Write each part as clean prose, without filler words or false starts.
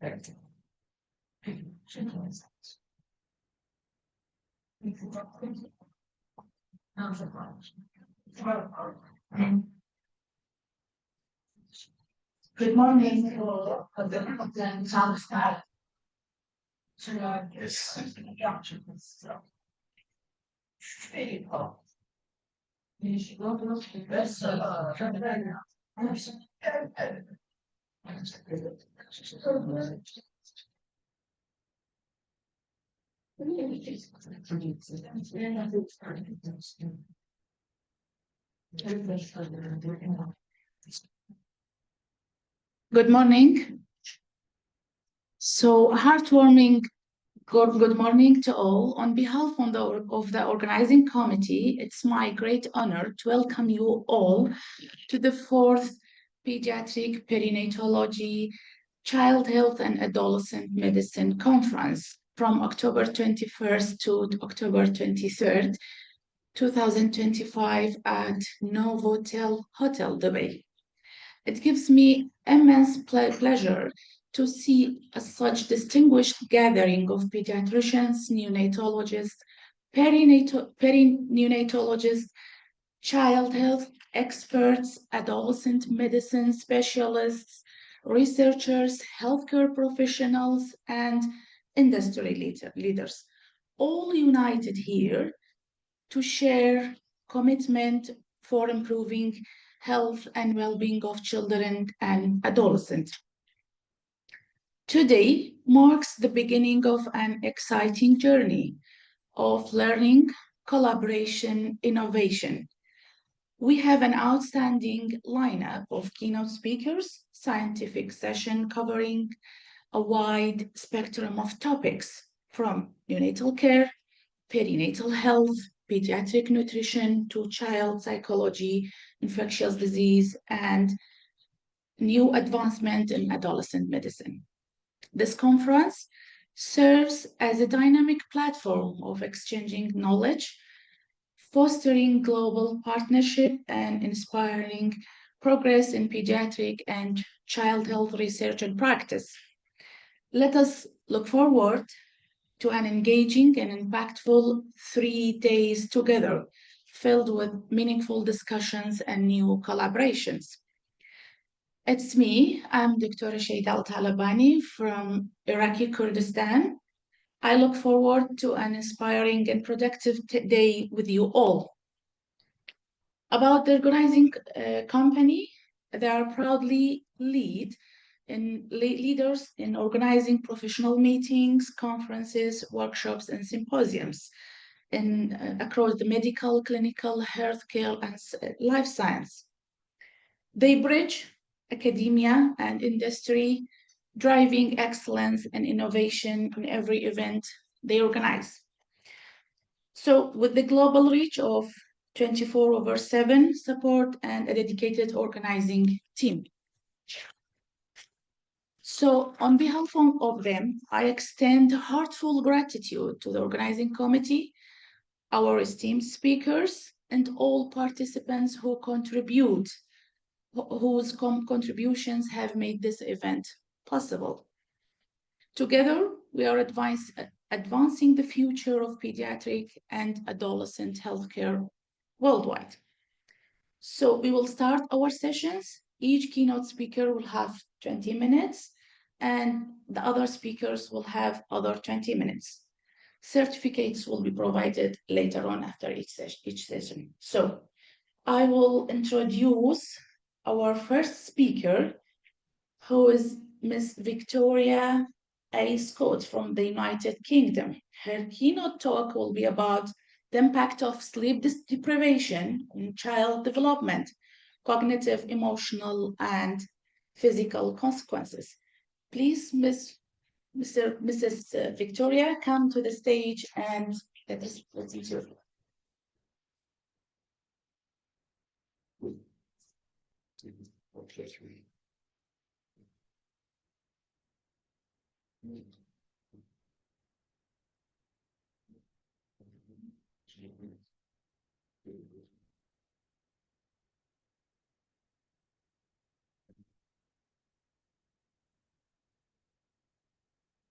Good morning. Good morning. So heartwarming good morning to all. On behalf of the organizing committee, it's my great honor to welcome you all to the fourth Pediatric Perinatology Child Health and Adolescent Medicine Conference from October 21st to October 23rd, 2025 at Novotel Hotel, Dubai. It gives me immense pleasure to see such distinguished gathering of pediatricians, neonatologists, perinatologists, child health experts, adolescent medicine specialists, researchers, healthcare professionals, and industry leaders, all united here to share commitment for improving health and well-being of children and adolescents. Today marks the beginning of an exciting journey of learning, collaboration, innovation. We have an outstanding lineup of keynote speakers, scientific session covering a wide spectrum of topics from neonatal care, perinatal health, pediatric nutrition to child psychology, infectious disease, and new advancement in adolescent medicine. This conference serves as a dynamic platform of exchanging knowledge, fostering global partnership, and inspiring progress in pediatric and child health research and practice. Let us look forward to an engaging and impactful 3 days together, filled with meaningful discussions and new collaborations. It's me, I'm Dr. Shayda Al-Talabani from Iraqi Kurdistan. I look forward to an inspiring and productive day with you all. About the organizing company, they are proudly leaders in organizing professional meetings, conferences, workshops, and symposiums across the medical, clinical, healthcare, and life science. They bridge academia and industry, driving excellence and innovation in every event they organize. So with the global reach of 24/7 support and a dedicated organizing team. So on behalf of them, I extend heartfelt gratitude to the organizing committee, our esteemed speakers, and all participants who contribute, whose contributions have made this event possible. Together, we are advancing the future of pediatric and adolescent healthcare worldwide. So we will start our sessions. Each keynote speaker will have 20 minutes, and the other speakers will have other 20 minutes. Certificates will be provided later on after each session. So I will introduce our first speaker, who is Ms. Victoria A. Scott from the United Kingdom. Her keynote talk will be about the impact of sleep deprivation on child development, cognitive, emotional, and physical consequences. Please, Mrs. Victoria, come to the stage and let us listen to you.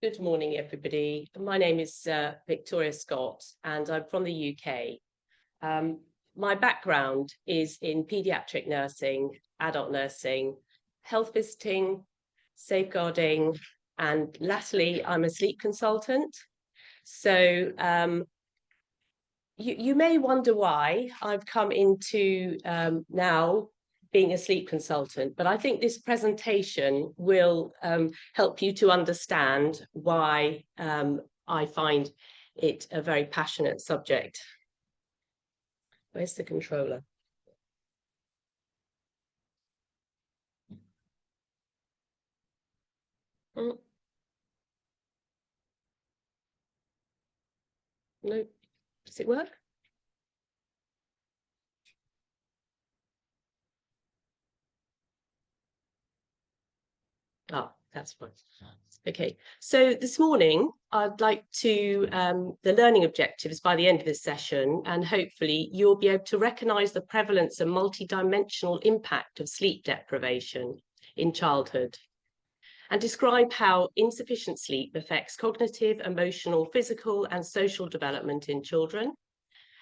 Good morning, everybody. My name is Victoria Scott, and I'm from the UK. My background is in paediatric nursing, adult nursing, health visiting, safeguarding, and latterly, I'm a sleep consultant. So you may wonder why I've come into now being a sleep consultant, but I think this presentation will help you to understand why I find it a very passionate subject. Where's the controller? No. Does it work? Oh, that's fine. Okay, so this morning I'd like to, the learning objectives by the end of this session, and hopefully you'll be able to recognise the prevalence and multidimensional impact of sleep deprivation in childhood, and describe how insufficient sleep affects cognitive, emotional, physical and social development in children,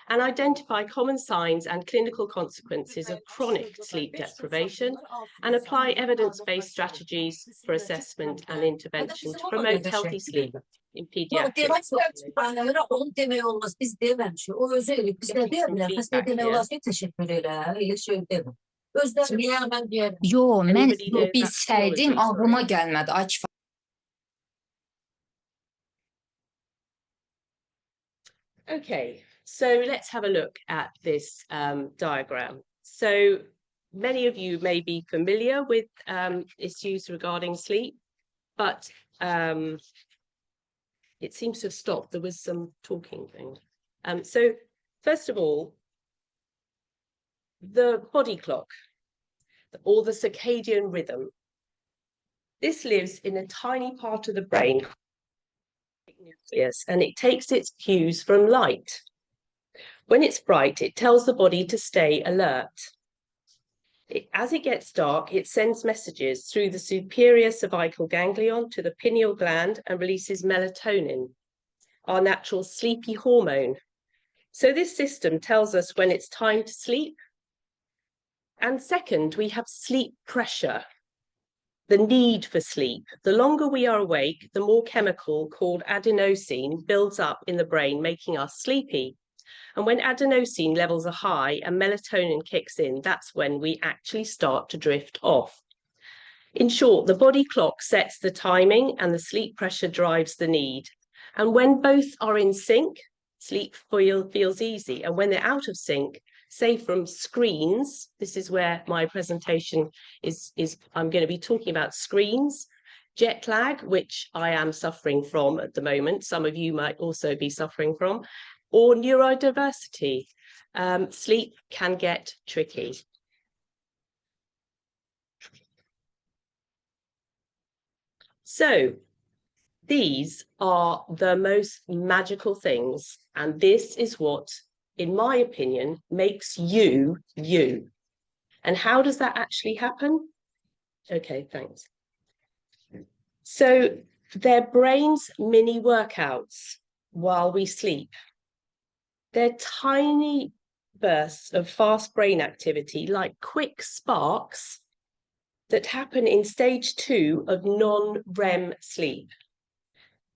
and identify common signs and clinical consequences of chronic sleep deprivation, and apply evidence-based strategies for assessment and intervention to promote healthy sleep in pediatrics. Yo, mən bilsəydim ağlıma gəlmədi. Okay, so let's have a look at this diagram. So many of you may be familiar with issues regarding sleep, but it seems to have stopped. There was some talking thing. So first of all, the body clock, or the circadian rhythm. This lives in a tiny part of the brain, nucleus, and it takes its cues from light. When it's bright, it tells the body to stay alert. As it gets dark, it sends messages through the superior cervical ganglion to the pineal gland and releases melatonin, our natural sleepy hormone. So this system tells us when it's time to sleep. And second, we have sleep pressure, the need for sleep. The longer we are awake, the more chemical called adenosine builds up in the brain, making us sleepy. And when adenosine levels are high and melatonin kicks in, that's when we actually start to drift off. In short, the body clock sets the timing and the sleep pressure drives the need. And when both are in sync, sleep feels easy. And when they're out of sync, say from screens, this is where my presentation is I'm going to be talking about screens, jet lag, which I am suffering from at the moment. Some of you might also be suffering from, or neurodiversity. Sleep can get tricky. So these are the most magical things, and this is what, in my opinion, makes you, you. And how does that actually happen? Okay, thanks. So they're brain's mini workouts while we sleep. They're tiny bursts of fast brain activity, like quick sparks that happen in stage 2 of non-REM sleep.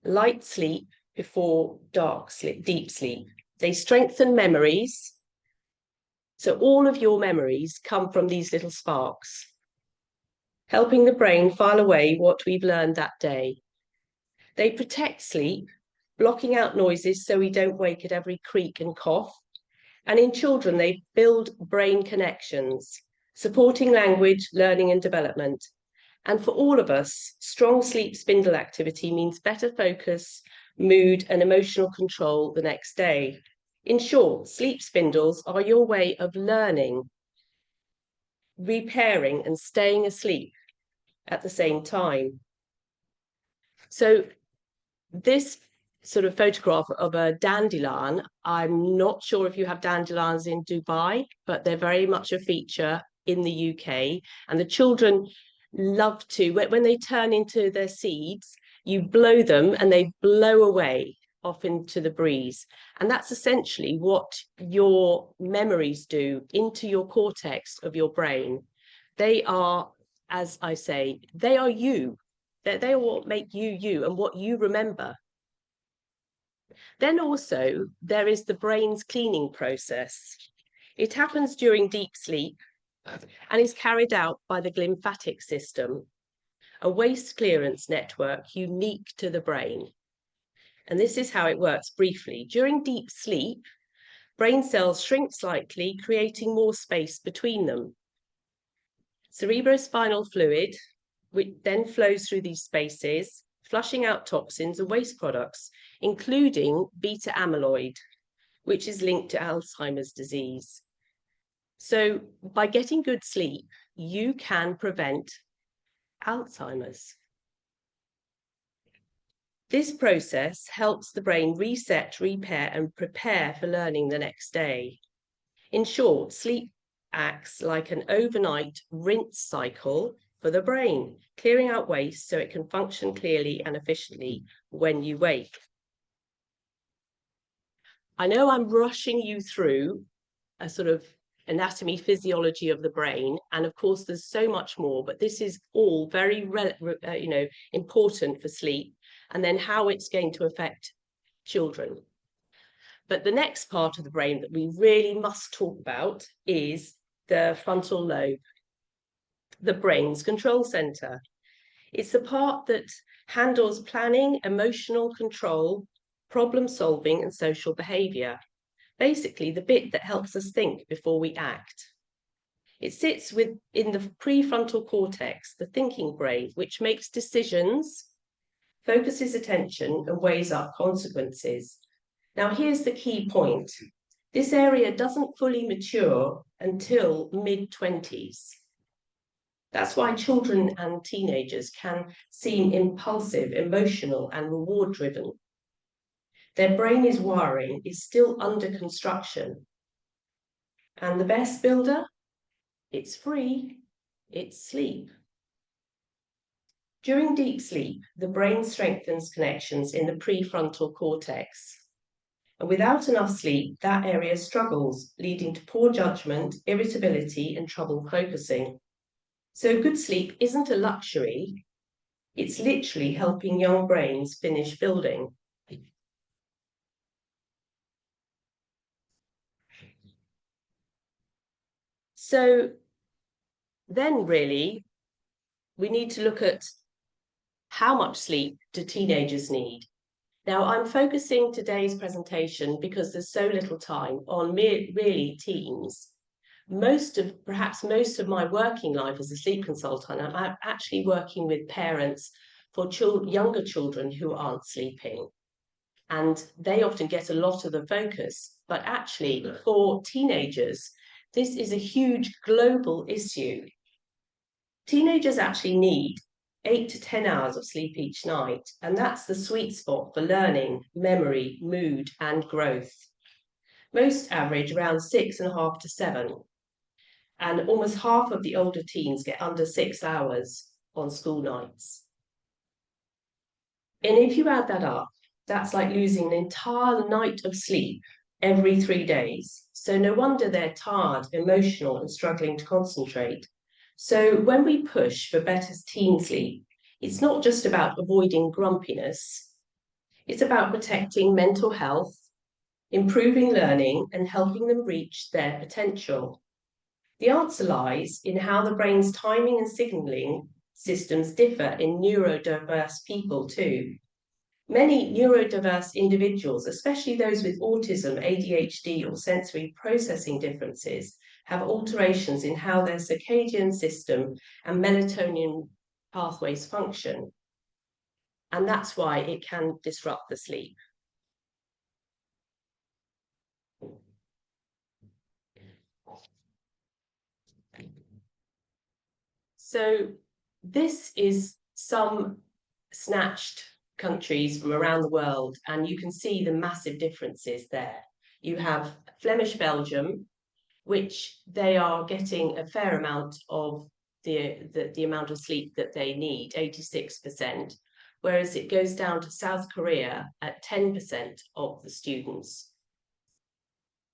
Light sleep before dark sleep, deep sleep. They strengthen memories. So all of your memories come from these little sparks, helping the brain file away what we've learned that day. They protect sleep, blocking out noises so we don't wake at every creak and cough. And in children, they build brain connections, supporting language, learning and development. And for all of us, strong sleep spindle activity means better focus, mood and emotional control the next day. In short, sleep spindles are your way of learning, repairing and staying asleep at the same time. So this sort of photograph of a dandelion, I'm not sure if you have dandelions in Dubai, but they're very much a feature in the UK. And the children love to, when they turn into their seeds, You blow them and they blow away off into the breeze. And that's essentially what your memories do into your cortex of your brain. They are, as I say, they are you. They are what make you you and what you remember. Then also there is the brain's cleaning process. It happens during deep sleep and is carried out by the glymphatic system, a waste clearance network unique to the brain. And this is how it works briefly. During deep sleep, brain cells shrink slightly, creating more space between them. Cerebrospinal fluid, which then flows through these spaces, flushing out toxins and waste products, including beta amyloid, which is linked to Alzheimer's disease. So by getting good sleep, you can prevent Alzheimer's. This process helps the brain reset, repair, and prepare for learning the next day. In short, sleep acts like an overnight rinse cycle for the brain, clearing out waste so it can function clearly and efficiently when you wake. I know I'm rushing you through a sort of anatomy, physiology of the brain, and of course there's so much more, but this is all very important for sleep, and then how it's going to affect children. But the next part of the brain that we really must talk about is the frontal lobe, the brain's control center. It's the part that handles planning, emotional control, problem solving, and social behavior. Basically, the bit that helps us think before we act. It sits in the prefrontal cortex, the thinking brain, which makes decisions, focuses attention, and weighs up consequences. Now, here's the key point. This area doesn't fully mature until mid-20s. That's why children and teenagers can seem impulsive, emotional, and reward-driven. Their brain wiring is still under construction. And the best builder? It's free, it's sleep. During deep sleep, the brain strengthens connections in the prefrontal cortex. And without enough sleep, that area struggles, leading to poor judgment, irritability, and trouble focusing. So good sleep isn't a luxury, it's literally helping young brains finish building. So then really, we need to look at how much sleep do teenagers need? Now, I'm focusing today's presentation because there's so little time on really teens. Perhaps most of my working life as a sleep consultant, I'm actually working with parents for younger children who aren't sleeping. And they often get a lot of the focus. But actually, for teenagers, this is a huge global issue. Teenagers actually need 8 to 10 hours of sleep each night, and that's the sweet spot for learning, memory, mood, and growth. Most average around 6.5 to 7, and almost half of the older teens get under 6 hours on school nights. And if you add that up, that's like losing an entire night of sleep every 3 days. So no wonder they're tired, emotional, and struggling to concentrate. So when we push for better teen sleep, it's not just about avoiding grumpiness. It's about protecting mental health, improving learning, and helping them reach their potential. The answer lies in how the brain's timing and signaling systems differ in neurodiverse people too. Many neurodiverse individuals, especially those with autism, ADHD, or sensory processing differences, have alterations in how their circadian system and melatonin pathways function. And that's why it can disrupt the sleep. So this is some snatched countries from around the world, and you can see the massive differences there. You have Flemish Belgium, which they are getting a fair amount of the amount of sleep that they need, 86%, whereas it goes down to South Korea at 10% of the students.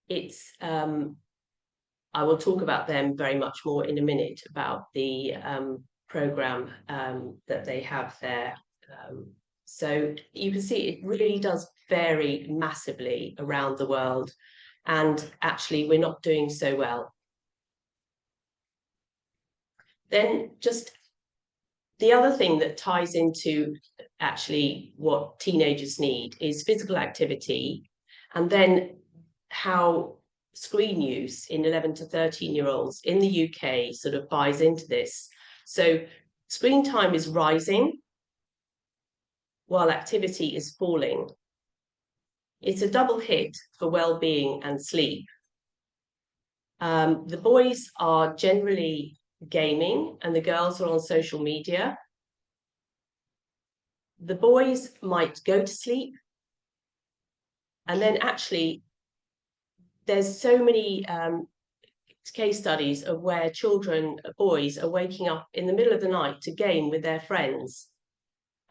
It's, I will talk about them very much more in a minute, about the program that they have there. So you can see it really does vary massively around the world, and actually we're not doing so well. Then just the other thing that ties into actually what teenagers need is physical activity, and then how screen use in 11 to 13-year-olds in the UK sort of buys into this. So screen time is rising while activity is falling. It's a double hit for well-being and sleep. The boys are generally gaming and the girls are on social media. The boys might go to sleep, and then actually there's so many case studies of where children, boys, are waking up in the middle of the night to game with their friends,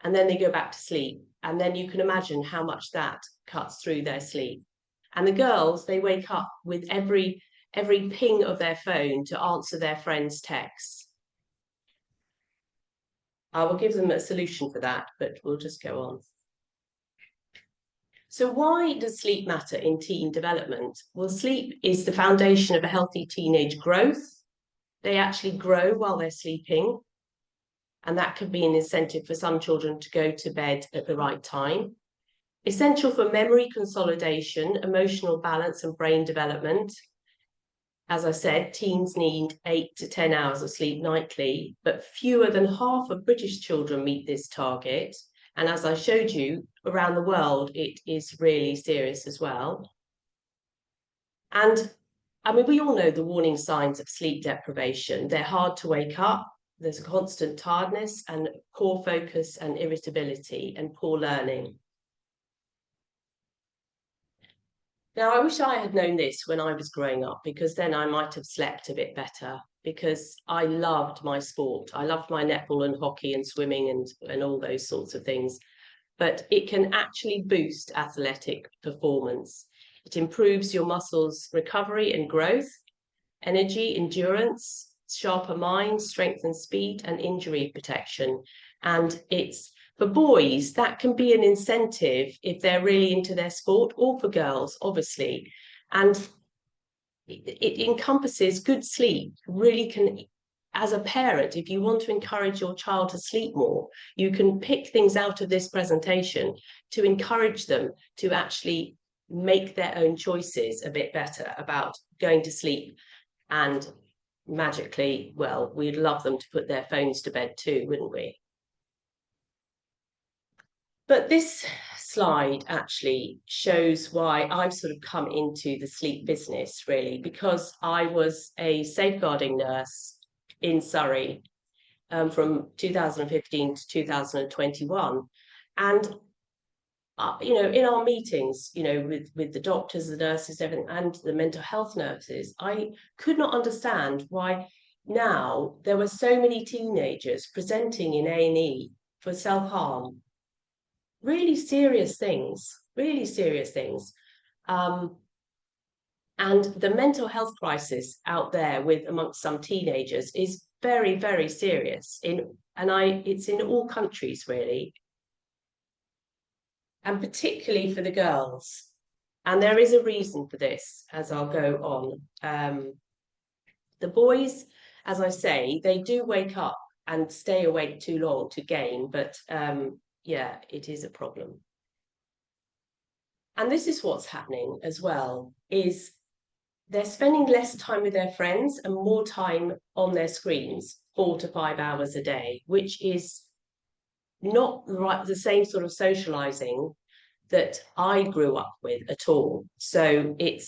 and then they go back to sleep. And then you can imagine how much that cuts through their sleep. And the girls, they wake up with every ping of their phone to answer their friends' texts. I will give them a solution for that, but we'll just go on. So why does sleep matter in teen development? Well, sleep is the foundation of a healthy teenage growth. They actually grow while they're sleeping, and that could be an incentive for some children to go to bed at the right time. Essential for memory consolidation, emotional balance, and brain development. As I said, teens need 8 to 10 hours of sleep nightly, but fewer than half of British children meet this target. And as I showed you, around the world, it is really serious as well. And I mean, we all know the warning signs of sleep deprivation. They're hard to wake up. There's a constant tiredness and poor focus and irritability and poor learning. Now, I wish I had known this when I was growing up, because then I might have slept a bit better, because I loved my sport. I loved my netball and hockey and swimming and all those sorts of things. But it can actually boost athletic performance. It improves your muscles' recovery and growth, energy, endurance, sharper mind, strength and speed, and injury protection. And it's, for boys, that can be an incentive if they're really into their sport, or for girls, obviously. And it encompasses good sleep, really can, as a parent, if you want to encourage your child to sleep more, you can pick things out of this presentation to encourage them to actually make their own choices a bit better about going to sleep. And magically, well, we'd love them to put their phones to bed too, wouldn't we? But this slide actually shows why I've sort of come into the sleep business, really, because I was a safeguarding nurse in Surrey from 2015 to 2021. And, you know, in our meetings, you know, with the doctors, the nurses, everything, and the mental health nurses, I could not understand why now there were so many teenagers presenting in A&E for self-harm. Really serious things, really serious things. And the mental health crisis out there amongst some teenagers is very, very serious. It's in all countries, really. And particularly for the girls. And there is a reason for this, as I'll go on. The boys, as I say, they do wake up and stay awake too long to game, but yeah, it is a problem. And this is what's happening as well, is they're spending less time with their friends and more time on their screens, 4 to 5 hours a day, which is not the same sort of socializing that I grew up with at all. So it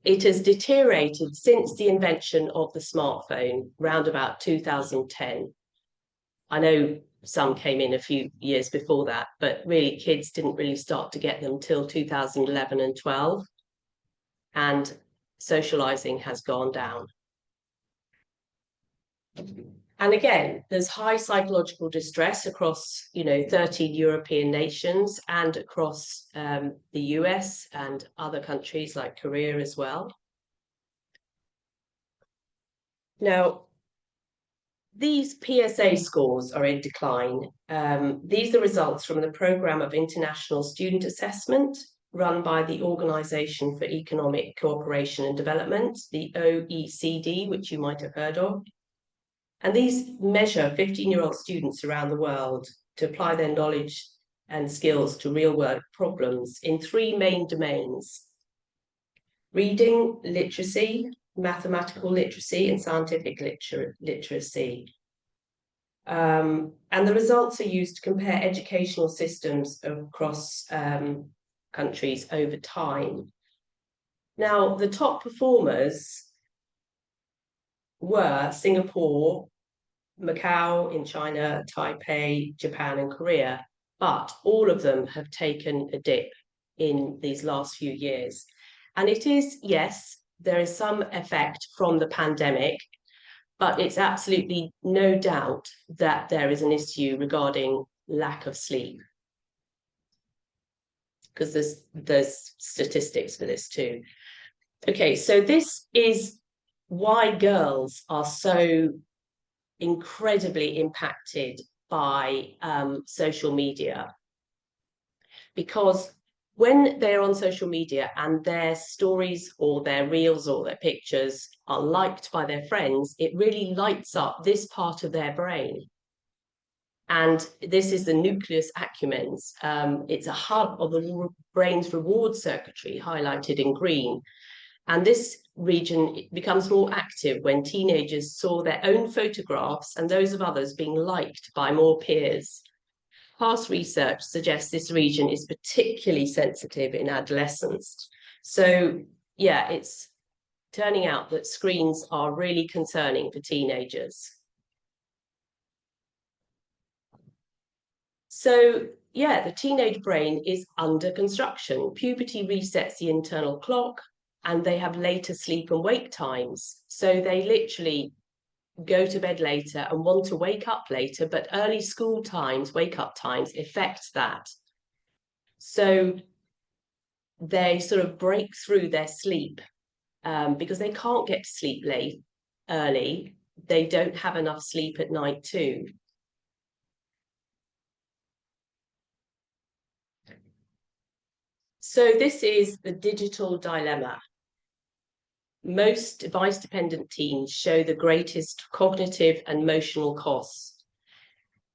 has deteriorated since the invention of the smartphone, round about 2010. I know some came in a few years before that, but really kids didn't really start to get them till 2011 and 12. And socializing has gone down. And again, there's high psychological distress across, 13 European nations and across the US and other countries like Korea as well. Now, these PSA scores are in decline. These are results from the Programme of International Student Assessment run by the Organisation for Economic Cooperation and Development, the OECD, which you might have heard of. And these measure 15-year-old students around the world to apply their knowledge and skills to real-world problems in three main domains: reading literacy, mathematical literacy, and scientific literacy. And the results are used to compare educational systems across countries over time. Now, the top performers were Singapore, Macau in China, Taipei, Japan, and Korea, but all of them have taken a dip in these last few years. And it is, yes, there is some effect from the pandemic, but it's absolutely no doubt that there is an issue regarding lack of sleep, because there's statistics for this too. Okay, so this is why girls are so incredibly impacted by social media, because when they're on social media and their stories or their reels or their pictures are liked by their friends, it really lights up this part of their brain. And this is the nucleus accumbens. It's a hub of the brain's reward circuitry highlighted in green. And this region becomes more active when teenagers saw their own photographs and those of others being liked by more peers. Past research suggests this region is particularly sensitive in adolescents. So, yeah, it's turning out that screens are really concerning for teenagers. So, yeah, the teenage brain is under construction. Puberty resets the internal clock, and they have later sleep and wake times. So they literally go to bed later and want to wake up later, but early school times, wake up times affect that. So they sort of break through their sleep because they can't get to sleep early. They don't have enough sleep at night too. So this is the digital dilemma. Most device-dependent teens show the greatest cognitive and emotional costs.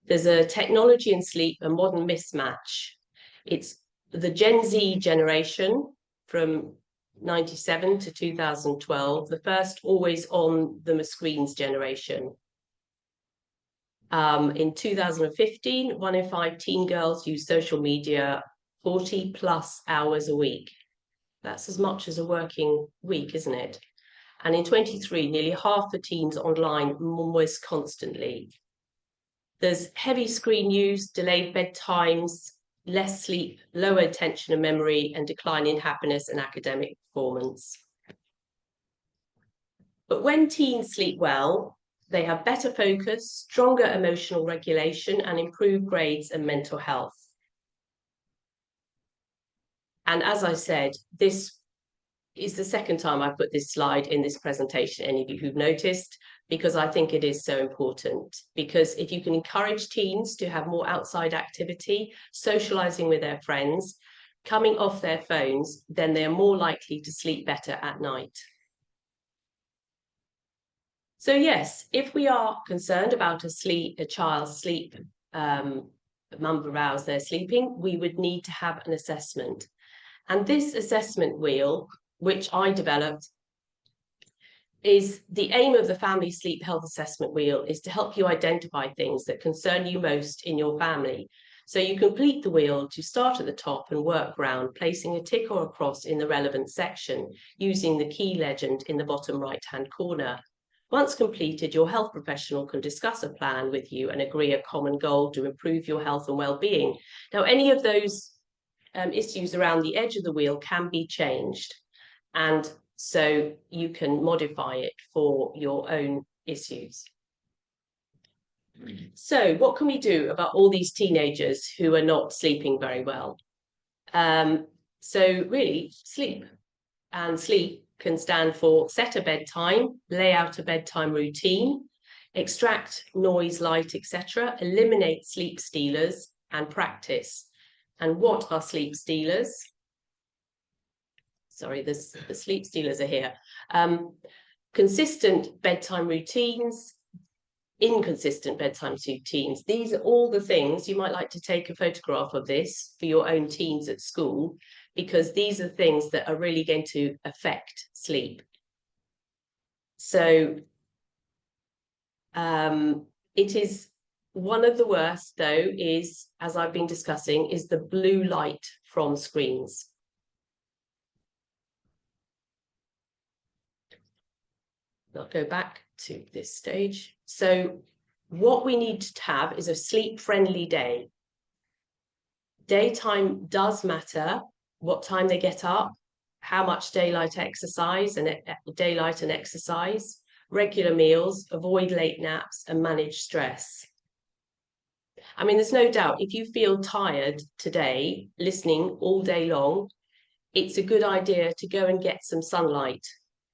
There's a technology and sleep and modern mismatch. It's the Gen Z generation from 97 to 2012, the first always on the screens generation. In 2015, 1 in 5 teen girls use social media 40 plus hours a week. That's as much as a working week, isn't it? And in 23, nearly half the teens online almost constantly. There's heavy screen use, delayed bedtimes, less sleep, lower attention and memory, and decline in happiness and academic performance. But when teens sleep well, they have better focus, stronger emotional regulation, and improved grades and mental health. And as I said, this is the second time I've put this slide in this presentation, any of you who've noticed, because I think it is so important. Because if you can encourage teens to have more outside activity, socializing with their friends, coming off their phones, then they're more likely to sleep better at night. So yes, if we are concerned about a child's sleep, number of hours they're sleeping, we would need to have an assessment. And this assessment wheel, which I developed, is the aim of the Family Sleep Health Assessment Wheel is to help you identify things that concern you most in your family. So you complete the wheel to start at the top and work round, placing a tick or a cross in the relevant section, using the key legend in the bottom right-hand corner. Once completed, your health professional can discuss a plan with you and agree a common goal to improve your health and well-being. Now, any of those issues around the edge of the wheel can be changed, and so you can modify it for your own issues. So what can we do about all these teenagers who are not sleeping very well? So really, sleep. And sleep can stand for set a bedtime, lay out a bedtime routine, extract noise, light, etc., eliminate sleep stealers, and practice. And what are sleep stealers? Sorry, the sleep stealers are here. Consistent bedtime routines, inconsistent bedtime routines. These are all the things. You might like to take a photograph of this for your own teens at school, because these are things that are really going to affect sleep. So it is one of the worst, though, is, as I've been discussing, is the blue light from screens. I'll go back to this stage. So what we need to have is a sleep-friendly day. Daytime does matter, what time they get up, how much daylight and exercise, regular meals, avoid late naps, and manage stress. I mean, there's no doubt, if you feel tired today, listening all day long, it's a good idea to go and get some sunlight,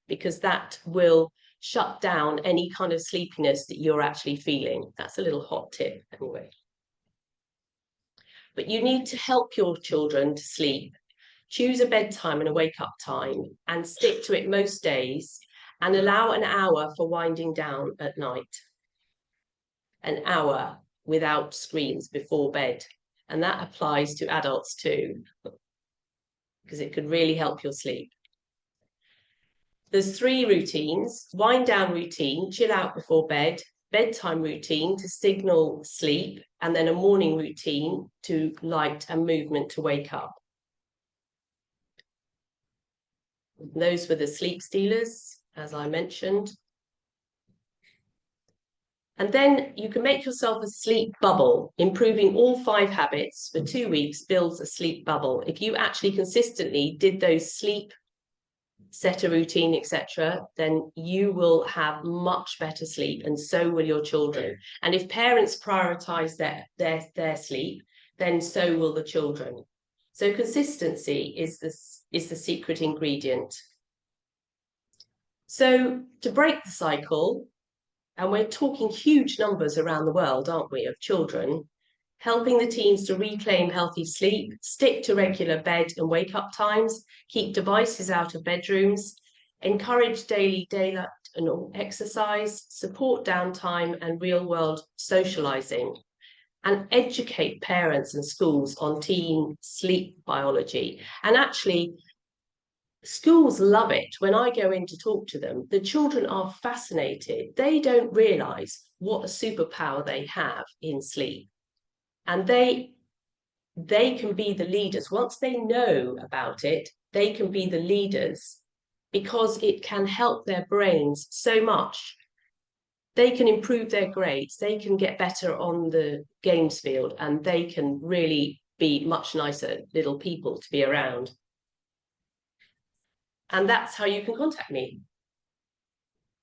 because that will shut down any kind of sleepiness that you're actually feeling. That's a little hot tip anyway. But you need to help your children to sleep. Choose a bedtime and a wake-up time and stick to it most days, and allow an hour for winding down at night. An hour without screens before bed. And that applies to adults too, because it could really help your sleep. There's 3 routines: wind down routine, chill out before bed, bedtime routine to signal sleep, and then a morning routine to light and movement to wake up. Those were the sleep stealers, as I mentioned. And then you can make yourself a sleep bubble. Improving all 5 habits for 2 weeks builds a sleep bubble. If you actually consistently did those sleep, set a routine, etc., then you will have much better sleep, and so will your children. And if parents prioritize their sleep, then so will the children. So consistency is the secret ingredient. So to break the cycle, and we're talking huge numbers around the world, aren't we, of children, helping the teens to reclaim healthy sleep, stick to regular bed and wake up times, keep devices out of bedrooms, encourage daily daylight and exercise, support downtime and real-world socializing, and educate parents and schools on teen sleep biology. And actually, schools love it. When I go in to talk to them, the children are fascinated. They don't realize what a superpower they have in sleep. And they can be the leaders. Once they know about it, they can be the leaders, because it can help their brains so much. They can improve their grades, they can get better on the games field, and they can really be much nicer little people to be around. And that's how you can contact me.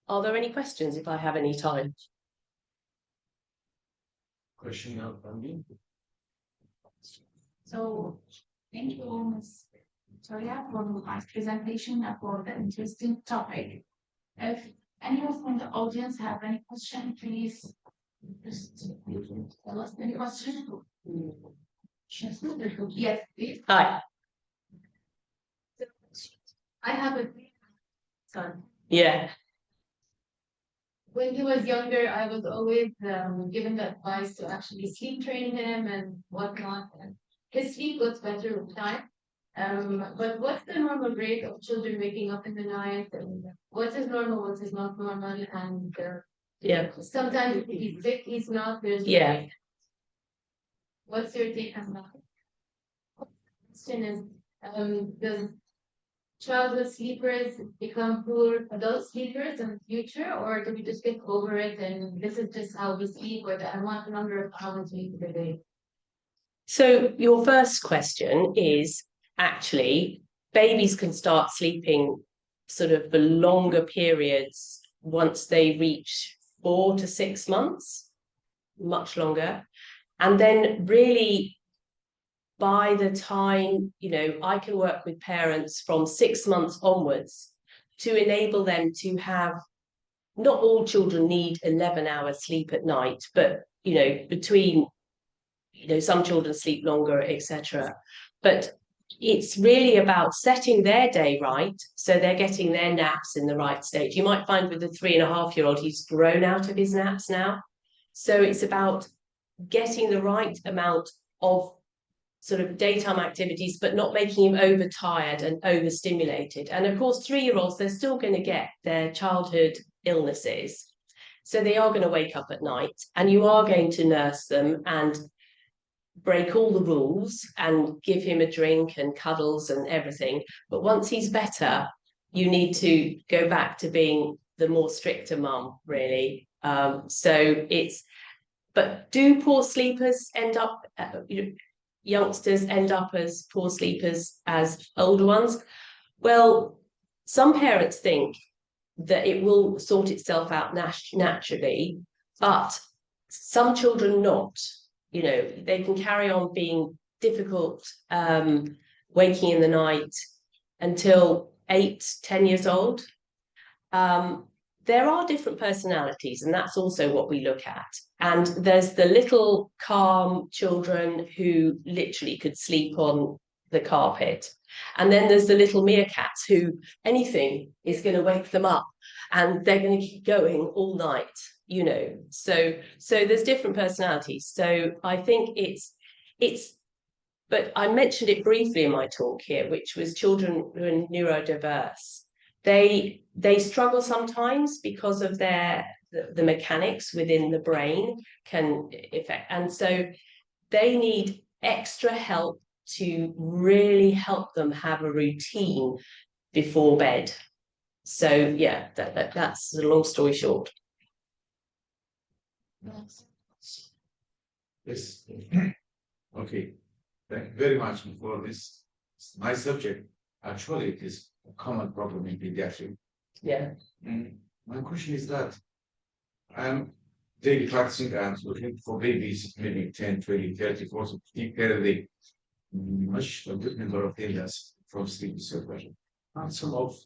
Are there any questions if I have any time? Question out from me. So thank you, Ms. Victoria, for my presentation about the interesting topic. If anyone from the audience have any question, please just tell us any question. Yes, please. Hi. I have a son. Yeah. When he was younger, I was always given the advice to actually sleep train him and whatnot. And his sleep got better with time. But what's the normal rate of children waking up in the night? And what is normal, what is not normal? And Yeah. sometimes he's sick, he's not. Yeah. What's your take on that? Question is, does childhood sleepers become poor adult sleepers in the future, or do we just get over it and this is just how we sleep, or the amount number of hours we sleep a day? So your first question is, actually, babies can start sleeping sort of for longer periods once they reach 4 to 6 months. much longer. And then really, by the time, you know, I can work with parents from 6 months onwards to enable them to have, not all children need 11 hours sleep at night, but, you know, between, you know, some children sleep longer, etc. But it's really about setting their day right, so they're getting their naps in the right stage. You might find with a 3.5-year-old, he's grown out of his naps now. So it's about getting the right amount of sort of daytime activities, but not making him overtired and overstimulated. And of course, 3-year-olds, they're still going to get their childhood illnesses. So they are going to wake up at night, and you are going to nurse them and break all the rules and give him a drink and cuddles and everything. But once he's better, you need to go back to being the more stricter mum, really. But do poor sleepers end up, youngsters end up as poor sleepers as older ones? Well, some parents think that it will sort itself out naturally, but some children not. You know, they can carry on being difficult, waking in the night until 8-10 years old. There are different personalities, and that's also what we look at. And there's the little calm children who literally could sleep on the carpet. And then there's the little meerkats who anything is going to wake them up, and they're going to keep going all night, you know. So there's different personalities. So I think it's, but I mentioned it briefly in my talk here, which was children who are neurodiverse. They struggle sometimes because of the mechanics within the brain can affect, and so they need extra help to really help them have a routine before bed. So yeah, that's the long story short. Yes. Okay. Thank you very much for this. My subject, actually, it is a common problem in pediatrics. Yeah. My question is that I'm daily practicing and looking for babies, maybe 10, 20, 30, 40, 50 per day. Much a good number of illness from sleep disorder. And some of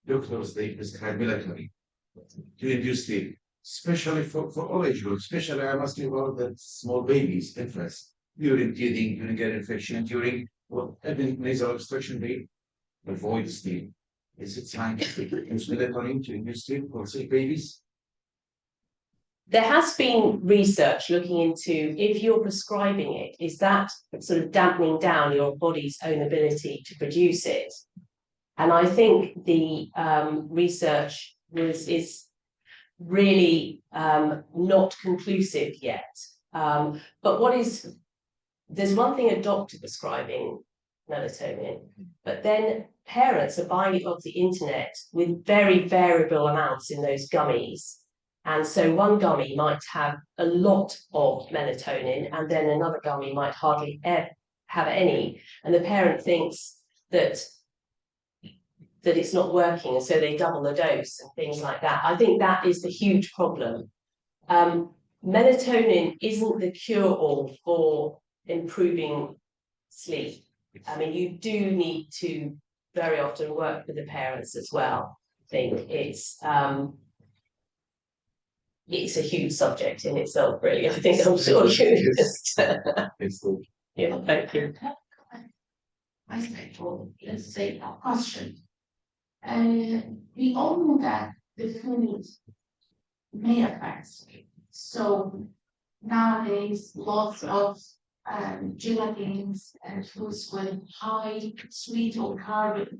doctors, they prescribe melatonin to induce sleep, especially for all age groups. Especially, I'm asking about the small babies, infants, during teething, during ear infection, during even nasal obstruction, they avoid sleep. Is it scientific to use melatonin to induce sleep for sick babies? There has been research looking into if you're prescribing it, is that sort of dampening down your body's own ability to produce it? And I think the research is really not conclusive yet. But there's one thing a doctor prescribing melatonin, but then parents are buying it off the internet with very variable amounts in those gummies. And so one gummy might have a lot of melatonin, and then another gummy might hardly ever have any. And the parent thinks that it's not working, and so they double the dose and things like that. I think that is the huge problem. Melatonin isn't the cure-all for improving sleep. I mean, you do need to very often work with the parents as well. I think it's a huge subject in itself, really. I think I'm sure you just yeah, thank you. I say, well, let's say a question. We all know that the food may affect sleep. So nowadays, lots of gelatins and foods with high sweet or carb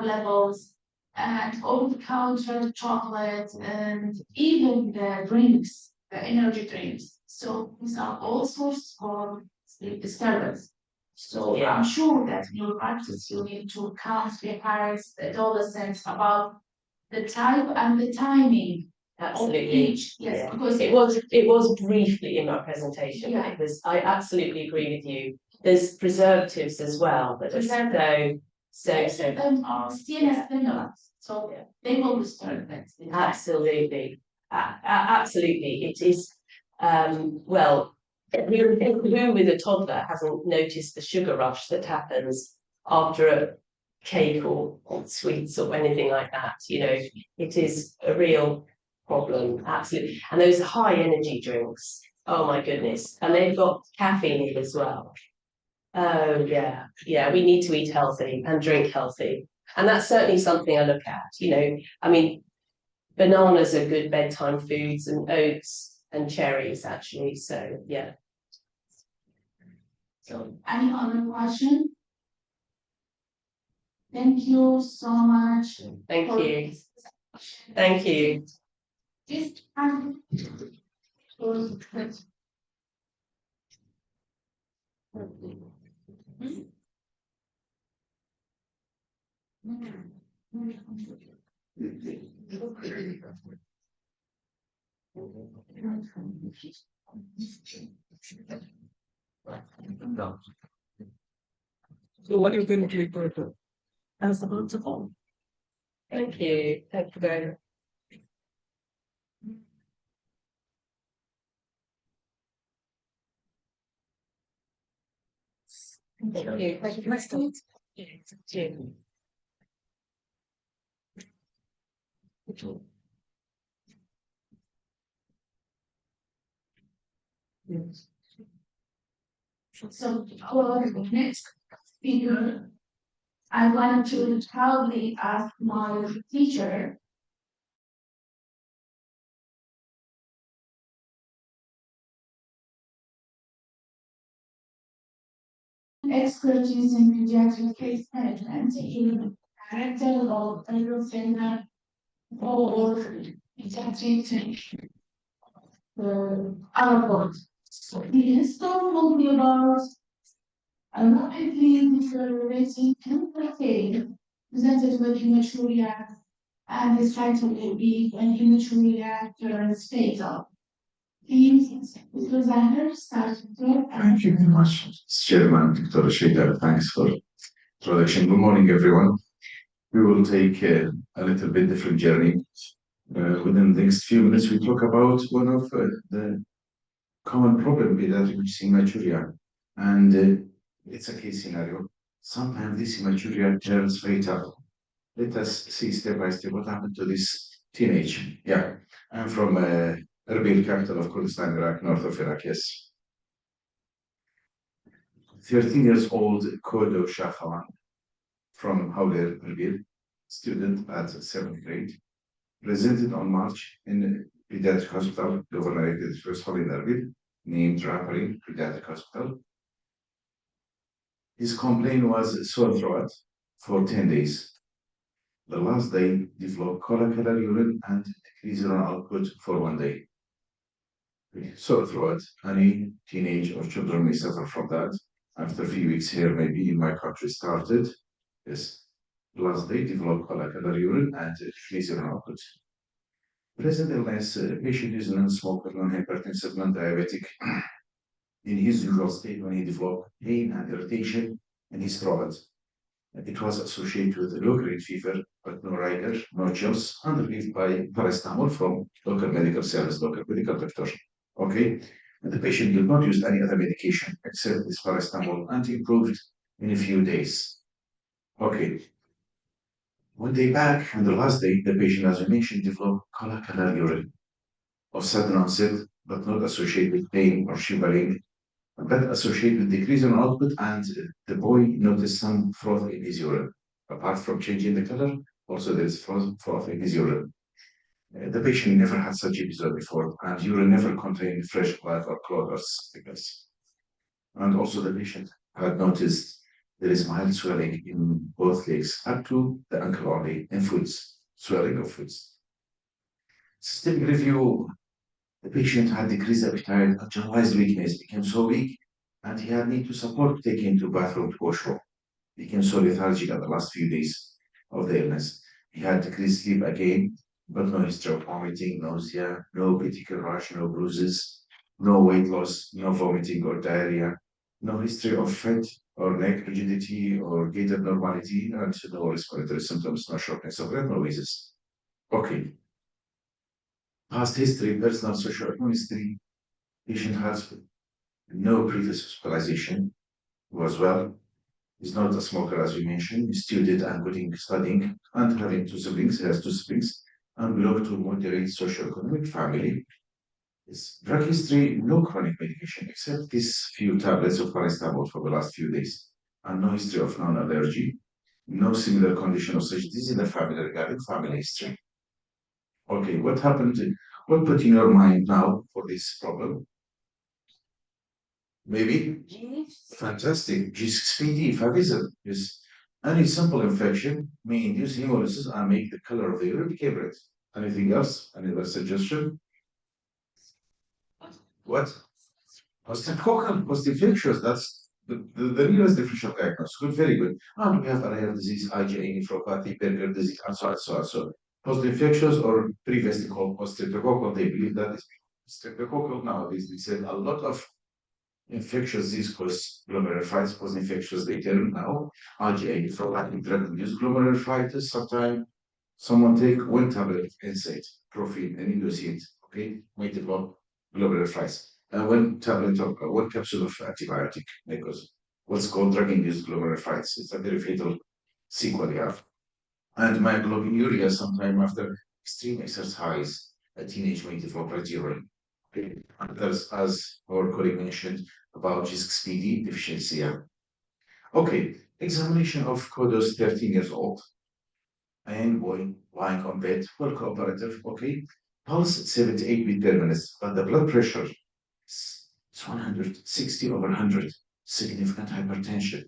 levels, and over-the-counter chocolate, and even the drinks, the energy drinks. So these are all sources of sleep disturbance. So Yeah. I'm sure that in your practice you need to count the parents, the adolescents about the type and the timing Absolutely. of each. Yes, Yeah. because it was briefly in my presentation. Yeah. It was, I absolutely agree with you. There's preservatives as well that are so most of them are CNS stimulants, so Yeah. they will disturb that. absolutely. Absolutely. It is. Well, who with a toddler hasn't noticed the sugar rush that happens after a cake or sweets or anything like that? You know, it is a real problem, absolutely. And those high energy drinks, oh my goodness, and they've got caffeine in it as well. Oh yeah, yeah, we need to eat healthy and drink healthy. And that's certainly something I look at, you know, I mean, bananas are good bedtime foods and oats and cherries actually, so yeah. So, any other question? Thank you so much. Thank for you. this discussion. Thank you. Just So what are you going to report as the protocol? Thank you. Thank you very much. Thank you. Thank you. Nice to meet you. So our next speaker, I want to proudly ask my teacher, expertise in pediatric case management, in director of Adolescent or pediatric our So he has told me about a rapidly deteriorating empathy presented with hematuria and the title will be when hematuria turns fatal. Please, because I heard started. Thank you very much, Chairman Dr. Shader. Thanks for introduction. Good morning, everyone. We will take a little bit different journey. Within the next few minutes, we talk about one of the common problem with that, which is hematuria, and it's a case scenario. Sometimes this hematuria turns fatal. Let us see step by step what happened to this teenage. Yeah, I'm from Erbil, capital of Kurdistan, Iraq, north of Iraq. Yes. 13 years old Kodo Shafan from Hawler, Erbil, student at 7th grade, presented on March in the pediatric hospital, governorated hospital in Erbil, named Rapari Pediatric Hospital. His complaint was sore throat for 10 days. The last day developed colloquial urine and decreased urine output for 1 day. Sore throat, any teenage or children may suffer from that. After a few weeks here, maybe in my country started. Yes. Last day developed colloquial urine and decreased urine output. Present illness, patient is non-smoker, non-hypertensive, non-diabetic. In his usual state, when he developed pain and irritation in his throat, it was associated with a low-grade fever, but no rigor, no chills, and relieved by paracetamol from local medical service, local medical doctor. Okay, and the patient did not use any other medication except this paracetamol, and improved in a few days. Okay. 1 day back, on the last day, the patient, as we mentioned, developed colloquial urine of sudden onset, but not associated with pain or shivering, but associated with decrease in output, and the boy noticed some froth in his urine. Apart from changing the color, also there is froth in his urine. The patient never had such episode before, and urine never contained fresh blood or clot or sickness. And also the patient had noticed there is mild swelling in both legs up to the ankle only in foots, swelling of foots. Systemic review, the patient had decreased appetite, generalized weakness, became so weak, and he had need to support taking to bathroom to washroom. Became so lethargic at the last few days of the illness. He had decreased sleep again, but no history of vomiting, nausea, no petechial rash, no bruises, no weight loss, no vomiting or diarrhea, no history of fat or neck rigidity or gait abnormality, and no respiratory symptoms, no shortness of breath, no wheezes. Okay. Past history, personal social history, Patient has no previous hospitalization, was well, is not a smoker as we mentioned, student and good studying, and having two siblings, has two siblings, and belong to moderate socioeconomic family. His drug history, no chronic medication except these few tablets of paracetamol for the last few days, and no history of non-allergy, no similar condition of such disease in the family regarding family history. Okay, what happened? What put in your mind now for this problem? Maybe fantastic. G6PD, Favism is any simple infection may induce hemolysis and make the color of the urine become red. Anything else? Any other suggestion? What? Post-infectious. That's the newest differential diagnosis. Good, very good. And we have a rare disease, IgA nephropathy, Berger disease, and so on, so on. So post-infectious or previously called post-streptococcal, they believe that is streptococcal nowadays. We said a lot of infectious disease cause glomerulitis, post-infectious they term now, IgA nephropathy, drug-induced glomerulitis. Sometimes someone take one tablet of NSAID, profit, and indocate, okay, may develop glomerulitis. And one tablet of one capsule of antibiotic because what's called drug-induced glomerulitis. It's a very fatal sequel you have. And myoglobinuria sometime after extreme exercise, a teenage may develop progeria. Okay. And there's, as our colleague mentioned, about G6PD deficiency. Okay, examination of Kodos 13 years old. And boy, lying on bed, well cooperative, okay. Pulse 78 beat per minute, but the blood pressure is 160 over 100, significant hypertension.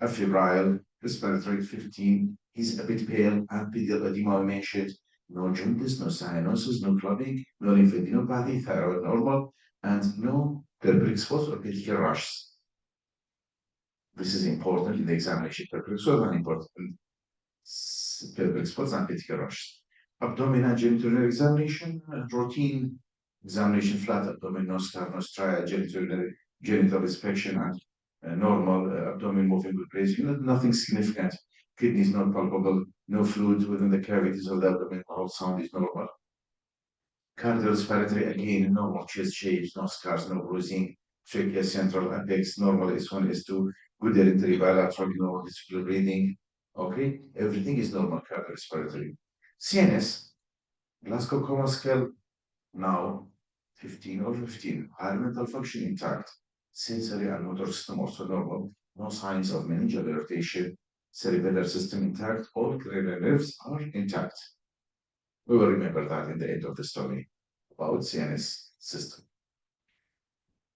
A febrile, respiratory 15, he's a bit pale, and pedial edema I mentioned, no jaundice, no cyanosis, no clubbing, no lymphadenopathy, thyroid normal, and no purpuric spots or petechial rashes. This is important in the examination. Purpuric spots are important. Purpuric spots and petechial rashes. Abdominal genitourinary examination, routine examination, flat abdomen, no scar, no stria, genital inspection, and normal abdomen moving with grace. Nothing significant. Kidneys not palpable, no fluid within the cavities of the abdomen, all sound is normal. Cardiorespiratory, again, normal chest shapes, no scars, no bruising. Trachea central apex, normal S1, S2, good hereditary bilateral, normal vesicular breathing. Okay, everything is normal cardiorespiratory. CNS, Glasgow Coma Scale, now 15 or 15, higher mental function intact, sensory and motor system also normal, no signs of meningeal irritation, cerebellar system intact, all cranial nerves are intact. We will remember that in the end of the story about CNS system.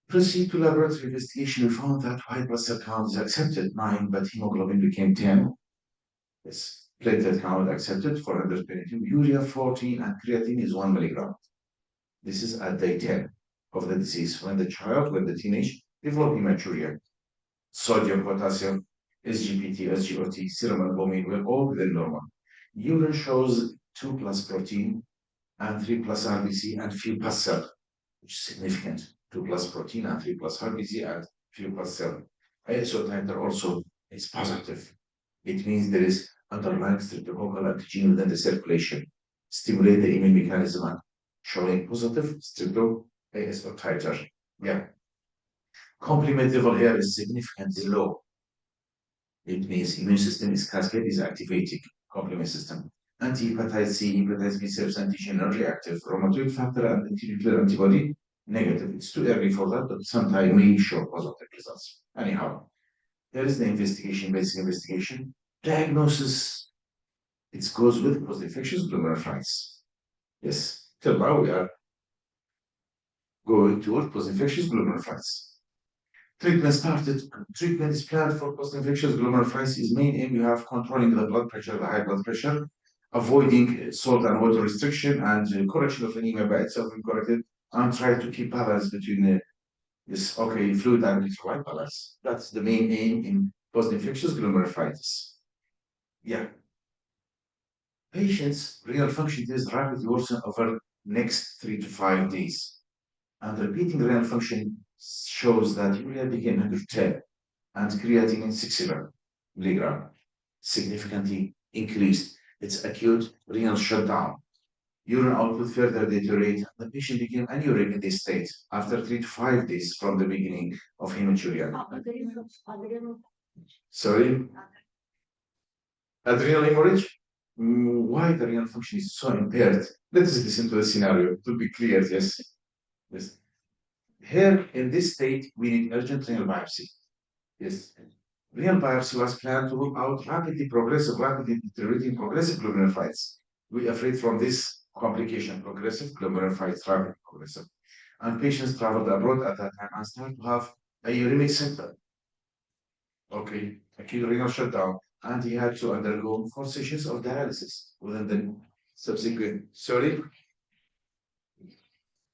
Proceed to laboratory investigation. We found that white blood cell count is accepted 9, but hemoglobin became 10. Yes, platelet count accepted 400 perineum, urea 14, and creatine is 1 milligram. This is at day 10 of the disease when the child, when the teenage develop hematuria. Sodium, potassium, SGPT, SGOT, serum albumin were all within normal. Urine shows 2 plus protein and 3 plus RBC and few plus cell, which is significant. 2 plus protein and 3 plus RBC and few plus cell. ISO titer also is positive. It means there is underlying streptococcal antigen within the circulation. Stimulate the immune mechanism and showing positive strepto ASO titer. Yeah. Complement level here is significantly low. It means immune system is cascade is activating complement system. Anti-hepatitis C, hepatitis B cells antigen non-reactive, rheumatoid factor and antinuclear antibody negative. It's too early for that, but sometime may show positive results. Anyhow, there is the investigation, basic investigation. Diagnosis, it goes with post-infectious glomerulitis. Yes, till now we are going toward post-infectious glomerulitis. Treatment started. Treatment is planned for post-infectious glomerulitis. Main aim you have controlling the blood pressure, the high blood pressure, avoiding salt and water restriction, and correction of anemia by itself when corrected, and try to keep balance between this fluid and electrolyte balance. That's the main aim in post-infectious glomerulitis. Yeah. Patients' renal function is rapidly worsen over next 3 to 5 days. And repeating renal function shows that urea became 110 and creatinine 60 milligram, significantly increased. It's acute renal shutdown. urine output further deteriorate, the patient became anuric in this state after 3 to 5 days from the beginning of hematuria. Sorry? Adrenal hemorrhage? Why the renal function is so impaired? Let us listen to the scenario to be clear, yes. Yes. Here, in this state, we need urgent renal biopsy. Yes. Renal biopsy was planned to rule out rapidly deteriorating progressive glomerulonephritis. We are afraid from this complication, progressive glomerulonephritis, rapid progressive. And patients traveled abroad at that time and started to have a uremic symptom. Okay, acute renal shutdown, and he had to undergo 4 sessions of dialysis within the subsequent. Sorry?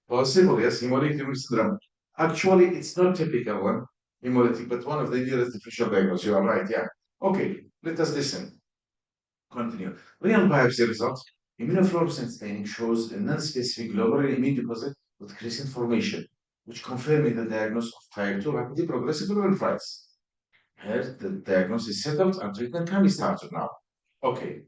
Possible, yes, hemolytic uremic syndrome. Actually, it's not typical one, hemolytic, but one of the nearest differential diagnoses. You are right, yeah. Okay, let us listen. Continue. Renal biopsy results. Immunofluorescence staining shows a non-specific glomerular immune deposit with crescent formation, which confirming the diagnosis of type 2 rapidly progressive glomerulonephritis. Here, the diagnosis is settled and treatment can be started now. Okay.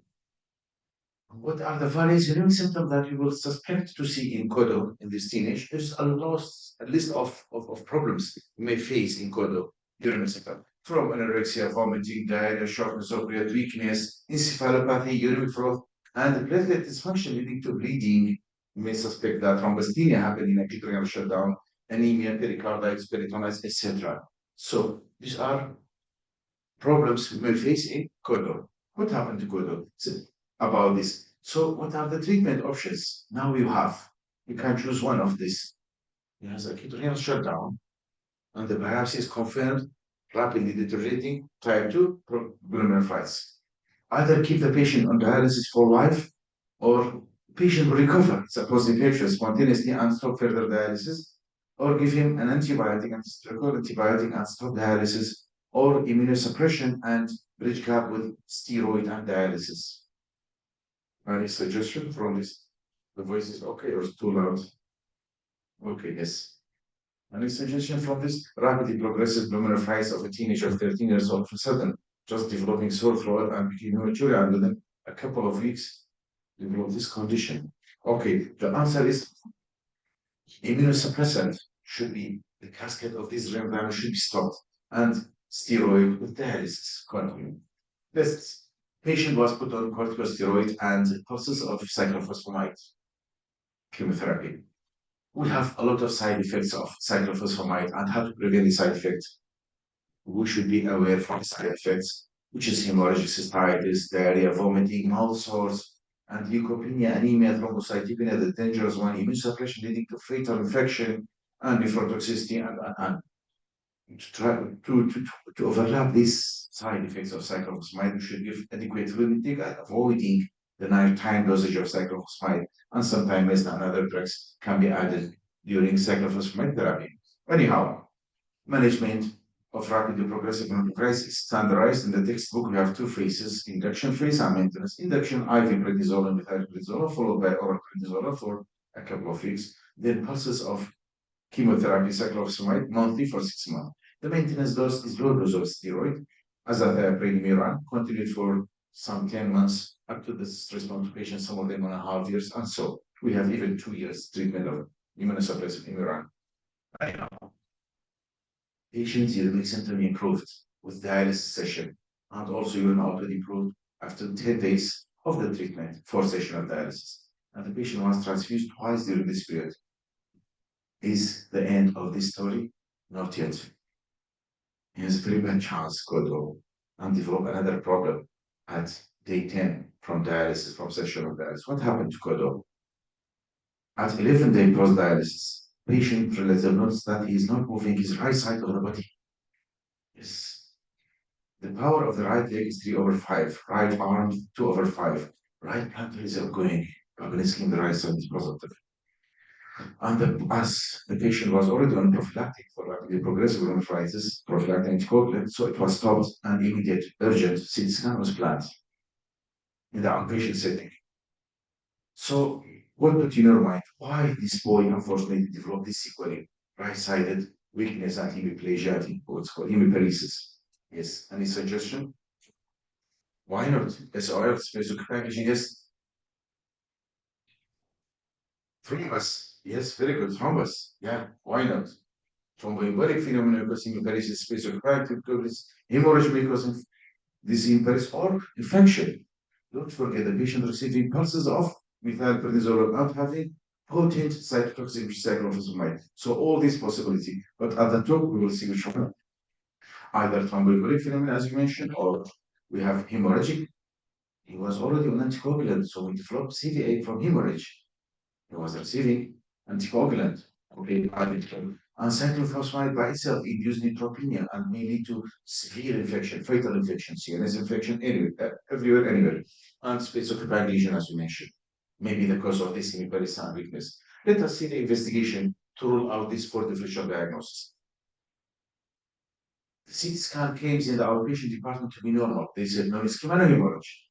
What are the various uremic symptoms that you will suspect to see in CODO in this teenage? There's a list of problems you may face in CODO uremic symptom. From anorexia, vomiting, diarrhea, shortness of breath, weakness, encephalopathy, uremic froth, and platelet dysfunction leading to bleeding. You may suspect that thrombocythemia happened in acute renal shutdown, anemia, pericarditis, peritonitis, etc. So these are problems we may face in CODO. What happened to CODO? About this. So what are the treatment options? Now you can choose one of these. He has acute renal shutdown, and the biopsy is confirmed rapidly deteriorating type 2 glomerulonephritis. Either keep the patient on dialysis for life, or patient will recover, suppose the patient spontaneously and stop further dialysis, or give him an antibiotic and stop dialysis, or immunosuppression and bridge gap with steroid and dialysis. Any suggestion from this? The voice is okay or too loud? Okay, yes. Any suggestion from this? Rapidly progressive glomerulonephritis of a teenager of 13 years old, for sudden, just developing sore throat and becoming hematuria, and within a couple of weeks, develop this condition. Okay, the answer is immunosuppressant should be, the cascade of this renal damage should be stopped, and steroid with dialysis continue. This patient was put on corticosteroid and pulses of cyclophosphamide chemotherapy. We have a lot of side effects of cyclophosphamide and how to prevent the side effects. We should be aware of the side effects, which is hemorrhagic cystitis, diarrhea, vomiting, mouth sores, and leukopenia, anemia, thrombocytopenia, the dangerous one, immune suppression leading to fatal infection, and nephrotoxicity, and to try to overlap these side effects of cyclophosphamide, we should give adequate fluid intake and avoiding the nighttime dosage of cyclophosphamide, and sometimes and other drugs can be added during cyclophosphamide therapy. Anyhow, management of rapidly progressive glomerulonephritis is standardized in the textbook. We have 2 phases: induction phase and maintenance. Induction, IV prednisone and methylprednisolone, followed by oral prednisone for a couple of weeks. Then pulses of chemotherapy, cyclophosphamide, monthly for 6 months. The maintenance dose is low dose of steroid, as a prednisolone, continued for some 10 months, up to this response to patients, some of them 1.5 years, and so we have even 2 years treatment of immunosuppressive immuran. Patients' uremic symptom improved with dialysis session, and also urine output improved after 10 days of the treatment, 4 sessions of dialysis. And the patient was transfused twice during this period. Is the end of this story? Not yet. He has a very bad chance to go and develop another problem at day 10 from dialysis, from session of dialysis. What happened to Kodo? At 11 day post-dialysis, patient relative notes that he is not moving his right side of the body. Yes. The power of the right leg is 3/5, right arm 2/5, right plantar is outgoing, in the right side is positive. And as the patient was already on prophylactic for rapidly progressive glomerulonephritis, prophylactic anticoagulant, so it was stopped and immediate urgent CT scan was planned in the outpatient setting. So what put in your mind? Why this boy unfortunately developed this sequelae, right-sided weakness and hemiplegia, I think what's called hemiparesis? Yes, any suggestion? Why not? SOL, specific packaging, yes. Thrombus, yes, very good. Thrombus, yeah, why not? Thromboembolic phenomenon causing paresis, space of hemorrhage may cause disease Paris or infection. Don't forget the patient receiving pulses of methylprednisolone not having potent cytotoxic cyclophosphamide. So all these possibility, but at the top we will see which one. Either thromboembolic phenomenon as you mentioned, or we have hemorrhagic. He was already on anticoagulant, so we developed CVA from hemorrhage. He was receiving anticoagulant. Okay, and cyclophosphamide by itself induces neutropenia and may lead to severe infection, fatal infection, CNS infection everywhere, anywhere, and specific lesion, as we mentioned. Maybe the cause of this hemiparesis weakness. Let us see the investigation to rule out this for differential diagnosis. The CT scan claims in the outpatient department to be normal. They said no ischemia, hemorrhage,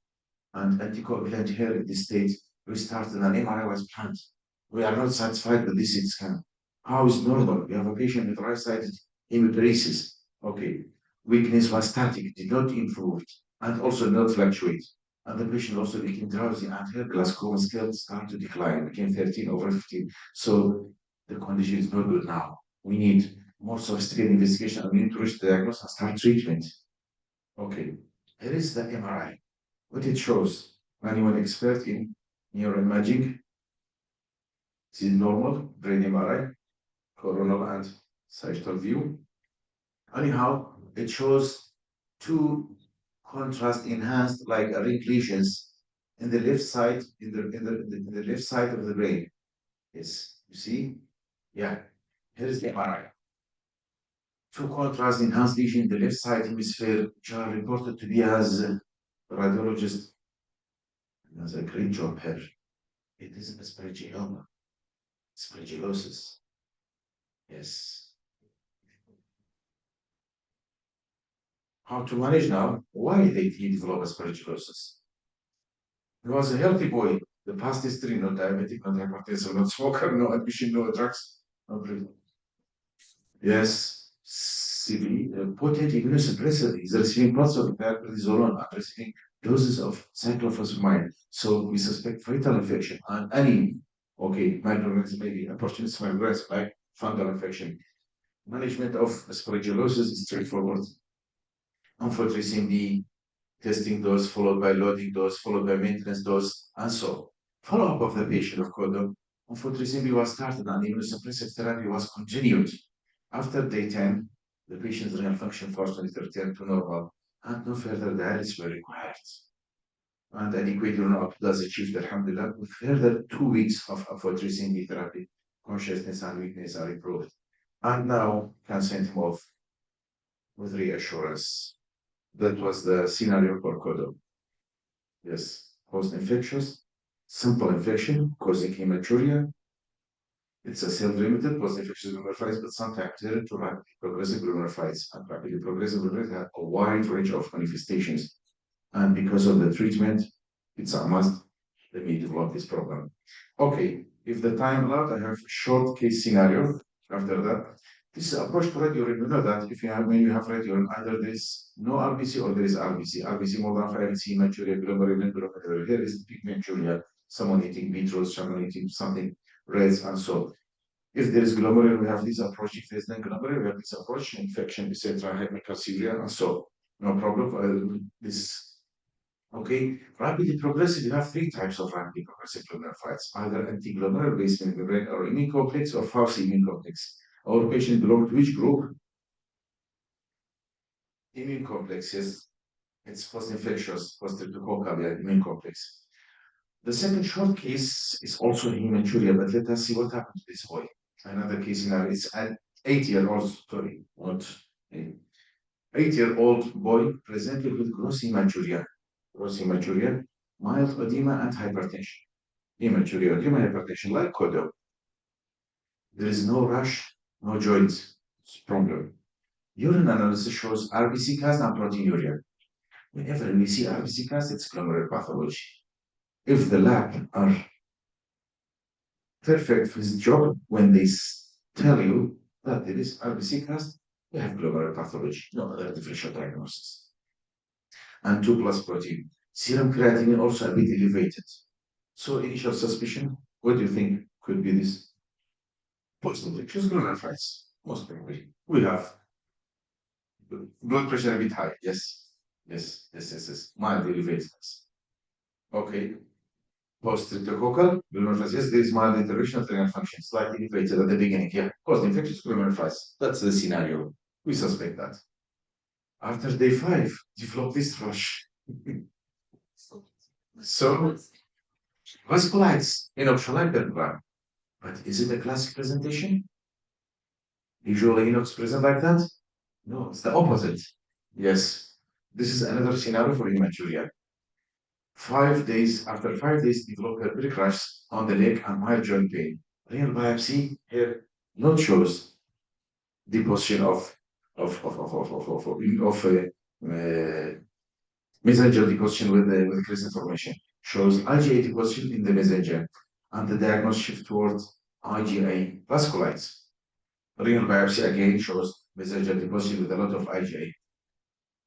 and anticoagulant here in this state restarted and MRI was planned. We are not satisfied with this CT scan. How is normal? We have a patient with right-sided hemiparesis. Okay, weakness was static, did not improve, and also not fluctuate. And the patient also became drowsy, and her Glasgow scale started to decline, became 13/15. So the condition is not good now. We need more sophisticated investigation, and we need to reach the diagnosis and start treatment. Okay, here is the MRI. What it shows, anyone expert in neuroimaging? Is it normal? Brain MRI, coronal and sagittal view. Anyhow, it shows two contrast enhanced like ring lesions in the left side, in the left side of the brain. Yes, you see? Yeah, here is the MRI. Two contrast enhanced lesions in the left side hemisphere, which are reported to be as the radiologist does a great job here. It is aspergilloma, aspergillosis. Yes. How to manage now? Why did he develop aspergillosis? He was a healthy boy. The past history, not diabetic, not hypertensive, not smoker, no admission, no drugs, no drug. Yes, severe, potent immunosuppressor. He's receiving lots of prednisolone and receiving doses of cyclophosphamide. So we suspect fatal infection and any, okay, microorganism, maybe opportunistic microorganism like fungal infection. Management of aspergillosis is straightforward. Amphotericin B, testing dose, followed by loading dose, followed by maintenance dose, and so. Follow-up of the patient, of course, amphotericin B was started and immunosuppressive therapy was continued. After day 10, the patient's renal function fortunately returned to normal, and no further dialysis were required. And adequate renal output was achieved, alhamdulillah, with further 2 weeks of amphotericin B therapy. Consciousness and weakness are improved. And now can send him off with reassurance. That was the scenario for Kodo. Yes, post-infectious, simple infection causing hematuria. It's a self-limited post-infectious glomerulitis, but sometimes turn to rapid progressive glomerulitis. And rapidly progressive glomerulitis have a wide range of manifestations. And because of the treatment, it's a must that we develop this problem. Okay, if the time allowed, I have a short case scenario after that. This approach to radiourine, you know that if you have, when you have radiourine, either there is no RBC or there is RBC. RBC more than 5, hematuria, glomerular. Here is pigmenturia, someone eating beetroots, someone eating something red, and so. If there is glomerular, we have this approach. If there's no glomerular, we have this approach, infection, etc., hypercalciuria, and so. No problem. This, okay. Rapidly progressive, you have 3 types of rapidly progressive glomerulitis, either anti-glomerular based membrane or immune complex or false immune complex. Our patient belong to which group? Immune complex, yes. It's post-infectious, post-streptococcal, yeah, immune complex. The second short case is also hematuria, but let us see what happened to this boy. Another case now, it's an 8-year-old, sorry, what? 8-year-old boy presented with gross hematuria, mild edema and hypertension. Hematuria, edema, hypertension, like Kodo. There is no rush, no joints. Problem. Urine analysis shows RBC cast and proteinuria. Whenever we see RBC cast, it's glomerular pathology. If the lab are perfect for his job, when they tell you that there is RBC cast, we have glomerular pathology, no other differential diagnosis. And 2+ protein. Serum creatinine also a bit elevated. So initial suspicion, what do you think? could be this post-infectious glomerulitis. Most probably. We have blood pressure a bit high. Yes. Mild elevated. Okay. Post-streptococcal glomerulitis. Yes, there is mild interruption of renal function, slightly elevated at the beginning. Yeah. Post-infectious glomerulitis. That's the scenario. We suspect that. After day 5, develop this rush. So, vasculitis in optional hypergram. But is it a classic presentation? Usually inox present like that? No, it's the opposite. Yes. This is another scenario for hematuria. 5 days, after 5 days, develop herpes rash on the leg and mild joint pain. Renal biopsy here not shows deposition of mesangial deposition with crescent formation. Shows IgA deposition in the mesangium and the diagnosis shift towards IgA vasculitis. Renal biopsy again shows mesangial deposition with a lot of IgA.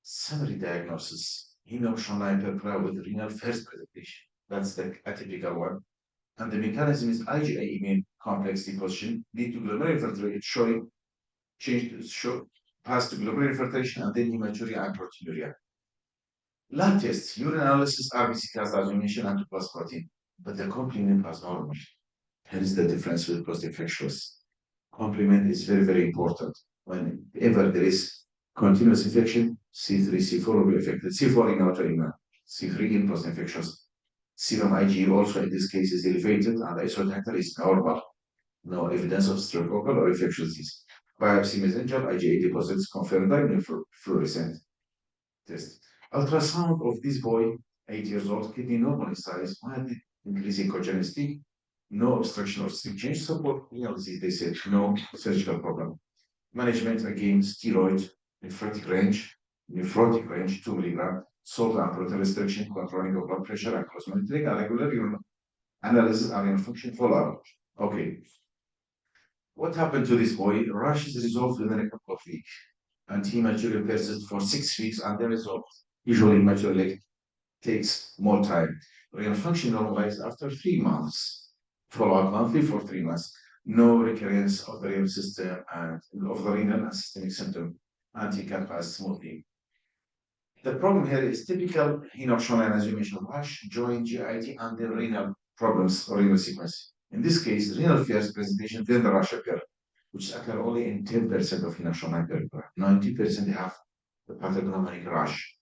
Summary diagnosis, hemoptyline purpura with renal first presentation. That's the atypical one. And the mechanism is IgA immune complex deposition, lead to glomerular infiltration, showing change to show pass to glomerular infiltration and then hematuria and proteinuria. Lab tests, urine analysis, RBC test, as we mentioned, and 2 plus protein, but the complement was normal. Here is the difference with post-infectious. Complement is very, very important. Whenever there is continuous infection, C3, C4 will be affected. C4 in autoimmune, C3 in post-infectious. Serum IgE also in this case is elevated, and the isotactor is normal. No evidence of streptococcal or infectious disease. Biopsy mesangial IgA deposits confirmed by fluorescent test. Ultrasound of this boy, 8 years old, kidney normal in size, mildly increasing congenity, no obstruction or stick change, support renal disease, they said, no surgical problem. Management again, steroid, nephrotic range, 2 milligram, salt and protein restriction, controlling of blood pressure, and close monitoring, and regular urine analysis and renal function follow-up. Okay. What happened to this boy? Rash is resolved within a couple of weeks, and hematuria persists for 6 weeks and then resolved. Usually, hematuria takes more time. Renal function normalized after 3 months. Follow-up monthly for 3 months. No recurrence of the renal system and of the renal and systemic symptom. Anti-cat pass smoothly. The problem here is typical hemoptyline, as you mentioned, rash, joint, GIT, and the renal problems or renal sequence. In this case, renal first presentation, then the rash occur, which occur only in 10% of hemoptyline. 90% have the pathognomonic rash.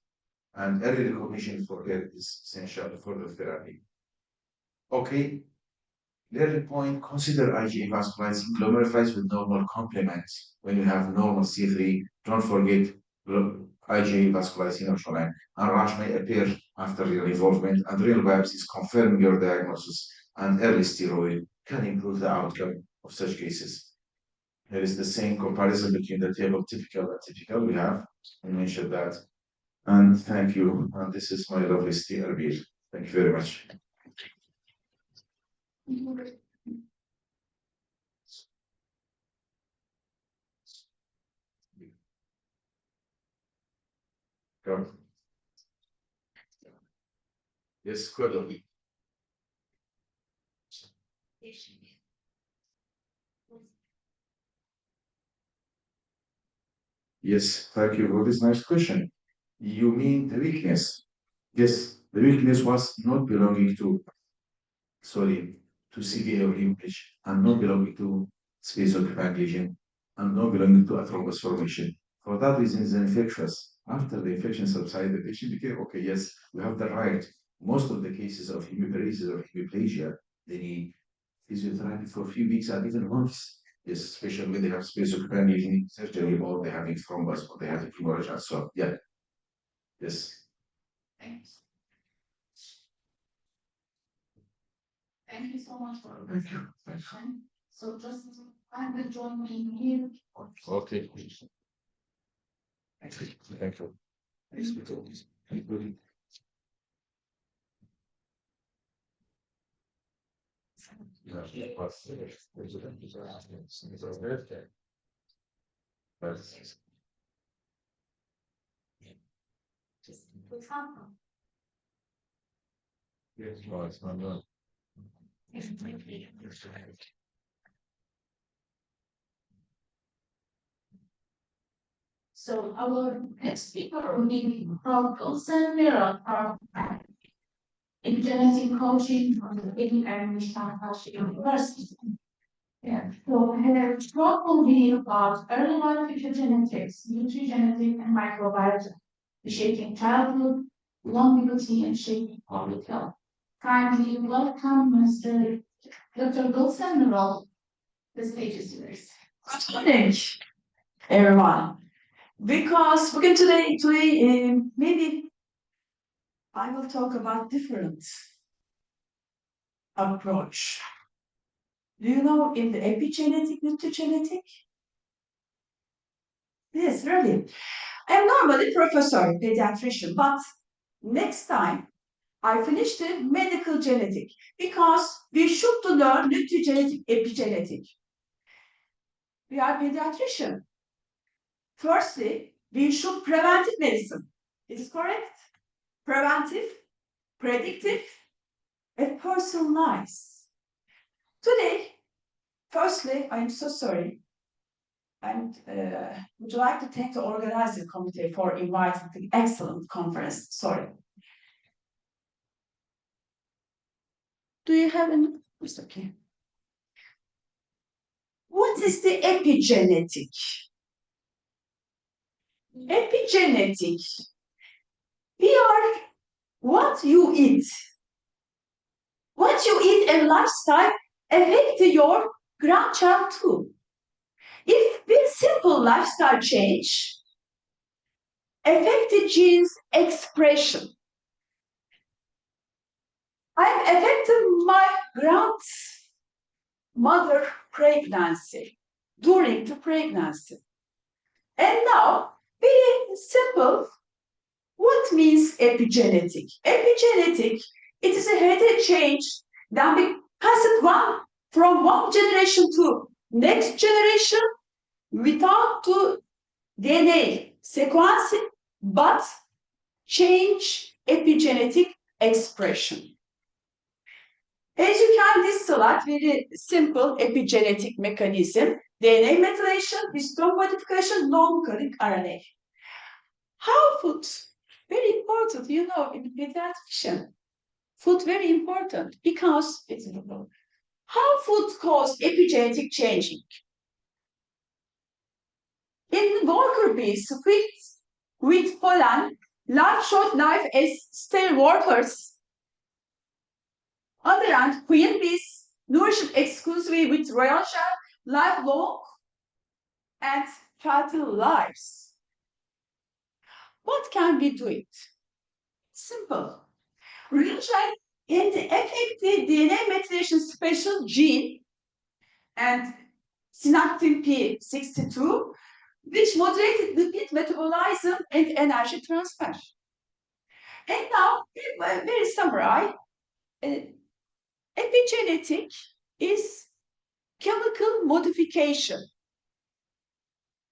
And early recognition for it is essential for the therapy. Okay, early point, consider IgA vasculitis in glomerulitis with normal complements. When you have normal C3, don't forget IgA vasculitis in hemoptyline. And rash may appear after renal involvement, and renal biopsies confirm your diagnosis, and early steroid can improve the outcome of such cases. There is the same comparison between the table typical and atypical. We have, I mentioned that. And thank you. And this is my lovely Steve Arbil. Thank you very much. Go. Yes, good. Yes, thank you for this nice question. You mean the weakness? Yes, the weakness was not belonging to, to CVA or hemorrhage, and not belonging to space occupying lesion, and not belonging to a thrombus formation. For that reason, it's infectious. After the infection subsided, the patient became okay. Yes, we have the right. Most of the cases of hemiparesis or hemiplegia, they need physiotherapy for a few weeks and even months. Yes, especially when they have space occupying lesion surgery, or they're having thrombus, or they have hemorrhage, and so on. Yeah. Yes. Thanks. Thank you so much for Thank you. Thank you. So just I will join me here. Okay. Thank you. Thank you. Thank you. Yes, no, it's not done. So our next speaker will be Adolescent in genetic coaching from the Pediatrics University. Yeah. So her talk will be about early life epigenetics, nutrigenetic and microbiology, shaping childhood, longevity, and shaping public health. Kindly welcome Mr. Dr. Gulsen Nural. The stage is yours. Good morning, everyone. Because today, maybe I will talk about different approach. Do you know in the epigenetic, nutrigenetic? Yes, really. I'm normally professor, pediatrician, but next time I finish the medical genetic because we should to learn nutrigenetic, epigenetic. We are pediatrician. Firstly, we should preventive medicine. Is it correct? Preventive, predictive, and personalized. Today, firstly, I'm so sorry. And would you like to thank the organizing committee for inviting the excellent conference? Sorry. Do you have any? It's okay. What is the epigenetic? Epigenetic. We are what you eat. What you eat and lifestyle affect your grandchild too. If very simple lifestyle change affect the genes expression, I'm affecting my grandmother pregnancy, during the pregnancy. And now, very simple, what means epigenetic? Epigenetic, it is a hereditary change that we pass it from one generation to next generation without the DNA sequencing, but change epigenetic expression. As you can this slide, very simple epigenetic mechanism, DNA methylation, histone modification, non-coding RNA. How food? Very important, you know, in pediatrician. Food very important because it's important. How food cause epigenetic changing? In worker bees, queens with pollen, short life as stale workers. On the other hand, queen bees nourished exclusively with royal shell, lifelong and fertile lives. What can we do it? Simple. Royal shell in the affected DNA methylation special gene and synaptin P62, which moderated lipid metabolism and energy transfer. And now, very summary, epigenetic is chemical modification,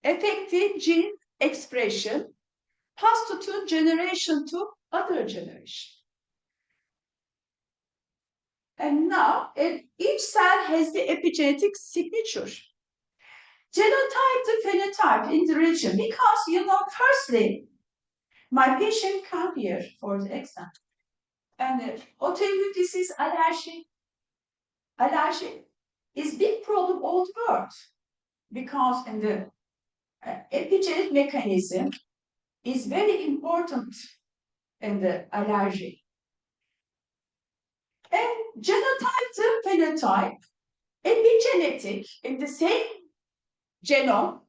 affecting gene expression, passed to generation to other generation. And now, each cell has the epigenetic signature. Genotype to phenotype in the region, because you know, firstly, my patient come here for the exam, and autoimmune disease, allergy is big problem all the world, because in the epigenetic mechanism is very important in the allergy. And genotype to phenotype, epigenetic in the same genome,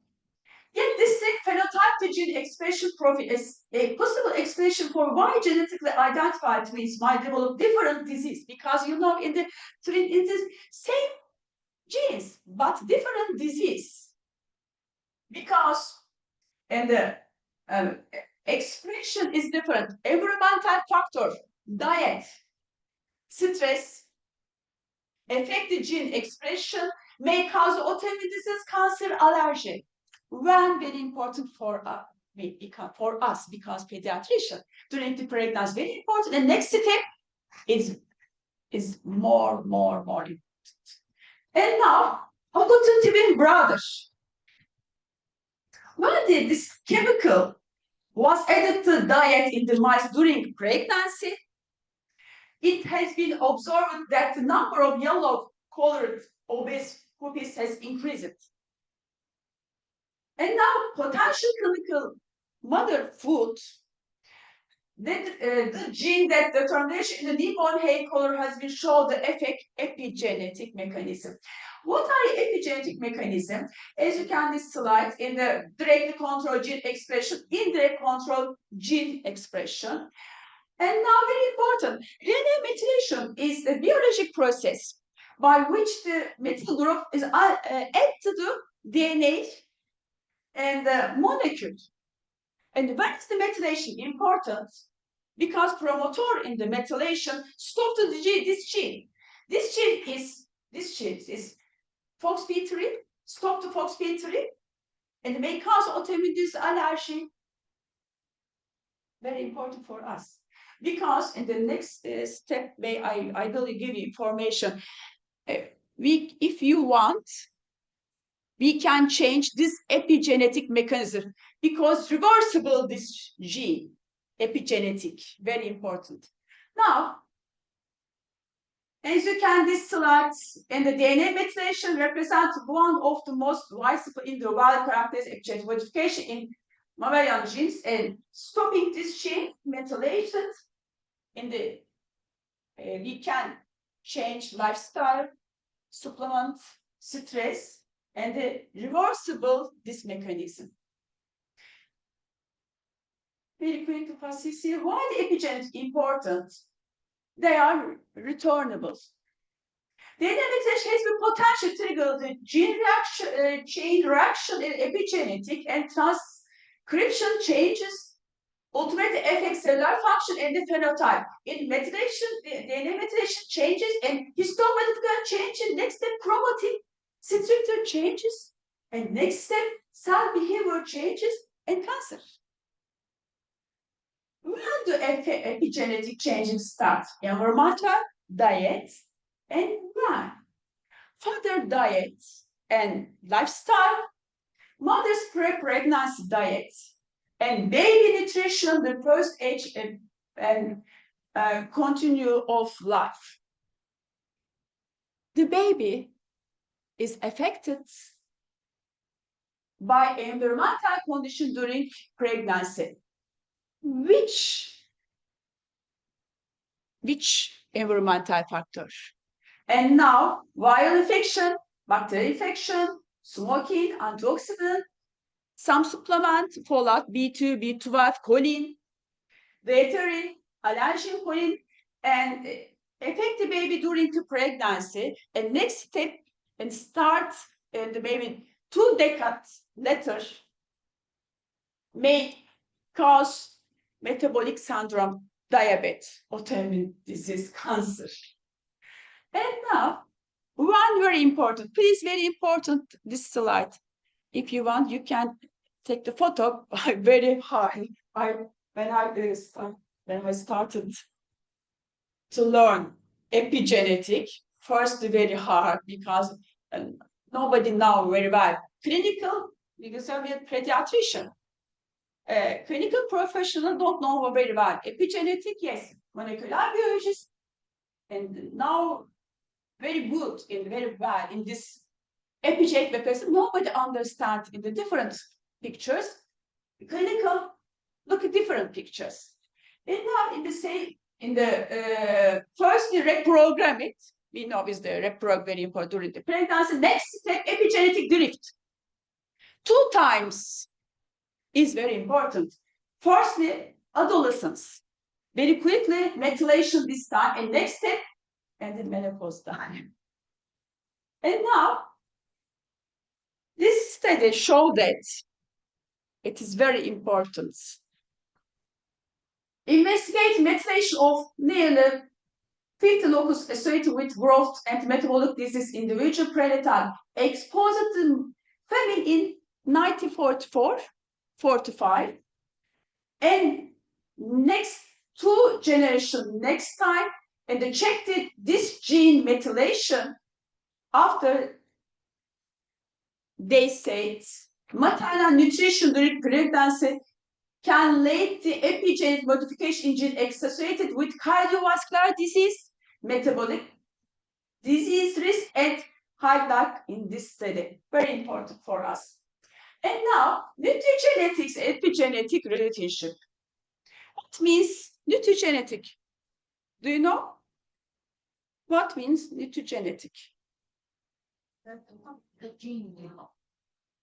yet distinct phenotype to gene expression profile is a possible expression for why genetically identified twins might develop different disease, because you know in the same genes but different disease, because and the expression is different. Environmental factor, diet, stress, affect the gene expression, may cause autoimmune disease, cancer, allergy. When very important for us, because pediatrician during the pregnancy very important. And next step is is more important. And now, how about the twin brothers? When this chemical was added to diet in the mice during pregnancy, it has been observed that the number of yellow-colored obese puppies has increased. And now, potential clinical mother food, the gene that determines in the newborn hair color has been shown the effect epigenetic mechanism. What are the epigenetic mechanisms? As you can see slide in the directly control gene expression, indirect control gene expression. And now very important, DNA methylation is the biologic process by which the methyl group is added to the DNA and the molecule. And when is the methylation important? Because promoter in the methylation stop to this gene. This gene is FOXP3, stop to FOXP3, and may cause autoimmune disease allergy. Very important for us. Because in the next step, I will give you information. If you want, we can change this epigenetic mechanism because reversible this gene, epigenetic, very important. Now, as you can, this slide in the DNA methylation represents one of the most widespread in the world characteristic epigenetic modification in mammalian genes, and stopping this gene methylation in the we can change lifestyle, supplement, stress, and the reversible this mechanism. Very quick to pass here. Why the epigenetic important? They are returnable. The methylation has the potential to trigger the gene reaction, chain reaction in epigenetic and transcription changes, ultimately affects cellular function and the phenotype. In methylation, the DNA methylation changes and histological changes. Next step, chromatin structure changes, and next step, cell behavior changes and cancer. When do epigenetic changes start? Environmental, diet, and why? Further diet and lifestyle, mother's pre-pregnancy diet, and baby nutrition, the first age and continue of life. The baby is affected by environmental condition during pregnancy. Which environmental factor? And now, viral infection, bacterial infection, smoking, antioxidant, some supplement, folate, B2, B12, choline, dietary, allergen choline, and affect the baby during the pregnancy. And next step, and start the baby 2 decades later, may cause metabolic syndrome, diabetes, autoimmune disease, cancer. And now, one very important, please, very important, this slide. If you want, you can take the photo very high. When I started to learn epigenetic, first very hard because nobody know very well. Clinical, because I'm a pediatrician. Clinical professional don't know very well. Epigenetic, yes, molecular biologist, and now very good and very well in this epigenetic because nobody understands in the different pictures. Clinical, look at different pictures. And now in the same, in the first reprogram it, we know is the reprogram very important during the pregnancy. Next step, epigenetic drift. 2 times is very important. Firstly, adolescence. Very quickly, methylation this time, and next step, and the menopause time. And now, this study showed that it is very important. Investigate methylation of nearly 50 locus associated with growth and metabolic disease individual prenatal exposed to famine in 1944-45, and next 2 generations next time and they checked this gene methylation after they said maternal nutrition during pregnancy can lead to epigenetic modification in gene associated with cardiovascular disease, metabolic disease risk, and high blood in this study. Very important for us. And now, nutrigenetics, epigenetic relationship. What means nutrigenetic? Do you know? What means nutrigenetic? The gene,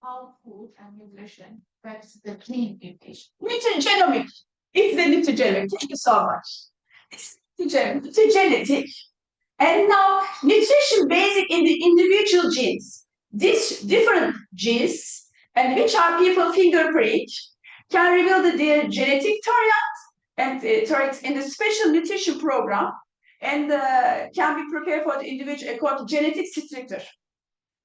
how food and nutrition affects the gene mutation. Nutrigenomic. It's the nutrigenomic. Thank you so much. It's nutrigenetic. And now, nutrition basic in the individual genes. These different genes, and which are people fingerprint, can reveal their genetic variant and traits in the special nutrition program, and can be prepared for the individual according to genetic structure.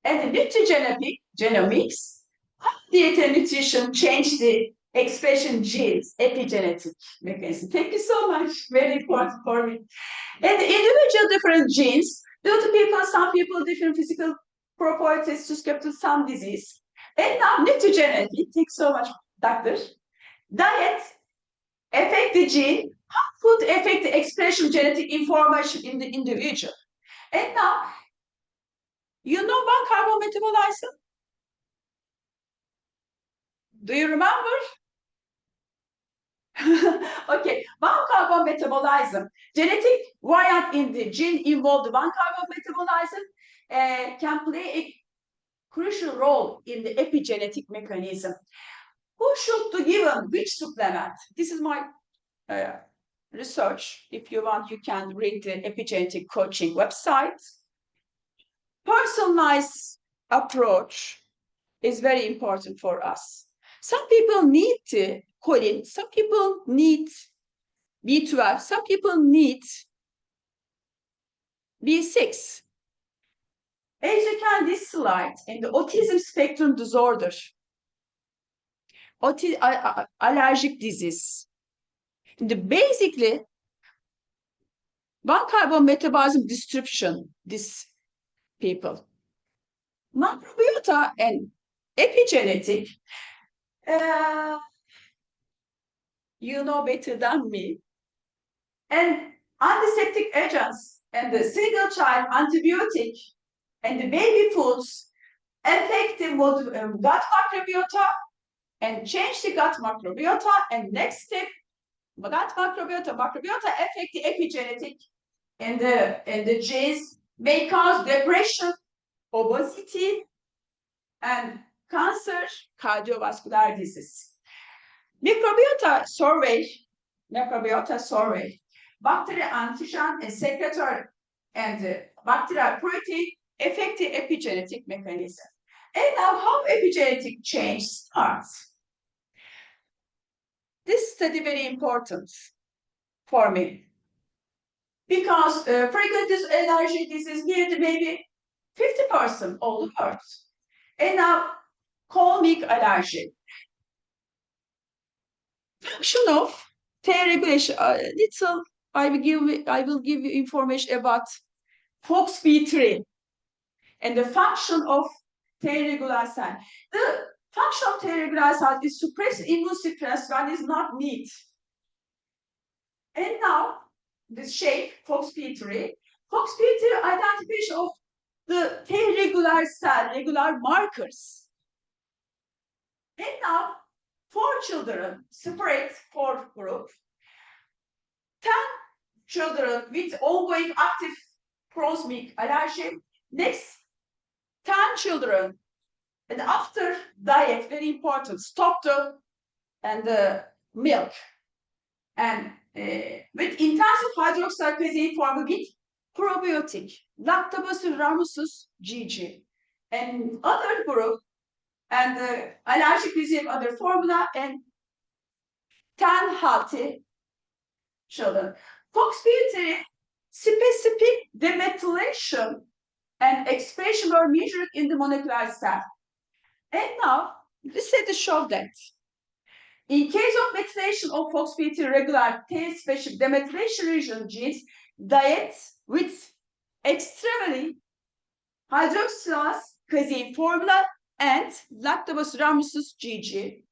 And the nutrigenomics, how diet and nutrition change the expression genes, epigenetic mechanism. Thank you so much. Very important for me. And the individual different genes, due to people, some people different physical properties susceptible to some disease. And now nutrigenetic, thanks so much, doctor. Diet affect the gene, how food affect the expression of genetic information in the individual. And now, you know one carbon metabolizer? Do you remember? Okay, one carbon metabolism, genetic variant in the gene involved one carbon metabolism can play a crucial role in the epigenetic mechanism. Who should be given which supplement? This is my research. If you want, you can read the epigenetic coaching website. Personalized approach is very important for us. Some people need choline, some people need B12, some people need B6. As you can this slide, in the autism spectrum disorder, allergic disease, basically, one carbon metabolism disruption, this people. Microbiota and epigenetic, you know better than me. And antiseptic agents and the single child antibiotic and the baby foods affect the gut microbiota and change the gut microbiota. And next step, gut microbiota affect the epigenetic, and the genes may cause depression, obesity, and cancer, cardiovascular disease. Microbiota survey, bacterial antigen and secretory and bacterial protein affect the epigenetic mechanism. And now how epigenetic change starts. This study very important for me because frequent allergy disease nearly maybe 50% of the world. And now chronic allergy. Function of T regulation. I will give you information about FOXP3 and the function of T regular cell. The function of T regular cell is suppress immune suppress when is not need. And now this shape FOXP3 identification of the T regular cell, regular markers. And now 4 children separate 4 groups. 10 children with ongoing active chronic allergy. Next 10 children, and after diet, very important, stop the milk. And with intensive hydroxyl casein form with probiotic, Lactobacillus rhamnosus GG, and other group, and allergic receive other formula, and 10 healthy children. FOXP3 specific demethylation and expression were measured in the molecular cell. And now, this study showed that in case of methylation of FOXP3 regular T specific demethylation region genes diet with extremely hydroxylase casein formula and lactobacillus GG,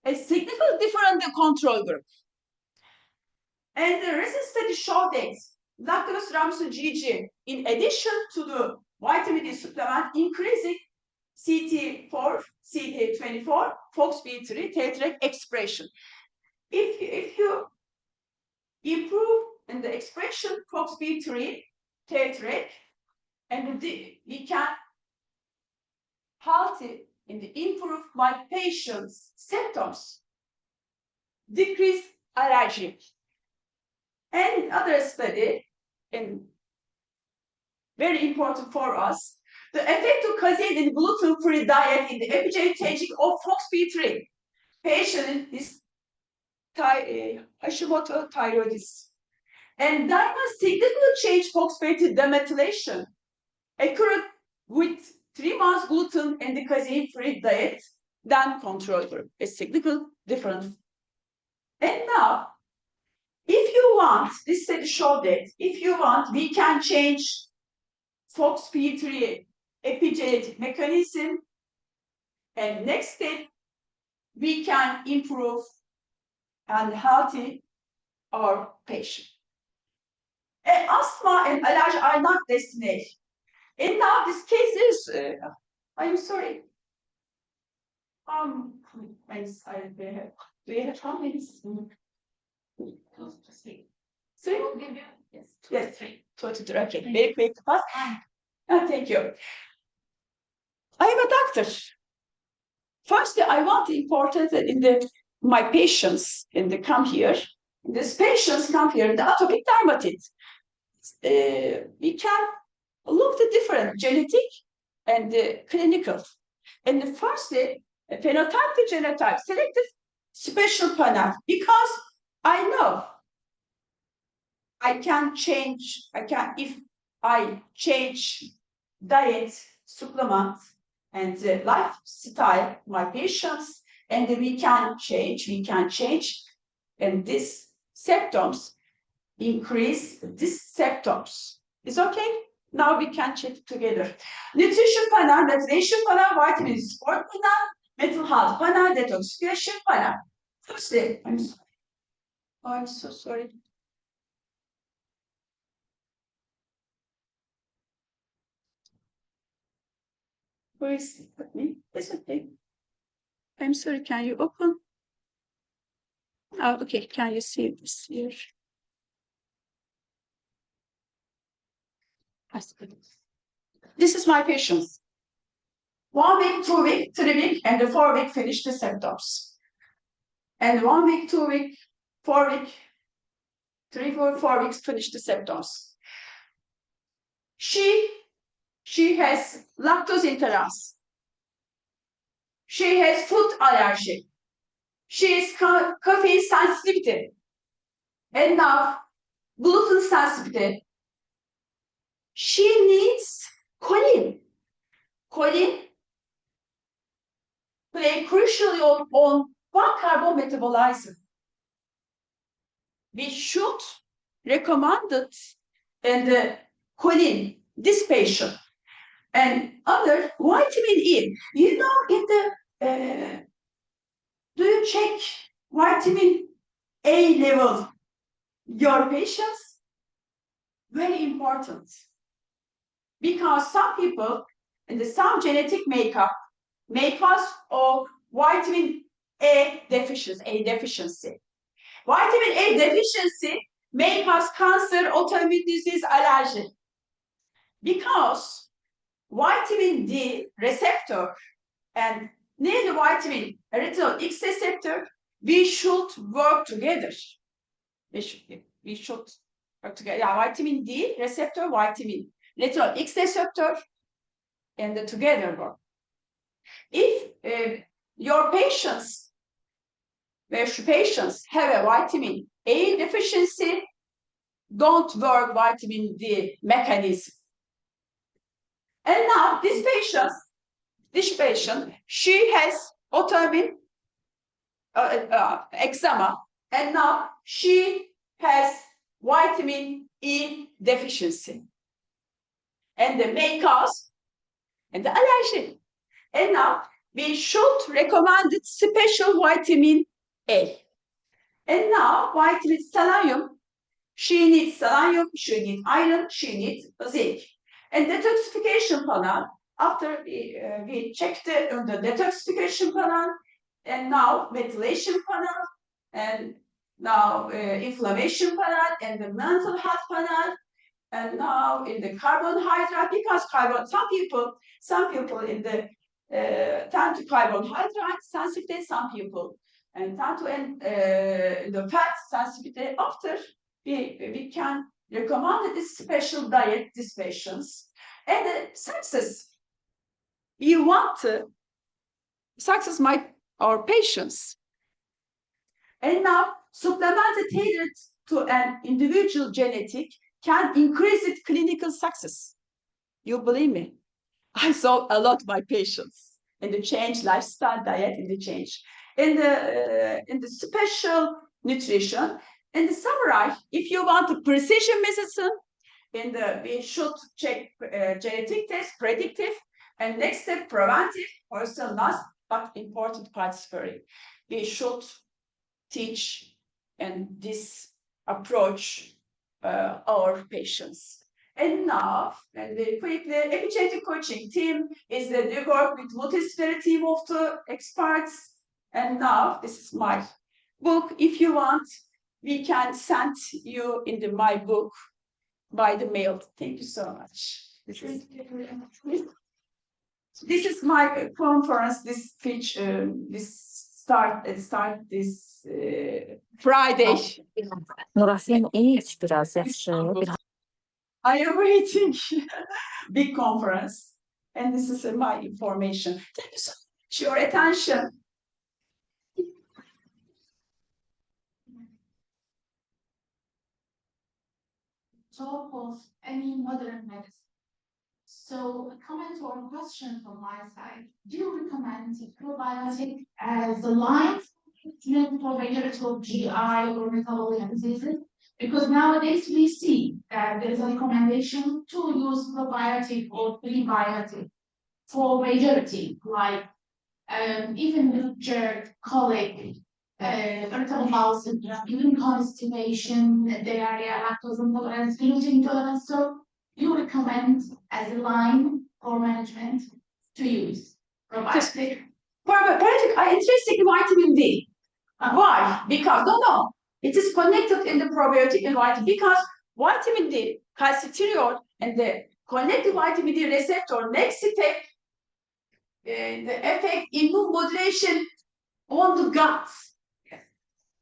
a significantly different than control group. And the recent study showed that lactobacillus GG, in addition to the vitamin D supplement, increasing CT4, CT24, FOXP3, tetrate expression. If you improve in the expression FOXP3, tetrate, and we can healthy in the improve my patient's symptoms, decrease allergy. And other study, and very important for us, the effect of casein in gluten-free diet in the epigenetic of FOXP3. Patient is Hashimoto thyroiditis. And diagnostically change FOXP3 demethylation occurred with 3 months gluten and the casein-free diet than control group. A significant difference. And now, if you want, this study showed that if you want, we can change FOXP3 epigenetic mechanism, and next step, we can improve and healthy our patient. And asthma and allergy are not destination. And now this case is, I'm sorry. Do you have how many? Three? Yes. 23. Okay. Very quick. Thank you. I am a doctor. Firstly, I want the important that in my patients in the come here. These patients come here in the atopic dermatitis. We can look the different genetic and the clinical. And the firstly, phenotype to genotype, selected special panel, because I know I can change, if I change diet, supplement, and lifestyle, my patients, and we can change, and these symptoms increase, these symptoms. Is okay? Now we can check together. Nutrition panel, methylation panel, vitamin support panel, mental health panel, detoxification panel. Firstly, I'm sorry. Oh, I'm so sorry. Where is it? Let me. It's okay. I'm sorry. Can you open? Oh, okay. Can you see this here? This is my patients. 1 week, 2 week, 3 week, and the 4 week finish the symptoms. And 1 week, 2 week, 4 week, 3, 4 weeks finish the symptoms. She has lactose intolerance. She has food allergy. She is coffee sensitivity. And now gluten sensitivity. She needs choline. Choline play crucially on one carbon metabolizer. We should recommend it and choline, this patient. And other vitamin E. You know, in the do you check vitamin A level your patients? Very important. Because some people in the some genetic makeup may cause of vitamin A deficiency. Vitamin A deficiency may cause cancer, autoimmune disease, allergy. Because vitamin D receptor and vitamin erythroid X receptor, we should work together. We should work together. Yeah, vitamin D receptor, vitamin erythroid X receptor, and together work. If your patients have a vitamin A deficiency, don't work vitamin D mechanism. And now this patient, she has autoimmune eczema, and now she has vitamin E deficiency. And the main cause and the allergy. And now we should recommend special vitamin A. And now vitamin selenium, she needs selenium, she needs iron, she needs zinc. And detoxification panel, after we checked on the detoxification panel, and now ventilation panel, and now inflammation panel, and the mental health panel, and now in the carbohydrate, because some people in the tend to carbohydrate sensitivity, some people and tend to the fat sensitivity. After we can recommend this special diet these patients. And the success, we want to success our patients. And now supplemented tailored to an individual genetic can increase its clinical success. You believe me? I saw a lot of my patients in the change lifestyle diet, in the change, in the special nutrition. In the summary, if you want a precision medicine, we should check genetic test, predictive, and next step preventive, also last but important parts for it. We should teach and this approach our patients. And now, and very quickly, epigenetic coaching team is that we work with multidisciplinary team of the experts. And now, this is my book. If you want, we can send you in my book by the mail. Thank you so much. This is my conference. This speech. This start this Friday. Nurafin iç biraz yaxşı. I am waiting big conference, and this is my information. Thank you so much for your attention. Talk of any modern medicine. So a comment or a question from my side. Do you recommend probiotic as a line treatment for vegetable GI or metabolic diseases? Because nowadays we see that there is a recommendation to use probiotic or prebiotic for majority, like even GERD, colic, irritable bowel syndrome, even constipation, diarrhea, lactose intolerance, gluten intolerance. So you recommend as a line for management to use probiotic? Probiotic are interested in vitamin D. Why? Because no, it is connected in the probiotic and vitamin. Because vitamin D, calcitriol, and the connected vitamin D receptor next step, the effect immune modulation on the gut.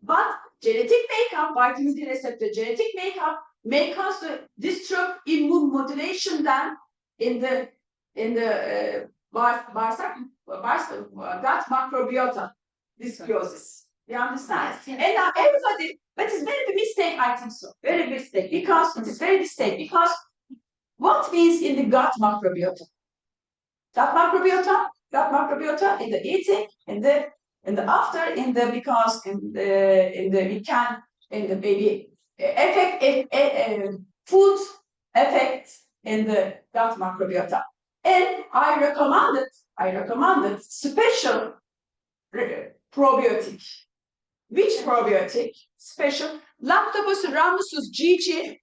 But genetic makeup, vitamin D receptor genetic makeup may cause the disrupt immune modulation then in the gut microbiota dysbiosis. You understand? Yes. And now everybody, but it's very big mistake, I think so. Very big mistake, because it is very mistake, because what means in the gut microbiota? Gut microbiota in the eating, in the after, in the because in the we can in the baby effect food effect in the gut microbiota. And I recommended special probiotic. Which probiotic? Special Lactobacillus rhamnosus GG,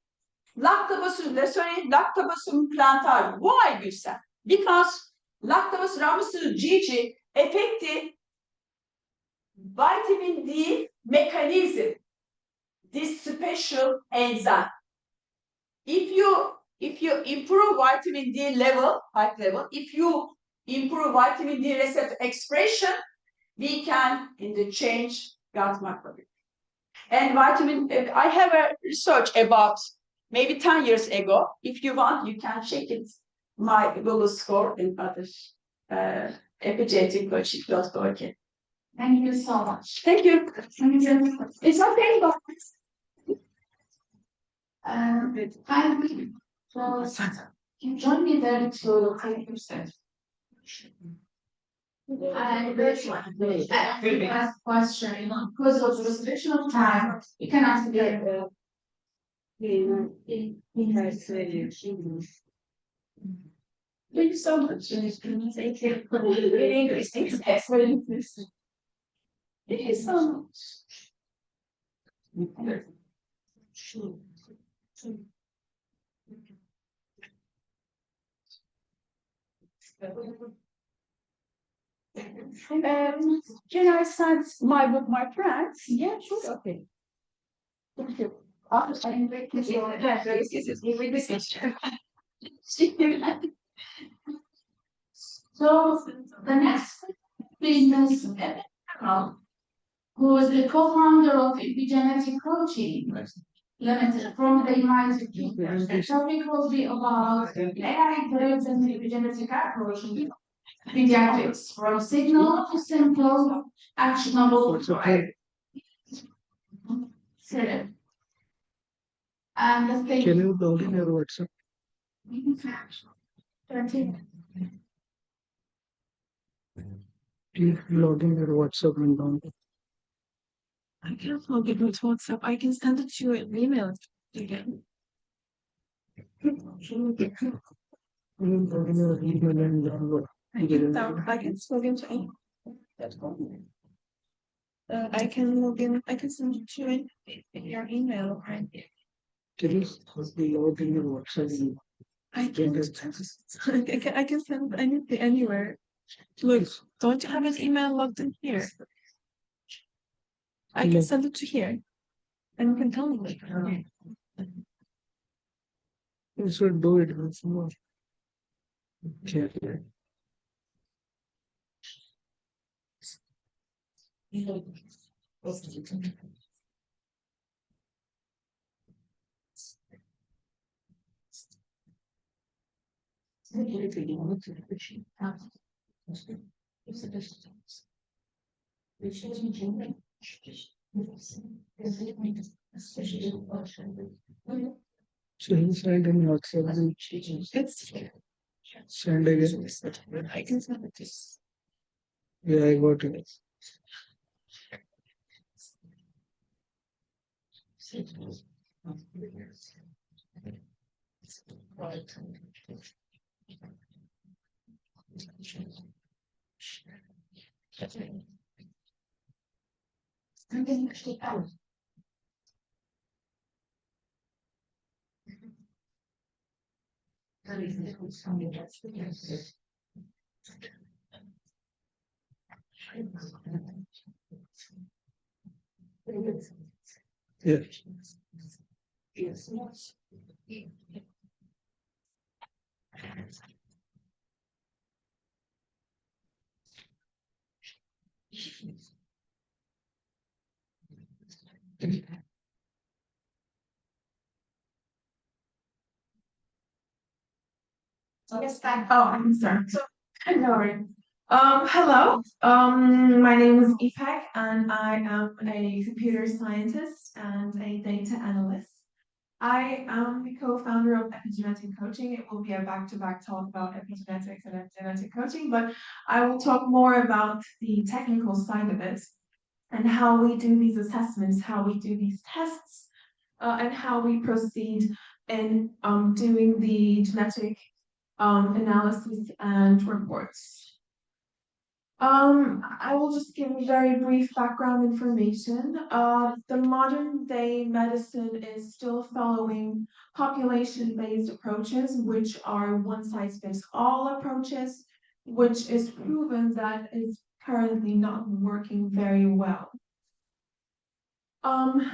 Lactobacillus lessoni, Lactobacillus plantarum. Why you say? Because Lactobacillus rhamnosus GG affect the vitamin D mechanism. This special enzyme. If you improve vitamin D level, if you improve vitamin D receptor expression, we can change gut microbiome. And vitamin, I have a research about maybe 10 years ago. If you want, you can check it. My Google score and other epigenetic.org. Thank you so much. Thank you. It's okay, but Kindly, you join me there to create yourself. Ask question, because of the restriction of time, you can ask the Thank you so much. Thank you. Very interesting. Excellent. Thank you so much. Can I start my book, my friends? Yeah, sure. Okay. Thank you. I'm waiting for your yes, So the next business who is the co-founder of Epigenetic Coaching Limited from the United Kingdom. The topic will be about AI-driven epigenetic approach in pediatrics, from signal to simple, actionable. And the thing. Can you log in your WhatsApp? Please log in your WhatsApp and download. I can't log in with WhatsApp. I can send it to you in email again. Log in your email and download. I can log into any. I can log in. I can send it to you in your email. Can you log in your WhatsApp? I can send anything anywhere. Look, don't you have an email logged in here? I can send it to here, and you can tell me later. You should do it once more. Okay. So inside in WhatsApp, It's here. send again. I can send it to you. Yeah, I got it. Yeah. Yes, I'm sorry. No worries. Hello. My name is Ipek, and I am a computer scientist and a data analyst. I am the co-founder of Epigenetic Coaching. It will be a back-to-back talk about epigenetics and epigenetic coaching, but I will talk more about the technical side of it and how we do these assessments, how we do these tests, and how we proceed in doing the genetic analysis and reports. I will just give a very brief background information. The modern day medicine is still following population-based approaches, which are one-size-fits-all approaches, which is proven that is currently not working very well.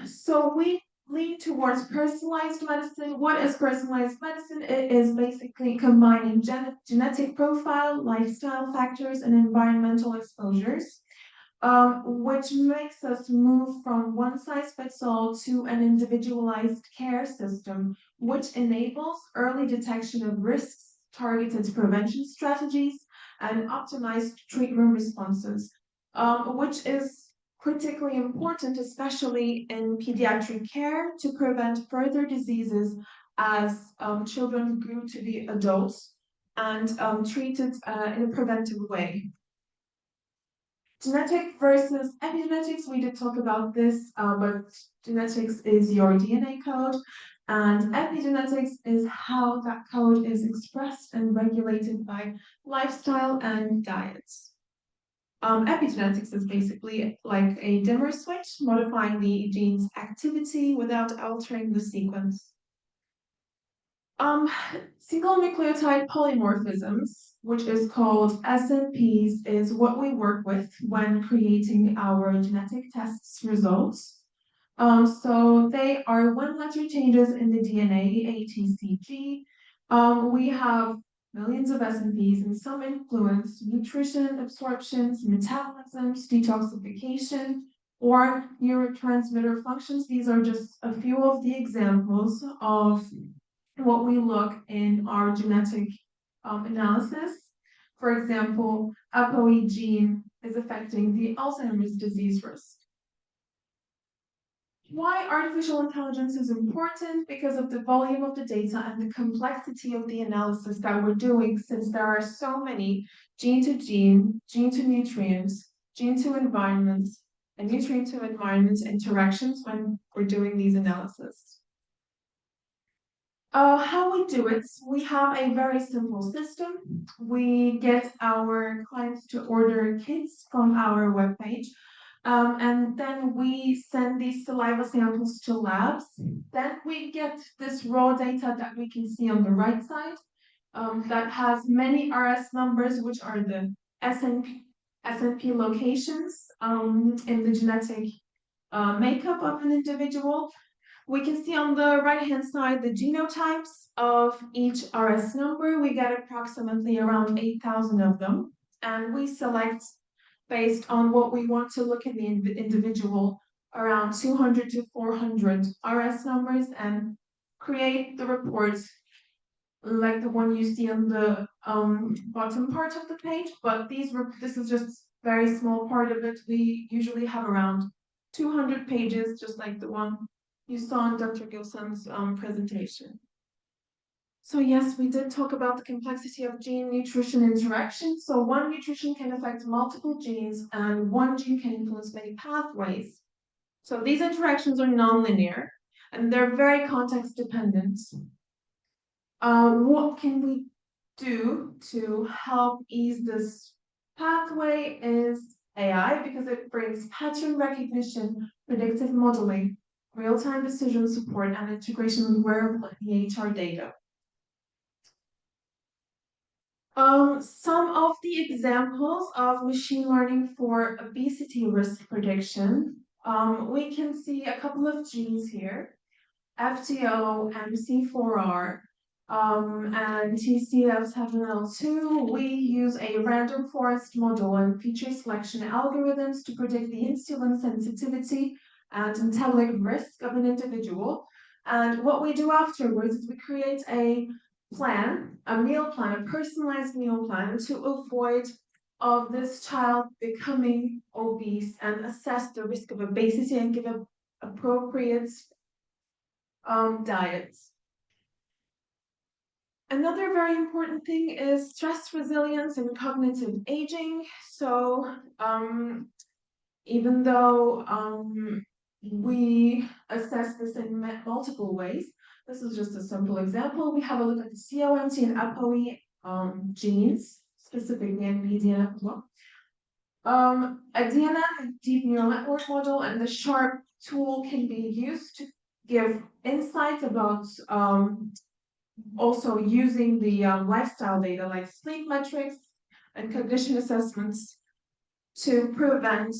So we lean towards personalized medicine. What is personalized medicine? It is basically combining genetic profile, lifestyle factors, and environmental exposures, which makes us move from one size fits all to an individualized care system, which enables early detection of risks, targeted prevention strategies, and optimized treatment responses, which is critically important, especially in pediatric care, to prevent further diseases as children grew to be adults and treated in a preventive way. Genetic versus epigenetics, we did talk about this, but genetics is your DNA code, And epigenetics is how that code is expressed and regulated by lifestyle and diets. Epigenetics is basically like a dimmer switch, modifying the gene's activity without altering the sequence. Single nucleotide polymorphisms, which is called SNPs, is what we work with when creating our genetic tests results. So they are one-letter changes in the DNA, the ATCG. We have millions of SNPs, and some influence nutrition, absorptions, metabolisms, detoxification, or neurotransmitter functions. These are just a few of the examples of what we look in our genetic analysis. For example, ApoE gene is affecting the Alzheimer's disease risk. Why artificial intelligence is important? Because of the volume of the data and the complexity of the analysis that we're doing, since there are so many gene to nutrients, gene to environment, and nutrient to environment interactions when we're doing these analyses. How we do it, we have a very simple system. We get our clients to order kits from our webpage. And then we send these saliva samples to labs. Then we get this raw data that we can see on the right side that has many RS numbers, which are the SNP locations in the genetic makeup of an individual. We can see on the right-hand side the genotypes of each RS number. We get approximately around 8,000 of them, and we select based on what we want to look in the individual, around 200 to 400 RS numbers, and create the reports like the one you see on the bottom part of the page. But this is just a very small part of it. We usually have around 200 pages, just like the one you saw in Dr. Gilson's presentation. So yes, we did talk about the complexity of gene-nutrition interaction. So one nutrition can affect multiple genes, and one gene can influence many pathways. So these interactions are nonlinear, and they're very context-dependent. What can we do to help ease this pathway is AI, because it brings pattern recognition, predictive modeling, real-time decision support, and integration with wearable EHR data. Some of the examples of machine learning for obesity risk prediction, we can see a couple of genes here, FTO, MC4R, and TCF7L2. We use a random forest model and feature selection algorithms to predict the insulin sensitivity and metabolic risk of an individual. And what we do afterwards is we create a plan, a meal plan, a personalized meal plan to avoid of this child becoming obese and assess the risk of obesity and give appropriate diets. Another very important thing is stress resilience and cognitive aging. So even though we assess this in multiple ways, this is just a simple example. We have a look at the COMT and ApoE genes, specifically in BDNF as well. A DNN, a deep neural network model, and the SHARP tool can be used to give insights about also using the lifestyle data like sleep metrics and cognition assessments to prevent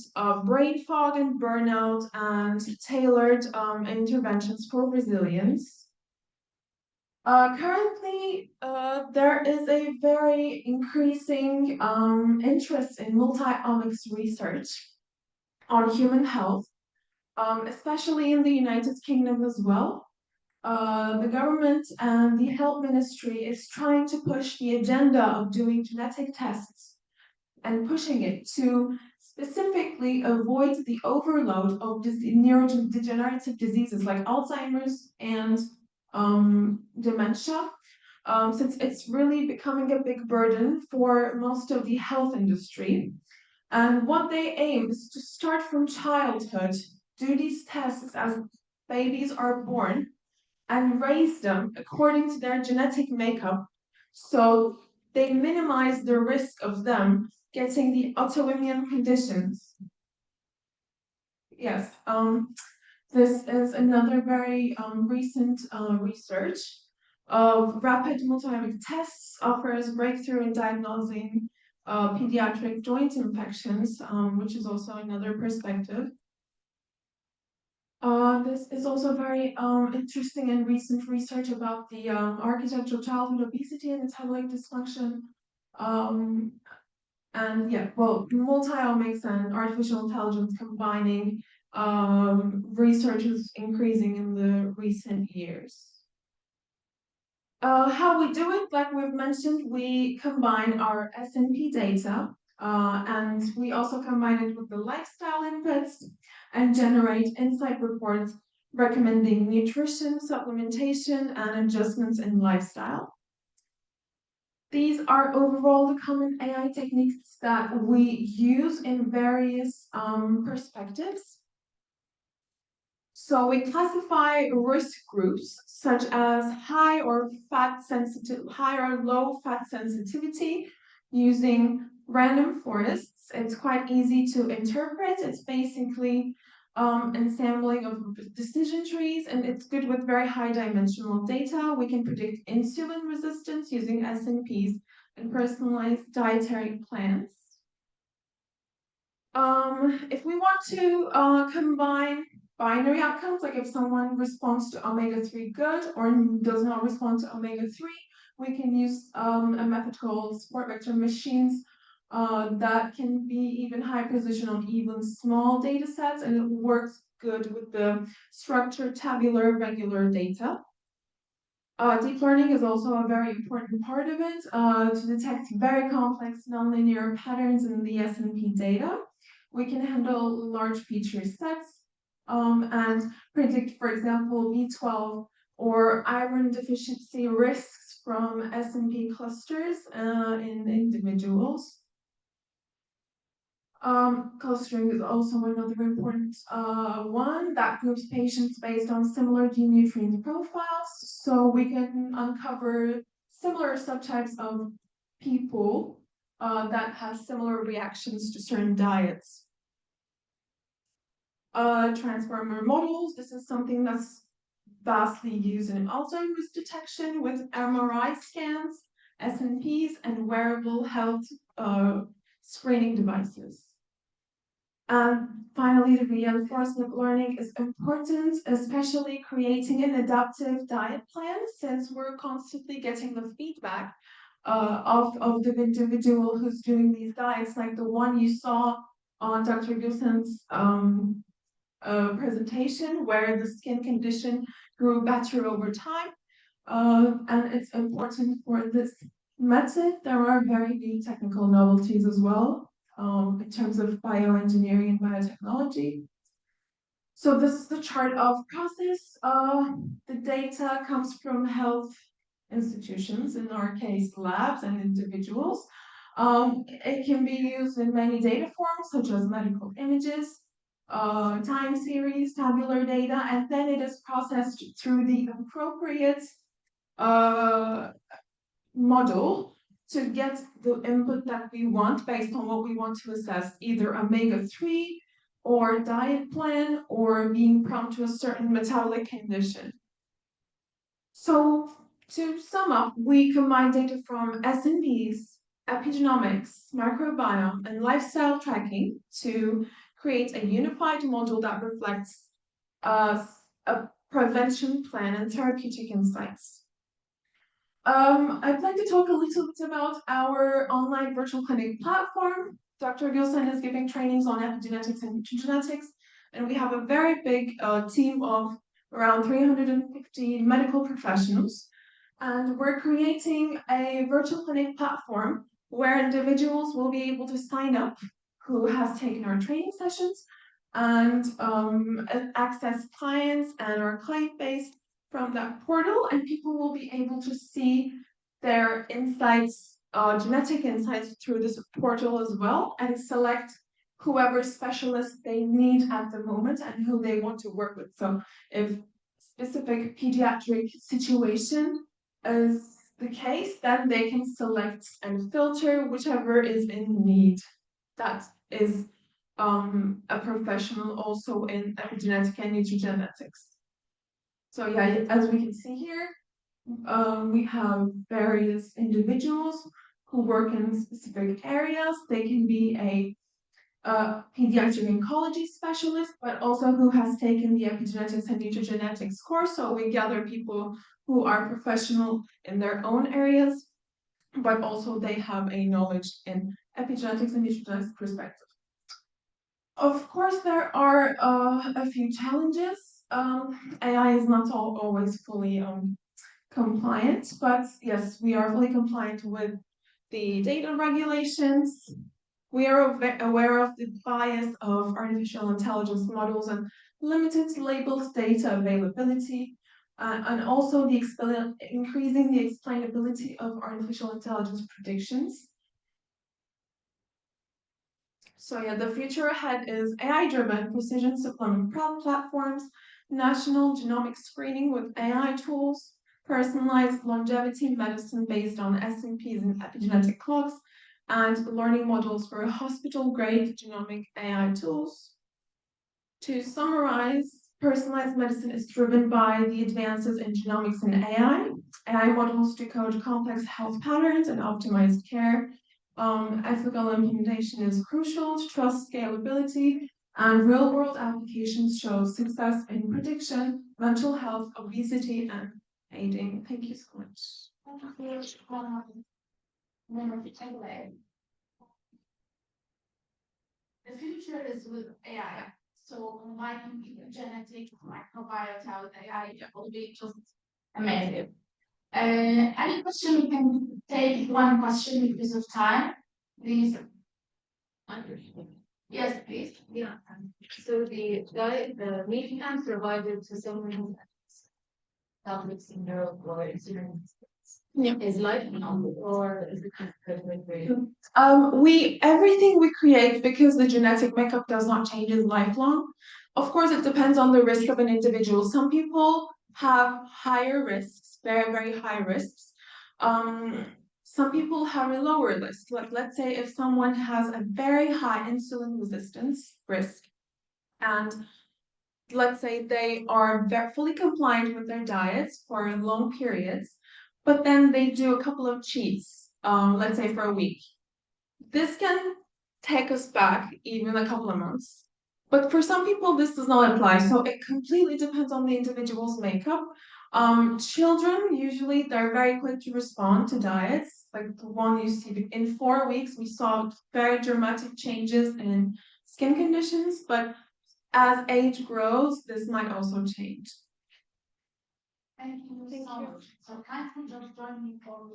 brain fog and burnout, and tailored interventions for resilience. Currently, there is a very increasing interest in multi-omics research on human health, especially in the United Kingdom as well. The government and the health ministry is trying to push the agenda of doing genetic tests and pushing it to specifically avoid the overload of neurodegenerative diseases like Alzheimer's and dementia, since it's really becoming a big burden for most of the health industry. And what they aim is to start from childhood, do these tests as babies are born, and raise them according to their genetic makeup, so they minimize the risk of them getting the autoimmune conditions. Yes, this is another very recent research of rapid multi-omic tests offers breakthrough in diagnosing pediatric joint infections, which is also another perspective. This is also very interesting and recent research about the architecture of childhood obesity and metabolic dysfunction. And yeah, well, multi-omics and artificial intelligence combining research is increasing in the recent years. How we do it, like we've mentioned, we combine our SNP data and we also combine it with the lifestyle inputs and generate insight reports recommending nutrition, supplementation, and adjustments in lifestyle. These are overall the common AI techniques that we use in various perspectives. So we classify risk groups such as high or low fat sensitivity using random forests. It's quite easy to interpret. It's basically ensembling of decision trees, and it's good with very high dimensional data. We can predict insulin resistance using SNPs and personalized dietary plans. If we want to combine binary outcomes, like if someone responds to omega-3 good or does not respond to omega-3, we can use a method called support vector machines that can be even high precision on even small data sets, and it works good with the structured tabular regular data. Deep learning is also a very important part of it to detect very complex nonlinear patterns in the SNP data. We can handle large feature sets and predict, for example, B12 or iron deficiency risks from SNP clusters in individuals. Clustering is also another important one that groups patients based on similar gene nutrient profiles, so we can uncover similar subtypes of people that have similar reactions to certain diets. Transformer models, this is something that's vastly used in Alzheimer's detection with MRI scans, SNPs, and wearable health screening devices. And finally, the reinforcement learning is important, especially creating an adaptive diet plan, since we're constantly getting the feedback of the individual who's doing these diets, like the one you saw on Dr. Gilson's presentation, where the skin condition grew better over time. And it's important for this method. There are very new technical novelties as well in terms of bioengineering and biotechnology. So this is the chart of process. The data comes from health institutions, in our case, labs and individuals. It can be used in many data forms, such as medical images, time series, tabular data, and then it is processed through the appropriate model to get the input that we want based on what we want to assess, either omega-3 or diet plan or being prompt to a certain metabolic condition. So to sum up, we combine data from SNPs, epigenomics, microbiome, and lifestyle tracking to create a unified model that reflects a prevention plan and therapeutic insights. I'd like to talk a little bit about our online virtual clinic platform. Dr. Gilson is giving trainings on epigenetics and nutrigenetics, and we have a very big team of around 350 medical professionals. And we're creating a virtual clinic platform where individuals will be able to sign up who has taken our training sessions and access clients and our client base from that portal, and people will be able to see their insights, genetic insights through this portal as well, and select whoever specialist they need at the moment and who they want to work with. So if specific pediatric situation is the case, then they can select and filter whichever is in need. That is a professional also in epigenetic and nutrigenetics. So yeah, as we can see here, we have various individuals who work in specific areas. They can be a pediatric oncology specialist, but also who has taken the epigenetics and nutrigenetics course. So we gather people who are professional in their own areas, but also they have a knowledge in epigenetics and nutrigenetics perspective. Of course, there are a few challenges. AI is not always fully compliant, but yes, we are fully compliant with the data regulations. We are aware of the bias of artificial intelligence models and limited labeled data availability, and also the increasing the explainability of artificial intelligence predictions. So yeah, the future ahead is AI-driven precision supplement platforms, national genomic screening with AI tools, personalized longevity medicine based on SNPs and epigenetic clocks, and learning models for hospital-grade genomic AI tools. To summarize, personalized medicine is driven by the advances in genomics and AI. AI models decode complex health patterns and optimize care. Ethical implementation is crucial to trust scalability, and real-world applications show success in prediction, mental health, obesity, and aging. Thank you so much. The future is with AI. So combining genetic microbiota with AI will be just amazing. Any question, we can take one question because of time. Please. Yes, please. Yeah. So the medication provided to someone who has complex syndrome or experience is lifelong, or is it everything we create, because the genetic makeup does not change, is lifelong. Of course, it depends on the risk of an individual. Some people have higher risks, very, very high risks. Some people have a lower risk. Like, let's say if someone has a very high insulin resistance risk, and let's say they are fully compliant with their diets for long periods, but then they do a couple of cheats, let's say for a week. This can take us back even a couple of months. But for some people, this does not apply. So it completely depends on the individual's makeup. Children, usually they're very quick to respond to diets. Like the one you see in 4 weeks, we saw very dramatic changes in skin conditions. But as age grows, this might also change. Thank you so much. So can you just join me for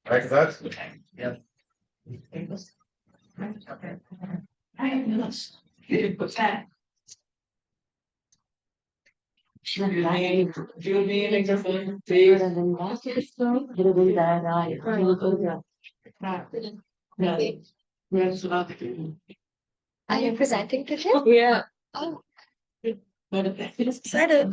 Like that? Yeah. Are you presenting today? Yeah. Oh, Excited.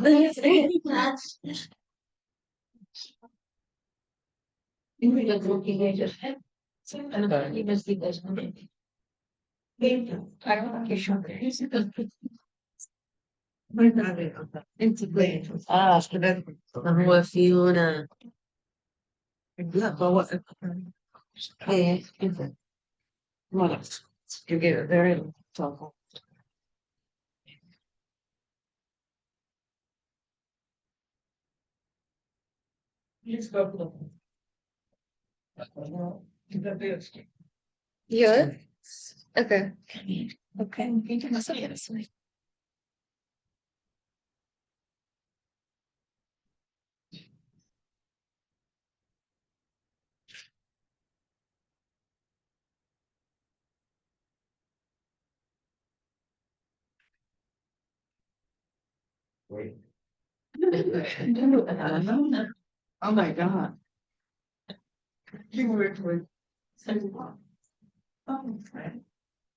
هو فيونا لا هو ايه كده مرة you get it very tough. you? Okay. Okay. Wait. Oh my God.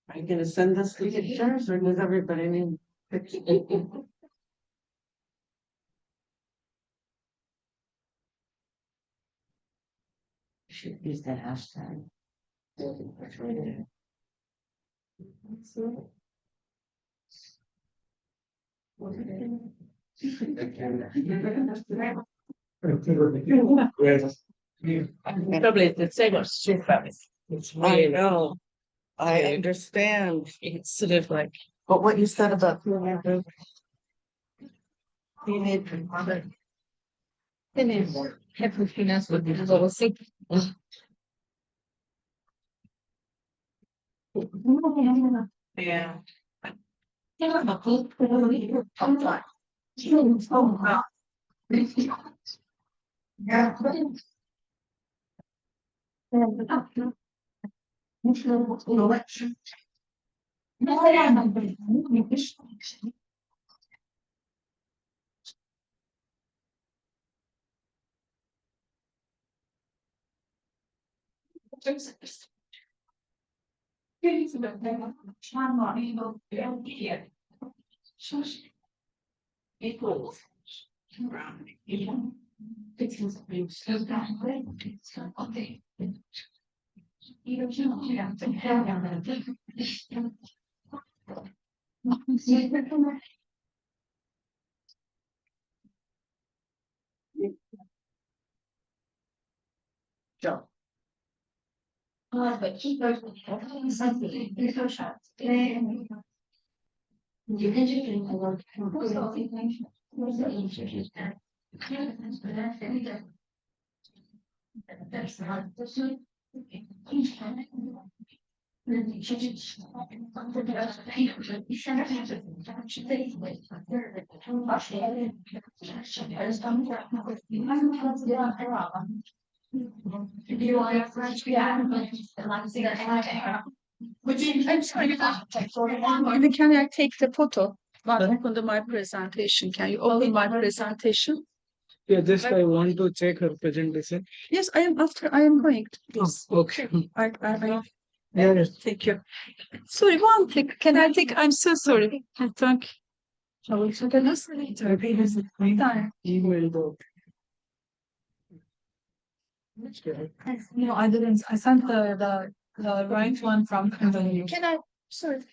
Are you gonna send us the pictures or does everybody need pictures? Should use that hashtag. Probably the same as super. It's I really know. I understand. it's sort of like But what you said about teenagers. Everything else would be lower. Yeah. Joe. I'm sorry. Can I take the photo? But open my presentation. Can you open my presentation? Yeah, just I want to check her presentation. Yes, I am after. I am going. Yes. Okay. Yeah. Thank you. Sorry, one thing. Can I take? I'm so sorry. Thank you. Email the. No, I didn't. I sent the right one from the. Can I? Sorry.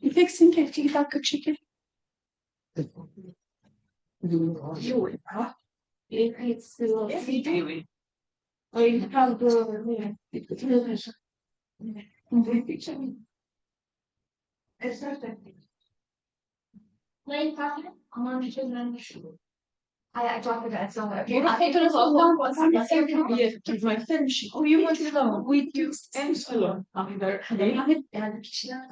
İpeksin kefçi 2 dakika çekil. I dropped it at somewhere. Burak fotoğrafından bakar mısın? Oh, you want to know? We do and slow.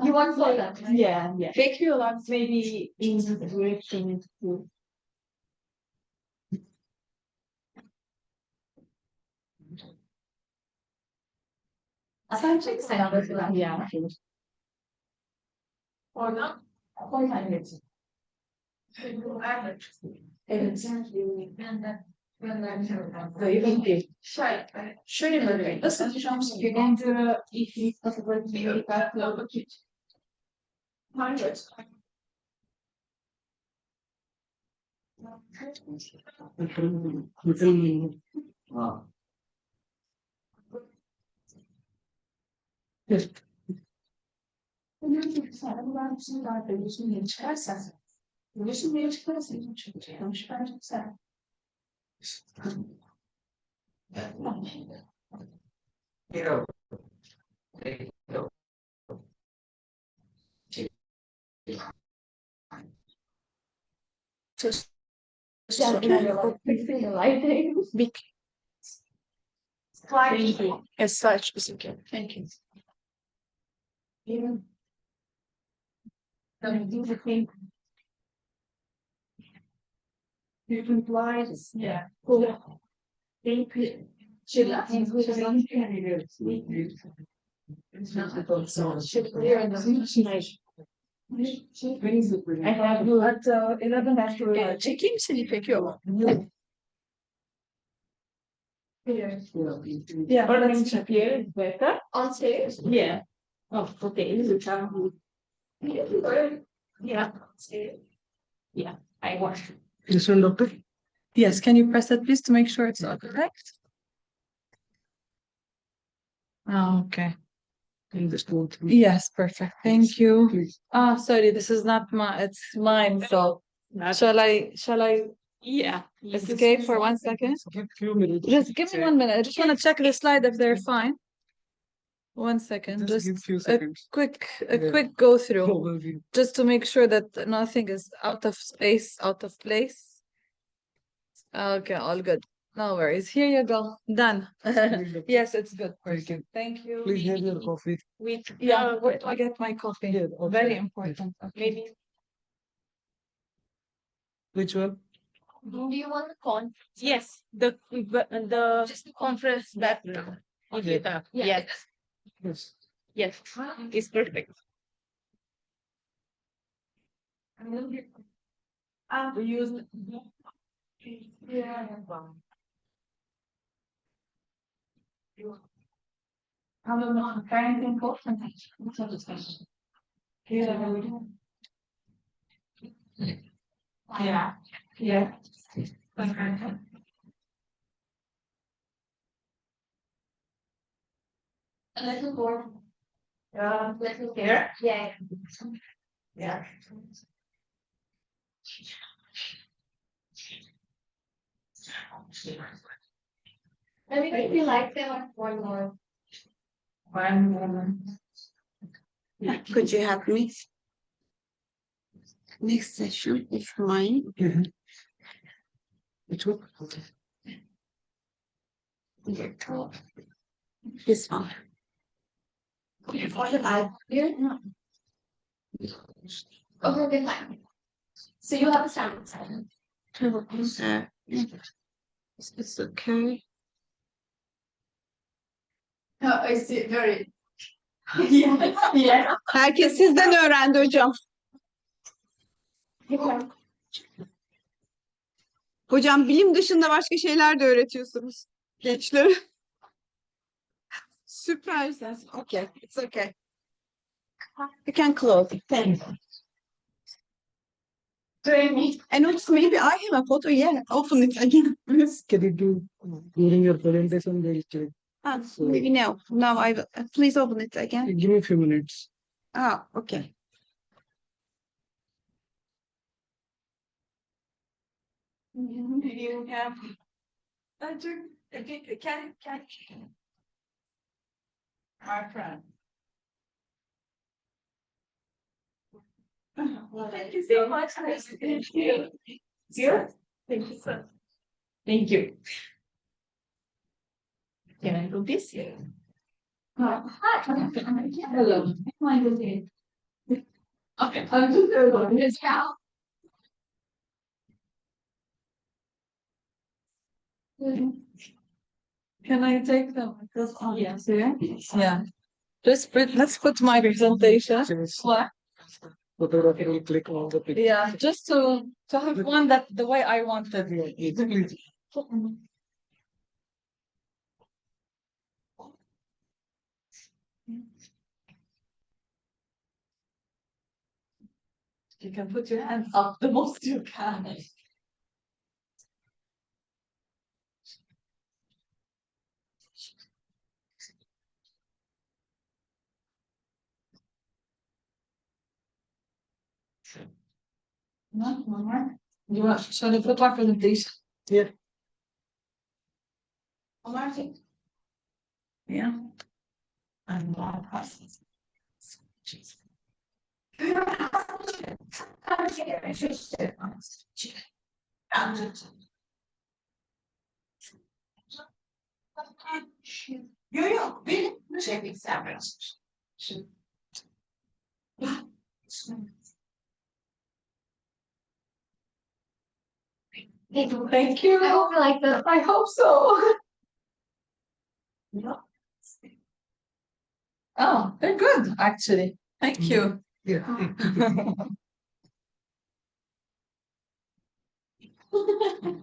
You want for that? Yeah, yeah. Bekliyorlar. Maybe in the direction to. Sen çeksen. Yeah. Oradan. Evet. Zayıf. Şöyle mi? Nasıl hocam? Gender, if, big. Thank you. As such, is okay. Thank you. Different lives. Yeah. Thank you. I have at 11 after. Çekeyim seni peki yok. Yeah, but let's check here. Better. On stage? Yeah. Oh, okay. Yeah. Yeah, I watched. This one, doctor? Yes, can you press that please to make sure it's all correct? Oh, okay. In this one. Yes, perfect. Thank you. Please. Ah, sorry, this is not it's mine, so shall I Yeah. escape for 1 second? Give few minutes. Just give me 1 minute. I just want to check the slide if they're fine. 1 second, Just give just few a seconds. quick Yeah. go through, Overview. just to make sure that nothing is out of space, out of place. Okay, all good. No worries. Here you go. Done. Yes, it's good. Thank you. Thank you. Please have your coffee. Yeah, where do I get my coffee? Here, outside. Very important. Okay. Maybe. Which one? Do you want the con? Yes, the Just the conference background. Okay. Yes, Yes. yes, it's perfect. We use. Yeah. Very important. Yeah. Yeah. A little more. Little Here? Yeah. Yeah. Maybe if you like them, one more. One moment. Could you help me? Next session is mine. Which one? This one. Here? No. Okay, fine. So you have a sound. It's okay. I see very. Yeah. Herkes sizden öğrendi hocam. Hocam bilim dışında başka şeyler de öğretiyorsunuz gençlere. Süpersiniz. Okay, it's okay. You can close. Thanks. And also maybe I have a photo. Yeah, open it again. Can you do during your presentation? They'll check. No, no, please open it again. Give me a few minutes. Ah, okay. You have. Can. My friend. Thank you so much. Nice to meet you. Here? Thank you so. Thank you. Can I do this? Hi. Hello. My good day. Okay. I'm just going to now. Can I take them? Yes. Yeah. Let's put my presentation. What? Photographer will click on the picture. Yeah, just to have one that the way I wanted. Yes, please. You can put your hands up the most you can. One more. Shall I put my presentation? Yeah. One more thing. Yeah. And that process. Yok, benim şey istemez. Thank you. I hope you like that. I hope so. Oh, they're good, actually. Thank you. Yeah.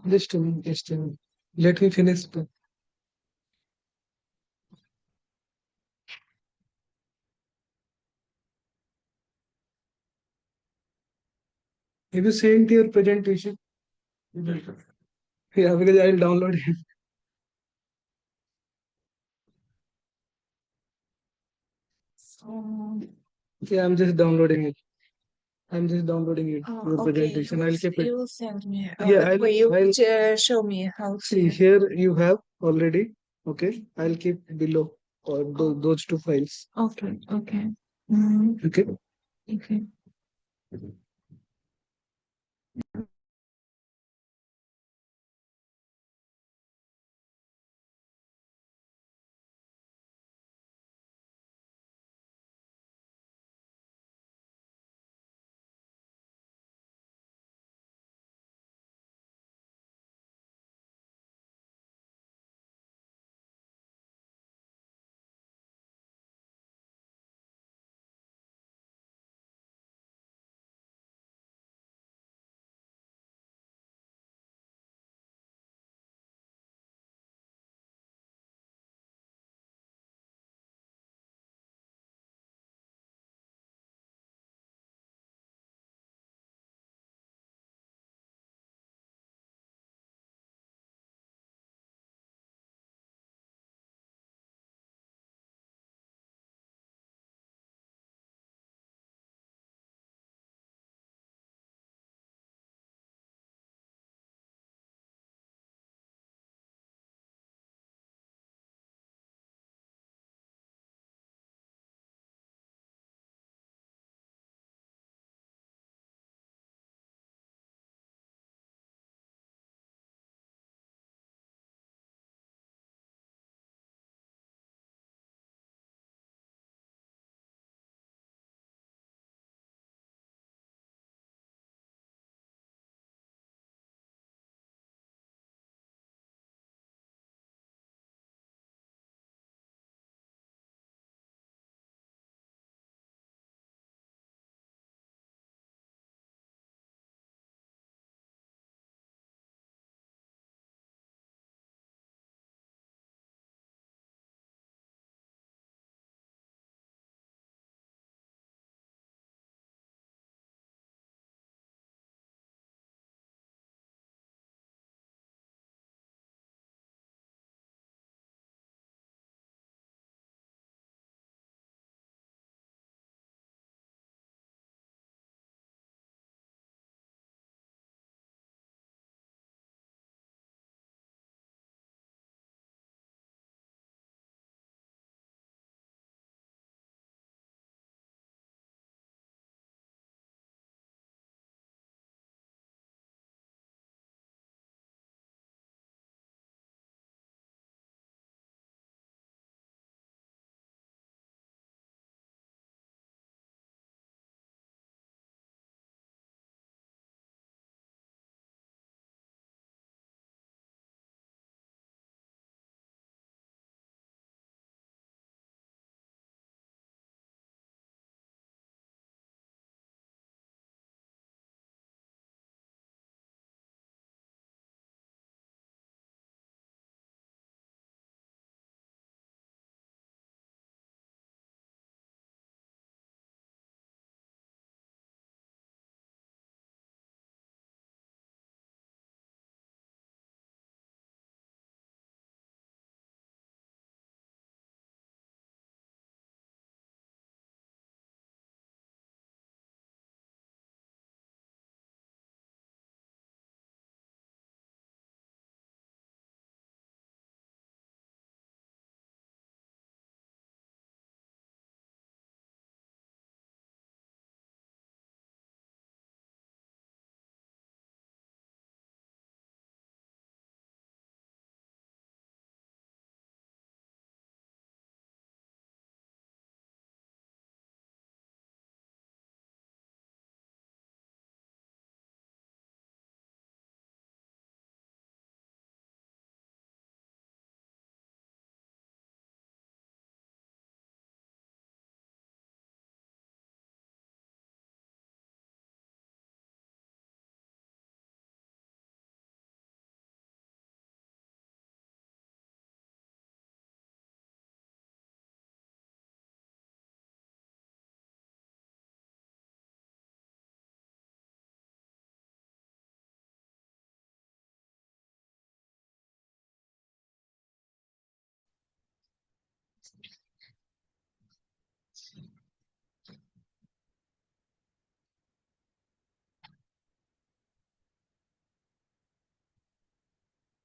Just a minute, just a minute. Let me finish. Have you sent your presentation? Yeah, because I'll download it. Yeah, I'm just downloading it. Your presentation. I'll keep it. You will send me. Yeah, I'll Show me how see here you have already. Okay, I'll keep below or those two files. Okay, okay. Okay. Okay.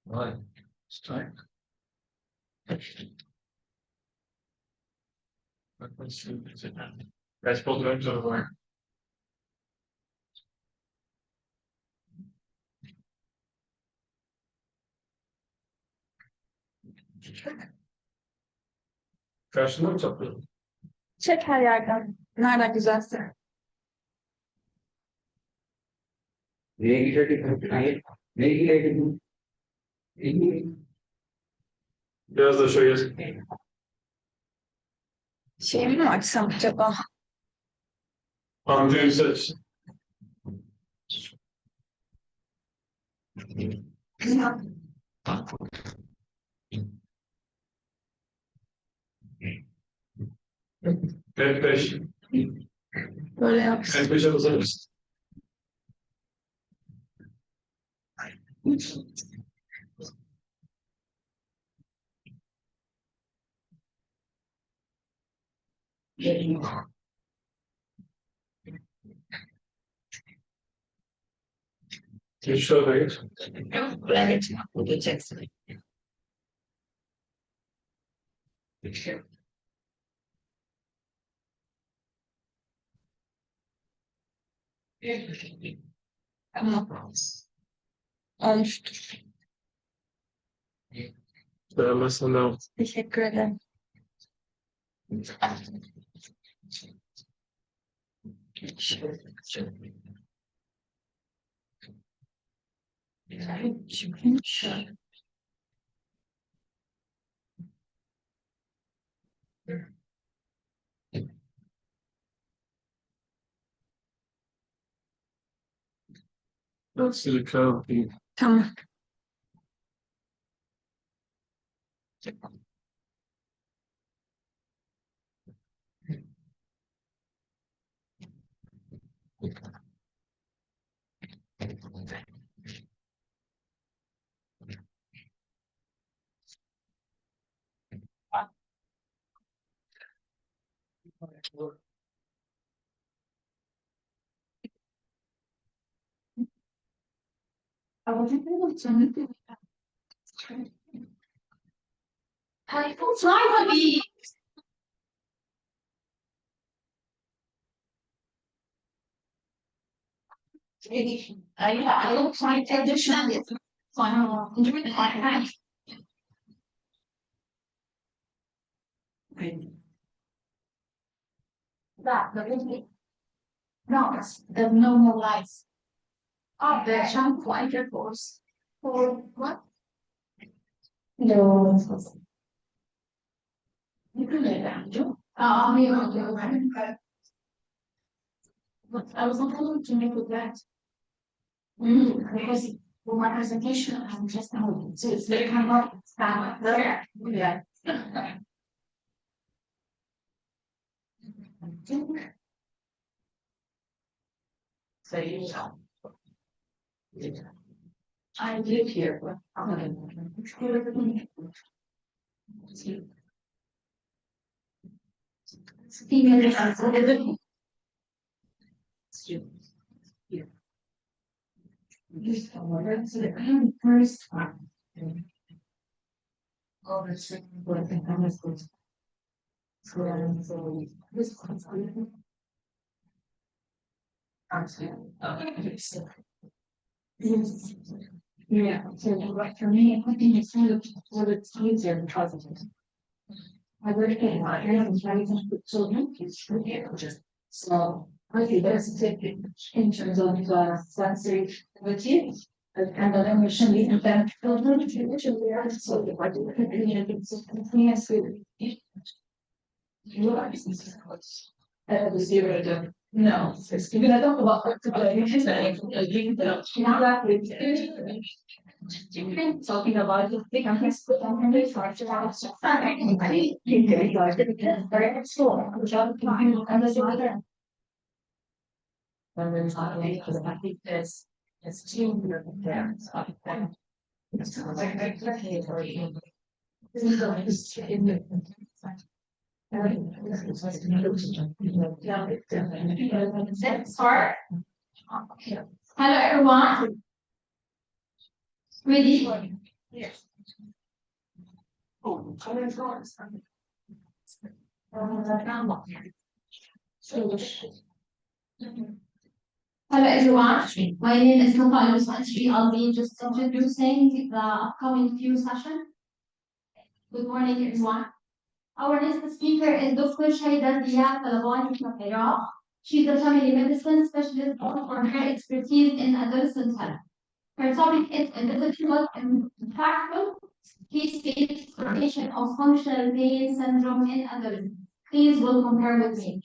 Right. Strike. Guys, both legs over there. Karşında çok. Çek her yerden. Nereden güzelse. Neye gidelim? Neye gidelim? Biraz da şöyle. Şey mi açsam acaba? Amcayı seç. F5. Böyle yapsın. F5'e basarız. Geç şöyle geç. Buraya geçme. Bu geçeceksin. Tamam. Olmuştur. Beğenmezsen devam. Teşekkür ederim. Silika. Tamam. I don't find additional. That the no, the normal life. The jump fighter force for what? No. You can let that do. But I was not able to make with that. Because for my presentation, I'm just so it's very kind of stand there. Yeah. So you know. I live here, but I'm first one. Oh, the second one, I was good. So this one's good. Yeah, so like for me, I think it's kind of a little bit easier than positive. I work in my hands, right, with children, it's just so I think that's a tip in terms of sensory ability. And then emotion and then children, which are there, so if I do it, it's continuously. The zero to no, it's even I don't know about what to do. Talking about the thing I'm put on the charge about very school, which I'm trying and there's another. And then talking because I think it's too there. It's start. Hello everyone. Ready? Yes. Oh, color drawings. Hello everyone, my name is Novotel. I'll be just introducing the upcoming few session. Good morning everyone. Our next speaker is Dr. Shaida Ziad Talabani from Iraq. She's a family medicine specialist known for her expertise in adolescent health. Her topic is individual and impactful case-based exploration of functional pain syndrome in adolescents. Please welcome her with me.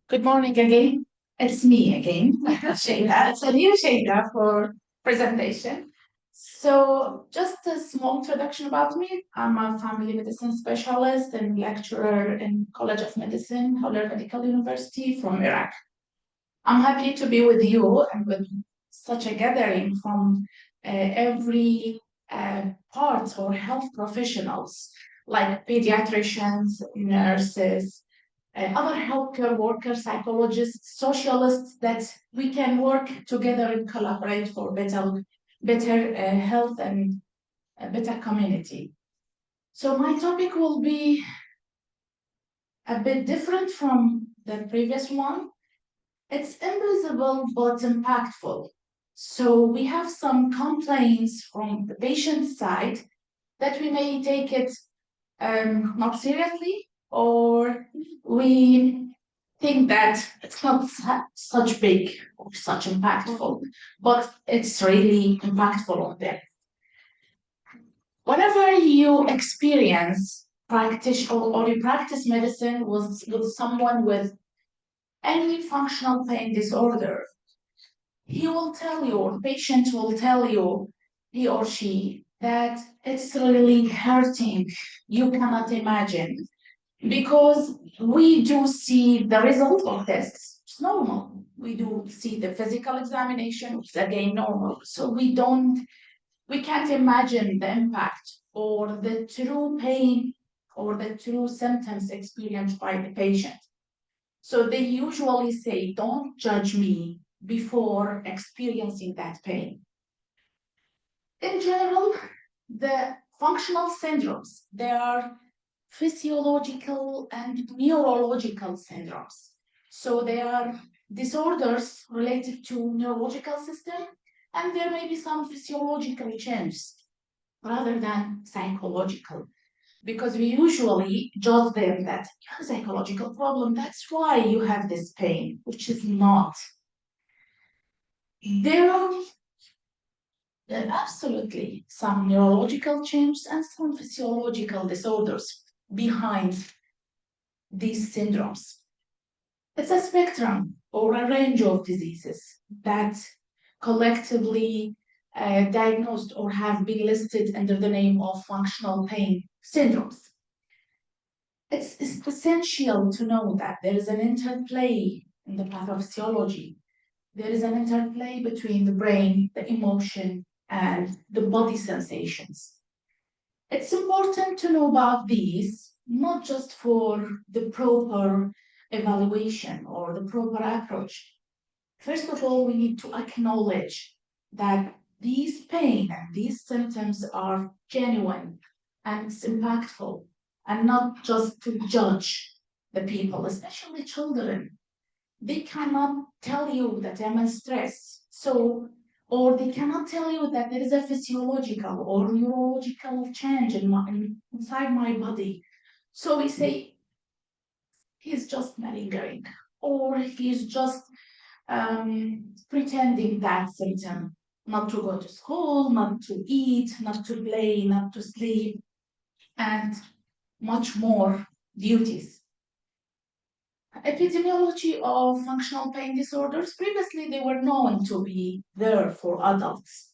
Good morning again. It's me again, Shaida. It's a new Shaida for presentation. So just a small introduction about me. I'm a family medicine specialist and lecturer in College of Medicine, Howler Medical University from Iraq. I'm happy to be with you and with such a gathering from every part or health professionals like pediatricians, nurses, other healthcare workers, psychologists, socialists, that we can work together and collaborate for better health and a better community. So my topic will be a bit different from the previous one. It's invisible but impactful. So we have some complaints from the patient side that we may take it not seriously, or we think that it's not such big or such impactful, but it's really impactful on them. Whenever you experience practice or you practice medicine with someone with any functional pain disorder, he will tell you, or patient will tell you, he or she, that it's really hurting. You cannot imagine. Because we do see the result of tests. It's normal. We do see the physical examination, which is again normal. So we can't imagine the impact or the true pain or the true symptoms experienced by the patient. So they usually say, don't judge me before experiencing that pain. In general, the functional syndromes, they are physiological and neurological syndromes. So they are disorders related to neurological system, and there may be some physiological changes rather than psychological, because we usually judge them that you have a psychological problem, that's why you have this pain, which is not. There are absolutely some neurological changes and some physiological disorders behind these syndromes. It's a spectrum or a range of diseases that collectively diagnosed or have been listed under the name of functional pain syndromes. It's essential to know that there is an interplay in the pathophysiology. There is an interplay between the brain, the emotion, and the body sensations. It's important to know about these, not just for the proper evaluation or the proper approach. First of all, we need to acknowledge that these pain and these symptoms are genuine and it's impactful, and not just to judge the people, especially children. They cannot tell you that I'm in stress. Or they cannot tell you that there is a physiological or neurological change inside my body. So we say, he's just malingering, or he's just pretending that symptom, not to go to school, not to eat, not to play, not to sleep, and much more duties. Epidemiology of functional pain disorders, previously they were known to be there for adults,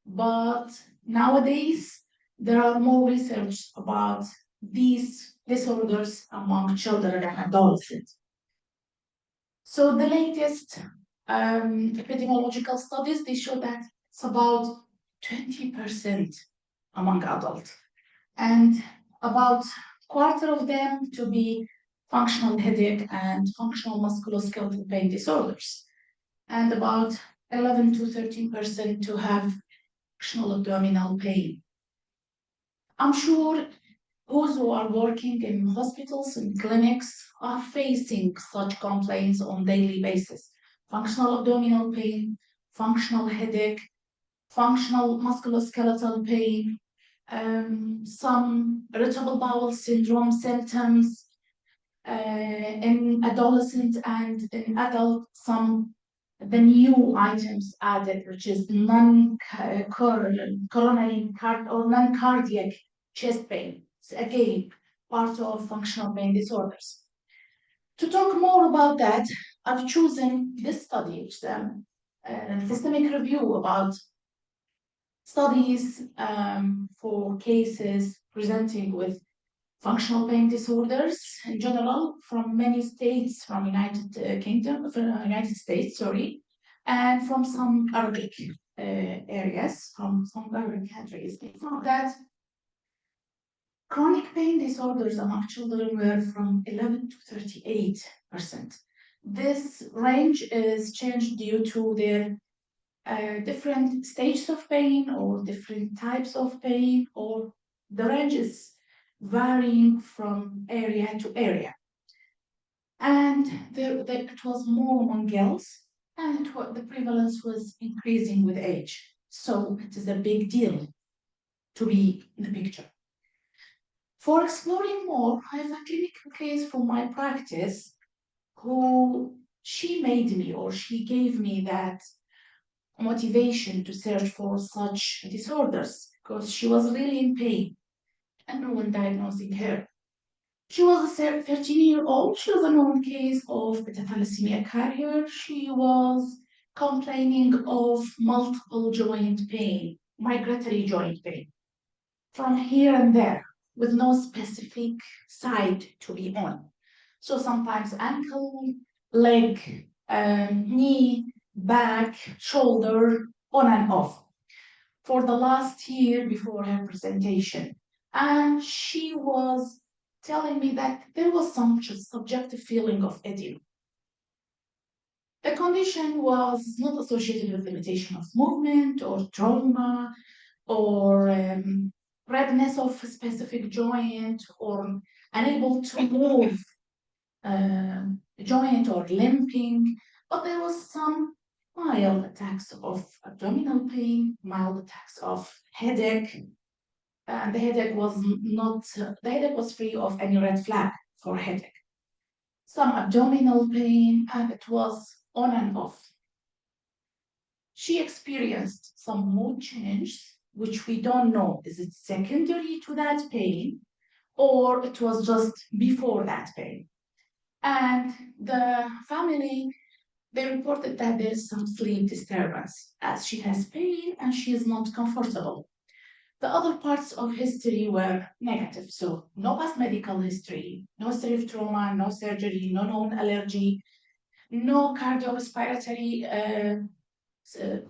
but nowadays there are more research about these disorders among children and adolescents. So the latest epidemiological studies, they show that it's about 20% among adults, and about quarter of them to be functional headache and functional musculoskeletal pain disorders, and about 11 to 13% to have functional abdominal pain. I'm sure those who are working in hospitals and clinics are facing such complaints on daily basis. Functional abdominal pain, functional headache, functional musculoskeletal pain, some irritable bowel syndrome symptoms, in adolescent and in adult, the new items added, which is non-coronary or non-cardiac chest pain. It's again part of functional pain disorders. To talk more about that, I've chosen this study, which is a systemic review about studies for cases presenting with functional pain disorders in general from many states, from United States, and from some Arabic areas, from some Arabic countries. They found that chronic pain disorders among children were from 11 to 38%. This range is changed due to their different stages of pain or different types of pain, or the range is varying from area to area. And it was more among girls, and the prevalence was increasing with age. So it is a big deal to be in the picture. For exploring more, I have a clinical case from my practice who she gave me that motivation to search for such disorders because she was really in pain and no one diagnosing her. She was a 13-year-old. She was a known case of beta thalassemia carrier. She was complaining of multiple joint pain, migratory joint pain, from here and there, with no specific side to be on. So sometimes ankle, leg, knee, back, shoulder, on and off, for the last year before her presentation. And she was telling me that there was some subjective feeling of edema. The condition was not associated with limitation of movement or trauma or redness of a specific joint or unable to move joint or limping, but there was some mild attacks of abdominal pain, mild attacks of headache. And the headache was free of any red flag for headache. Some abdominal pain, and it was on and off. She experienced some mood change, which we don't know. Is it secondary to that pain, or it was just before that pain? And the family, they reported that there's some sleep disturbance as she has pain and she is not comfortable. The other parts of history were negative. So no past medical history, no history of trauma, no surgery, no known allergy, no cardiorespiratory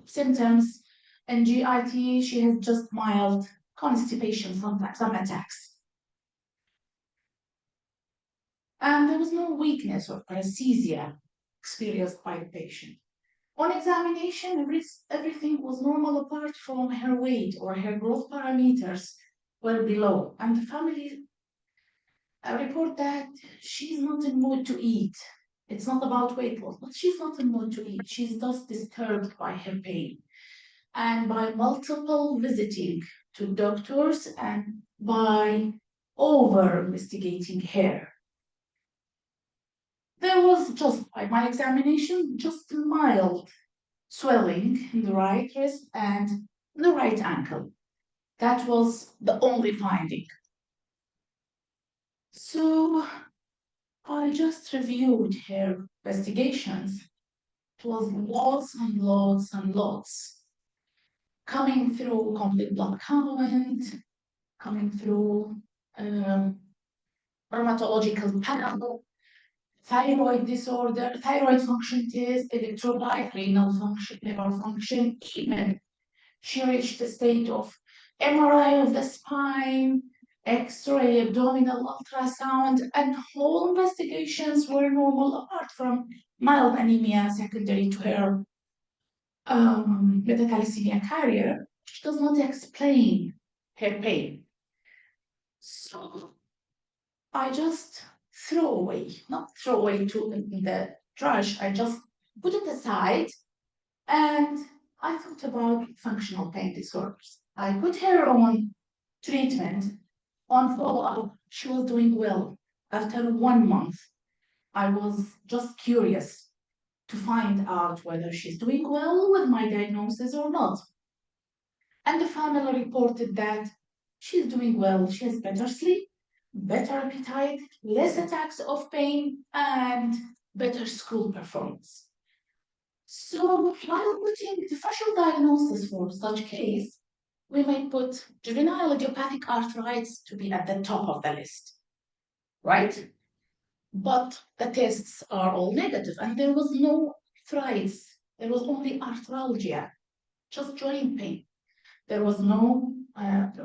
symptoms. And GIT, she has just mild constipation, sometimes some attacks. And there was no weakness or paresthesia experienced by the patient. On examination, everything was normal apart from her weight or her growth parameters were below. And the family report that she's not in mood to eat. It's not about weight loss, but she's not in mood to eat. She's just disturbed by her pain. And by multiple visiting to doctors and by over-investigating her. There was just, by my examination, just mild swelling in the right wrist and the right ankle. That was the only finding. So I just reviewed her investigations. It was lots and lots and lots. Coming through complete blood count, coming through rheumatological panel, thyroid disorder, thyroid function test, electrolyte, renal function, liver function, even she reached a state of MRI of the spine, X-ray, abdominal ultrasound, and whole investigations were normal apart from mild anemia secondary to her beta-thalassemia carrier, which does not explain her pain. So I just not throw away to the trash, I just put it aside and I thought about functional pain disorders. I put her on treatment, on follow-up. She was doing well. After 1 month, I was just curious to find out whether she's doing well with my diagnosis or not. And the family reported that she's doing well. She has better sleep, better appetite, less attacks of pain, and better school performance. So while putting differential diagnosis for such case, we may put juvenile idiopathic arthritis to be at the top of the list, right? But the tests are all negative, and there was no arthritis. There was only arthralgia, just joint pain. There was no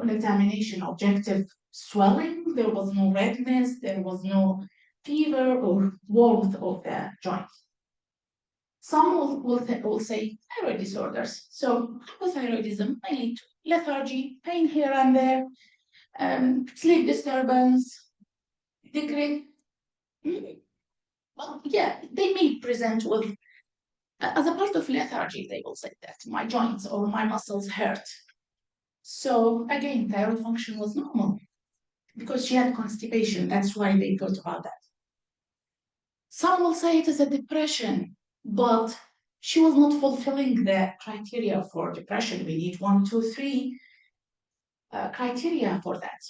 examination objective swelling. There was no redness. There was no fever or warmth of the joint. Some will say thyroid disorders. So hypothyroidism may lead to lethargy, pain here and there, sleep disturbance, decrease. Well, yeah, they may present with, as a part of lethargy, they will say that my joints or my muscles hurt. So again, thyroid function was normal because she had constipation. That's why they thought about that. Some will say it is a depression, but she was not fulfilling the criteria for depression. We need 1, 2, 3 criteria for that.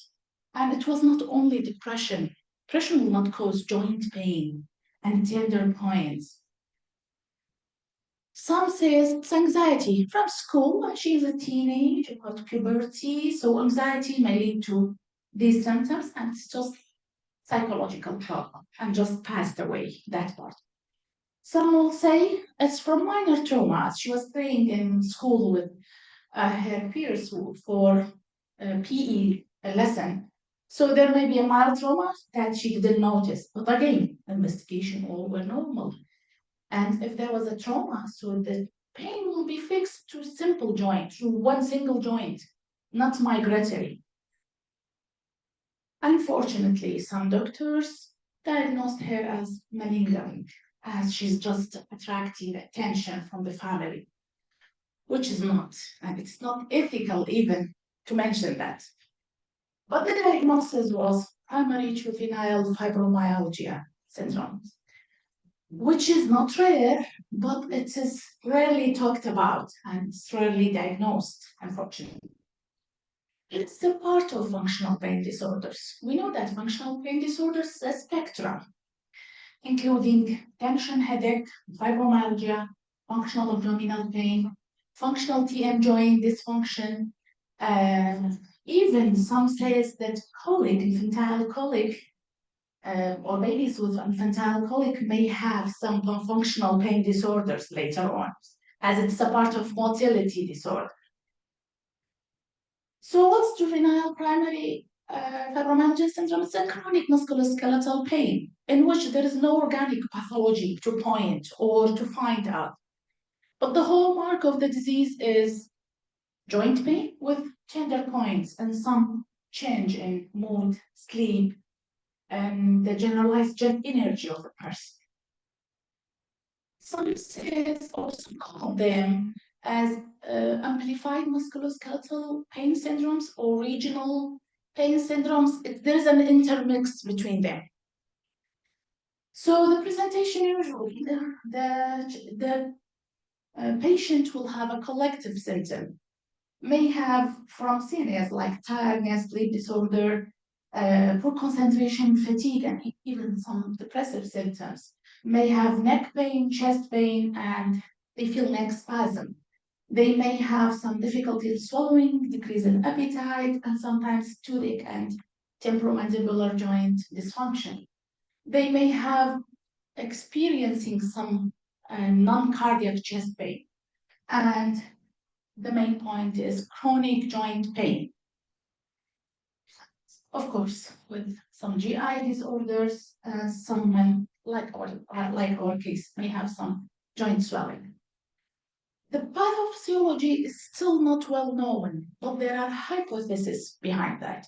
And it was not only depression. Depression will not cause joint pain and tender points. Some say it's anxiety from school when she is a teenage, about puberty. So anxiety may lead to these symptoms, and it's just psychological problem and just passed away, that part. Some will say it's from minor traumas. She was playing in school with her peers for PE lesson. So there may be a mild trauma that she didn't notice. But again, investigation all were normal. And if there was a trauma, so the pain will be fixed to simple joint, to one single joint, not migratory. Unfortunately, some doctors diagnosed her as malingering, as she's just attracting attention from the family, which is not, and it's not ethical even to mention that. But the diagnosis was primary juvenile fibromyalgia syndrome, which is not rare, but it is rarely talked about and it's rarely diagnosed, unfortunately. It's a part of functional pain disorders. We know that functional pain disorders is a spectrum, including tension headache, fibromyalgia, functional abdominal pain, functional TM joint dysfunction, even some says that colic, infantile colic, or babies with infantile colic may have some functional pain disorders later on, as it's a part of motility disorder. So what's juvenile primary fibromyalgia syndrome? It's a chronic musculoskeletal pain in which there is no organic pathology to point or to find out. But the hallmark of the disease is joint pain with tender points and some change in mood, sleep, and the generalized energy of the person. Some states also call them as amplified musculoskeletal pain syndromes or regional pain syndromes. There's an intermix between them. So the presentation usually, the patient will have a collective symptom, may have from CNS like tiredness, sleep disorder, poor concentration, fatigue, and even some depressive symptoms. May have neck pain, chest pain, and they feel neck spasm. They may have some difficulty in swallowing, decrease in appetite, and sometimes toothache and temporomandibular joint dysfunction. They may have experiencing some non-cardiac chest pain. And the main point is chronic joint pain. Of course, with some GI disorders, some like our case may have some joint swelling. The pathophysiology is still not well known, but there are hypotheses behind that.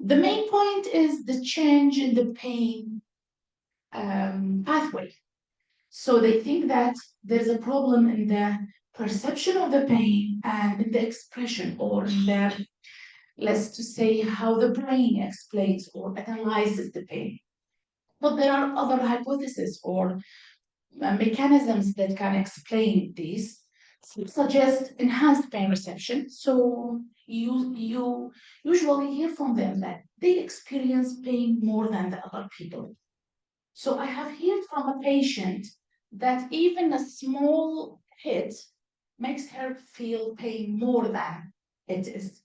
The main point is the change in the pain pathway. So they think that there's a problem in the perception of the pain and in the expression, or in the, let's to say, how the brain explains or analyzes the pain. But there are other hypotheses or mechanisms that can explain these. Suggest enhanced pain reception. So you usually hear from them that they experience pain more than the other people. So I have heard from a patient that even a small hit makes her feel pain more than it is.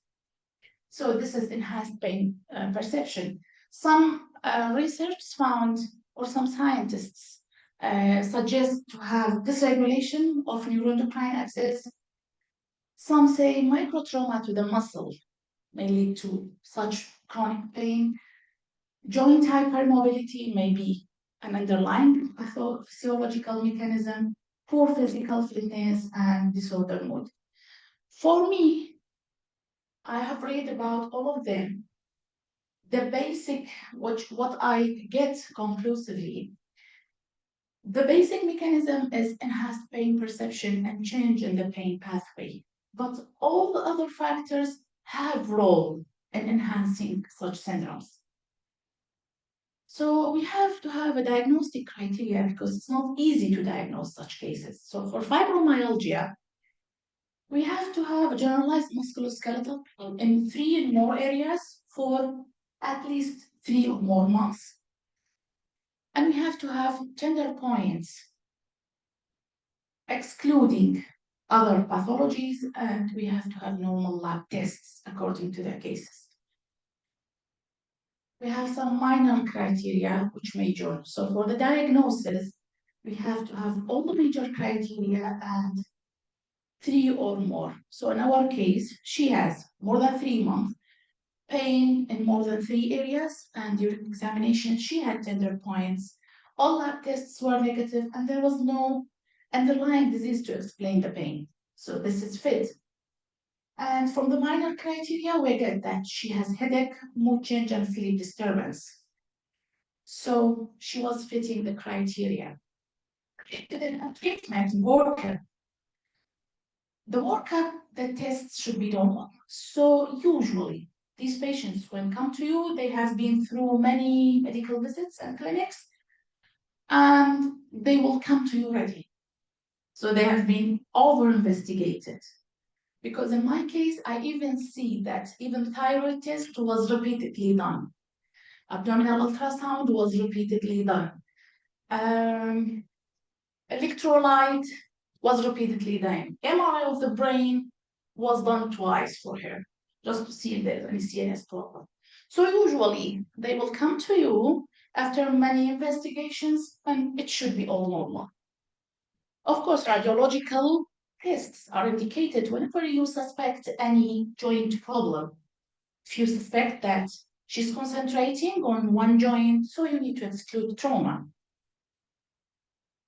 So this is enhanced pain perception. Some research found, or some scientists suggest to have dysregulation of neuroendocrine axis. Some say microtrauma to the muscle may lead to such chronic pain. Joint hypermobility may be an underlying physiological mechanism, poor physical fitness, and disordered mood. For me, I have read about all of them. The basic, what I get conclusively, the basic mechanism is enhanced pain perception and change in the pain pathway. But all the other factors have role in enhancing such syndromes. So we have to have a diagnostic criteria because it's not easy to diagnose such cases. So for fibromyalgia, we have to have a generalized musculoskeletal in 3 or more areas for at least 3 or more months. And we have to have tender points, excluding other pathologies, and we have to have normal lab tests according to their cases. We have some minor criteria which may join. So for the diagnosis, we have to have all the major criteria and 3 or more. So in our case, she has more than 3 months, pain in more than 3 areas, and during examination, she had tender points. All lab tests were negative, and there was no underlying disease to explain the pain. So this is fit. And from the minor criteria, we get that she has headache, mood change, and sleep disturbance. So she was fitting the criteria. Treatment workup. The workup, the tests should be normal. So usually, these patients, when come to you, they have been through many medical visits and clinics, and they will come to you ready. So they have been over-investigated. Because in my case, I even see that even thyroid test was repeatedly done. Abdominal ultrasound was repeatedly done. Electrolyte was repeatedly done. MRI of the brain was done twice for her, just to see if there's any CNS problem. So usually they will come to you after many investigations, and it should be all normal. Of course, radiological tests are indicated whenever you suspect any joint problem. If you suspect that she's concentrating on one joint, so you need to exclude trauma.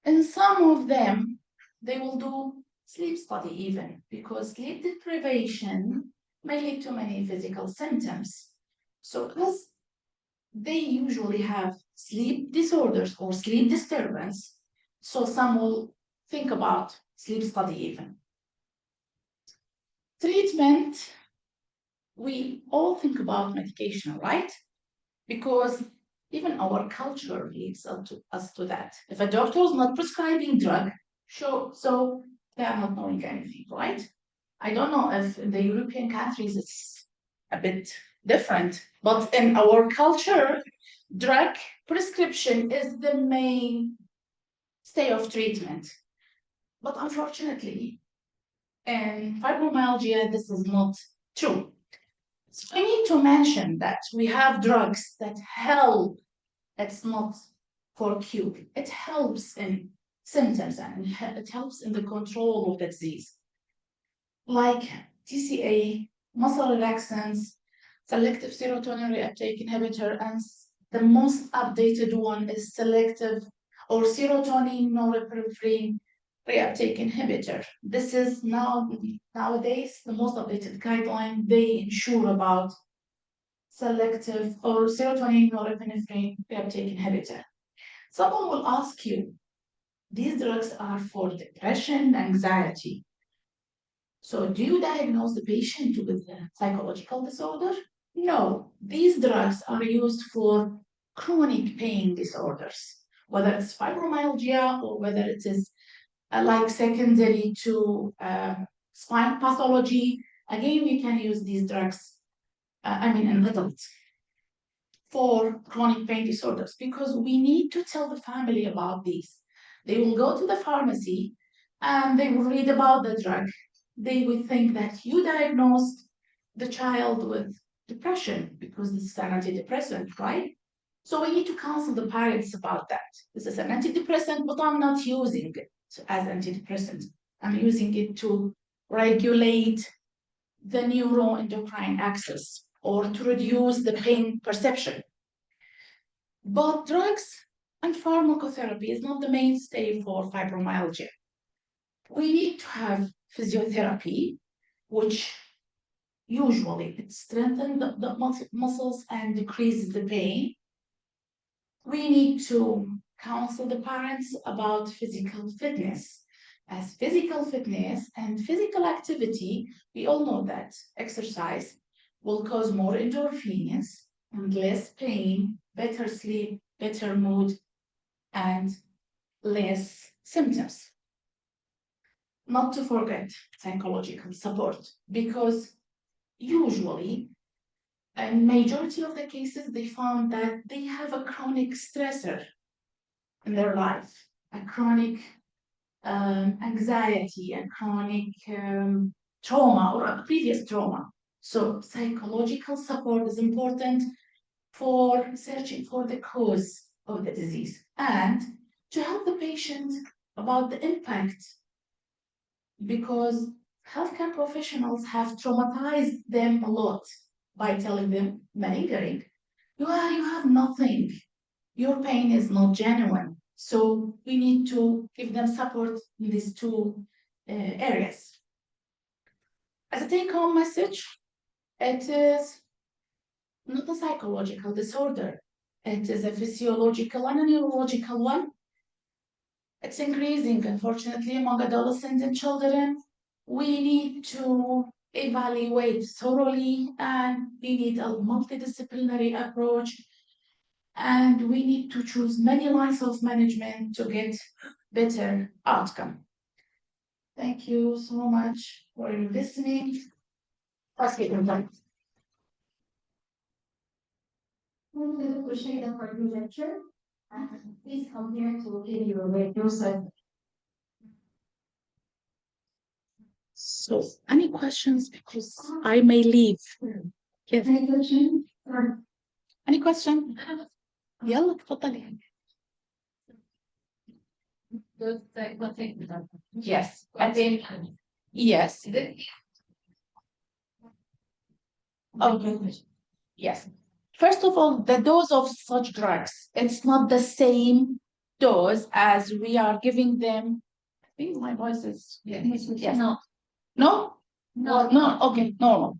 And some of them, they will do sleep study even, because sleep deprivation may lead to many physical symptoms. So as they usually have sleep disorders or sleep disturbance, so some will think about sleep study even. Treatment, we all think about medication, right? Because even our culture leads us to that. If a doctor is not prescribing drug, so they are not knowing anything, right? I don't know if in the European countries it's a bit different, but in our culture, drug prescription is the main stay of treatment. But unfortunately, in fibromyalgia, this is not true. So I need to mention that we have drugs that help. It's not for cure. It helps in symptoms and it helps in the control of the disease. Like TCA, muscle relaxants, selective serotonin reuptake inhibitor, and the most updated one is selective or serotonin norepinephrine reuptake inhibitor. This is nowadays the most updated guideline. They ensure about selective or serotonin norepinephrine reuptake inhibitor. Someone will ask you, these drugs are for depression, anxiety. So do you diagnose the patient with a psychological disorder? No, these drugs are used for chronic pain disorders, whether it's fibromyalgia or whether it is like secondary to spine pathology. Again, we can use these drugs, in adults for chronic pain disorders because we need to tell the family about these. They will go to the pharmacy and they will read about the drug. They will think that you diagnosed the child with depression because this is an antidepressant, right? So we need to counsel the parents about that. This is an antidepressant, but I'm not using it as antidepressant. I'm using it to regulate the neuroendocrine axis or to reduce the pain perception. But drugs and pharmacotherapy is not the mainstay for fibromyalgia. We need to have physiotherapy, which usually it strengthens the muscles and decreases the pain. We need to counsel the parents about physical fitness. As physical fitness and physical activity, we all know that exercise will cause more endorphins and less pain, better sleep, better mood, and less symptoms. Not to forget psychological support, because usually, in majority of the cases, they found that they have a chronic stressor in their life, a chronic anxiety, a chronic trauma or a previous trauma. So psychological support is important for searching for the cause of the disease and to help the patient about the impact, because healthcare professionals have traumatized them a lot by telling them, malingering, you have nothing, your pain is not genuine. So we need to give them support in these two areas. As a take-home message, it is not a psychological disorder. It is a physiological and a neurological one. It's increasing, unfortunately, among adolescents and children. We need to evaluate thoroughly, and we need a multidisciplinary approach, and we need to choose many lines of management to get better outcome. Thank you so much for listening. Thank you, Kushida, for the lecture. Please come here to give your radio set. So, any questions? Because I may leave. Yes. Any question? Any question? يلا تفضلي. Yes, I think yes. Okay. Yes. First of all, the dose of such drugs, it's not the same dose as we are giving them. I think my voice is yes. No. No? No. Okay, normal.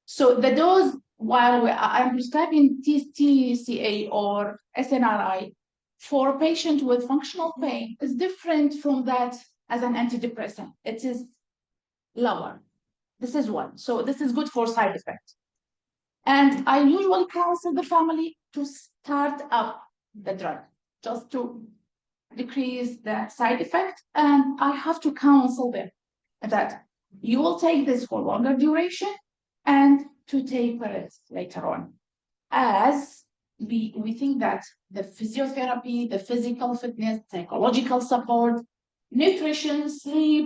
So the dose, while I'm prescribing TCA or SNRI for a patient with functional pain, is different from that as an antidepressant. It is lower. This is one. So this is good for side effects. And I usually counsel the family to start up the drug just to decrease the side effect. And I have to counsel them that you will take this for longer duration and to taper it later on. As we think that the physiotherapy, the physical fitness, psychological support, nutrition, sleep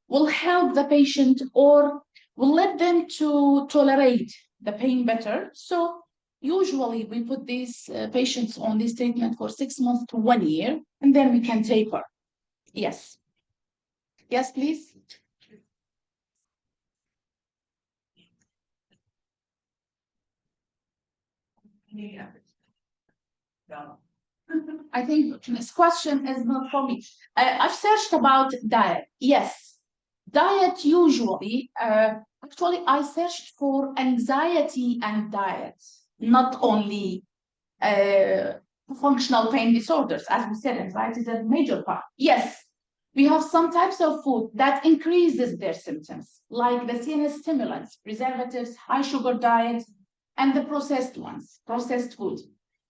will help the patient or will let them to tolerate the pain better. So Usually, we put these patients on this treatment for 6 months to 1 year, and then we can taper. Yes. Yes, please. I think this question is not for me. I've searched about diet. Yes, diet usually, actually, I searched for anxiety and diet, not only functional pain disorders. As we said, anxiety is a major part. Yes, we have some types of food that increases their symptoms, like the CNS stimulants, preservatives, high sugar diets, and the processed ones, processed food.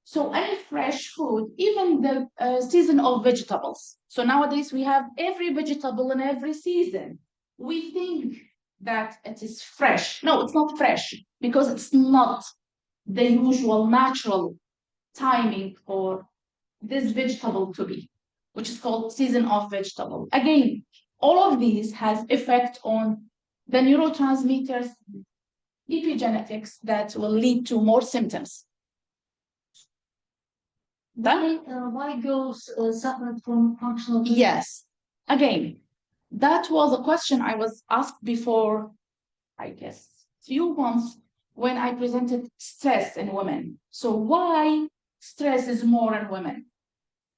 So any fresh food, even the season of vegetables. So nowadays we have every vegetable in every season. We think that it is fresh. No, it's not fresh because it's not the usual natural timing for this vegetable to be, which is called season of vegetable. Again, all of these has effect on the neurotransmitters, epigenetics that will lead to more symptoms. Why girls suffer from functional pain? Yes. Again, that was a question I was asked before, I guess, few months when I presented stress in women. So why stress is more in women?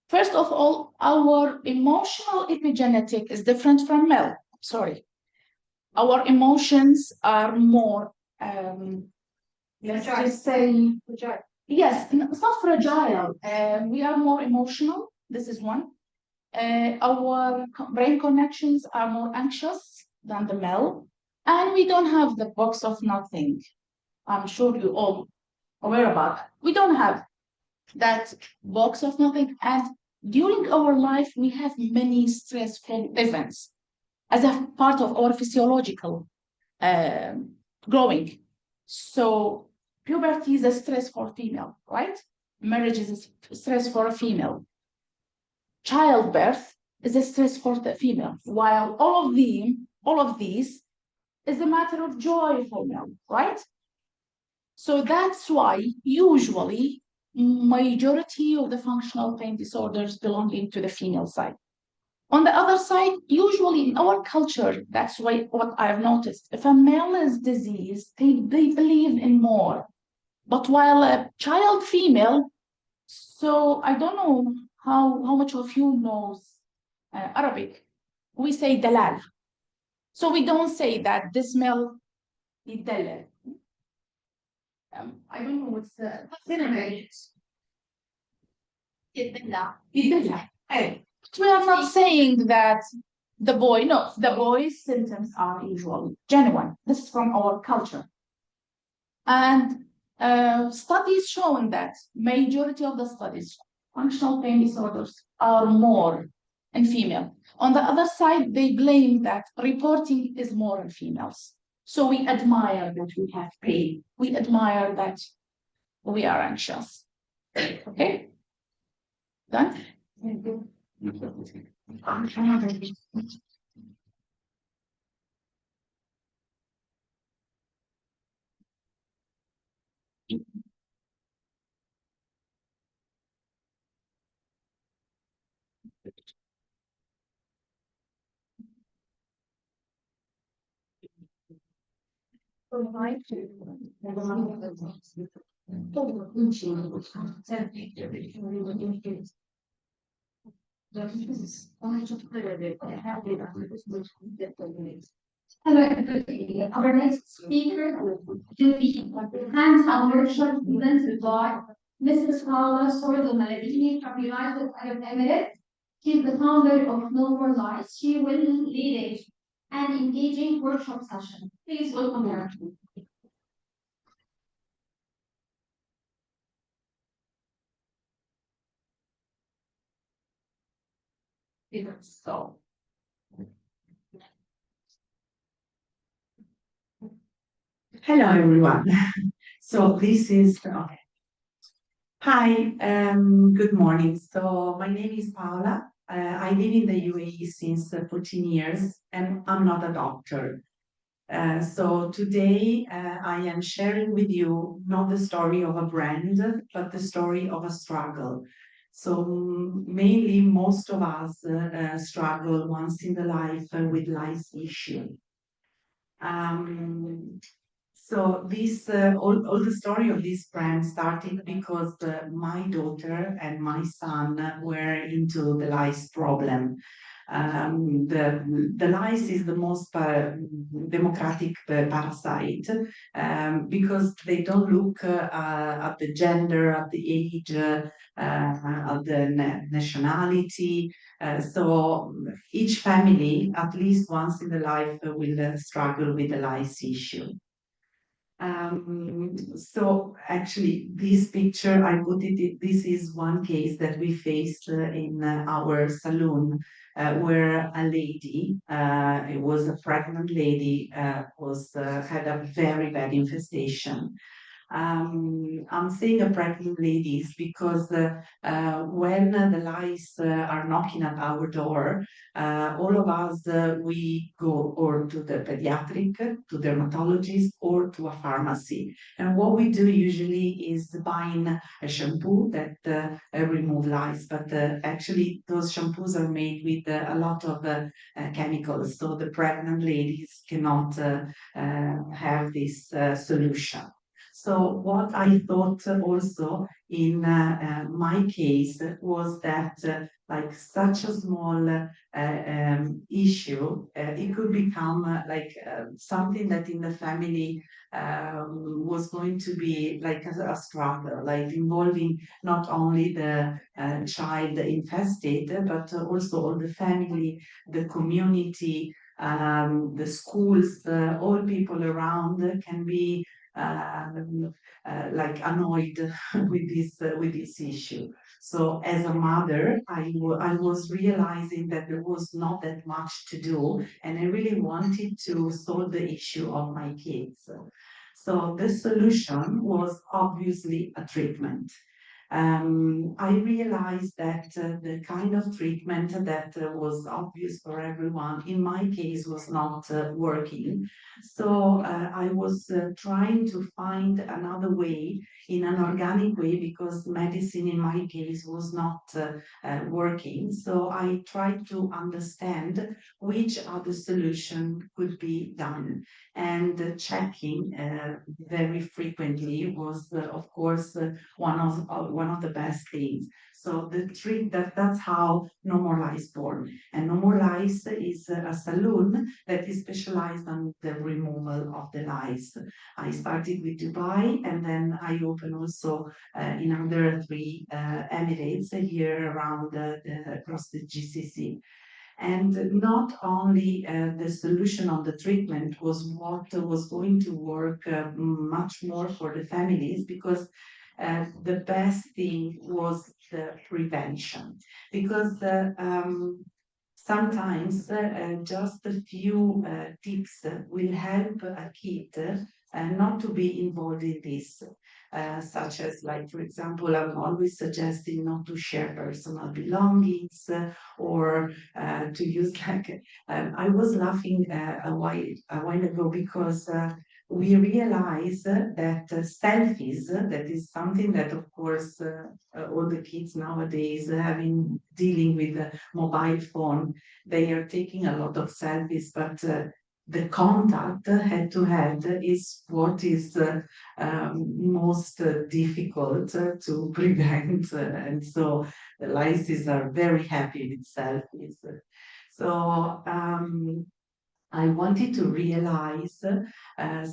First of all, our emotional epigenetic is different from male. Sorry. Our emotions are more, let's just say, yes, it's not fragile. We are more emotional. This is one. Our brain connections are more anxious than the male. And we don't have the box of nothing. I'm sure you all aware about that. We don't have that box of nothing. And during our life, we have many stressful events as a part of our physiological growing. So puberty is a stress for female, right? Marriage is a stress for a female. Childbirth is a stress for the female, while all of these is a matter of joy for male, right? So that's why usually majority of the functional pain disorders belonging to the female side. On the other side, usually in our culture, that's why what I've noticed, if a male is diseased, they believe in more. But while a child female, so I don't know how much of you knows Arabic, we say dalal. So we don't say that this male يدلل. I don't know what's the يدلل. We are not saying that the boy's symptoms are usually genuine. This is from our culture. And studies shown that majority of the studies, functional pain disorders are more in female. On the other side, they blame that reporting is more in females. So we admire that we have pain. We admire that we are anxious. Okay? Done? Hello, everybody. Our next speaker will be hands-on workshop presented by Mrs. Paula Sordo-Maladini from United Arab Emirates. She's the founder of No More Lies. She will lead an engaging workshop session. Please welcome her. So. Hello, everyone. So this is, okay. Hi, good morning. So my name is Paula. I live in the UAE since 14 years, and I'm not a doctor. So today I am sharing with you not the story of a brand, but the story of a struggle. So mainly most of us struggle once in the life with life's issue. So this all the story of this brand started because my daughter and my son were into the lice problem. The lice is the most democratic parasite because they don't look at the gender, at the age, at the nationality. So each family, at least once in the life, will struggle with the lice issue. So actually, this picture, I put it, this is one case that we faced in our saloon, where a lady, it was a pregnant lady, had a very bad infestation. I'm saying a pregnant ladies because when the lice are knocking at our door, all of us, we go or to the pediatric, to dermatologist, or to a pharmacy. And what we do usually is buying a shampoo that remove lice, but actually those shampoos are made with a lot of chemicals, so the pregnant ladies cannot have this solution. So what I thought also in my case was that like such a small issue, it could become something that in the family was going to be like a struggle, like involving not only the child infested, but also all the family, the community, the schools, all people around can be like annoyed with this issue. So as a mother, I was realizing that there was not that much to do, and I really wanted to solve the issue of my kids. So the solution was obviously a treatment. I realized that the kind of treatment that was obvious for everyone, in my case, was not working. So I was trying to find another way, in an organic way, because medicine in my case was not working. So I tried to understand which other solution could be done. And checking very frequently was, of course, one of the best things. So that's how No More Lice born. And No More Lice is a saloon that is specialized on the removal of the lice. I started with Dubai, and then I opened also in other three Emirates here around across the GCC. And not only the solution of the treatment was what was going to work much more for the families, because the best thing was the prevention. Because sometimes just a few tips will help a kid not to be involved in this. Such as, like, for example, I'm always suggesting not to share personal belongings or to use like, I was laughing a while ago because we realize that selfies, that is something that, of course, all the kids nowadays having dealing with a mobile phone, they are taking a lot of selfies, but the contact head to head is what is most difficult to prevent, and so the lices are very happy with selfies. So I wanted to realize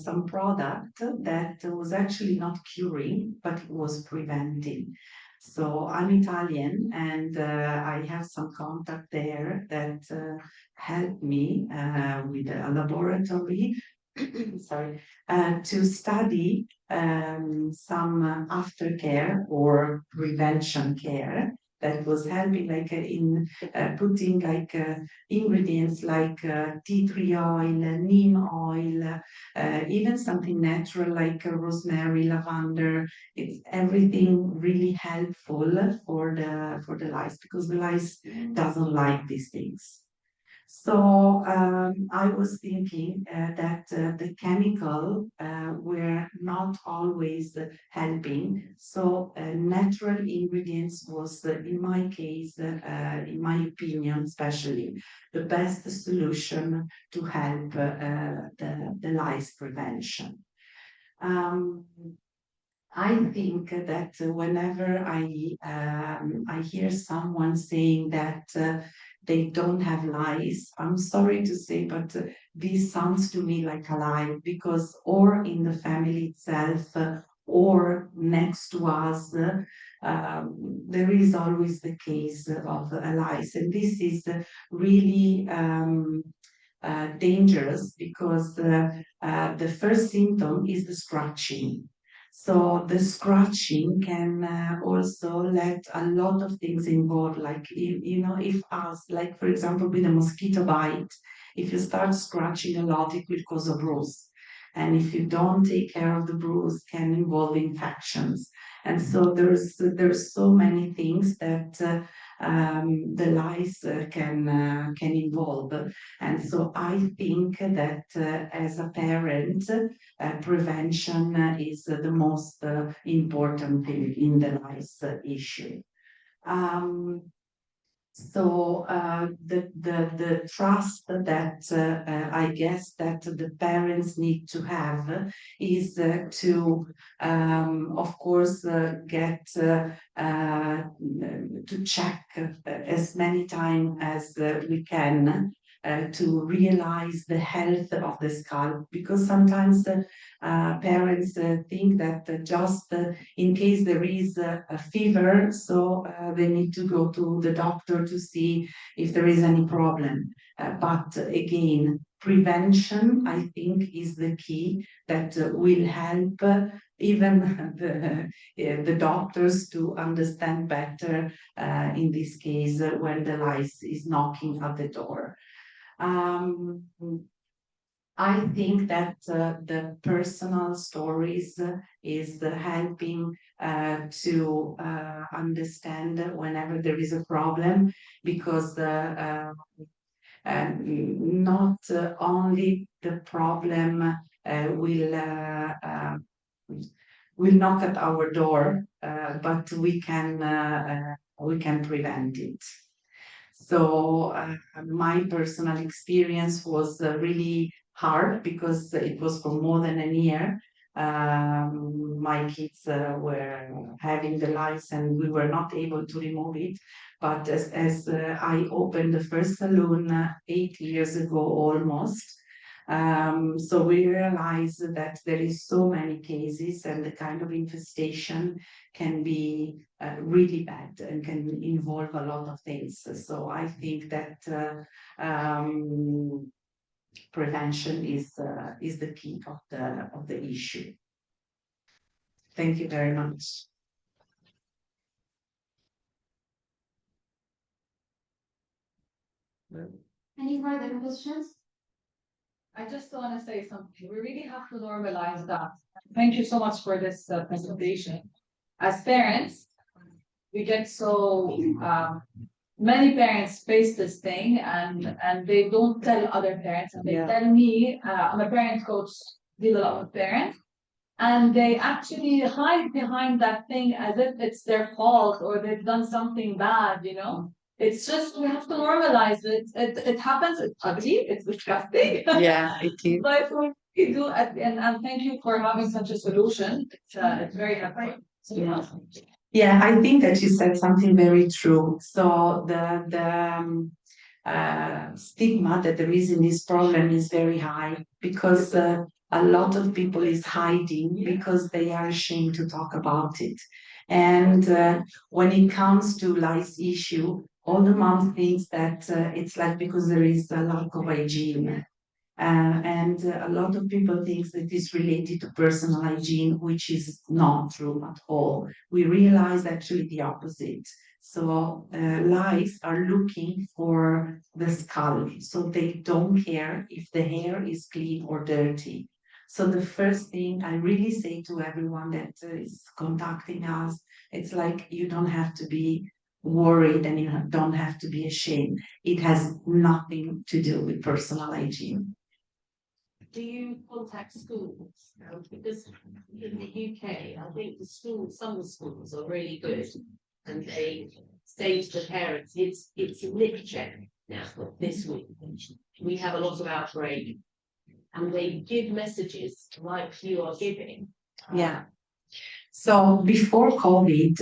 some product that was actually not curing, but it was preventing. So I'm Italian, and I have some contact there that helped me with a laboratory, sorry, to study some aftercare or prevention care that was helping, like in putting like ingredients like tea tree oil, neem oil, even something natural like rosemary, lavender. It's everything really helpful for the lice, because the lice doesn't like these things. So I was thinking that the chemical were not always helping. So natural ingredients was, in my case, in my opinion, especially the best solution to help the lice prevention. I think that whenever I hear someone saying that they don't have lice, I'm sorry to say, but this sounds to me like a lie, because or in the family itself or next to us, there is always the case of a lice, and this is really dangerous because the first symptom is the scratching. So the scratching can also let a lot of things involved, like, you know, if us, like for example, with a mosquito bite, if you start scratching a lot, it will cause a bruise. And if you don't take care of the bruise, can involve infections. And so there's so many things that the lice can involve. And so I think that as a parent, prevention is the most important thing in the lice issue. So the trust that I guess that the parents need to have is to of course get to check as many times as we can to realize the health of the scalp, because sometimes parents think that just in case there is a fever, so they need to go to the doctor to see if there is any problem. But again, prevention, I think, is the key that will help even the doctors to understand better, in this case, when the lice is knocking at the door. I think that the personal stories is helping to understand whenever there is a problem, because not only the problem will knock at our door, but we can prevent it. So my personal experience was really hard because it was for more than a year. My kids were having the lice and we were not able to remove it. But as I opened the first salon 8 years ago almost, so we realized that there is so many cases and the kind of infestation can be really bad and can involve a lot of things. So I think that prevention is the key of the issue. Thank you very much. Any further questions? I just want to say something. We really have to normalize that. Thank you so much for this presentation. As parents, we get so many parents face this thing and they don't tell other parents, and they tell me, I'm a parent coach, deal a lot with parents, and they actually hide behind that thing as if it's their fault or they've done something bad, you know. It's just, we have to normalize it. It happens, it's ugly, it's disgusting. Yeah, it is. But we do, and thank you for having such a solution. It's very helpful. Yeah, I think that you said something very true. So the stigma that there is in this problem is very high, because a lot of people is hiding because they are ashamed to talk about it. And when it comes to lice issue, all the moms thinks that it's like because there is a lack of hygiene. And a lot of people think that it's related to personal hygiene, which is not true at all. We realize actually the opposite. So lice are looking for the scalp, so they don't care if the hair is clean or dirty. So the first thing I really say to everyone that is contacting us, it's like, you don't have to be worried and you don't have to be ashamed. It has nothing to do with personal hygiene. Do you contact schools? Because in the UK, I think the schools, some of the schools are really good, and they say to the parents, it's a lip check now this week. We have a lot of outbreak, and they give messages like you are giving. Yeah. So before COVID,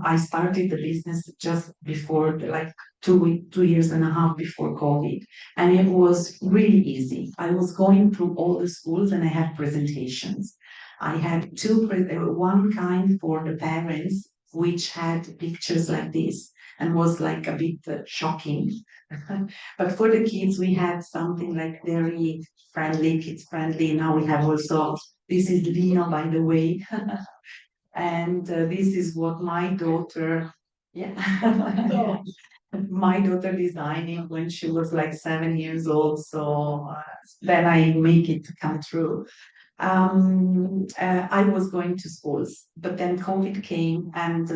I started the business just before, like 2 years and a half before COVID, and it was really easy. I was going through all the schools and I had presentations. I had one kind for the parents, which had pictures like this and was like a bit shocking. But for the kids, we had something like very friendly, kids friendly. Now we have also, this is Lino, by the way. And this is what my daughter, yeah, my daughter designed it when she was like 7 years old. So then I make it come true. I was going to schools, but then COVID came and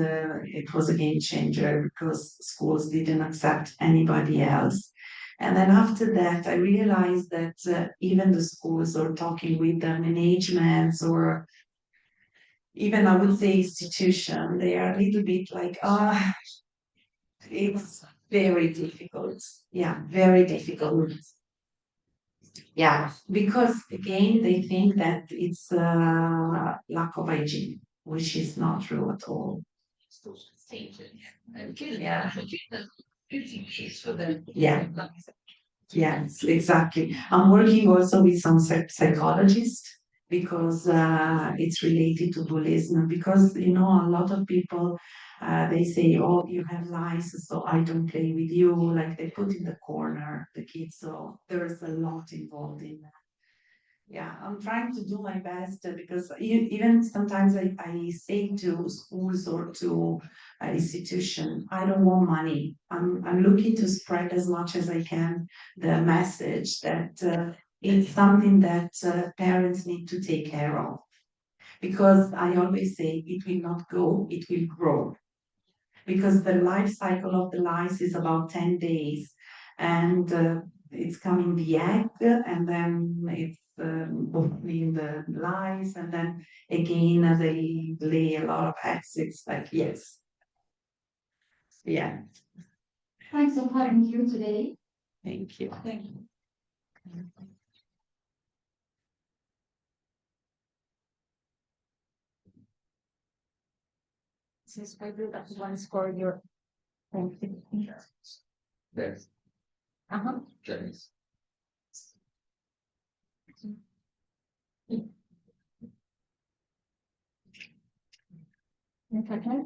it was a game changer because schools didn't accept anybody else. And then after that, I realized that even the schools are talking with the managements or even I would say institution, they are a little bit like, it's very difficult. Yeah, very difficult. Yeah, because again, they think that it's lack of hygiene, which is not true at all. Yeah. Yeah. Yes, exactly. I'm working also with some psychologists because it's related to bullying. Because a lot of people they say, "Oh, you have lice, so I don't play with you." Like they put in the corner the kids. So there's a lot involved in that. Yeah, I'm trying to do my best because even sometimes I say to schools or to institution, I don't want money. I'm looking to spread as much as I can the message that it's something that parents need to take care of. Because I always say it will not go, it will grow. Because the life cycle of the lice is about 10 days and it's coming the egg and then it's in the lice and then again they lay a lot of eggs. It's like, yes. Yeah. Thanks for having you today. Thank you. Thank you. Since I do that one score your There. uh-huh. Chinese. Okay.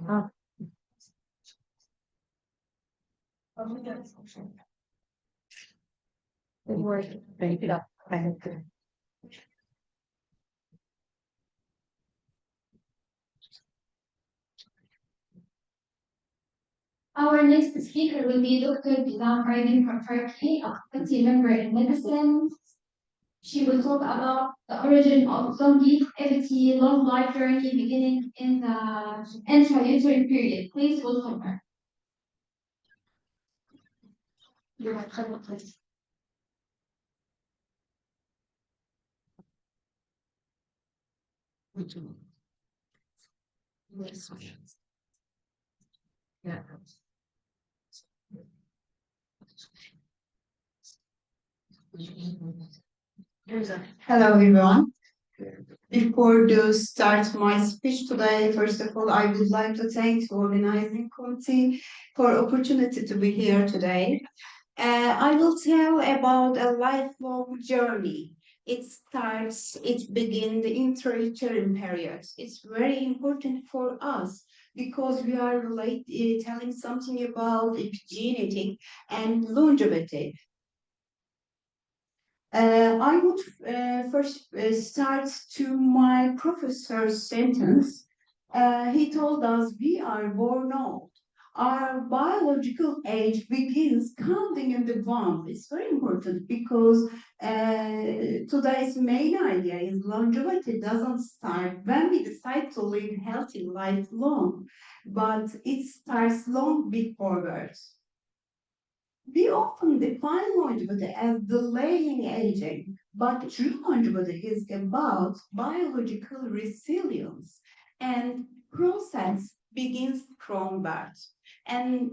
Ah. Good work. Thank you. Thank you. Our next speaker will be Dr. Gizam Aydin from Turkey, a faculty member in medicine. She will talk about the origin of longevity, long life journey beginning in the intrauterine period. Please welcome her. You're welcome, please. Yes. Yeah. Hello, everyone. Before to start my speech today, first of all, I would like to thank the organizing committee for opportunity to be here today. I will tell about a lifelong journey. It begins in intrauterine period. It's very important for us because we are telling something about epigenetic and longevity. I would first start to my professor's sentence. He told us we are born old. our biological age begins counting in the womb. It's very important because today's main idea is longevity doesn't start when we decide to live healthy lifelong, but it starts long before birth. We often define longevity as delaying aging, but true longevity is about biological resilience, and process begins from birth. And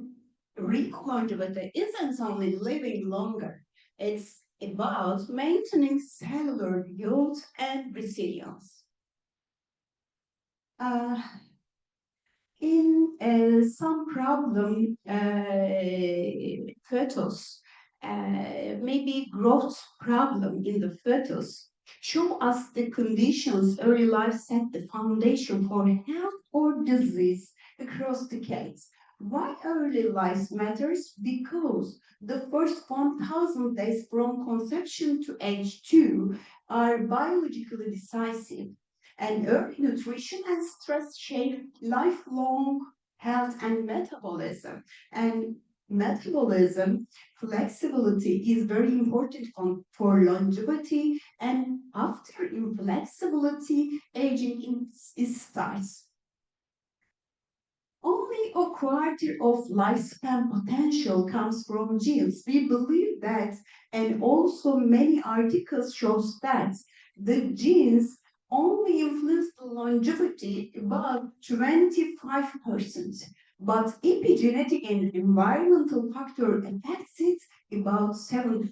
real longevity isn't only living longer, it's about maintaining cellular youth and resilience. In some problem fetus, maybe growth problem in the fetus, show us the conditions early life set the foundation for health or disease across decades. Why early life matters? Because the first 1,000 days from conception to age 2 are biologically decisive, and early nutrition and stress shape lifelong health and metabolism. And metabolism flexibility is very important for longevity, and after inflexibility, aging starts. Only a quarter of lifespan potential comes from genes. We believe that, and also many articles show that the genes only influence the longevity about 25%, but epigenetic and environmental factor affects it about 75%.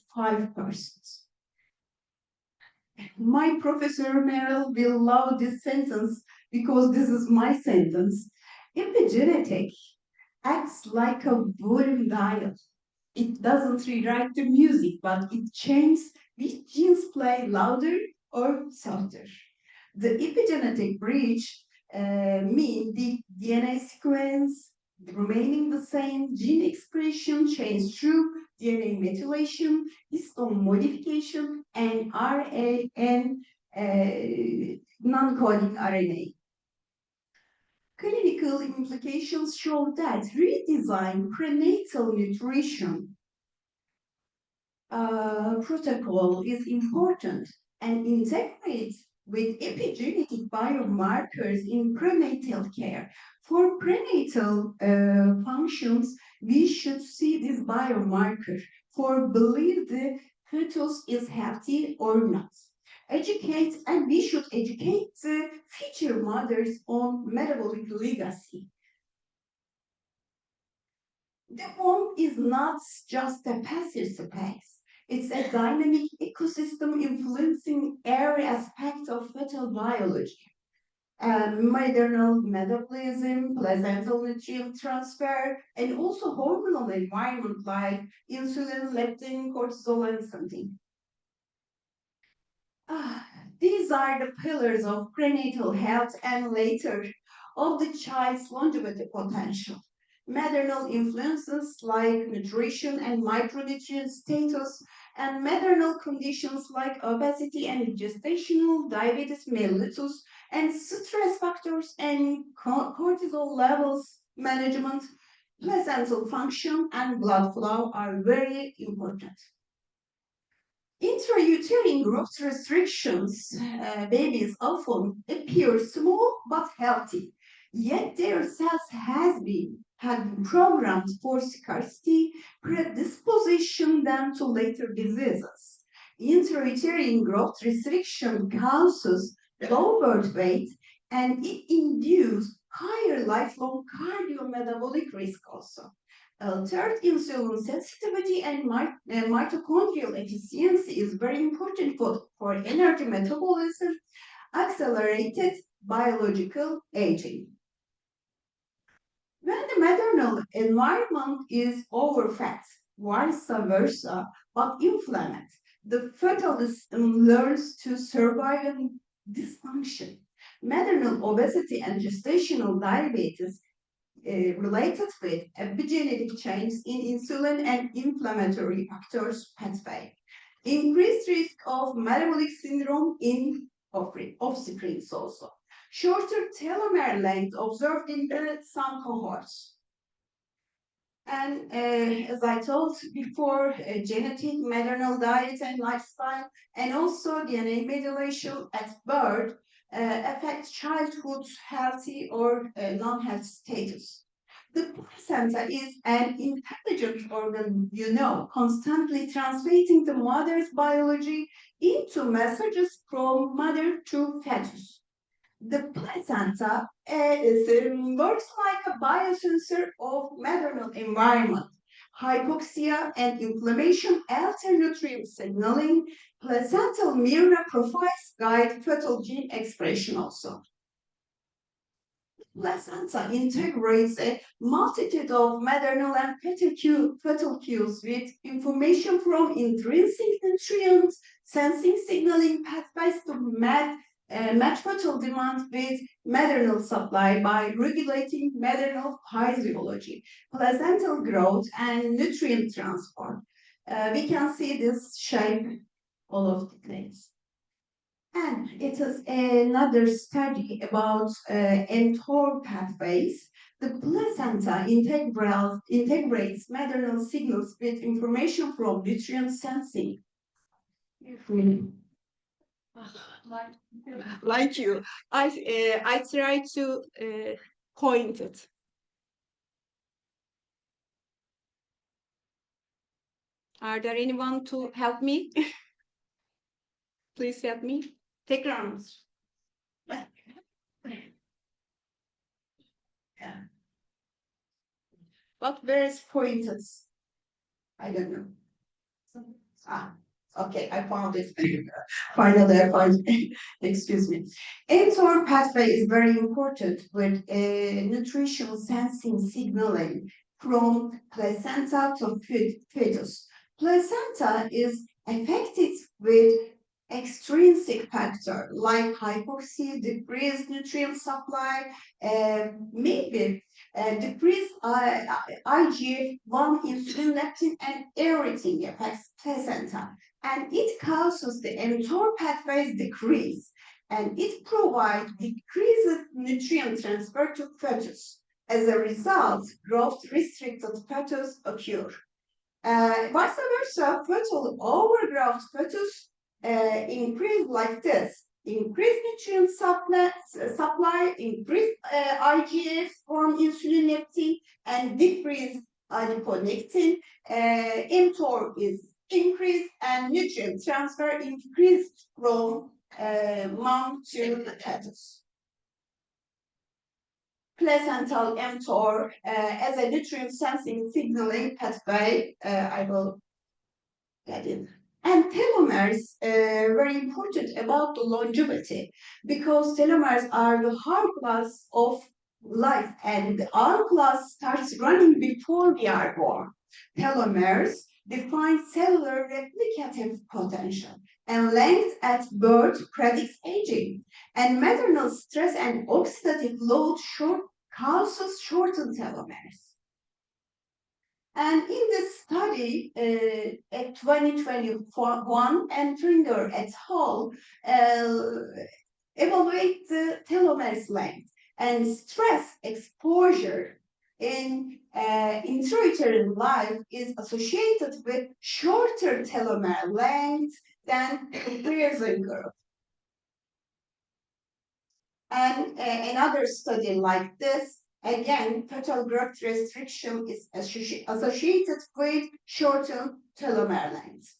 My professor Meryl will love this sentence because this is my sentence. Epigenetic acts like a volume dial. It doesn't rewrite the music, but it changes which genes play louder or softer. The epigenetic bridge means the DNA sequence remaining the same, gene expression change through DNA methylation, histone modification, and RNA non-coding RNA. Clinical implications show that redesign prenatal nutrition protocol is important and integrate with epigenetic biomarkers in prenatal care. For prenatal functions, we should see this biomarker for believe the fetus is healthy or not. Educate, and we should educate the future mothers on metabolic legacy. The womb is not just a passive space. It's a dynamic ecosystem influencing every aspect of fetal biology. Maternal metabolism, placental nutrient transfer, and also hormonal environment like insulin, leptin, cortisol, and something. These are the pillars of prenatal health and later of the child's longevity potential. Maternal influences like nutrition and micronutrient status, and maternal conditions like obesity and gestational diabetes mellitus, and stress factors and cortisol levels management, placental function, and blood flow are very important. Intrauterine growth restrictions, babies often appear small but healthy, yet their cells have been programmed for scarcity, predisposition them to later diseases. Intrauterine growth restriction causes low birth weight, and it induces higher lifelong cardiometabolic risk also. Third, insulin sensitivity and mitochondrial efficiency is very important for energy metabolism, accelerated biological aging. When the maternal environment is overfed, vice versa, but inflamed, the fetus learns to survive in dysfunction. Maternal obesity and gestational diabetes related with epigenetic change in insulin and inflammatory factors pathway. Increased risk of metabolic syndrome in offsprings also. Shorter telomere length observed in some cohorts. And as I told before, genetic, maternal diet and lifestyle, and also DNA methylation at birth affects childhood's healthy or non-healthy status. The placenta is an intelligent organ, you know, constantly translating the mother's biology into messages from mother to fetus. The placenta works like a biosensor of maternal environment. Hypoxia and inflammation alter nutrient signaling. Placental mirror profiles guide fetal gene expression also. Placenta integrates a multitude of maternal and fetal cues with information from intrinsic nutrients, sensing signaling pathways to match fetal demand with maternal supply by regulating maternal physiology, placental growth, and nutrient transport. We can see this shape all of the things. And it is another study about mTOR pathways. The placenta integrates maternal signals with information from nutrient sensing. Like you, I try to point it. Are there anyone to help me? Please help me. Tekrar mısın? Yeah. But where is pointed? I don't know. Okay, I found it. Finally, I found it. Excuse me. mTOR pathway is very important with nutritional sensing signaling from placenta to fetus. Placenta is affected with extrinsic factor like hypoxia, decreased nutrient supply, maybe decreased IGF-1, insulin, leptin, and everything affects placenta. And it causes the mTOR pathways decrease, and it provides decreased nutrient transfer to fetus. As a result, growth-restricted fetus occur. Vice versa, fetal overgrowth fetus increase like this. Increased nutrient supply, increased IGF-1, insulin, leptin, and decreased adiponectin. mTOR is increased and nutrient transfer increased from mom to fetus. Placental mTOR as a nutrient sensing signaling pathway, I will get in. And telomeres, very important about the longevity, because telomeres are the hourglass of life, and the hourglass starts running before we are born. Telomeres define cellular replicative potential, and length at birth predicts aging. And maternal stress and oxidative load causes shortened telomeres. And in this study, at 2021, and Tringer et al. Evaluate the telomeres length and stress exposure in intrauterine life is associated with shorter telomere length than comparison group. And another study like this, again, fetal growth restriction is associated with shortened telomere length.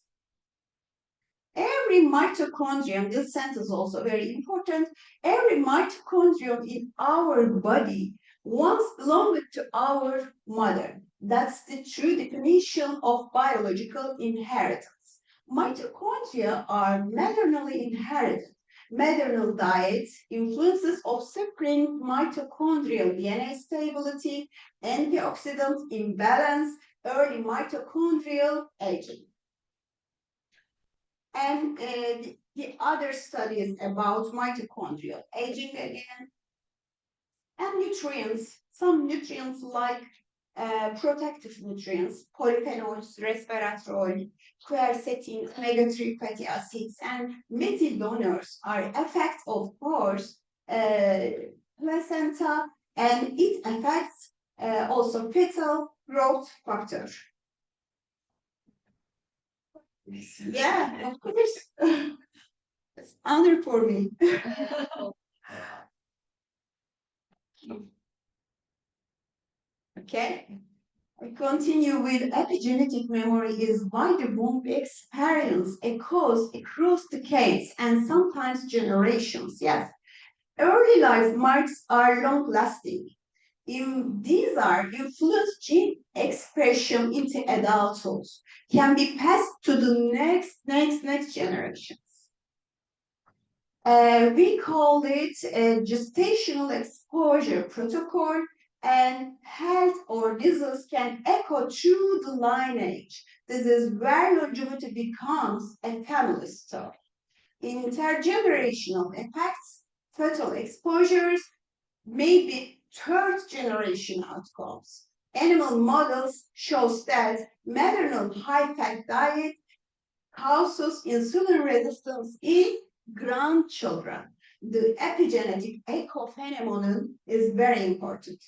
Every mitochondrion, this sentence is also very important, every mitochondrion in our body once belonged to our mother. That's the true definition of biological inheritance. Mitochondria are maternally inherited. Maternal diet, influences of separating mitochondrial DNA stability, antioxidant imbalance, early mitochondrial aging. And the other studies about mitochondrial aging again, and nutrients, some nutrients like protective nutrients, polyphenols, resveratrol, quercetin, omega-3 fatty acids, and methyl donors are effect of course placenta, and it affects also fetal growth factor. Yeah, of course. It's honor for me. Okay. We continue with epigenetic memory is why the womb experience echoes across decades and sometimes generations. Yes. Early life marks are long lasting. These are influence gene expression into adulthood, can be passed to the next generations. We call it a gestational exposure protocol, and health or disease can echo through the lineage. This is where longevity becomes a family story. Intergenerational effects, fetal exposures, may be third generation outcomes. Animal models shows that maternal high-fat diet causes insulin resistance in grandchildren. The epigenetic echo phenomenon is very important.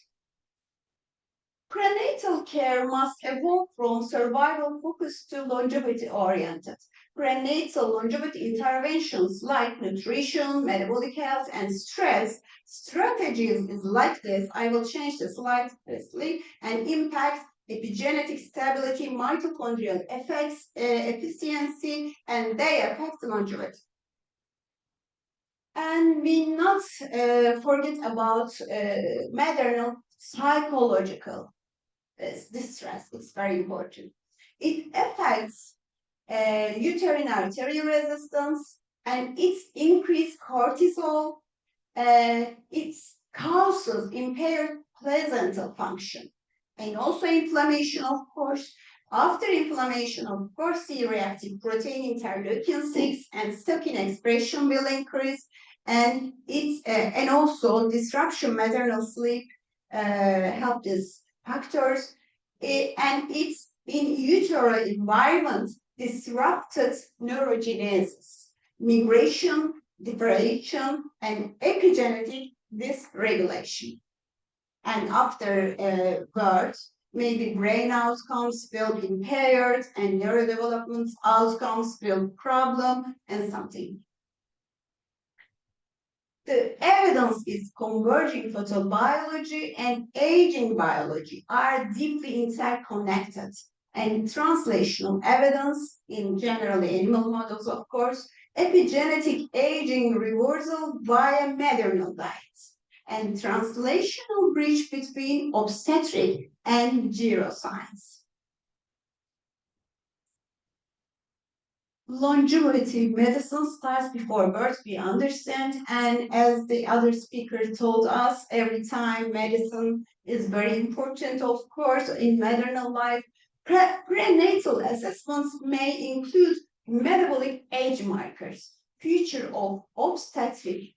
Prenatal care must evolve from survival focused to longevity oriented. Prenatal longevity interventions like nutrition, metabolic health, and stress strategies is like this. I will change the slide firstly, and impact epigenetic stability, mitochondrial effects, efficiency, and they affect longevity. And we not forget about maternal psychological distress. It's very important. It affects uterine artery resistance, and it's increased cortisol. It causes impaired placental function, and also inflammation, of course. After inflammation, of course, C-reactive protein interleukin-6 and stokin expression will increase, and it's and also disruption maternal sleep help these factors, and it's in utero environment disrupted neurogenesis, migration, differentiation, and epigenetic dysregulation. And after birth, maybe brain outcomes will be impaired and neurodevelopment outcomes will problem and something. The evidence is converging photobiology and aging biology are deeply interconnected, and translational evidence in generally animal models, of course, epigenetic aging reversal via maternal diets, and translational bridge between obstetric and geroscience. Longevity medicine starts before birth, we understand, and as the other speaker told us, every time medicine is very important, of course, in maternal life. Prenatal assessments may include metabolic age markers. Future of obstetric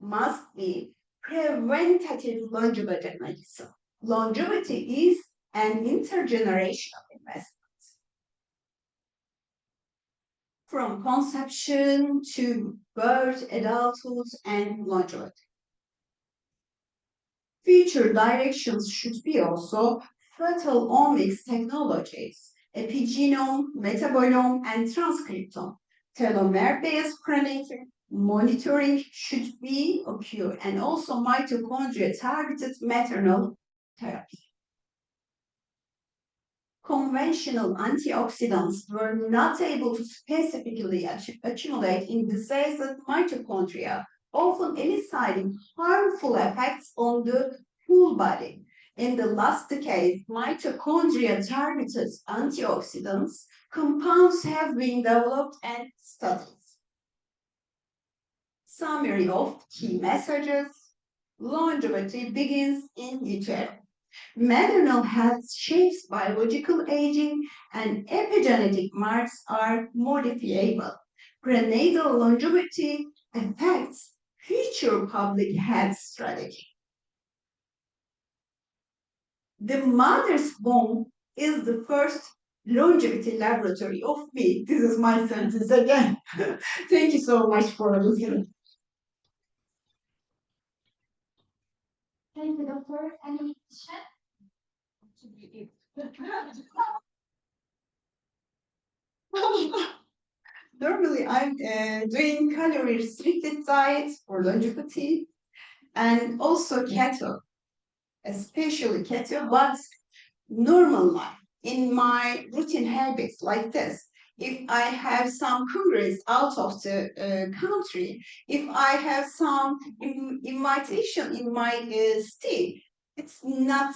must be preventative longevity medicine. Longevity is an intergenerational investment. From conception to birth, adulthood, and longevity. Future directions should be also fetal omics technologies, epigenome, metabolome, and transcriptome. Telomere-based prenatal monitoring should be occur, and also mitochondria-targeted maternal therapy. Conventional antioxidants were not able to specifically accumulate in diseased mitochondria, often eliciting harmful effects on the whole body. In the last decade, mitochondria-targeted antioxidants compounds have been developed and studied. Summary of key messages. Longevity begins in utero. Maternal health shapes biological aging, and epigenetic marks are modifiable. Prenatal longevity affects future public health strategy. The mother's womb is the first longevity laboratory of me. This is my sentence again. Thank you so much for listening. Thank you, Doctor. Any question? Normally, I'm doing calorie restricted diet for longevity and also keto, especially keto, but normal life in my routine habits like this. If I have some congress out of the country, if I have some invitation in my city, it's not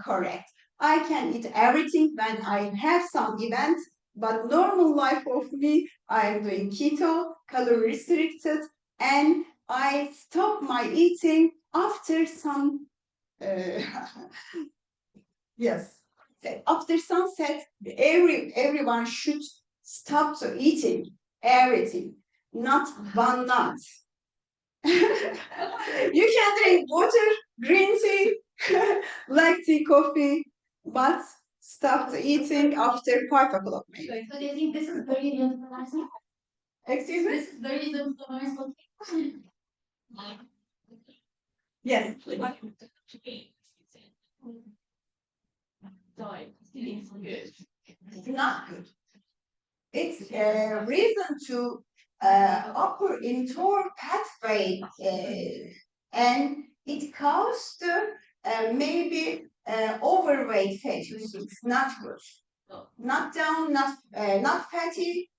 correct. I can eat everything when I have some event, but normal life of me, I am doing keto, calorie restricted, and I stop my eating after some yes. After sunset, everyone should stop to eating everything, not one nut. You can drink water, green tea, black tea, coffee, but stop to eating after 5 o'clock maybe. So do you think this is the reason for myself? Excuse me? This is the reason for myself. Yes. It's not good. It's a reason to occur into pathway and it caused maybe overweight fetus. It's not good. Not down, not fatty.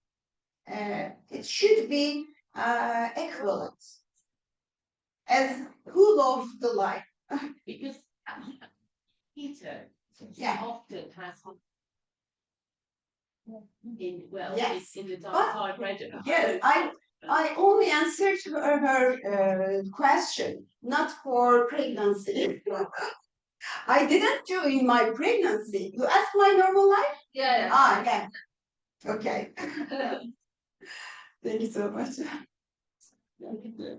It should be equivalent as who loves the life. Because keto Yeah. often has in well, Yes. it's in the diet But- I've read about. Yes, I only answered her question, not for pregnancy. I didn't do in my pregnancy. You asked my normal life? Yeah. Ah, yeah. Okay. Thank you so much.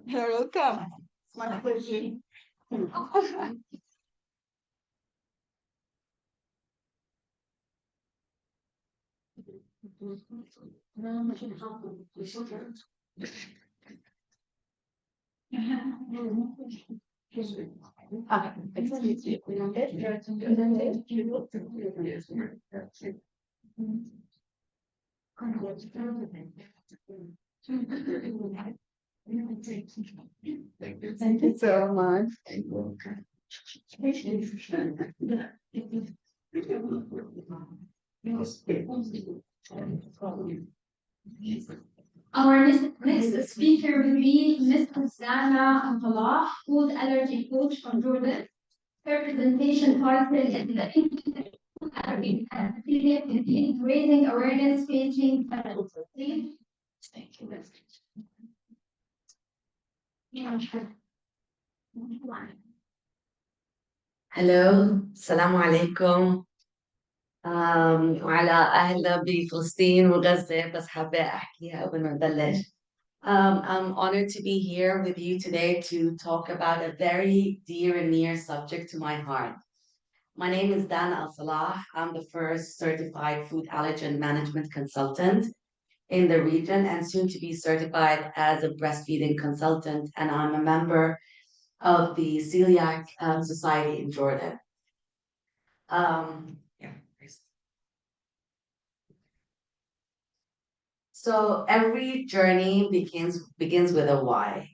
You're welcome. It's my pleasure. Thank you so much. Our next speaker will be Ms. Dana Abdullah, food allergy coach from Jordan. Her presentation title is the Food Allergy and Raising Awareness Facing Thank you. Hello, السلام عليكم. وعلى أهلا بفلسطين وغزة بس حابة أحكيها قبل ما نبلش. I'm honored to be here with you today to talk about a very dear and near subject to my heart. My name is Dana Al-Salah. I'm the first certified food allergen management consultant in the region and soon to be certified as a breastfeeding consultant. And I'm a member of the Celiac Society in Jordan. So every journey begins with a why.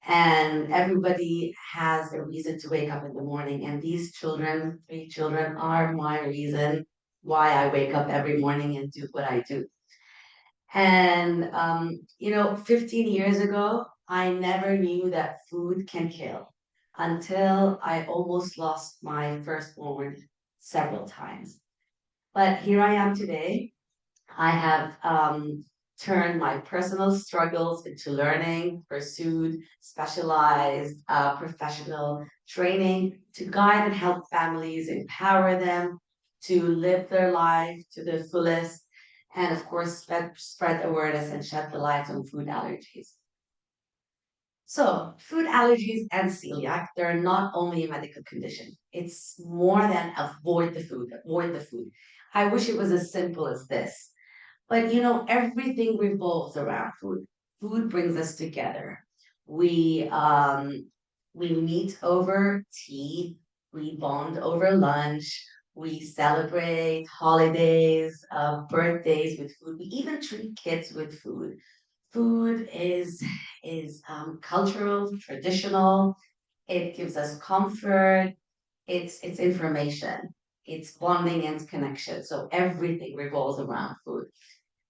And everybody has a reason to wake up in the morning. And these children, 3 children, are my reason why I wake up every morning and do what I do. And, 15 years ago, I never knew that food can kill until I almost lost my firstborn several times. But here I am today. I have turned my personal struggles into learning, pursued specialized professional training to guide and help families, empower them to live their life to the fullest, and of course, spread awareness and shed the light on food allergies. So, food allergies and celiac, they're not only a medical condition. It's more than avoid the food. I wish it was as simple as this. But everything revolves around food. Food brings us together. We meet over tea, we bond over lunch, We celebrate holidays, birthdays with food. We even treat kids with food. Food is cultural, traditional. It gives us comfort. It's information. It's bonding and connection. So everything revolves around food.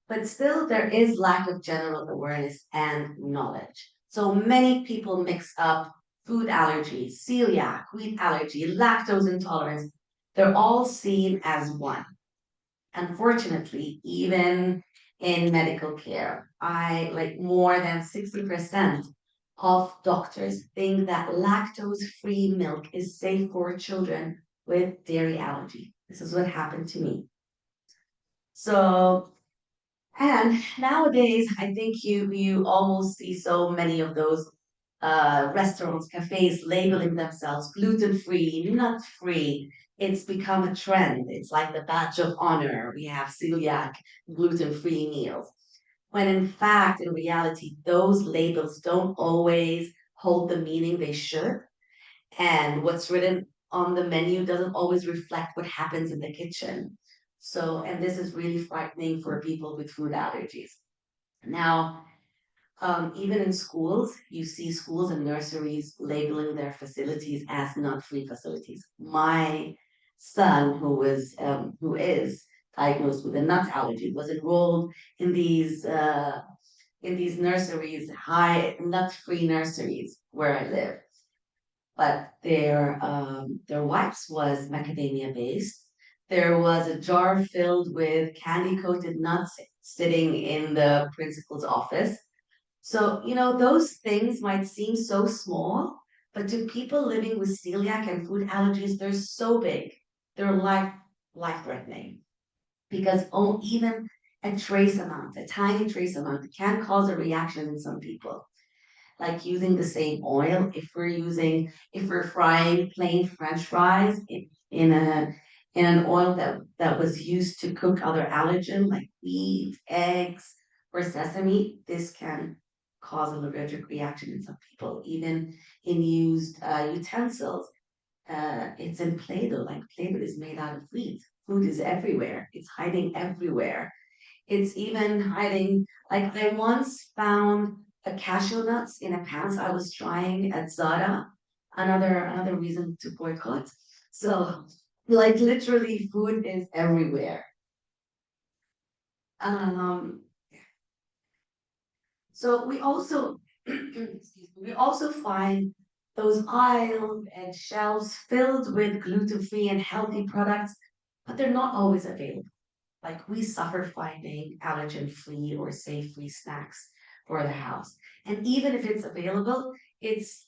But still, there is lack of general awareness and knowledge. So many people mix up food allergies, celiac, wheat allergy, lactose intolerance. They're all seen as one. Unfortunately, even in medical care, like more than 60% of doctors think that lactose-free milk is safe for children with dairy allergy. This is what happened to me. So, and nowadays, I think you almost see so many of those restaurants, cafes labeling themselves gluten-free, nut-free. It's become a trend. It's like the badge of honor. We have celiac, gluten-free meals. When in fact, in reality, those labels don't always hold the meaning they should. And what's written on the menu doesn't always reflect what happens in the kitchen. So, and this is really frightening for people with food allergies. Now, even in schools, you see schools and nurseries labeling their facilities as nut-free facilities. My son, who is diagnosed with a nut allergy, was enrolled in these nurseries, high nut-free nurseries where I live. But their wipes was macadamia based. There was a jar filled with candy coated nuts sitting in the principal's office. So, those things might seem so small, but to people living with celiac and food allergies, they're so big. They're life-threatening. Because even a tiny trace amount, can cause a reaction in some people. Like using the same oil, if we're frying plain French fries in an oil that was used to cook other allergen like wheat, eggs, or sesame, this can cause an allergic reaction in some people. Even in used utensils, it's in Play-Doh. Like Play-Doh is made out of wheat. Food is everywhere. It's hiding everywhere. It's even hiding. Like I once found a cashew nuts in a pants I was trying at Zara. Another reason to boycott. So, like literally, food is everywhere. So we also, we also find those aisles and shelves filled with gluten-free and healthy products, but they're not always available. Like we suffer finding allergen-free or safe-free snacks for the house. And even if it's available, it's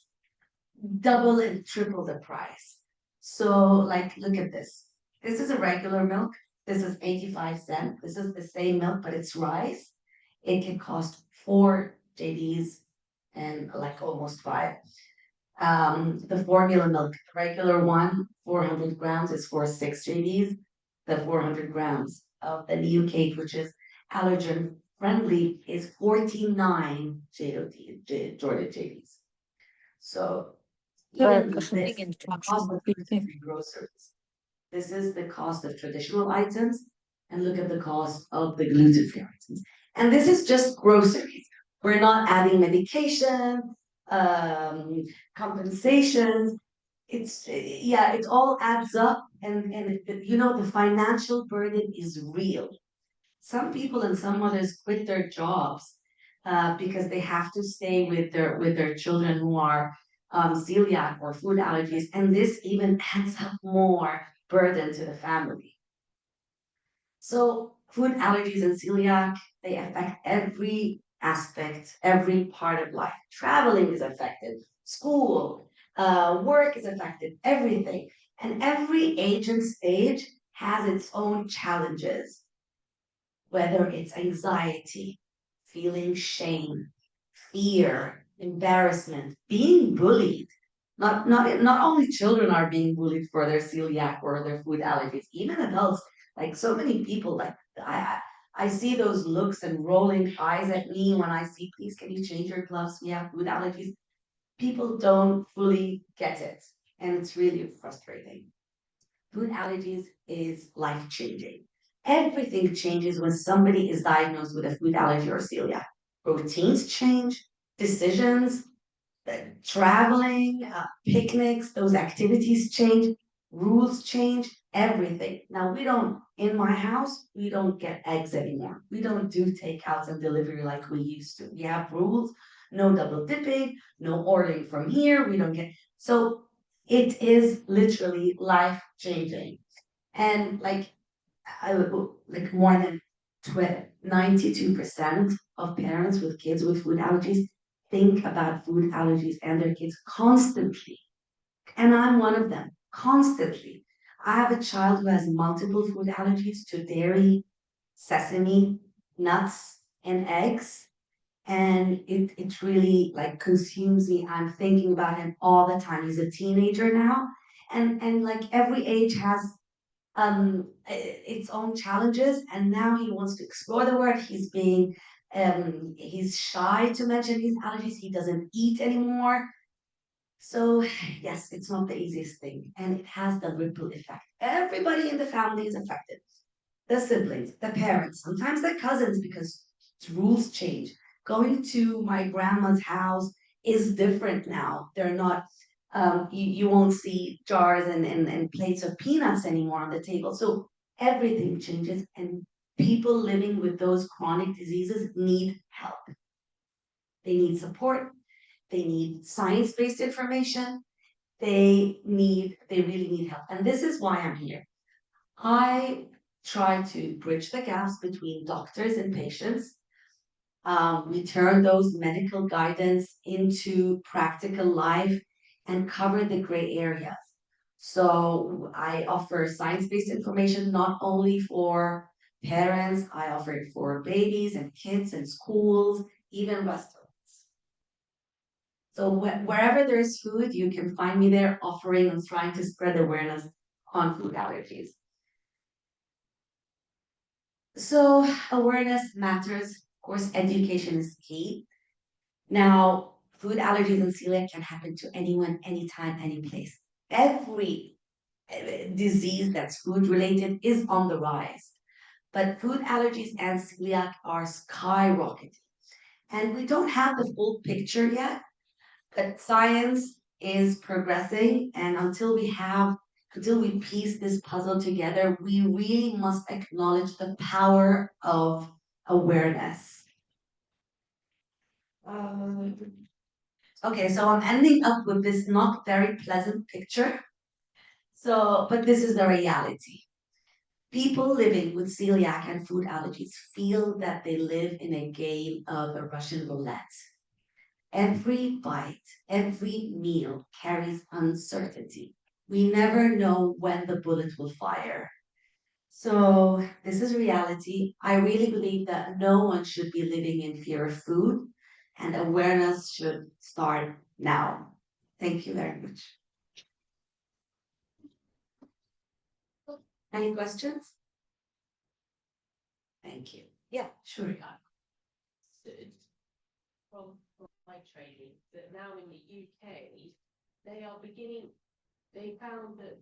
double and triple the price. So like, look at this. This is a regular milk. This is 85 cents. This is the same milk, but it's rice. It can cost 4 JDs and like almost 5. The formula milk, regular one, 400 grams is for 6 JDs. The 400 grams of the new cake, which is allergen friendly, is 49 JDs. So even this, the cost of gluten-free groceries. This is the cost of traditional items, and look at the cost of the gluten-free items. And this is just groceries. We're not adding medication, compensations. It all adds up, and the financial burden is real. Some people and some mothers quit their jobs because they have to stay with their children who are celiac or food allergies, and this even adds up more burden to the family. So food allergies and celiac, they affect every aspect, every part of life. Traveling is affected, school, work is affected, everything. And every age and stage has its own challenges, whether it's anxiety, feeling shame, fear, embarrassment, being bullied. Not only children are being bullied for their celiac or their food allergies, even adults. Like so many people, like I see those looks and rolling eyes at me when I see, please, can you change your gloves? We have food allergies. People don't fully get it, and it's really frustrating. Food allergies is life-changing. Everything changes when somebody is diagnosed with a food allergy or celiac. Routines change, decisions, traveling, picnics, those activities change, rules change, everything. Now in my house, we don't get eggs anymore. We don't do takeouts and delivery like we used to. We have rules, no double dipping, no ordering from here. We don't get, so it is literally life changing. And like more than 92% of parents with kids with food allergies think about food allergies and their kids constantly. And I'm one of them, constantly. I have a child who has multiple food allergies to dairy, sesame, nuts, and eggs. And it really like consumes me. I'm thinking about him all the time. He's a teenager now. And like every age has its own challenges, and now he wants to explore the world. He's shy to mention his allergies. He doesn't eat anymore. So yes, it's not the easiest thing, and it has the ripple effect. Everybody in the family is affected. The siblings, the parents, sometimes the cousins, because rules change. Going to my grandma's house is different now. They're not you won't see jars and plates of peanuts anymore on the table. So everything changes, and people living with those chronic diseases need help. They need support. They need science-based information. They really need help. And this is why I'm here. I try to bridge the gaps between doctors and patients. We turn those medical guidance into practical life and cover the gray areas. So I offer science-based information not only for parents, I offer it for babies and kids and schools, even restaurants. So wherever there's food, you can find me there offering and trying to spread awareness on food allergies. So awareness matters. Of course, education is key. Now, food allergies and celiac can happen to anyone, anytime, any place. Every disease that's food related is on the rise. But food allergies and celiac are skyrocketing. And we don't have the full picture yet, but science is progressing. And until we piece this puzzle together, we really must acknowledge the power of awareness. Okay, so I'm ending up with this not very pleasant picture. But this is the reality. People living with celiac and food allergies feel that they live in a game of a Russian roulette. Every bite, every meal carries uncertainty. We never know when the bullet will fire. So this is reality. I really believe that no one should be living in fear of food, and awareness should start now. Thank you very much. Any questions? Thank you. Yeah, sure. From my training that now in the UK, they found that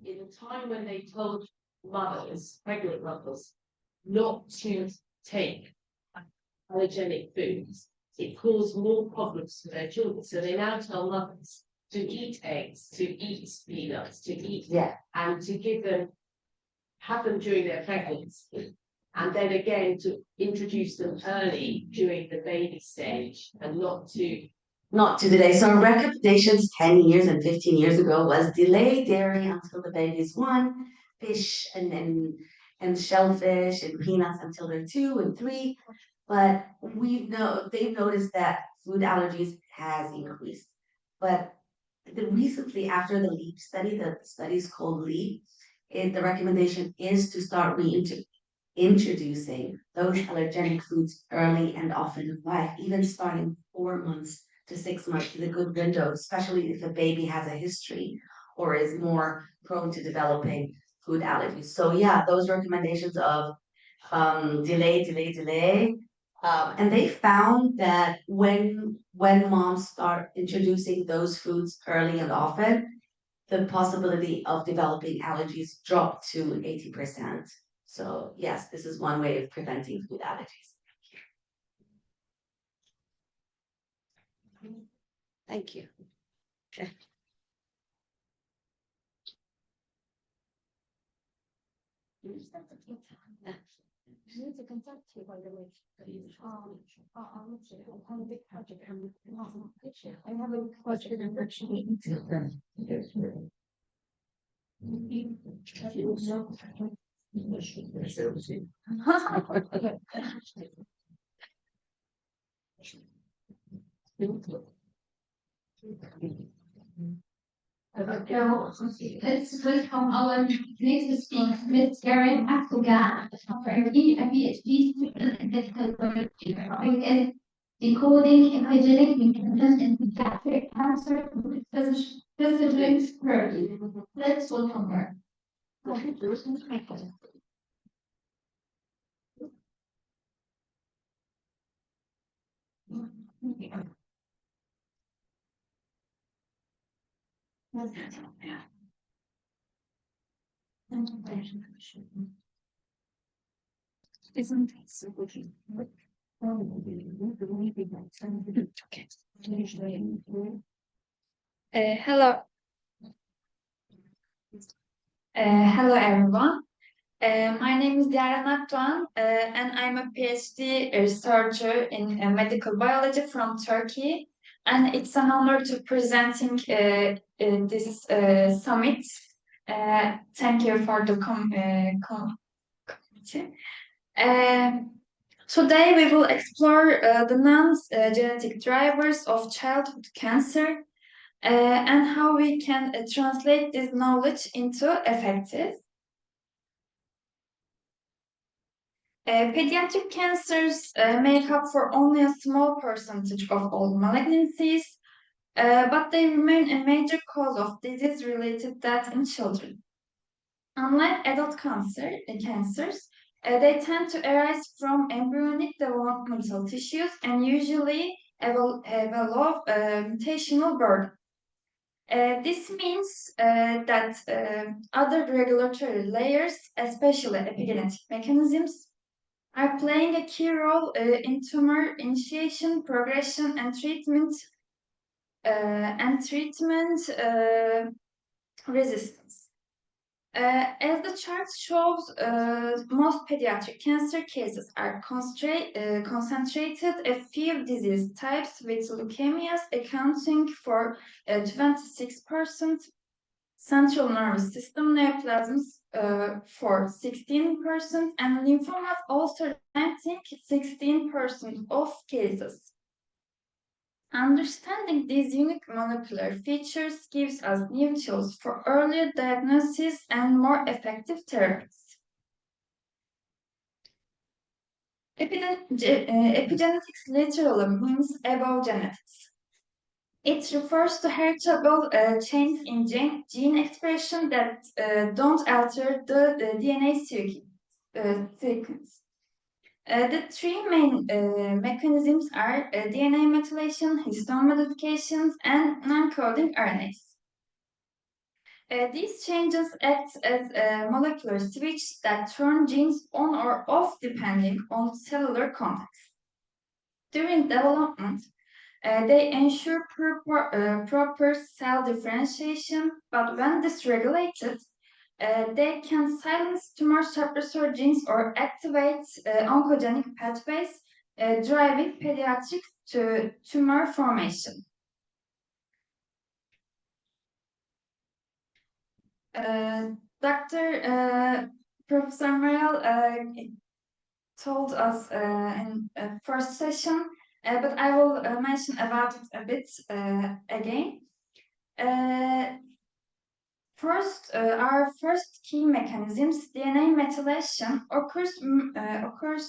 in a time when they told mothers, pregnant mothers, not to take allergenic foods, it caused more problems for their children. So they now tell mothers to eat eggs, to eat peanuts, to eat, and to have them during their pregnancy. And then again to introduce them early during the baby stage and not to delay. So our recommendations 10 years and 15 years ago was delay dairy until the baby is 1, fish and shellfish and peanuts until they're 2 and 3. But they've noticed that food allergies has increased. But recently after the LEAP study, the study is called LEAP, the recommendation is to start introducing those allergenic foods early and often in life, even starting 4 months to 6 months is a good window, especially if a baby has a history or is more prone to developing food allergies. So yeah, those recommendations of delay. And they found that when moms start introducing those foods early and often, the possibility of developing allergies drop to 80%. So yes, this is one way of preventing food allergies. Thank you. Okay. I need to contact you, by the way. I have a big project. I have a project in virtually. Let's welcome our next speaker, Ms. Karen Afghan, a PhD student in medical biology, in decoding epigenetic mechanisms in pediatric cancer with physicians early. Let's welcome her. Isn't it so good? Hello. Hello everyone. My name is Diara Nakdoğan, and I'm a PhD researcher in medical biology from Turkey. And it's an honor to presenting this summit. Thank you for the committee. Today we will explore the non-genetic drivers of childhood cancer and how we can translate this knowledge into effective. Pediatric cancers make up for only a small percentage of all malignancies, but they remain a major cause of disease-related death in children. Unlike adult cancers, they tend to arise from embryonic developmental tissues and usually have a low mutational burden. This means that other regulatory layers, especially epigenetic mechanisms, are playing a key role in tumor initiation, progression, and treatment resistance. As the chart shows, most pediatric cancer cases are concentrated a few disease types, with leukemias accounting for 26%, central nervous system neoplasms for 16%, and lymphomas also representing 16% of cases. Understanding these unique molecular features gives us new tools for earlier diagnosis and more effective therapies. Epigenetics literally means above genetics. It refers to heritable changes in gene expression that don't alter the DNA sequence. The three main mechanisms are DNA methylation, histone modifications, and non-coding RNAs. These changes act as a molecular switch that turn genes on or off depending on cellular context. During development, they ensure proper cell differentiation, but when dysregulated, they can silence tumor suppressor genes or activate oncogenic pathways, driving pediatric tumor formation. Professor Merrill told us in the first session, but I will mention about it a bit again. First, our first key mechanisms, DNA methylation, occurs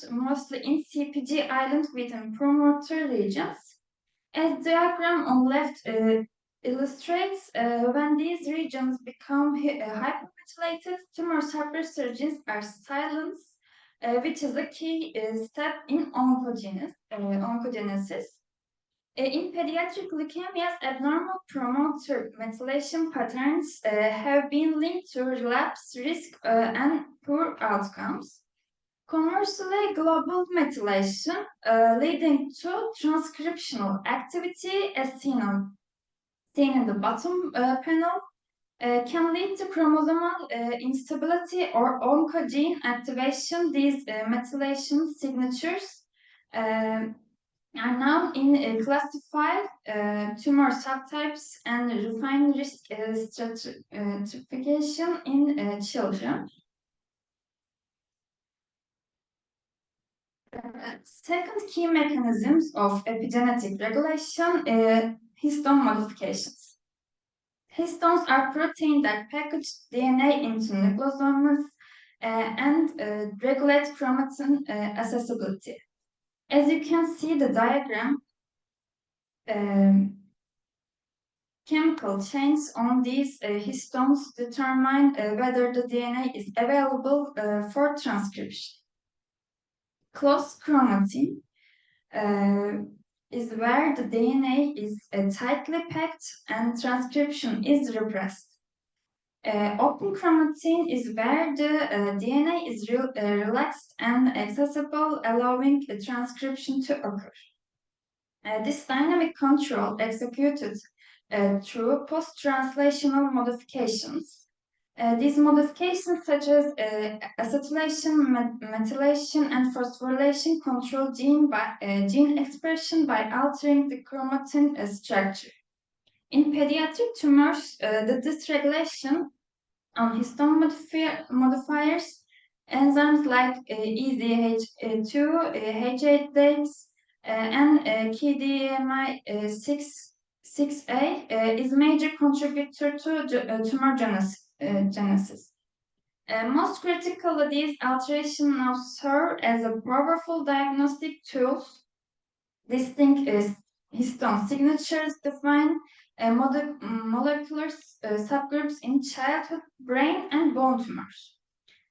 mostly in CPG island within promoter regions. As diagram on left illustrates, when these regions become hypermethylated, tumor suppressor genes are silenced, which is a key step in oncogenesis. In pediatric leukemias, abnormal promoter methylation patterns have been linked to relapse risk and poor outcomes. Conversely, global methylation leading to transcriptional activity, as seen in the bottom panel, can lead to chromosomal instability or oncogene activation. These methylation signatures are now in classified tumor subtypes and refine risk stratification in children. Second key mechanisms of epigenetic regulation histone modifications. Histones are proteins that package DNA into nucleosomes and regulate chromatin accessibility. As you can see the diagram, chemical chains on these histones determine whether the DNA is available for transcription. Close chromatin is where the DNA is tightly packed and transcription is repressed. Open chromatin is where the DNA is relaxed and accessible, allowing the transcription to occur. This dynamic control executed through post-translational modifications. These modifications, such as acetylation, methylation, and phosphorylation, control gene expression by altering the chromatin structure. In pediatric tumors, the dysregulation on histone modifiers, enzymes like EZH2, H8-DAPE, and KDMI6A is a major contributor to tumor genesis. Most critically, these alterations now serve as a powerful diagnostic tools. Distinct histone signatures define molecular subgroups in childhood brain and bone tumors.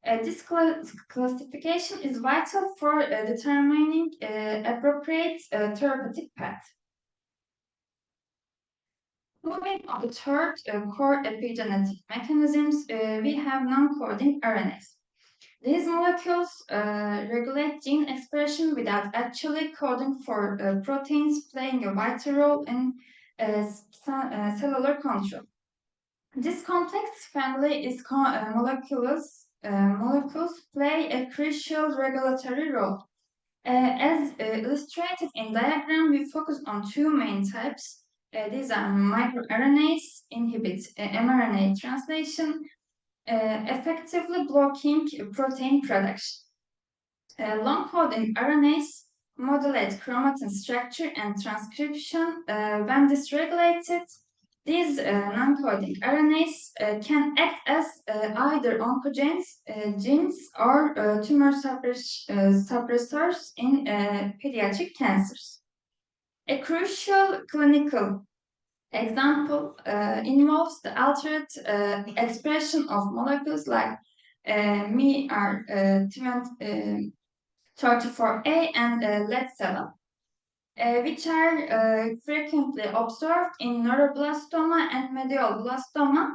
This classification is vital for determining appropriate therapeutic path. Moving on to third core epigenetic mechanisms, we have non-coding RNAs. These molecules regulate gene expression without actually coding for proteins, playing a vital role in cellular control. This complex family is molecules play a crucial regulatory role. As illustrated in diagram, we focus on two main types. These are microRNAs, inhibit mRNA translation, effectively blocking protein production. Long-coding RNAs modulate chromatin structure and transcription. When dysregulated, these non-coding RNAs can act as either oncogenes, genes, or tumor suppressors in pediatric cancers. A crucial clinical example involves the altered expression of molecules like MER34A and lead-7, which are frequently observed in neuroblastoma and medioblastoma.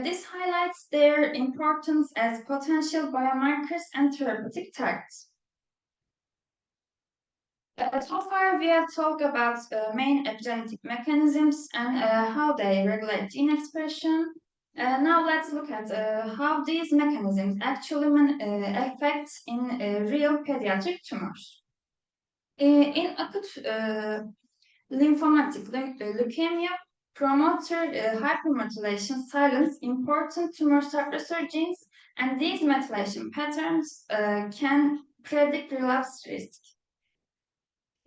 This highlights their importance as potential biomarkers and therapeutic targets. So far, we have talked about main epigenetic mechanisms and how they regulate gene expression. Now let's look at how these mechanisms actually affect in real pediatric tumors. In acute lymphomatic leukemia, promoter hypermethylation silence important tumor suppressor genes, and these methylation patterns can predict relapse risk.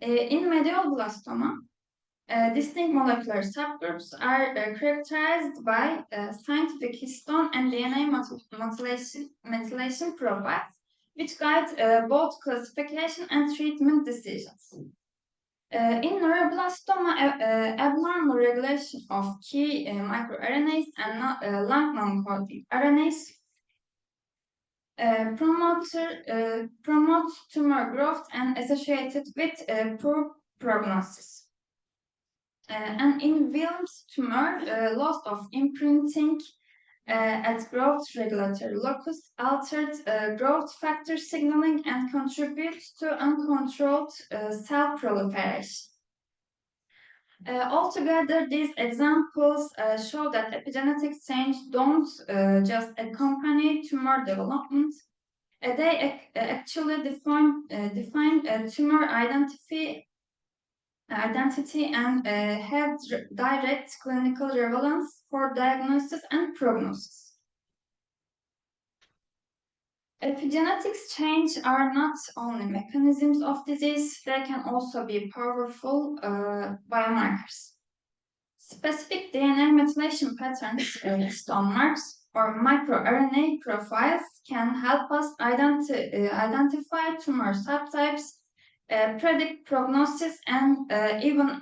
In medioblastoma, distinct molecular subgroups are characterized by scientific histone and DNA methylation profiles, which guide both classification and treatment decisions. In neuroblastoma, abnormal regulation of key microRNAs and long non-coding RNAs promote tumor growth and associated with poor prognosis. And in Wilms tumor, loss of imprinting at growth regulatory locus altered growth factor signaling and contributes to uncontrolled cell proliferation. Altogether, these examples show that epigenetic change don't just accompany tumor development. They actually define tumor identity and have direct clinical relevance for diagnosis and prognosis. Epigenetics change are not only mechanisms of disease, they can also be powerful biomarkers. Specific DNA methylation patterns, histone marks, or microRNA profiles can help us identify tumor subtypes, predict prognosis, and even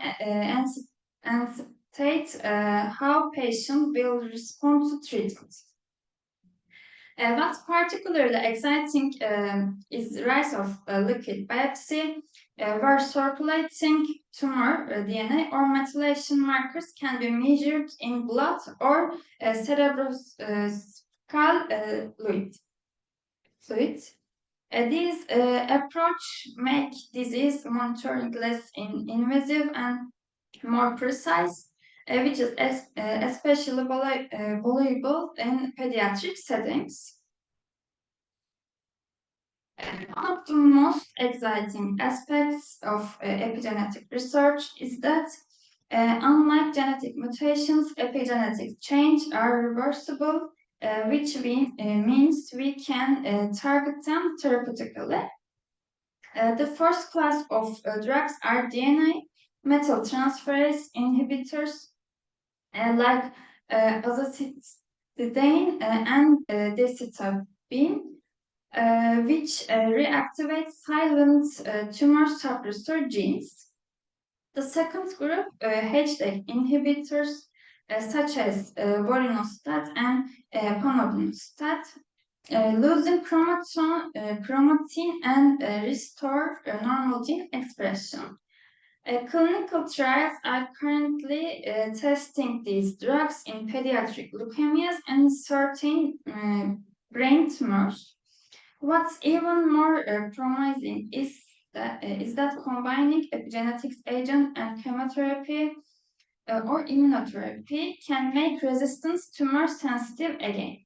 anticipate how patients will respond to treatment. What's particularly exciting is the rise of liquid biopsy, where circulating tumor DNA or methylation markers can be measured in blood or cerebrospinal fluid. These approach make disease monitoring less invasive and more precise, which is especially valuable in pediatric settings. One of the most exciting aspects of epigenetic research is that unlike genetic mutations, epigenetic change are reversible, which means we can target them therapeutically. The first class of drugs are DNA methyltransferase inhibitors like azacitidine and decitabine, which reactivate silent tumor suppressor genes. The second group, HDAC inhibitors, such as vorinostat and panobinostat, losing chromatin and restore normal gene expression. Clinical trials are currently testing these drugs in pediatric leukemias and certain brain tumors. What's even more promising is that combining epigenetics agent and chemotherapy or immunotherapy can make resistance tumor sensitive again.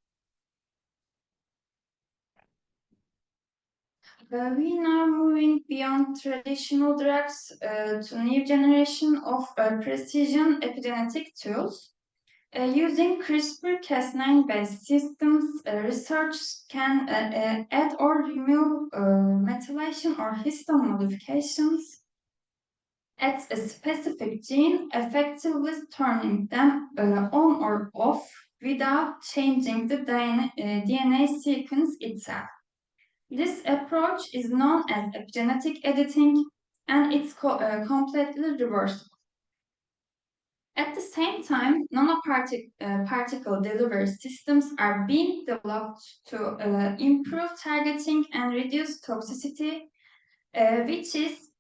We now moving beyond traditional drugs to new generation of precision epigenetic tools. Using CRISPR-Cas9 based systems, research can add or remove methylation or histone modifications at a specific gene, effectively turning them on or off without changing the DNA sequence itself. This approach is known as epigenetic editing, and it's completely reversible. At the same time, nanoparticle delivery systems are being developed to improve targeting and reduce toxicity, which is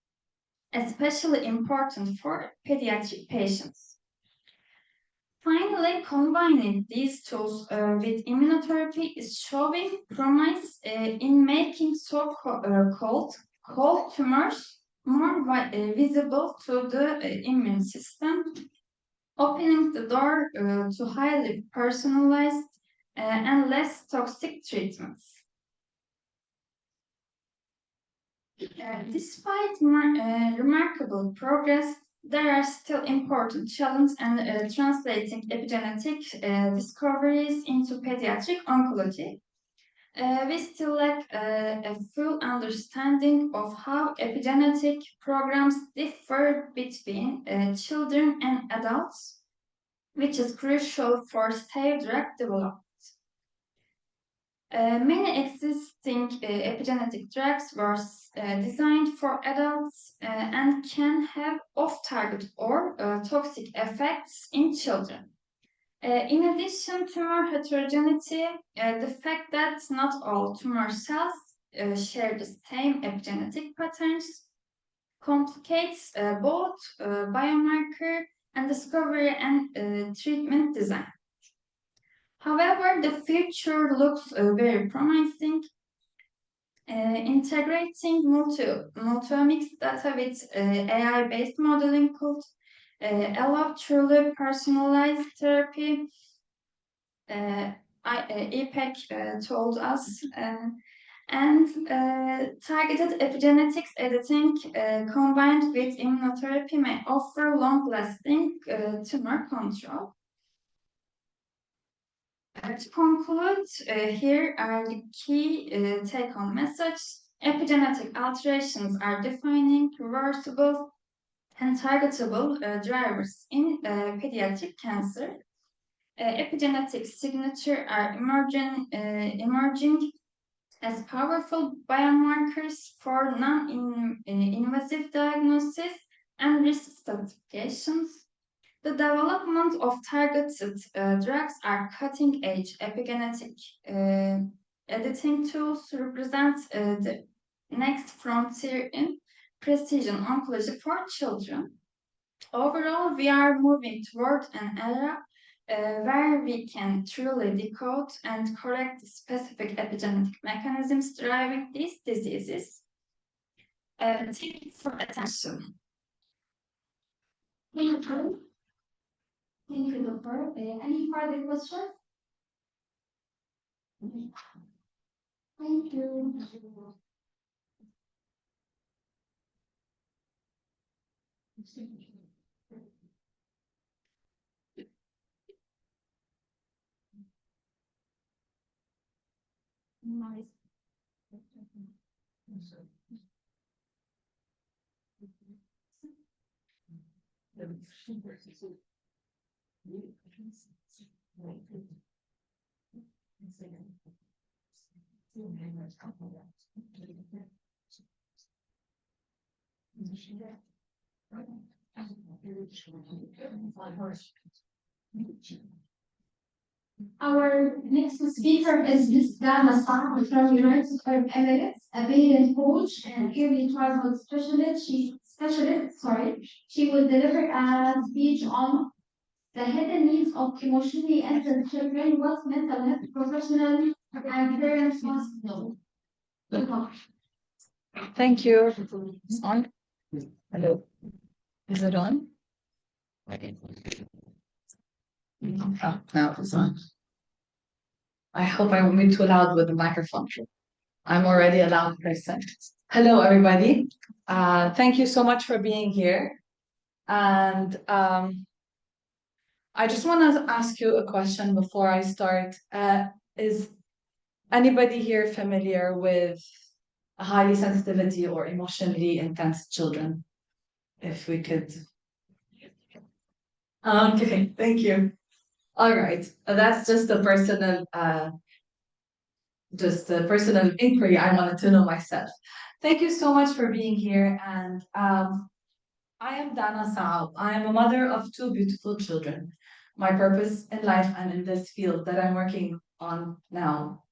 especially important for pediatric patients. Finally, combining these tools with immunotherapy is showing promise in making so-called cold tumors more visible to the immune system, opening the door to highly personalized and less toxic treatments. Despite remarkable progress, there are still important challenges in translating epigenetic discoveries into pediatric oncology. We still lack a full understanding of how epigenetic programs differ between children and adults, which is crucial for safe drug development. Many existing epigenetic drugs were designed for adults and can have off-target or toxic effects in children. In addition, tumor heterogeneity, the fact that not all tumor cells share the same epigenetic patterns complicates both biomarker and discovery and treatment design. However, the future looks very promising. Integrating multi-omics data with AI-based modeling could allow truly personalized therapy. EPEC told us, and targeted epigenetics editing combined with immunotherapy may offer long-lasting tumor control. To conclude, here are the key take-home messages. Epigenetic alterations are defining reversible and targetable drivers in pediatric cancer. Epigenetic signatures are emerging as powerful biomarkers for non-invasive diagnosis and risk stratifications. The development of targeted drugs are cutting-edge epigenetic editing tools represent the next frontier in precision oncology for children. Overall, we are moving toward an era where we can truly decode and correct the specific epigenetic mechanisms driving these diseases. Thank you for attention. Thank you. Thank you, Doctor. Any further questions? Thank you. Nice. Our next speaker is Ms. Dana Sam from United Arab Emirates, a parent coach and early childhood specialist. She will deliver a speech on the hidden needs of emotionally intelligent children, what mental health professionals and parents must know. Thank you. It's on? Hello. Is it on? Oh, now it's on. I hope I won't be too loud with the microphone. I'm already a loud person. Hello, everybody. Thank you so much for being here. And I just want to ask you a question before I start. Is anybody here familiar with highly sensitivity or emotionally intense children? If we could. Okay, thank you. All right, that's just a personal inquiry I wanted to know myself. Thank you so much for being here. And I am Dana Saab. I am a mother of two beautiful children. My purpose in life and in this field that I'm working on now.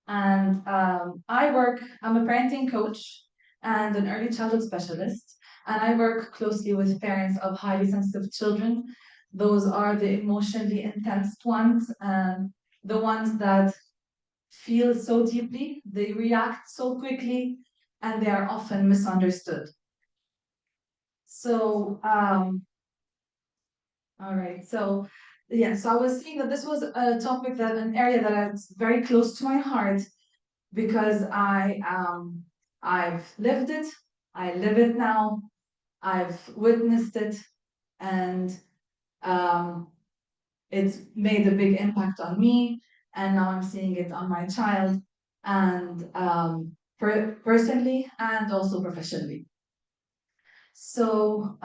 And I'm a parenting coach and an early childhood specialist. And I work closely with parents of highly sensitive children. Those are the emotionally intense ones, and the ones that feel so deeply, they react so quickly, and they are often misunderstood. So, all right, so yeah, so I was saying that this was a topic an area that is very close to my heart because I've lived it, I live it now, I've witnessed it, and it's made a big impact on me, and now I'm seeing it on my child, and personally and also professionally. So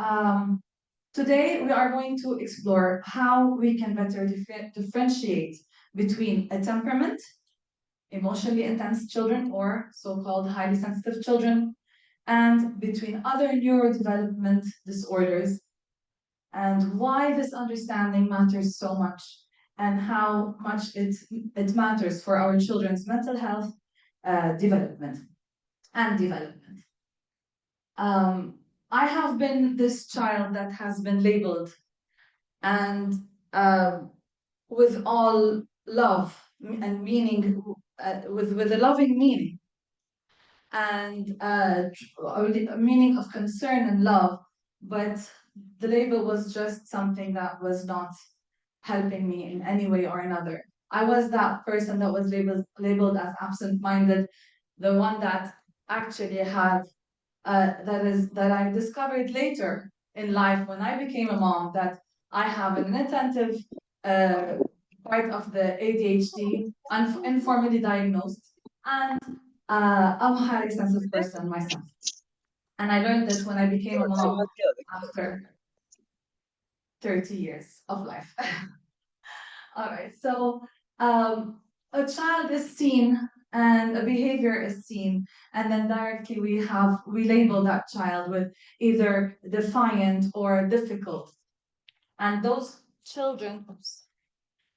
today we are going to explore how we can better differentiate between a temperament, emotionally intense children or so-called highly sensitive children, and between other neurodevelopment disorders and why this understanding matters so much, and how much it matters for our children's mental health development. I have been this child that has been labeled, and with all love and meaning, with a loving meaning, and a meaning of concern and love, but the label was just something that was not helping me in any way or another. I was that person that was labeled as absent-minded, the one that actually had that I discovered later in life when I became a mom, that I have an inattentive part of the ADHD, informally diagnosed, and I'm a highly sensitive person myself. And I learned this when I became a mom after 30 years of life. All right, so a child is seen and a behavior is seen, and then directly we label that child with either defiant or difficult. And those children,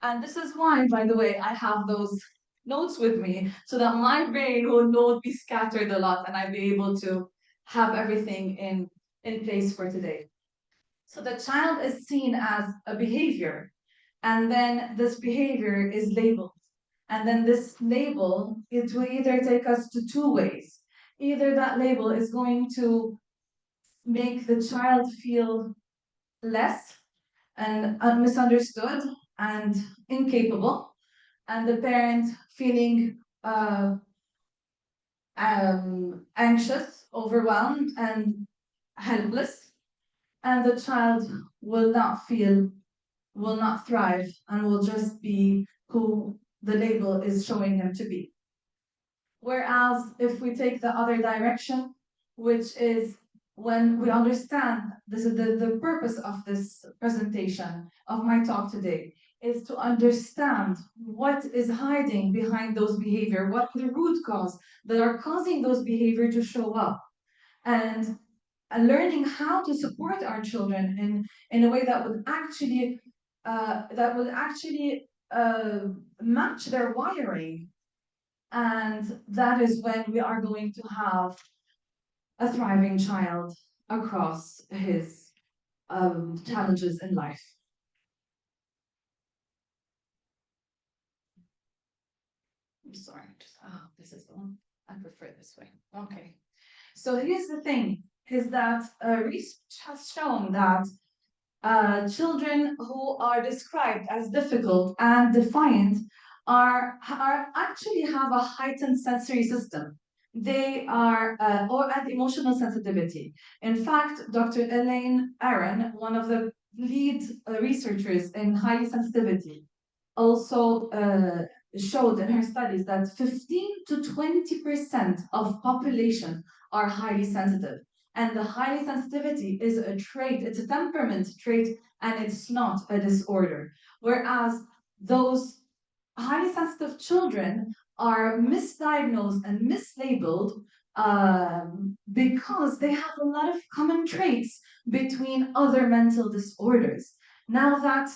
and this is why, by the way, I have those notes with me, so that my brain will not be scattered a lot and I'll be able to have everything in place for today. So the child is seen as a behavior, and then this behavior is labeled. And then this label, it will either take us to two ways. Either that label is going to make the child feel less and misunderstood and incapable, and the parent feeling anxious, overwhelmed, and helpless, and the child will not thrive, and will just be who the label is showing him to be. Whereas if we take the other direction, which is when we understand, this is the purpose of this presentation, of my talk today, is to understand what is hiding behind those behavior, what the root cause that are causing those behavior to show up, and learning how to support our children in a way that would actually match their wiring. And that is when we are going to have a thriving child across his challenges in life. I'm sorry, this is the one. I prefer this way. Okay. So here's the thing, is that research has shown that children who are described as difficult and defiant are actually have a heightened sensory system. They are and emotional sensitivity. In fact, Dr. Elaine Aron, one of the lead researchers in high sensitivity, also showed in her studies that 15 to 20% of population are highly sensitive. And the highly sensitivity is a trait, it's a temperament trait, and it's not a disorder. Whereas those highly sensitive children are misdiagnosed and mislabeled because they have a lot of common traits between other mental disorders. Now that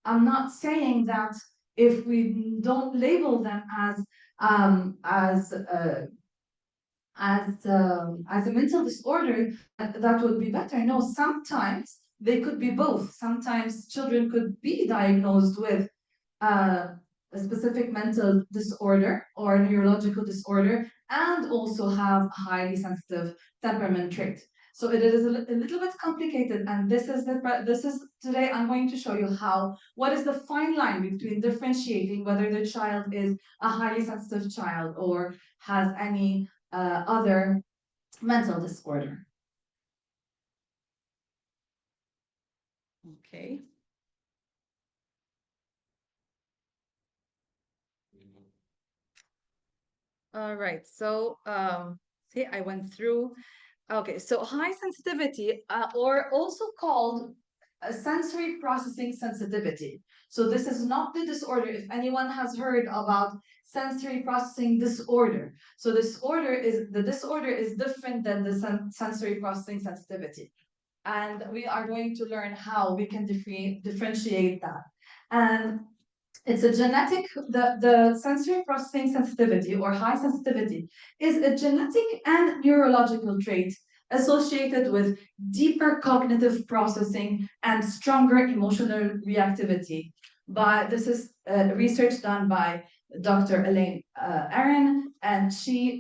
I'm not saying that if we don't label them as a mental disorder, that would be better. No, sometimes they could be both. Sometimes children could be diagnosed with a specific mental disorder or neurological disorder, and also have a highly sensitive temperament trait. So it is a little bit complicated, and this is today I'm going to show you what is the fine line between differentiating whether the child is a highly sensitive child or has any other mental disorder. Okay. All right, so see, I went through. Okay, so high sensitivity, or also called a sensory processing sensitivity. So this is not the disorder. If anyone has heard about sensory processing disorder, so the disorder is different than the sensory processing sensitivity. And we are going to learn how we can differentiate that. And it's a genetic, the sensory processing sensitivity or high sensitivity is a genetic and neurological trait associated with deeper cognitive processing and stronger emotional reactivity. This is research done by Dr. Elaine Aaron, and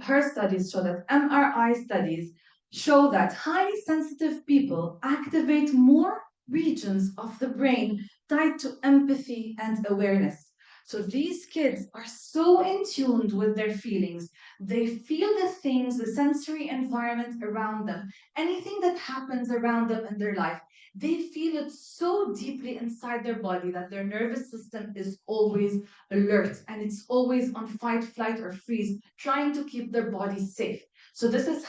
her studies show that MRI studies show that highly sensitive people activate more regions of the brain tied to empathy and awareness. So these kids are so in tune with their feelings. They feel the things, the sensory environment around them, anything that happens around them in their life. They feel it so deeply inside their body that their nervous system is always alert and it's always on fight, flight, or freeze, trying to keep their body safe. So this is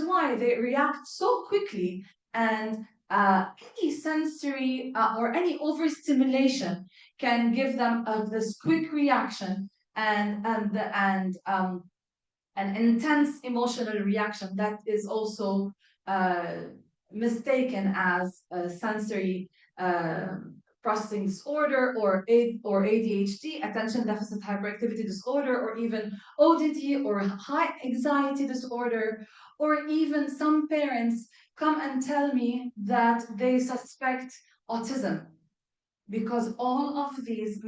why they react so quickly, and any sensory or any overstimulation can give them this quick reaction and an intense emotional reaction that is also mistaken as a sensory processing disorder or ADHD, attention deficit hyperactivity disorder, or even ODD or high anxiety disorder, or even some parents come and tell me that they suspect autism because all of these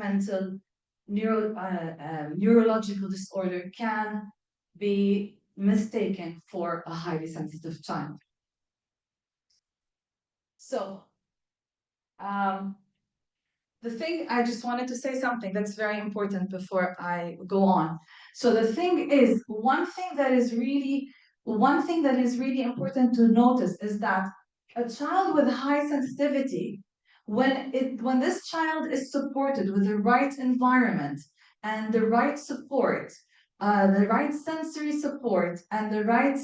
neurological disorder can be mistaken for a highly sensitive child. So, the thing, I just wanted to say something that's very important before I go on. So the thing is, one thing that is really important to notice is that a child with high sensitivity, when this child is supported with the right environment and the right support, the right sensory support, and the right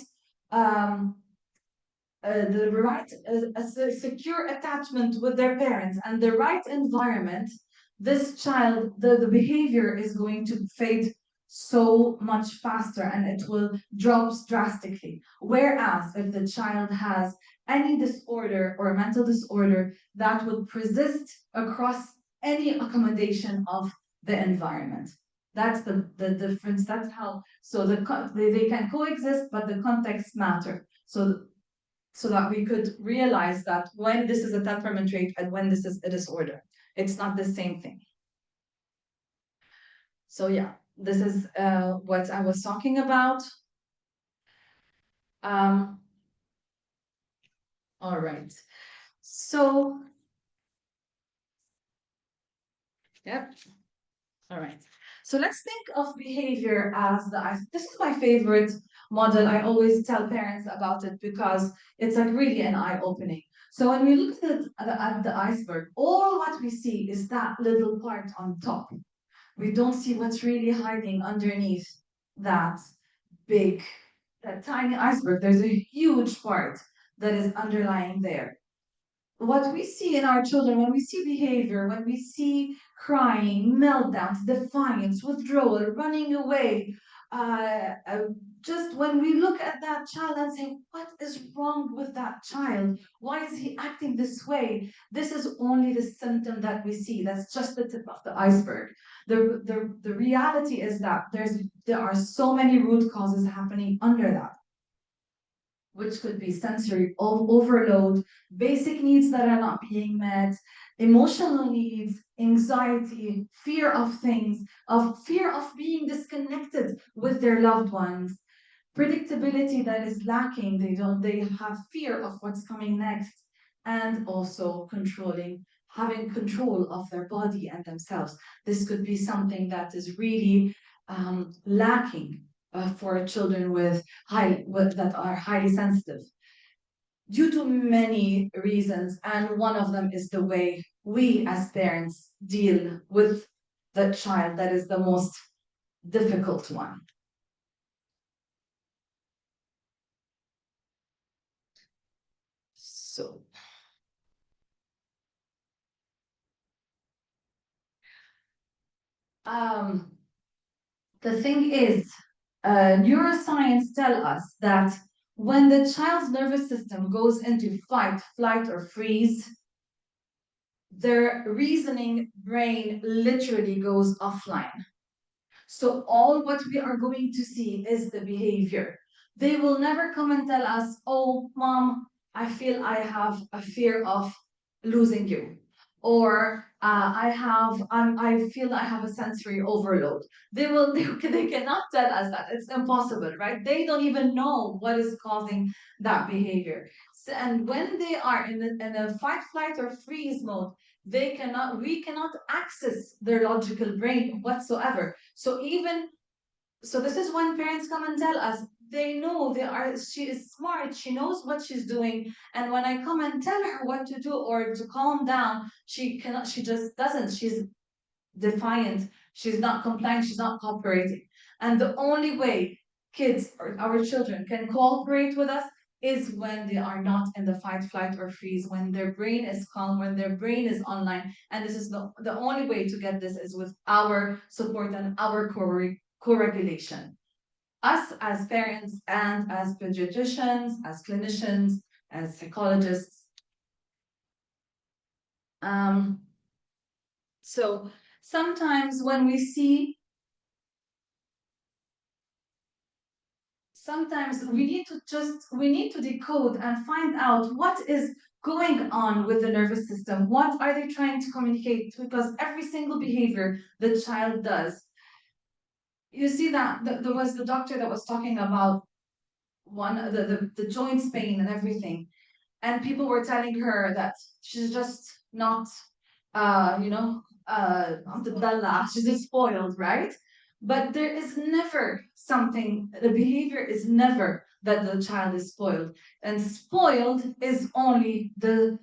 secure attachment with their parents and the right environment, this child, the behavior is going to fade so much faster and it will drop drastically. Whereas if the child has any disorder or mental disorder that would persist across any accommodation of the environment. That's the difference. That's how, so they can coexist, but the context matter. So that we could realize that when this is a temperament trait and when this is a disorder, it's not the same thing. So yeah, this is what I was talking about. All right. So, yep. All right. So let's think of behavior as this is my favorite model. I always tell parents about it because it's like really an eye-opening. So when we look at the iceberg, all what we see is that little part on top. We don't see what's really hiding underneath that tiny iceberg. There's a huge part that is underlying there. What we see in our children, when we see behavior, when we see crying, meltdowns, defiance, withdrawal, running away, just when we look at that child and say, what is wrong with that child? Why is he acting this way? This is only the symptom that we see. That's just the tip of the iceberg. The reality is that there are so many root causes happening under that, which could be sensory overload, basic needs that are not being met, emotional needs, anxiety, fear of things, fear of being disconnected with their loved ones, predictability that is lacking. They have fear of what's coming next, and also having control of their body and themselves. This could be something that is really lacking for children that are highly sensitive, due to many reasons, and one of them is the way we as parents deal with the child that is the most difficult one. So, the thing is, neuroscience tell us that When the child's nervous system goes into fight, flight, or freeze, their reasoning brain literally goes offline. So all what we are going to see is the behavior. They will never come and tell us, oh, mom, I feel I have a fear of losing you. Or I feel I have a sensory overload. They cannot tell us that. It's impossible, right? They don't even know what is causing that behavior. So, and when they are in a fight, flight, or freeze mode, we cannot access their logical brain whatsoever. So this is when parents come and tell us, they know she is smart, she knows what she's doing, and when I come and tell her what to do or to calm down, she just doesn't. She's defiant, she's not compliant, she's not cooperating. And the only way kids or our children can cooperate with us is when they are not in the fight, flight, or freeze, when their brain is calm, when their brain is online. And this is the only way to get this is with our support and our co-regulation. Us as parents and as pediatricians, as clinicians, as psychologists. So sometimes when we see, sometimes we need to decode and find out what is going on with the nervous system. What are they trying to communicate? Because every single behavior the child does, you see that there was the doctor that was talking about the joints pain and everything, and people were telling her that she's just not she's just spoiled, right? But there is never something, the behavior is never that the child is spoiled, and spoiled is only the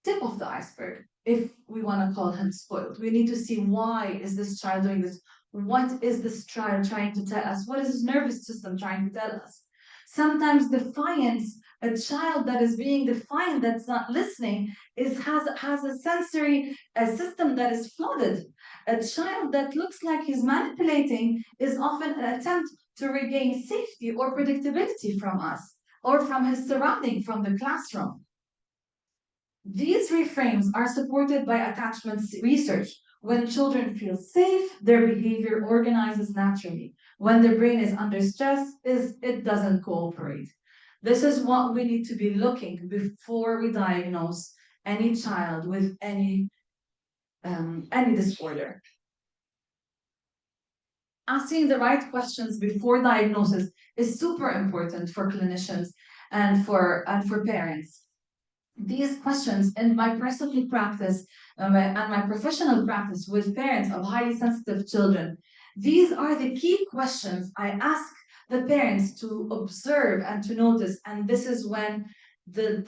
tip of the iceberg. If we want to call him spoiled, we need to see, why is this child doing this? What is this child trying to tell us? What is his nervous system trying to tell us? Sometimes defiance, a child that is being defiant, that's not listening, has a sensory system that is flooded. A child that looks like he's manipulating is often an attempt to regain safety or predictability from us, or from his surrounding, from the classroom. These reframes are supported by attachment research. When children feel safe, their behavior organizes naturally. When the brain is under stress, it doesn't cooperate. This is what we need to be looking before we diagnose any child with any disorder. Asking the right questions before diagnosis is super important for clinicians and for parents. These questions in my personal practice and my professional practice with parents of highly sensitive children, these are the key questions I ask the parents to observe and to notice. And this is when the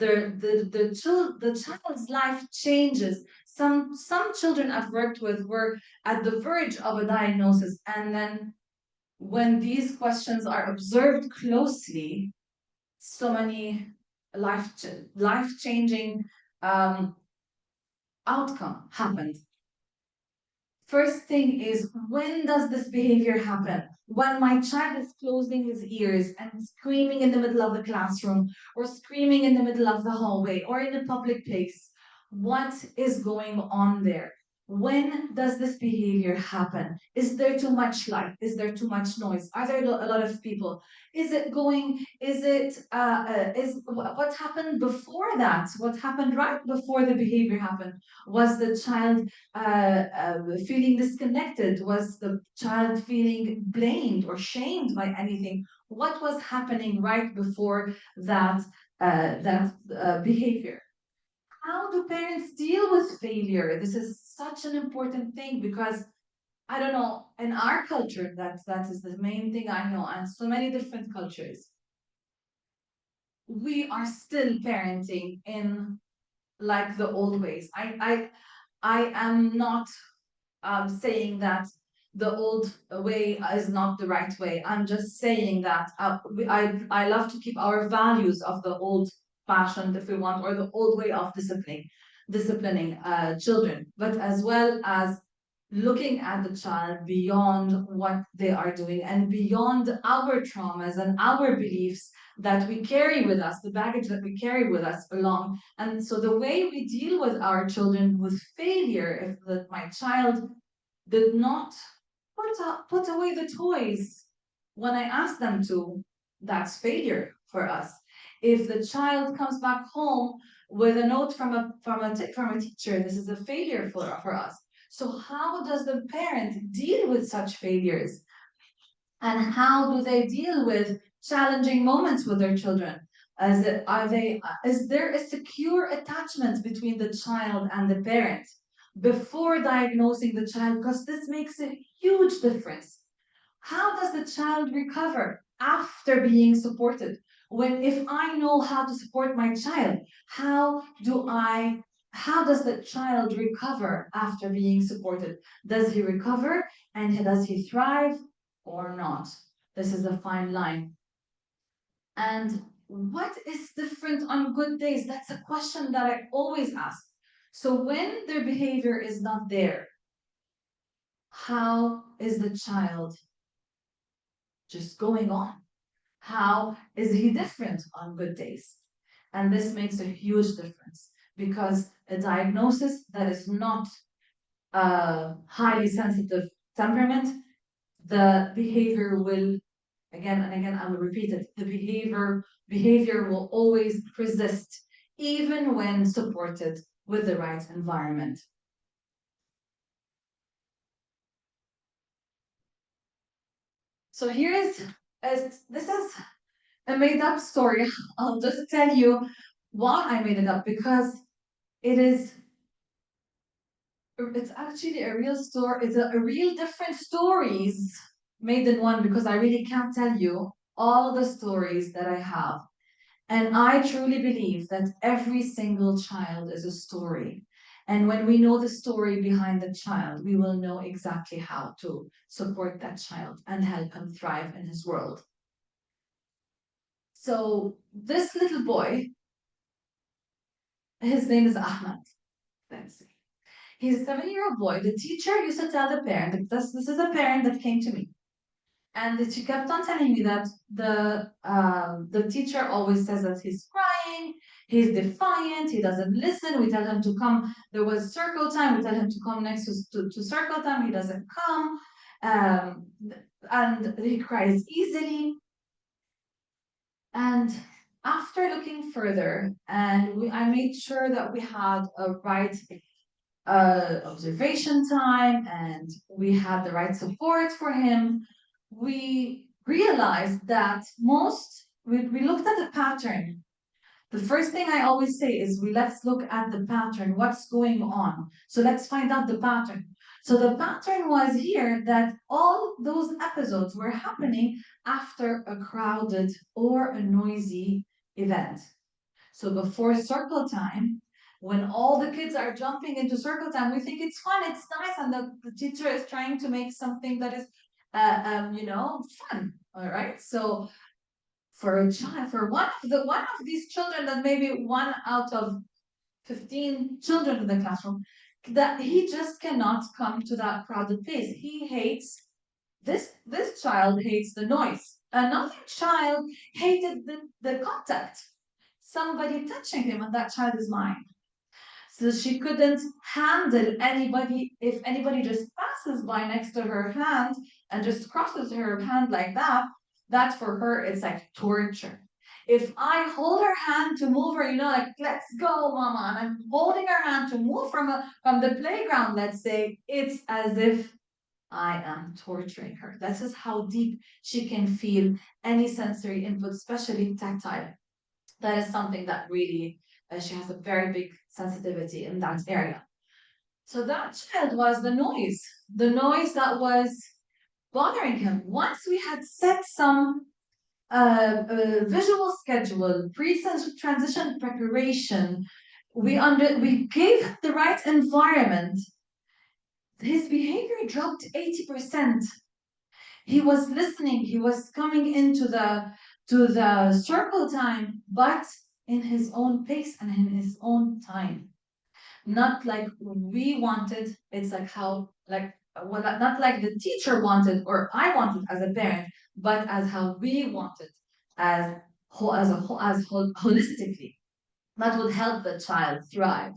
child's life changes. Some children I've worked with were at the verge of a diagnosis, and then when these questions are observed closely, so many life-changing outcome happened. First thing is, when does this behavior happen? When my child is closing his ears and screaming in the middle of the classroom, or screaming in the middle of the hallway, or in a public place. What is going on there? When does this behavior happen? Is there too much light? Is there too much noise? Are there a lot of people? What happened before that? What happened right before the behavior happened? Was the child feeling disconnected? Was the child feeling blamed or shamed by anything? What was happening right before that behavior? How do parents deal with failure? This is such an important thing, because I don't know, in our culture, that is the main thing I know, and so many different cultures, we are still parenting in like the old ways. I am not saying that the old way is not the right way. I'm just saying that I love to keep our values of the old fashioned, if we want, or the old way of disciplining children, but as well as looking at the child beyond what they are doing and beyond our traumas and our beliefs that we carry with us, the baggage that we carry with us along. And so the way we deal with our children with failure, if my child did not put away the toys when I asked them to, that's failure for us. If the child comes back home with a note from a teacher, this is a failure for us. So how does the parent deal with such failures? And how do they deal with challenging moments with their children? Is there a secure attachment between the child and the parent before diagnosing the child? Because this makes a huge difference. How does the child recover after being supported? If I know how to support my child, how does the child recover after being supported? Does he recover and does he thrive or not? This is a fine line. And what is different on good days? That's a question that I always ask. So when their behavior is not there, how is the child just going on? How is he different on good days? And this makes a huge difference, because a diagnosis that is not a highly sensitive temperament, the behavior will, again and again, I will repeat it, the behavior will always persist, even when supported with the right environment. So this is a made-up story. I'll just tell you why I made it up, because it's actually a real story. It's a real different stories made in one, because I really can't tell you all the stories that I have. And I truly believe that every single child is a story. And when we know the story behind the child, we will know exactly how to support that child and help him thrive in his world. So this little boy, his name is Ahmed. Let's see. He's a 7-year-old boy. The teacher used to tell the parent, this is a parent that came to me. And she kept on telling me that the teacher always says that he's crying, he's defiant, he doesn't listen. We tell him to come. There was circle time. We tell him to come next to circle time. He doesn't come. And he cries easily. And after looking further, and I made sure that we had a right observation time and we had the right support for him, we realized that we looked at the pattern. The first thing I always say is let's look at the pattern, what's going on. So let's find out the pattern. So the pattern was here that all those episodes were happening after a crowded or a noisy event. So before circle time, when all the kids are jumping into circle time, we think it's fun, it's nice, and the teacher is trying to make something that is, fun. All right. So for a child, for one of these children, that maybe 1 out of 15 children in the classroom, that he just cannot come to that crowded place. He hates this child hates the noise. Another child hated the contact. Somebody touching him, and that child is mine. So she couldn't handle anybody, if anybody just passes by next to her hand and just crosses her hand like that for her, it's like torture. If I hold her hand to move her, like, let's go, mama, and I'm holding her hand to move from the playground, let's say, it's as if I am torturing her. This is how deep she can feel any sensory input, especially tactile. That is something that really, she has a very big sensitivity in that area. So that child was the noise that was bothering him. Once we had set some visual schedule, pre-transition preparation, we gave the right environment, his behavior dropped 80%. He was listening, he was coming into the circle time, but in his own pace and in his own time. Not like we wanted, it's like how, like well, not like the teacher wanted or I wanted as a parent, but as how we wanted, as holistically, that would help the child thrive.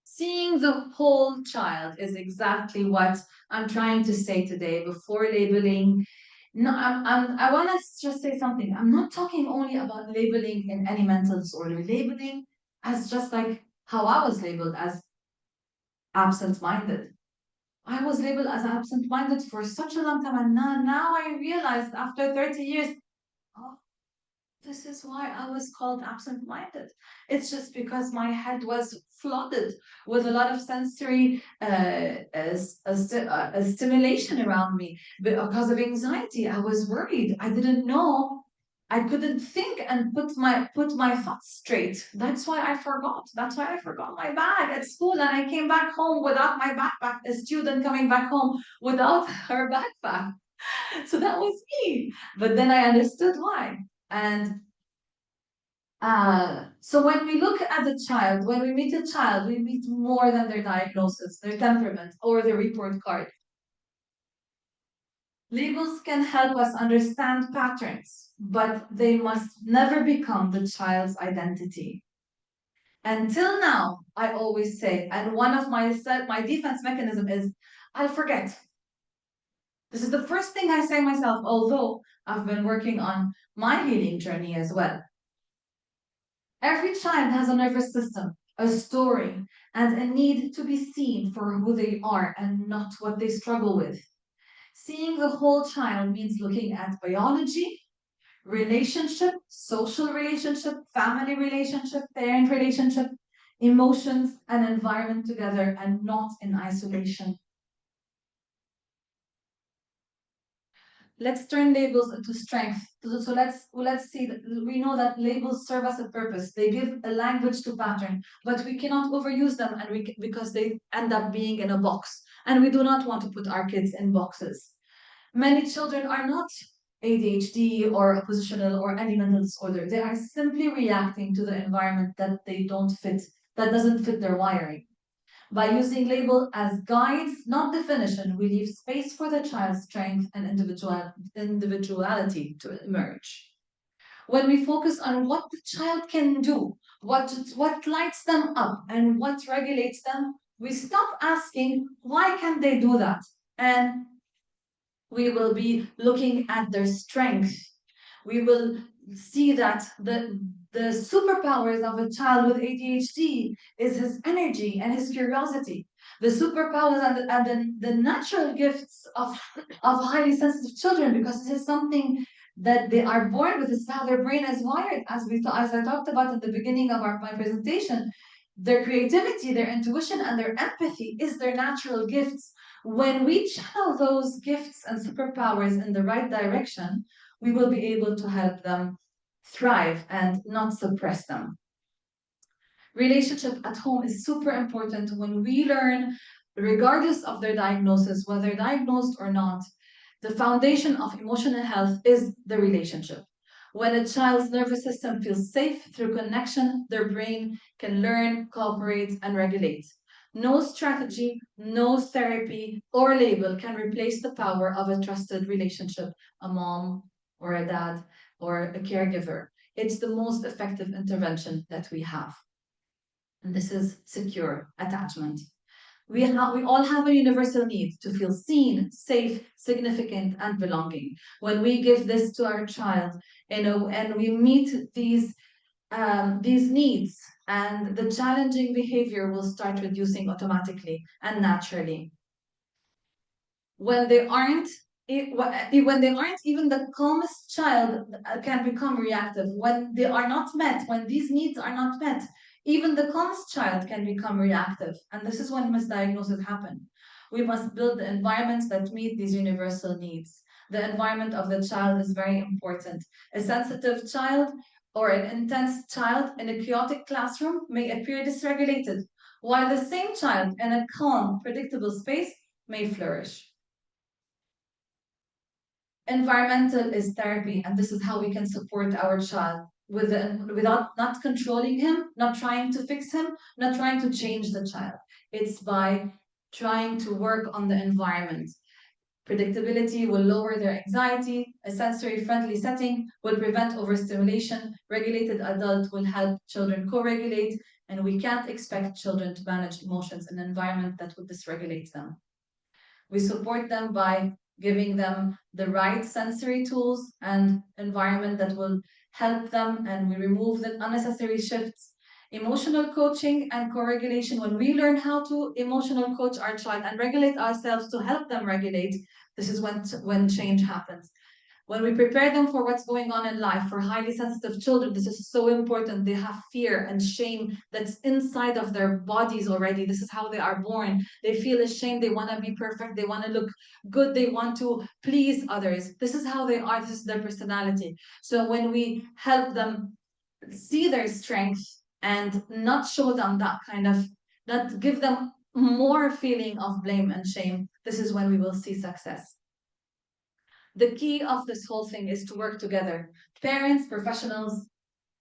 Seeing the whole child is exactly what I'm trying to say today before labeling. No, I want to just say something. I'm not talking only about labeling in any mental disorder. Labeling as just like how I was labeled as absent-minded. I was labeled as absent-minded for such a long time, and now I realized after 30 years, oh, this is why I was called absent-minded. It's just because my head was flooded with a lot of sensory stimulation around me. Because of anxiety, I was worried. I didn't know. I couldn't think and put my thoughts straight. That's why I forgot. That's why I forgot my bag at school, and I came back home without my backpack. A student coming back home without her backpack. So that was me. But then I understood why. And so when we look at the child, when we meet a child, we meet more than their diagnosis, their temperament, or their report card. Labels can help us understand patterns, but they must never become the child's identity. Until now, I always say, and one of my defense mechanism is, I'll forget. This is the first thing I say myself, although I've been working on my healing journey as well. Every child has a nervous system, a story, and a need to be seen for who they are and not what they struggle with. Seeing the whole child means looking at biology, relationship, social relationship, family relationship, parent relationship, emotions, and environment together and not in isolation. Let's turn labels into strength. So let's see that we know that labels serve us a purpose. They give a language to pattern, but we cannot overuse them because they end up being in a box. And we do not want to put our kids in boxes. Many children are not ADHD or oppositional or any mental disorder. They are simply reacting to the environment that they don't fit, that doesn't fit their wiring. By using label as guides, not definition, we leave space for the child's strength and individuality to emerge. When we focus on what the child can do, what lights them up and what regulates them, we stop asking, why can't they do that? And we will be looking at their strength. We will see that the superpowers of a child with ADHD is his energy and his curiosity. The superpowers and the natural gifts of highly sensitive children, because this is something that they are born with. This is how their brain is wired, as I talked about at the beginning of my presentation. Their creativity, their intuition, and their empathy is their natural gifts. When we channel those gifts and superpowers in the right direction, we will be able to help them thrive and not suppress them. Relationship at home is super important. When we learn, regardless of their diagnosis, whether diagnosed or not, the foundation of emotional health is the relationship. When a child's nervous system feels safe through connection, their brain can learn, cooperate, and regulate. No strategy, no therapy, or label can replace the power of a trusted relationship, a mom or a dad or a caregiver. It's the most effective intervention that we have. And this is secure attachment. We all have a universal need to feel seen, safe, significant, and belonging. When we give this to our child, and we meet these needs, and the challenging behavior will start reducing automatically and naturally. When they aren't, even the calmest child can become reactive. When they are not met, when these needs are not met, even the calmest child can become reactive. And this is when misdiagnoses happen. We must build the environments that meet these universal needs. The environment of the child is very important. A sensitive child or an intense child in a chaotic classroom may appear dysregulated, while the same child in a calm, predictable space may flourish. Environmental is therapy, and this is how we can support our child without not controlling him, not trying to fix him, not trying to change the child. It's by trying to work on the environment. Predictability will lower their anxiety. A sensory-friendly setting will prevent overstimulation. Regulated adult will help children co-regulate, and we can't expect children to manage emotions in an environment that would dysregulate them. We support them by giving them the right sensory tools and environment that will help them, and we remove the unnecessary shifts. Emotional coaching and co-regulation, when we learn how to emotional coach our child and regulate ourselves to help them regulate, this is when change happens. When we prepare them for what's going on in life, for highly sensitive children, this is so important. They have fear and shame that's inside of their bodies already. This is how they are born. They feel ashamed. They want to be perfect. They want to look good. They want to please others. This is how they are. This is their personality. So when we help them see their strength and not show them that kind of, not give them more feeling of blame and shame, this is when we will see success. The key of this whole thing is to work together. Parents, professionals,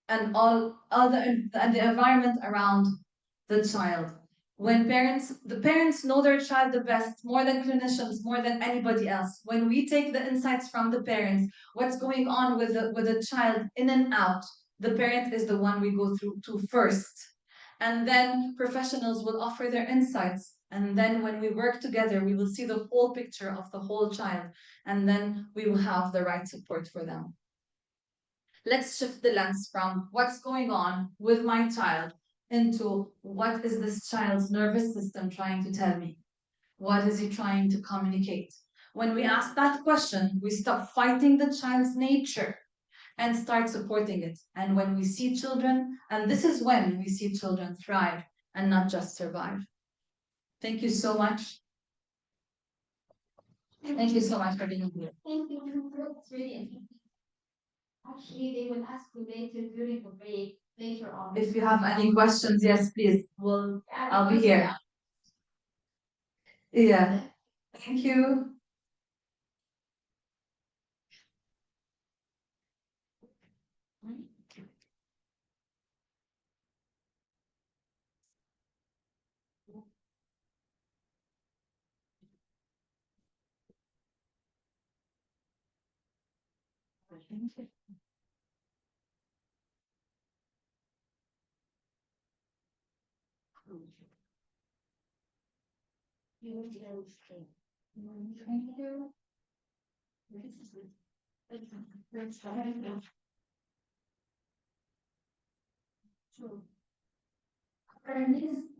and the environment around the child. When the parents know their child the best, more than clinicians, more than anybody else. When we take the insights from the parents, what's going on with the child in and out, the parent is the one we go through to first. And then professionals will offer their insights. And then when we work together, we will see the whole picture of the whole child. And then we will have the right support for them. Let's shift the lens from what's going on with my child into what is this child's nervous system trying to tell me? What is he trying to communicate? When we ask that question, we stop fighting the child's nature and start supporting it. And when we see children, and this is when we see children thrive and not just survive. Thank you so much. Thank you so much for being here. Thank you. It's really interesting. Actually, they will ask you later during the break, later on. If you have any questions, yes, please. I'll be here. Yeah. Thank you. Our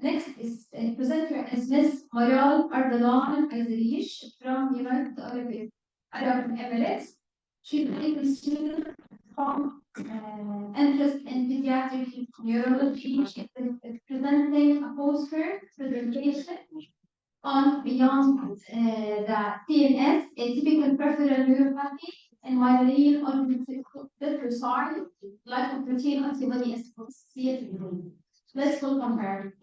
next is presenter is Miss Maral Ardalan Azarish from United Arab Emirates. She's a medical student from interest in pediatric neurology. She is presenting a poster presentation on beyond the TNS, a typical peripheral neuropathy, and myelin on the side, glycoprotein antibody associated. Let's welcome her.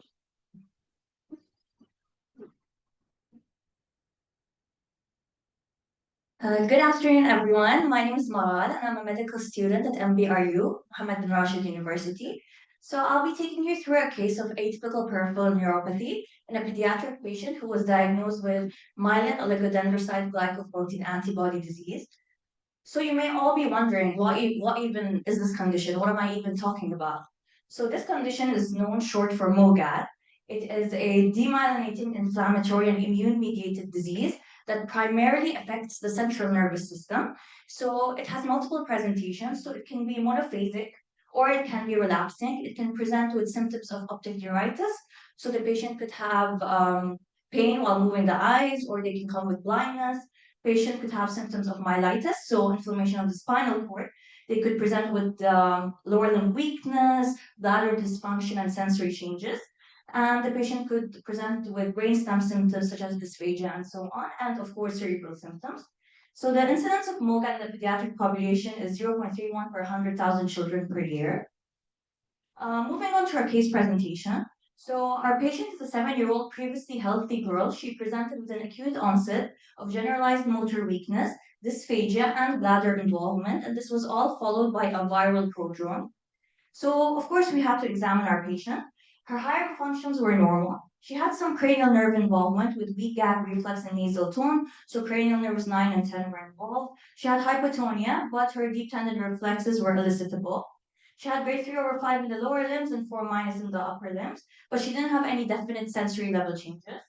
Good afternoon, everyone. My name is Marad, and I'm a medical student at MBRU, Mohammed bin Rashid University. So I'll be taking you through a case of atypical peripheral neuropathy in a pediatric patient who was diagnosed with myelin oligodendrocyte glycoprotein antibody disease. So you may all be wondering, what even is this condition? What am I even talking about? So this condition is known short for MOGAD. It is a demyelinating inflammatory and immune-mediated disease that primarily affects the central nervous system. So it has multiple presentations. So it can be monophasic or it can be relapsing. It can present with symptoms of optic neuritis. So the patient could have pain while moving the eyes, or they can come with blindness. Patient could have symptoms of myelitis, so inflammation of the spinal cord. They could present with lower limb weakness, bladder dysfunction, and sensory changes. And the patient could present with brainstem symptoms such as dysphagia and so on, and of course, cerebral symptoms. So the incidence of MOGA in the pediatric population is 0.31 per 100,000 children per year. Moving on to our case presentation. So our patient is a 7-year-old previously healthy girl. She presented with an acute onset of generalized motor weakness, dysphagia, and bladder involvement, and this was all followed by a viral prodrome. So of course we had to examine our patient. Her higher functions were normal. She had some cranial nerve involvement with weak gag reflex and nasal tone. So cranial nerves 9 and 10 were involved. She had hypotonia, but her deep tendon reflexes were elicitable. She had grade 3/5 in the lower limbs and 4- in the upper limbs, but she didn't have any definite sensory level changes.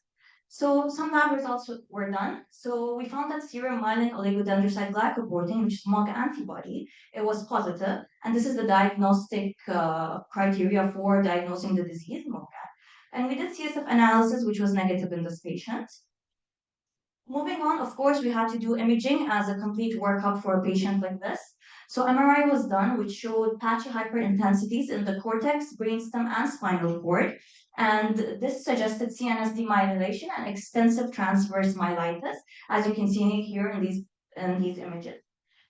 So some lab results were done. So we found that serum myelin oligodendrocyte glycoprotein, which is MOG antibody, it was positive. And this is the diagnostic criteria for diagnosing the disease, MOGAD. And we did CSF analysis, which was negative in this patient. Moving on, of course, we had to do imaging as a complete workup for a patient like this. So MRI was done, which showed patchy hyperintensities in the cortex, brainstem, and spinal cord. And this suggested CNS demyelination and extensive transverse myelitis, as you can see here in these images.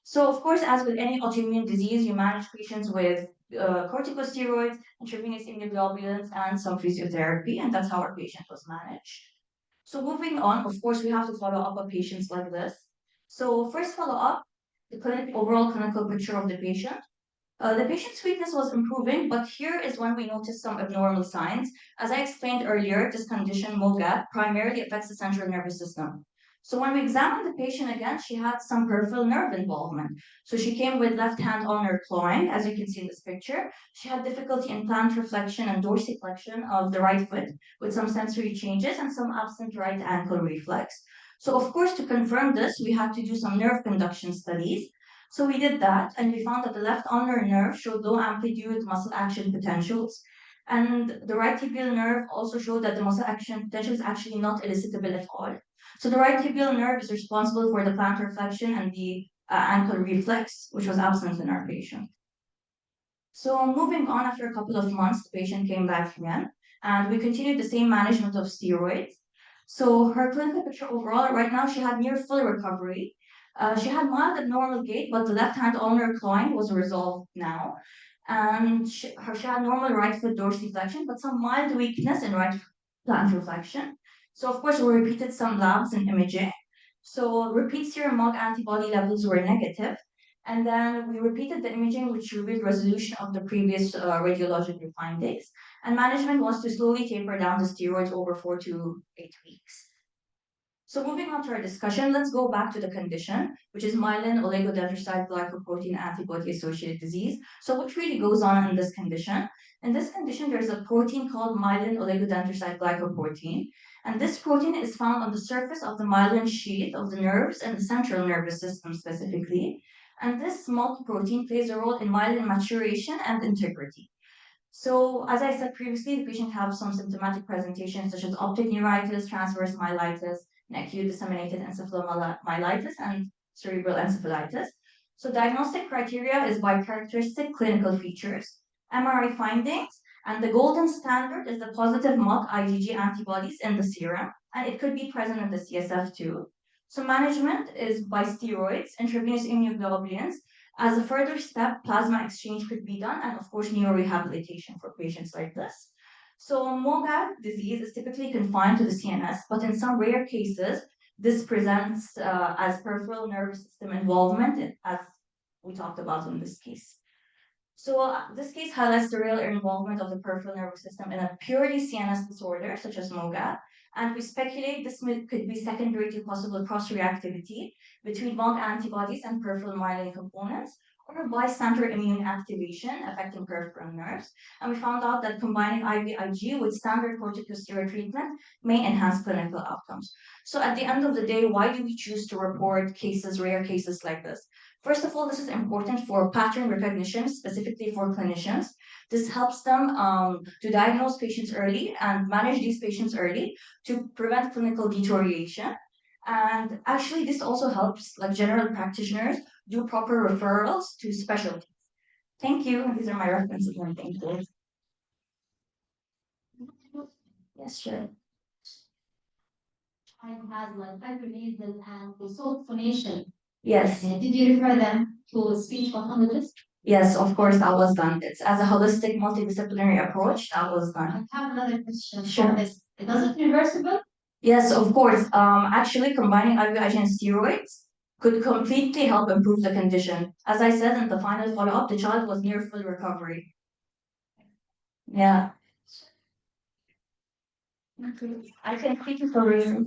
So, of course, as with any autoimmune disease, you manage patients with corticosteroids, intravenous immunoglobulins, and some physiotherapy, and that's how our patient was managed. So moving on, of course, we have to follow up on patients like this. So first follow up, the overall clinical picture of the patient. The patient's weakness was improving, but here is when we noticed some abnormal signs. As I explained earlier, this condition, MOGAD, primarily affects the central nervous system. So when we examined the patient again, she had some peripheral nerve involvement. So she came with left hand ulnar clawing, as you can see in this picture. She had difficulty in plant reflection and dorsiflexion of the right foot with some sensory changes and some absent right ankle reflex. So of course, to confirm this, we had to do some nerve conduction studies. So we did that, and we found that the left ulnar nerve showed low amplitude muscle action potentials. And the right tibial nerve also showed that the muscle action potential is actually not elicitable at all. So the right tibial nerve is responsible for the plantar reflection and the ankle reflex, which was absent in our patient. So moving on, after a couple of months, the patient came back again, and we continued the same management of steroids. So her clinical picture overall, right now, she had near full recovery. She had mild abnormal gait, but the left hand ulnar clawing was resolved now. And she had normal right foot dorsiflexion, but some mild weakness in right plantar flexion. So of course, we repeated some labs and imaging. So repeat serum MOG antibody levels were negative. And then we repeated the imaging, which revealed resolution of the previous radiological findings. And management was to slowly taper down the steroids over 4 to 8 weeks. So moving on to our discussion, let's go back to the condition, which is myelin oligodendrocyte glycoprotein antibody-associated disease. So what really goes on in this condition? In this condition, there's a protein called myelin oligodendrocyte glycoprotein. And this protein is found on the surface of the myelin sheath of the nerves and the central nervous system specifically. And this multi-protein plays a role in myelin maturation and integrity. So as I said previously, the patient has some symptomatic presentations such as optic neuritis, transverse myelitis, and acute disseminated encephalomyelitis and cerebral encephalitis. So diagnostic criteria is by characteristic clinical features, MRI findings, and the golden standard is the positive MOG IgG antibodies in the serum, and it could be present in the CSF too. So management is by steroids, intravenous immunoglobulins. As a further step, plasma exchange could be done, and of course, neurorehabilitation for patients like this. So MOGAD disease is typically confined to the CNS, but in some rare cases, this presents as peripheral nervous system involvement, as we talked about in this case. So this case highlights the real involvement of the peripheral nervous system in a purely CNS disorder, such as MOGAD, and we speculate this could be secondary to possible cross-reactivity between MOG antibodies and peripheral myelin components, or bystander immune activation affecting peripheral nerves. And we found out that combining IVIG with standard corticosteroid treatment may enhance clinical outcomes. So at the end of the day, why do we choose to report cases, rare cases like this? First of all, this is important for pattern recognition, specifically for clinicians. This helps them to diagnose patients early and manage these patients early to prevent clinical deterioration. And actually, this also helps like general practitioners do proper referrals to specialties. Thank you. These are my references and thank you. Yes, sure. Child has like hypernasil and the soft phonation. Yes. Did you refer them to a speech pathologist? Yes, of course, that was done. It's as a holistic multidisciplinary approach, that was done. I have another question. Sure. Is it reversible? Yes, of course. Actually, combining IVIG and steroids could completely help improve the condition. As I said in the final follow-up, the child was near full recovery. Yeah. I can click it over here.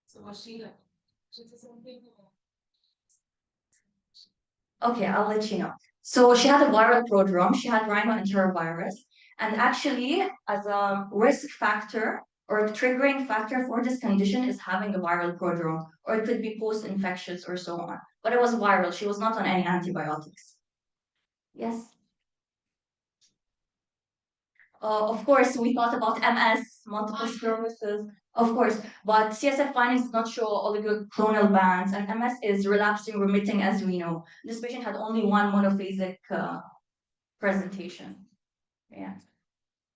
So was she like? Okay, I'll let you know. So she had a viral prodrome, she had rhinoenterovirus, and actually, as a risk factor or a triggering factor for this condition is having a viral prodrome, or it could be post-infectious or so on. But it was viral, she was not on any antibiotics. Yes. Of course, we thought about MS, multiple sclerosis, of course, but CSF findings did not show oligoclonal bands, and MS is relapsing remitting, as we know. This patient had only one monophasic presentation. Yeah.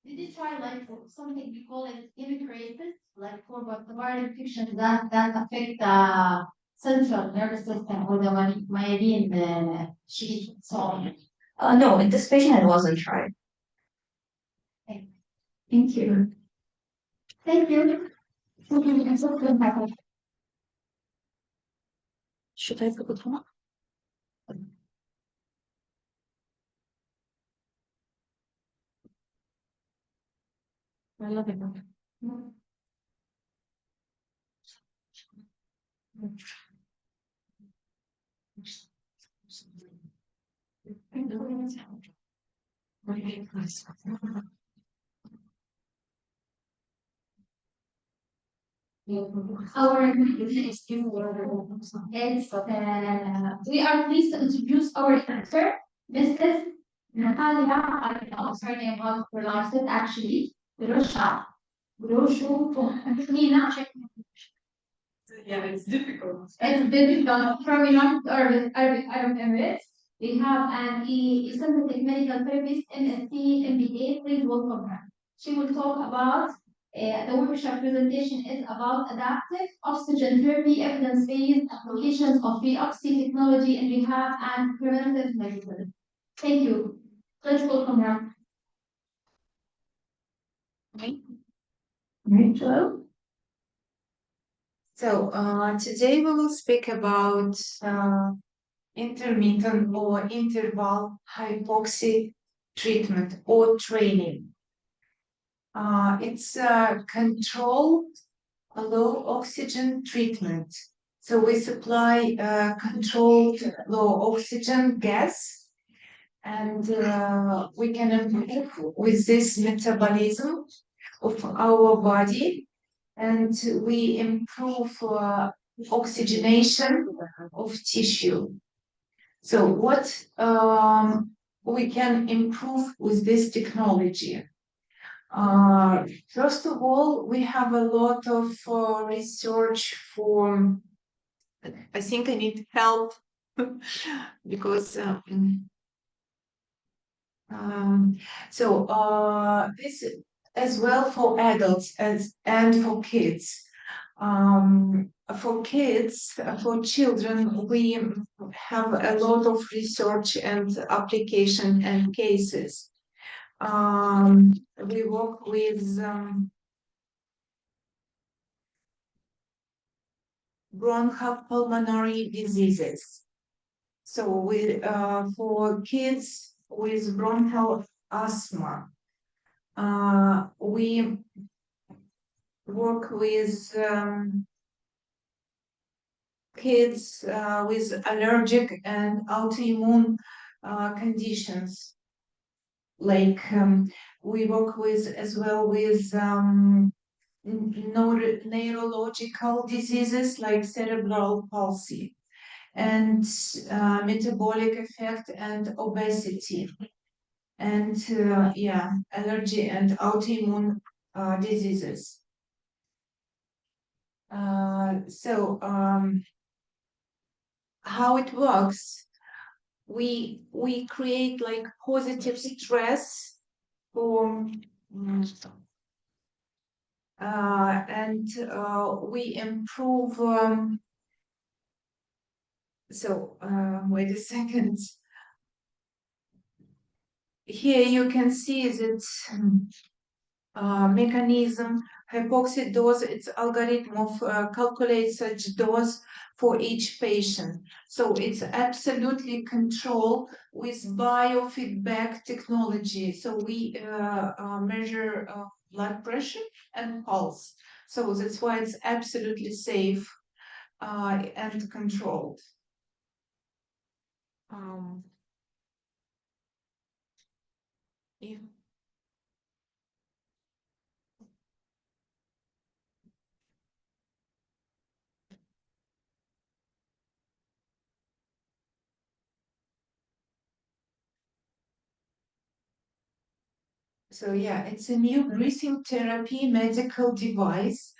Did you try like something we call it immigrated, like for what the viral infections that affect the central nervous system or the myelin sheath? So No, in this patient it wasn't tried. thank you. Thank you. Should I put it on? I love it. Our is we are pleased to introduce our expert, Mrs. Natalia. I don't know her name how to pronounce it actually. Barsha. Yeah, it's difficult. It's difficult from United Arab Emirates. We have an synthetic medical therapist, MSc, MBA. Please welcome her. She will talk about the workshop presentation is about adaptive oxygen therapy, evidence-based applications of reoxy technology in rehab and preventive medicine. Thank you. Let's welcome her. Hello. So today we will speak about intermittent or interval hypoxia treatment or training. It's a controlled low oxygen treatment. So we supply controlled low oxygen gas, and we can improve with this metabolism of our body, and we improve oxygenation of tissue. So what we can improve with this technology? First of all, we have a lot of research for, I think I need help because this as well for adults and for kids. For kids, for children, we have a lot of research and application and cases. We work with bronchopulmonary diseases. So we for kids with bronchial asthma, we work with kids with allergic and autoimmune conditions. Like we work with as well with neurological diseases like cerebral palsy and metabolic effect and obesity and allergy and autoimmune diseases. How it works? We create like positive stress for and we improve. Wait a second. Here you can see that mechanism hypoxia dose, its algorithm of calculates such dose for each patient. So it's absolutely controlled with biofeedback technology. So we measure blood pressure and pulse. So that's why it's absolutely safe and controlled. Yeah. So yeah, it's a new breathing therapy medical device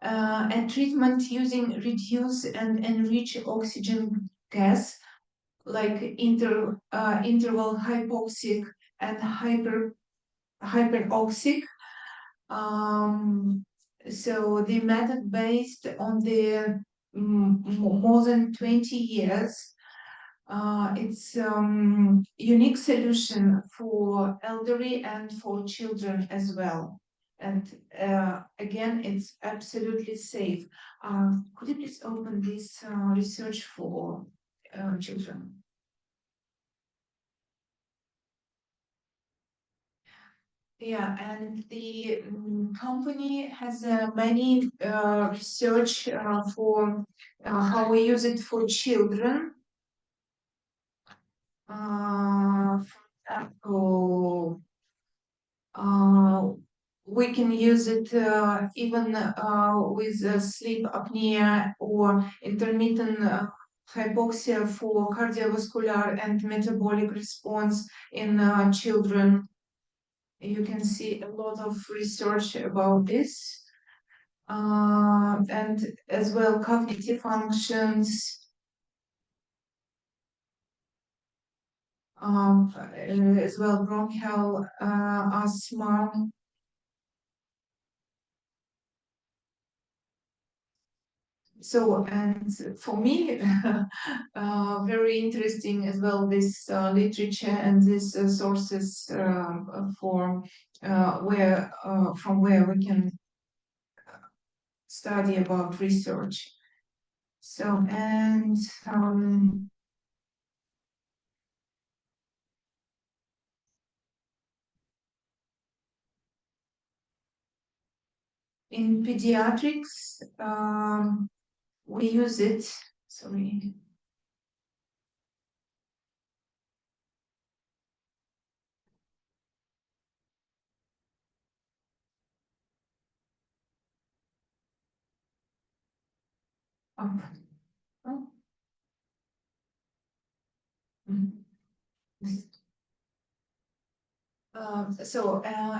and treatment using reduce and enrich oxygen gas like interval hypoxic and hyperoxic. So the method based on the more than 20 years. It's unique solution for elderly and for children as well. And again, it's absolutely safe. Could you please open this research for children? Yeah, and the company has many research for how we use it for children. We can use it even with sleep apnea or intermittent hypoxia for cardiovascular and metabolic response in children. You can see a lot of research about this. And as well cognitive functions, as well bronchial asthma. So, and for me, very interesting as well, this literature and these sources for from where we can study about research. So, and in pediatrics, we use it, sorry.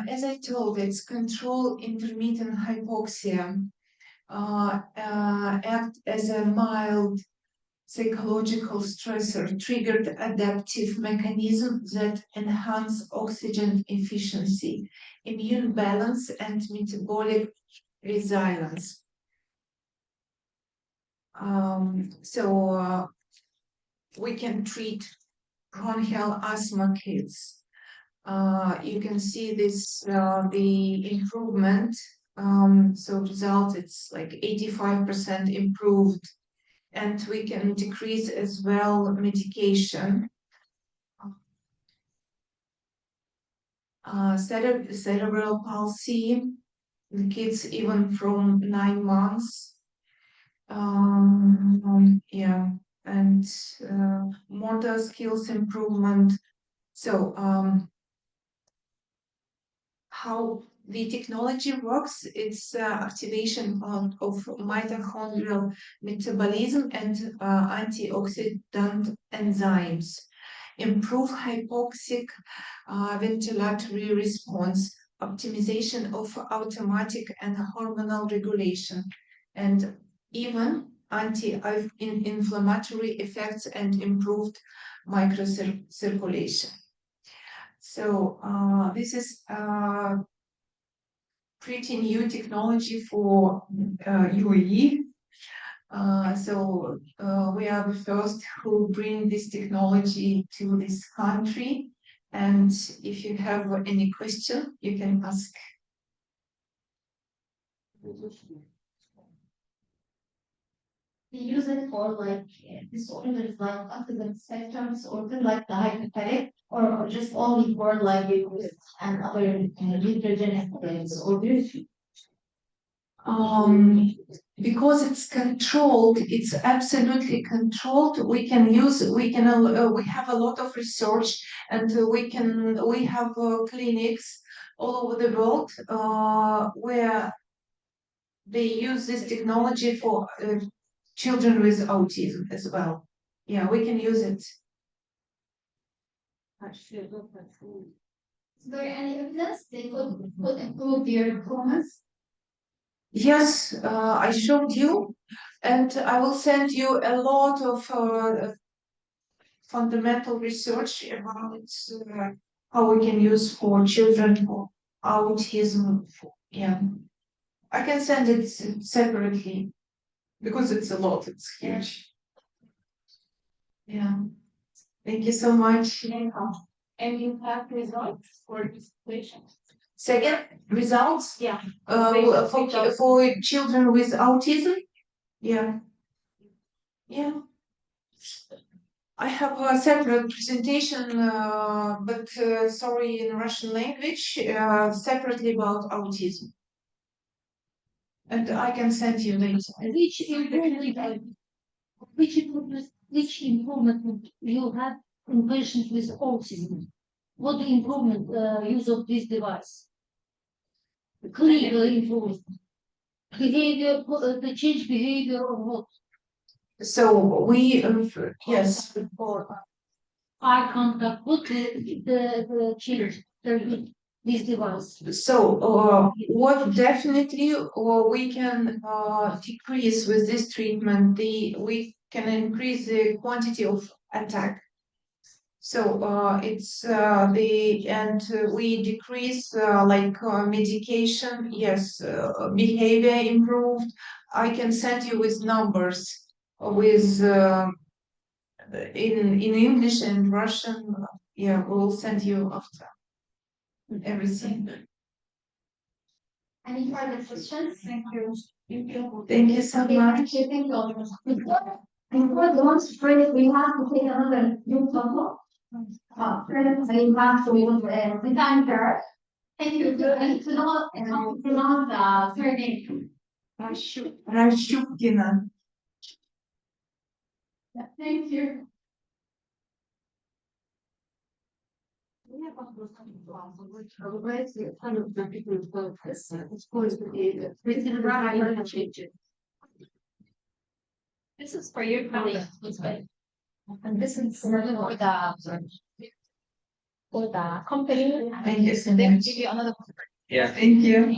As I told, it's control intermittent hypoxia, act as a mild psychological stressor, triggered adaptive mechanism that enhance oxygen efficiency, immune balance, and metabolic resilience. We can treat bronchial asthma kids. You can see this, the improvement. So result, it's like 85% improved, and we can decrease as well medication. Cerebral palsy, the kids even from 9 months. Yeah, and motor skills improvement. So how the technology works, it's activation of mitochondrial metabolism and antioxidant enzymes, improve hypoxic ventilatory response, optimization of automatic and hormonal regulation, and even anti-inflammatory effects and improved microcirculation. So this is pretty new technology for UAE. We are the first who bring this technology to this country. And if you have any question, you can ask. They use it for like disorders like autism spectrum disorder, like the hyperphagic, or just only for like and other heterogeneous disorders. Because it's controlled, it's absolutely controlled. We can use, we have a lot of research, and we have clinics all over the world where they use this technology for children with autism as well. Yeah, we can use it. Is there any evidence they could improve their performance? Yes, I showed you, and I will send you a lot of fundamental research about how we can use for children for autism. Yeah, I can send it separately because it's a lot, it's huge. Yeah, thank you so much. And you have results for this patient? Second, results? Yeah. For children with autism? Yeah. Yeah. I have a separate presentation, but sorry, in Russian language, separately about autism. And I can send you later. Which improvement you have in patients with autism? What the improvement use of this device? Clinical improvement. Behavior, the change behavior or what? So we, yes. Eye contact, what the change this device? So what definitely we can decrease with this treatment, we can increase the quantity of attack. So it's we decrease medication. Yes, behavior improved. I can send you with numbers with in English and Russian. Yeah, we'll send you after everything. Any further questions? Thank you. Thank you so much. Thank you. Before the ones first, we have to take another new photo. First, we have to thank her. Thank you. I need to know how to pronounce the surname. Rashukina. Thank you. This is for your colleague, and this is for the company. Thank you so They will much. give you another. Yeah, thank you.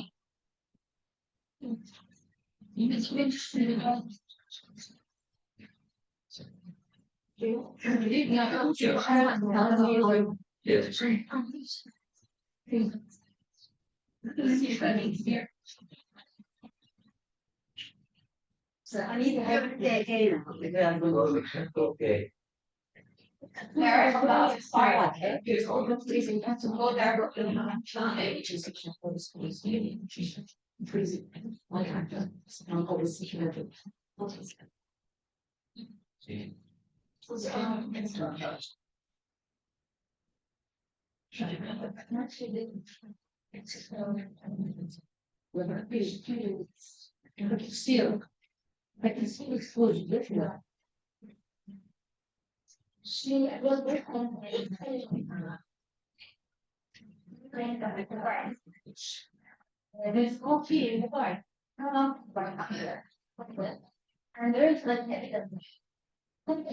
So I need to have it again. Okay. There is about start. There's all the please and have to go there. Still, I can see exposure different. She was there's no key in the bar. And there is like evidence. In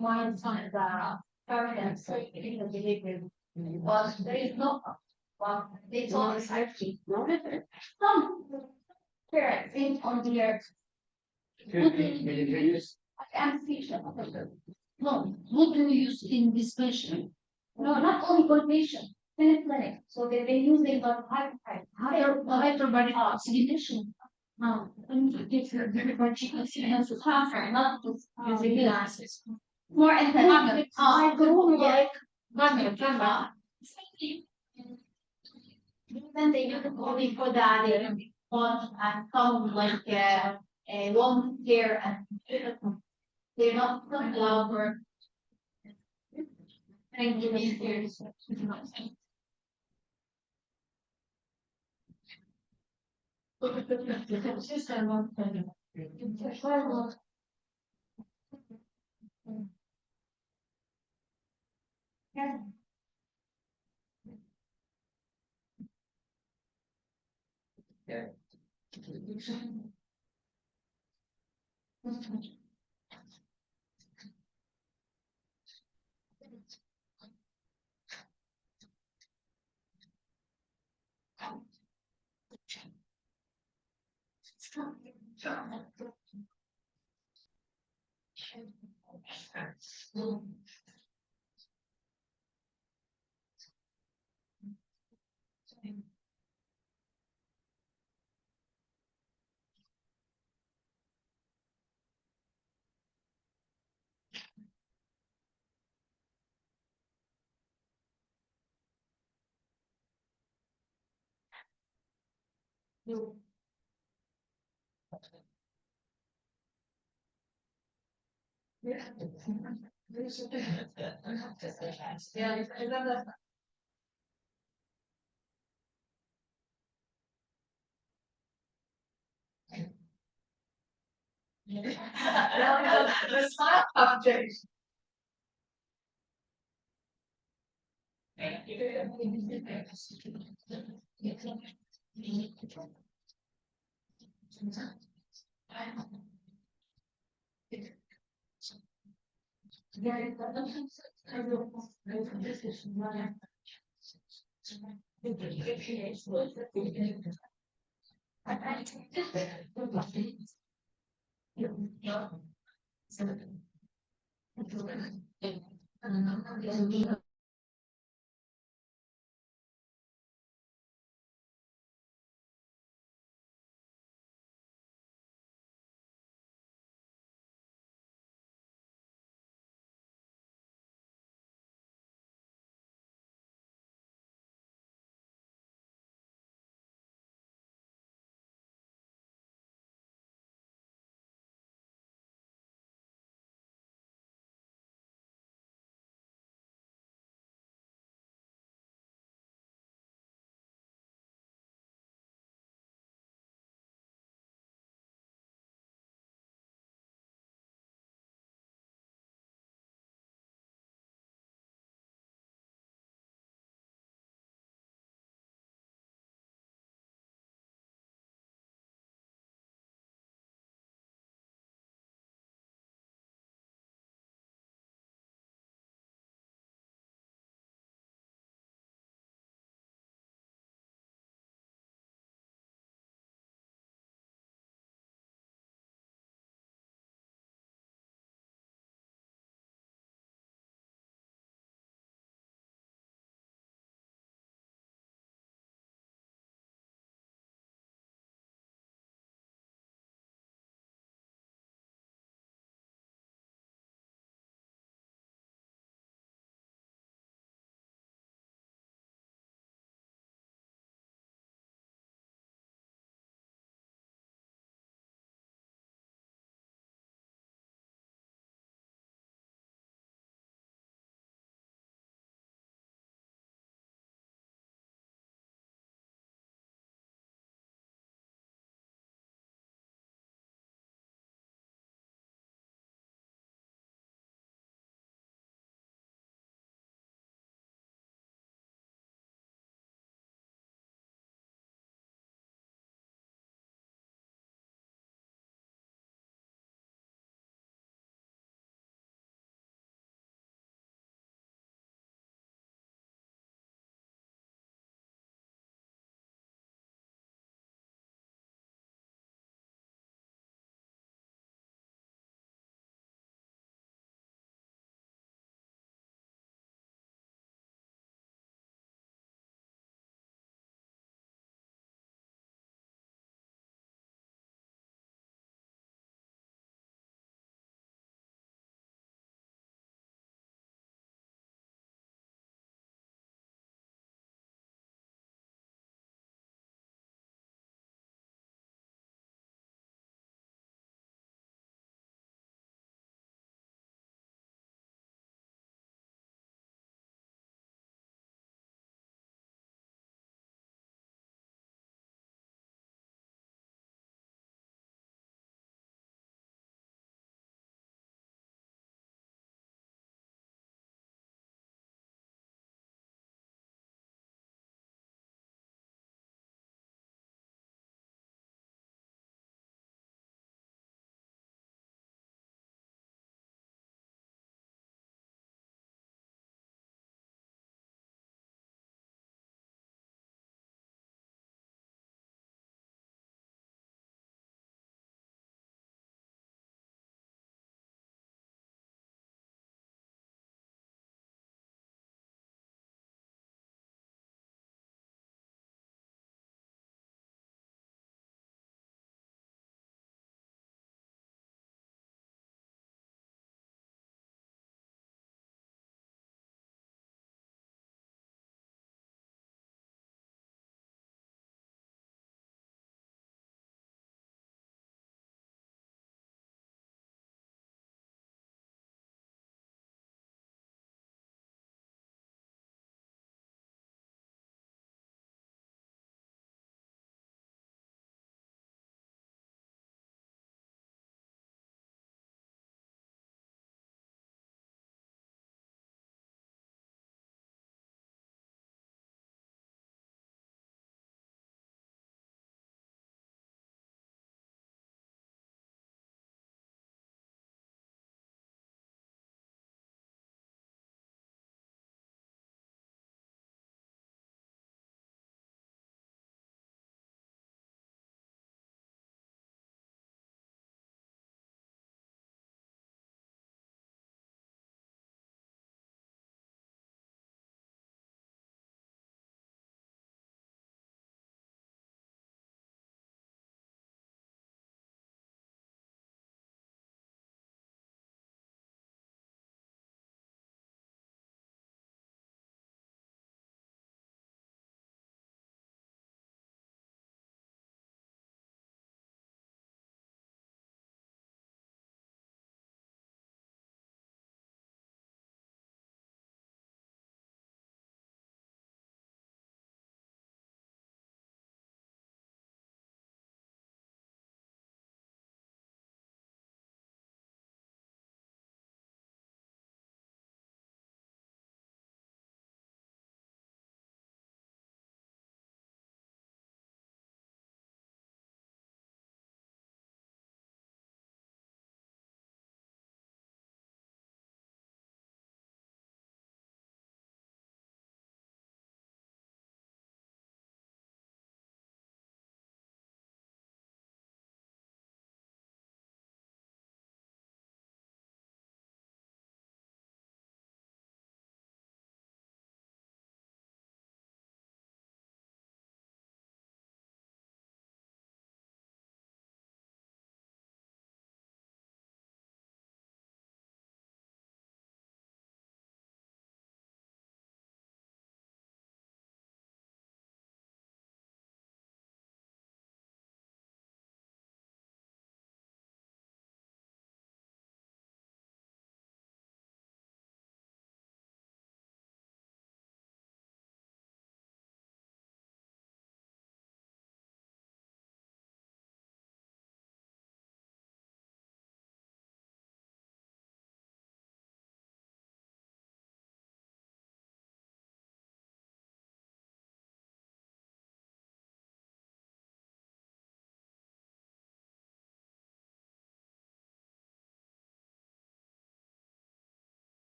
one time, the parents in the behavior, but there is no. Well, they told us actually, some parents think on the earth. Anesthesia. No, what do you use in this patient? No, not only for patient, in the clinic. So they've been using the hyperbaric oxygenation. Now, when you get your chicken has to transfer, not just using glasses. More in the I go like camera. Then they use it only for the fun and come like long hair and they're not allowed for trying to be serious. The smart object.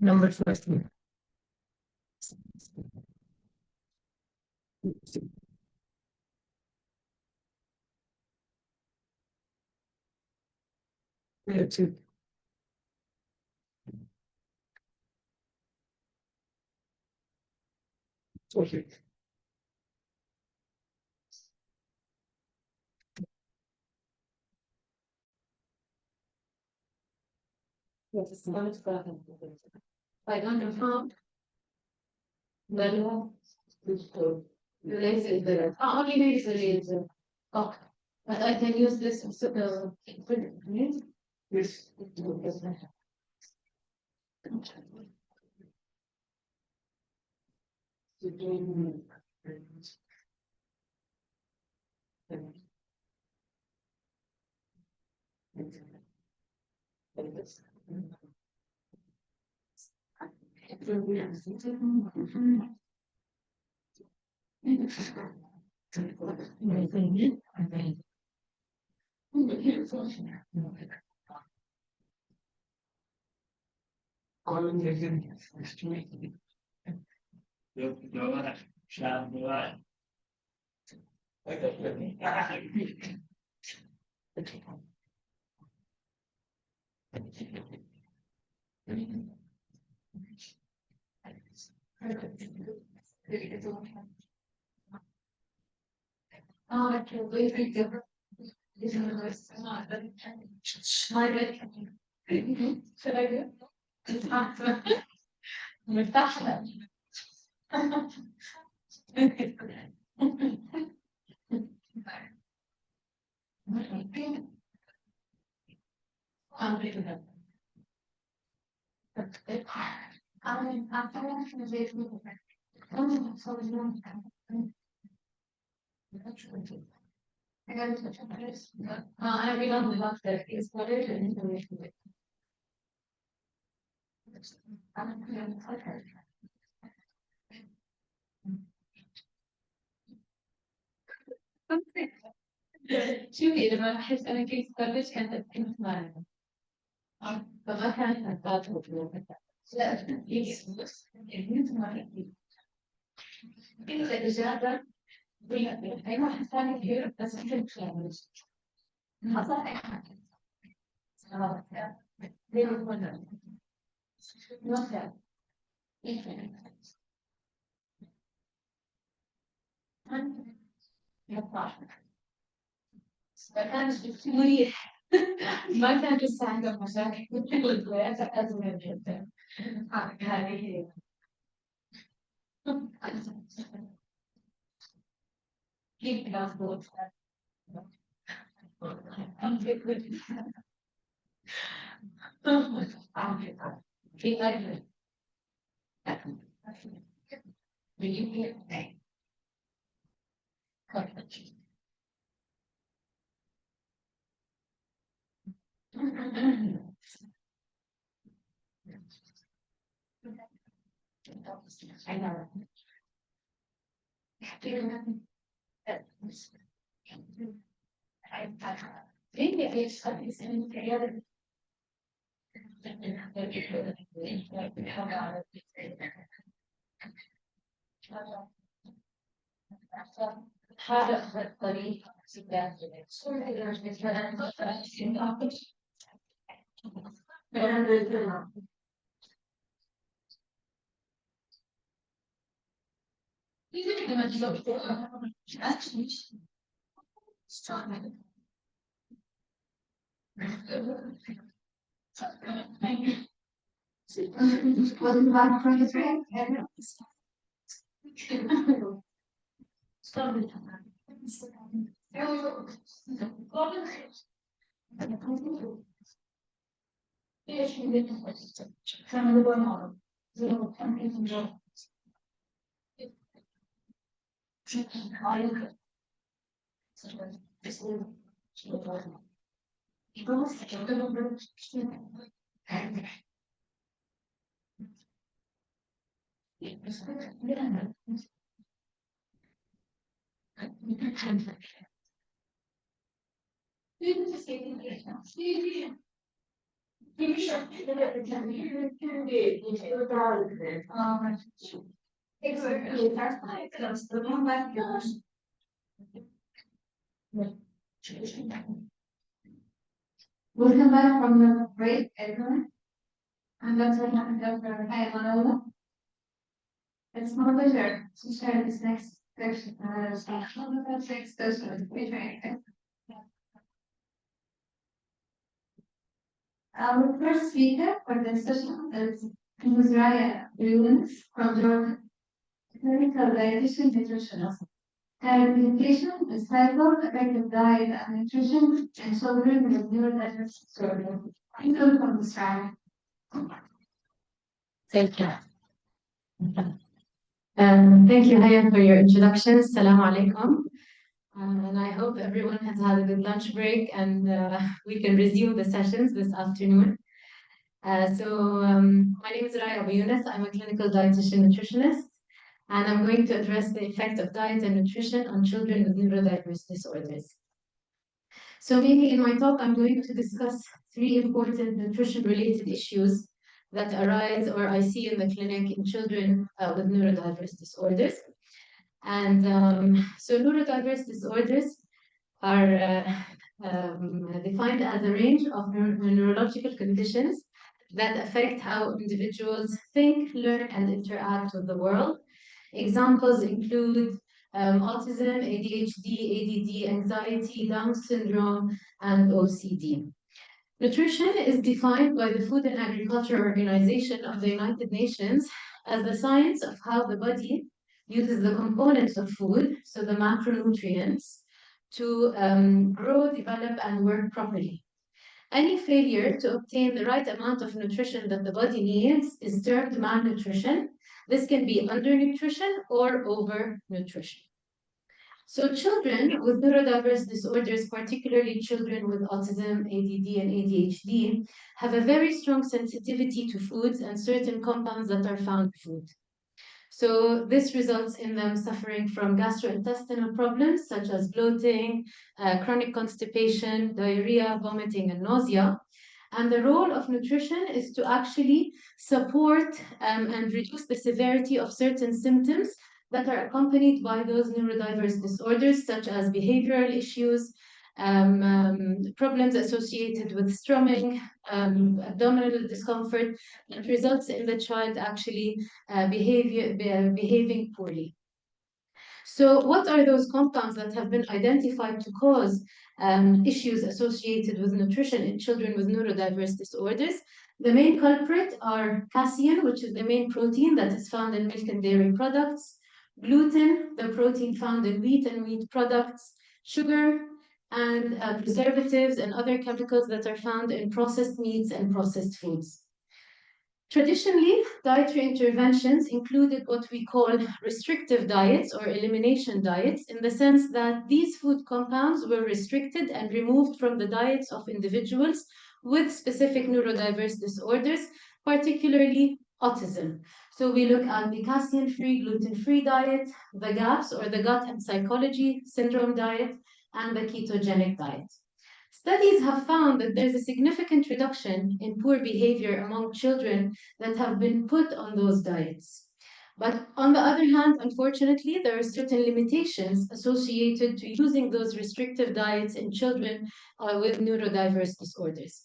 Number 14. Two. Okay. Yes, I don't know. Then only maybe is oh, but I can use this yes. I can't believe it. Should I do? مرتاحة. I really love that. It's what it is. شوفي لما أحس أنا كيف كلش كانت كنت معنا فما كانت أفاتها لا كنت معنا إذا إجابة أي واحد ثاني كثير بس كنت يعني خاصة أي حاجة ليه ولا مثلا كانت مريح ما كان لسه عندهم مشاكل كل الولايات أزمة جدا هذه كيف نظبط في أجل I know. Maybe I studied in together. هذا الطريق Welcome back from the break, everyone. I'm Dr. Hayala. It's my pleasure to share this next section. Our first speaker for this session is Ms. Raya Williams from Georgia, clinical dietitian nutritionist. Her presentation is titled Effective Diet and Nutrition in Children with Neurodiverse Disorder. Welcome, Ms. Raya. Thank you. Thank you, Haya, for your introduction. Assalamu alaikum. And I hope everyone has had a good lunch break and we can resume the sessions this afternoon. My name is Raya Yunus. I'm a clinical dietitian nutritionist, and I'm going to address the effect of diet and nutrition on children with neurodiverse disorders. So mainly in my talk, I'm going to discuss 3 important nutrition-related issues that arise or I see in the clinic in children with neurodiverse disorders. And so neurodiverse disorders are defined as a range of neurological conditions that affect how individuals think, learn, and interact with the world. Examples include autism, ADHD, ADD, anxiety, Down syndrome, and OCD. Nutrition is defined by the Food and Agriculture Organization of the United Nations as the science of how the body uses the components of food, so the macronutrients, to grow, develop, and work properly. Any failure to obtain the right amount of nutrition that the body needs is termed malnutrition. This can be undernutrition or overnutrition. So children with neurodiverse disorders, particularly children with autism, ADD, and ADHD, have a very strong sensitivity to foods and certain compounds that are found in food. So this results in them suffering from gastrointestinal problems such as bloating, chronic constipation, diarrhea, vomiting, and nausea. And the role of nutrition is to actually support and reduce the severity of certain symptoms that are accompanied by those neurodiverse disorders, such as behavioral issues, problems associated with strumming, abdominal discomfort, that results in the child actually behaving poorly. So what are those compounds that have been identified to cause issues associated with nutrition in children with neurodiverse disorders? The main culprit are casein, which is the main protein that is found in milk and dairy products, gluten, the protein found in wheat and wheat products, sugar, and preservatives and other chemicals that are found in processed meats and processed foods. Traditionally, dietary interventions included what we call restrictive diets or elimination diets, in the sense that these food compounds were restricted and removed from the diets of individuals with specific neurodiverse disorders, particularly autism. So we look at the casein-free, gluten-free diet, the GAPS or the gut and psychology syndrome diet, and the ketogenic diet. Studies have found that there's a significant reduction in poor behavior among children that have been put on those diets. But on the other hand, unfortunately, there are certain limitations associated to using those restrictive diets in children with neurodiverse disorders.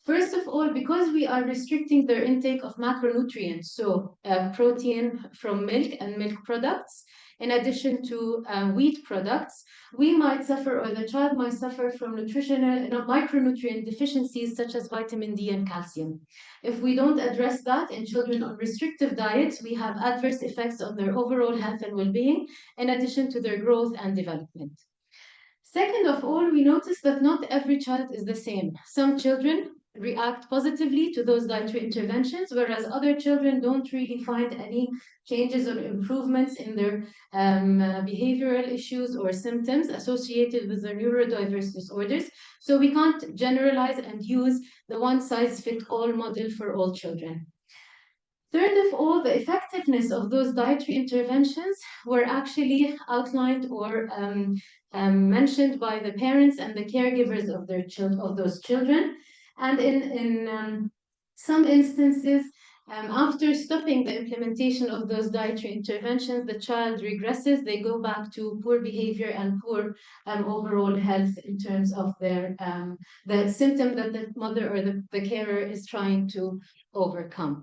First of all, because we are restricting their intake of macronutrients, so protein from milk and milk products, in addition to wheat products, we might suffer, or the child might suffer from micronutrient deficiencies such as vitamin D and calcium. If we don't address that in children on restrictive diets, we have adverse effects on their overall health and well-being, in addition to their growth and development. Second of all, we notice that not every child is the same. Some children react positively to those dietary interventions, whereas other children don't really find any changes or improvements in their behavioral issues or symptoms associated with their neurodiverse disorders. So we can't generalize and use the one-size-fits-all model for all children. Third of all, the effectiveness of those dietary interventions were actually outlined or mentioned by the parents and the caregivers of those children. And in Some instances, after stopping the implementation of those dietary interventions, the child regresses, they go back to poor behavior and poor overall health in terms of their the symptom that the mother or the carer is trying to overcome.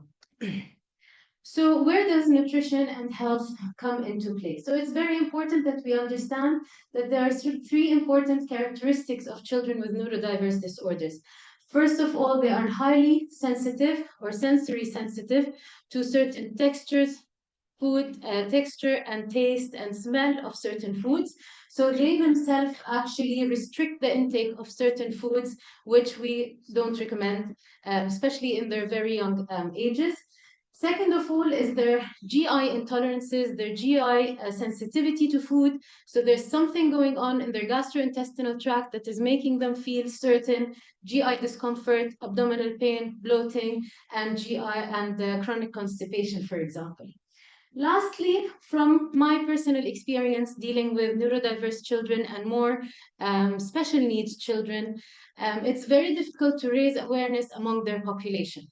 So where does nutrition and health come into play? So it's very important that we understand that there are three important characteristics of children with neurodiverse disorders. First of all, they are highly sensitive or sensory sensitive to certain textures, food texture and taste and smell of certain foods. So they themselves actually restrict the intake of certain foods, which we don't recommend, especially in their very young ages. Second of all is their GI intolerances, their GI sensitivity to food. So there's something going on in their gastrointestinal tract that is making them feel certain GI discomfort, abdominal pain, bloating, and GI and chronic constipation, for example. Lastly, from my personal experience dealing with neurodiverse children and more special needs children, it's very difficult to raise awareness among their population.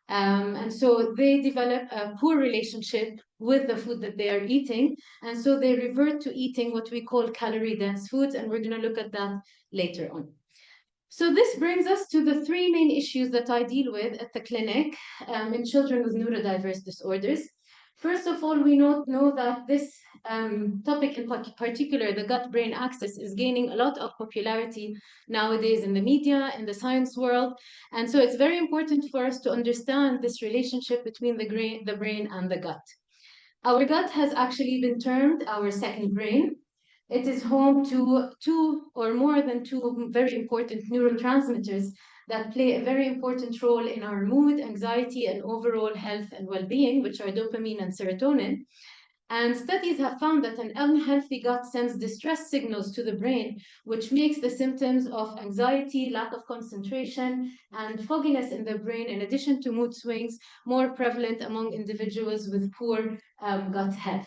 And so they develop a poor relationship with the food that they are eating. And so they revert to eating what we call calorie-dense foods. And we're going to look at that later on. So this brings us to the three main issues that I deal with at the clinic in children with neurodiverse disorders. First of all, we know that this topic in particular, the gut-brain axis, is gaining a lot of popularity nowadays in the media, in the science world. And so it's very important for us to understand this relationship between the brain and the gut. Our gut has actually been termed our second brain. It is home to two or more than two very important neurotransmitters that play a very important role in our mood, anxiety, and overall health and well-being, which are dopamine and serotonin. And studies have found that an unhealthy gut sends distress signals to the brain, which makes the symptoms of anxiety, lack of concentration, and fogginess in the brain, in addition to mood swings, more prevalent among individuals with poor gut health.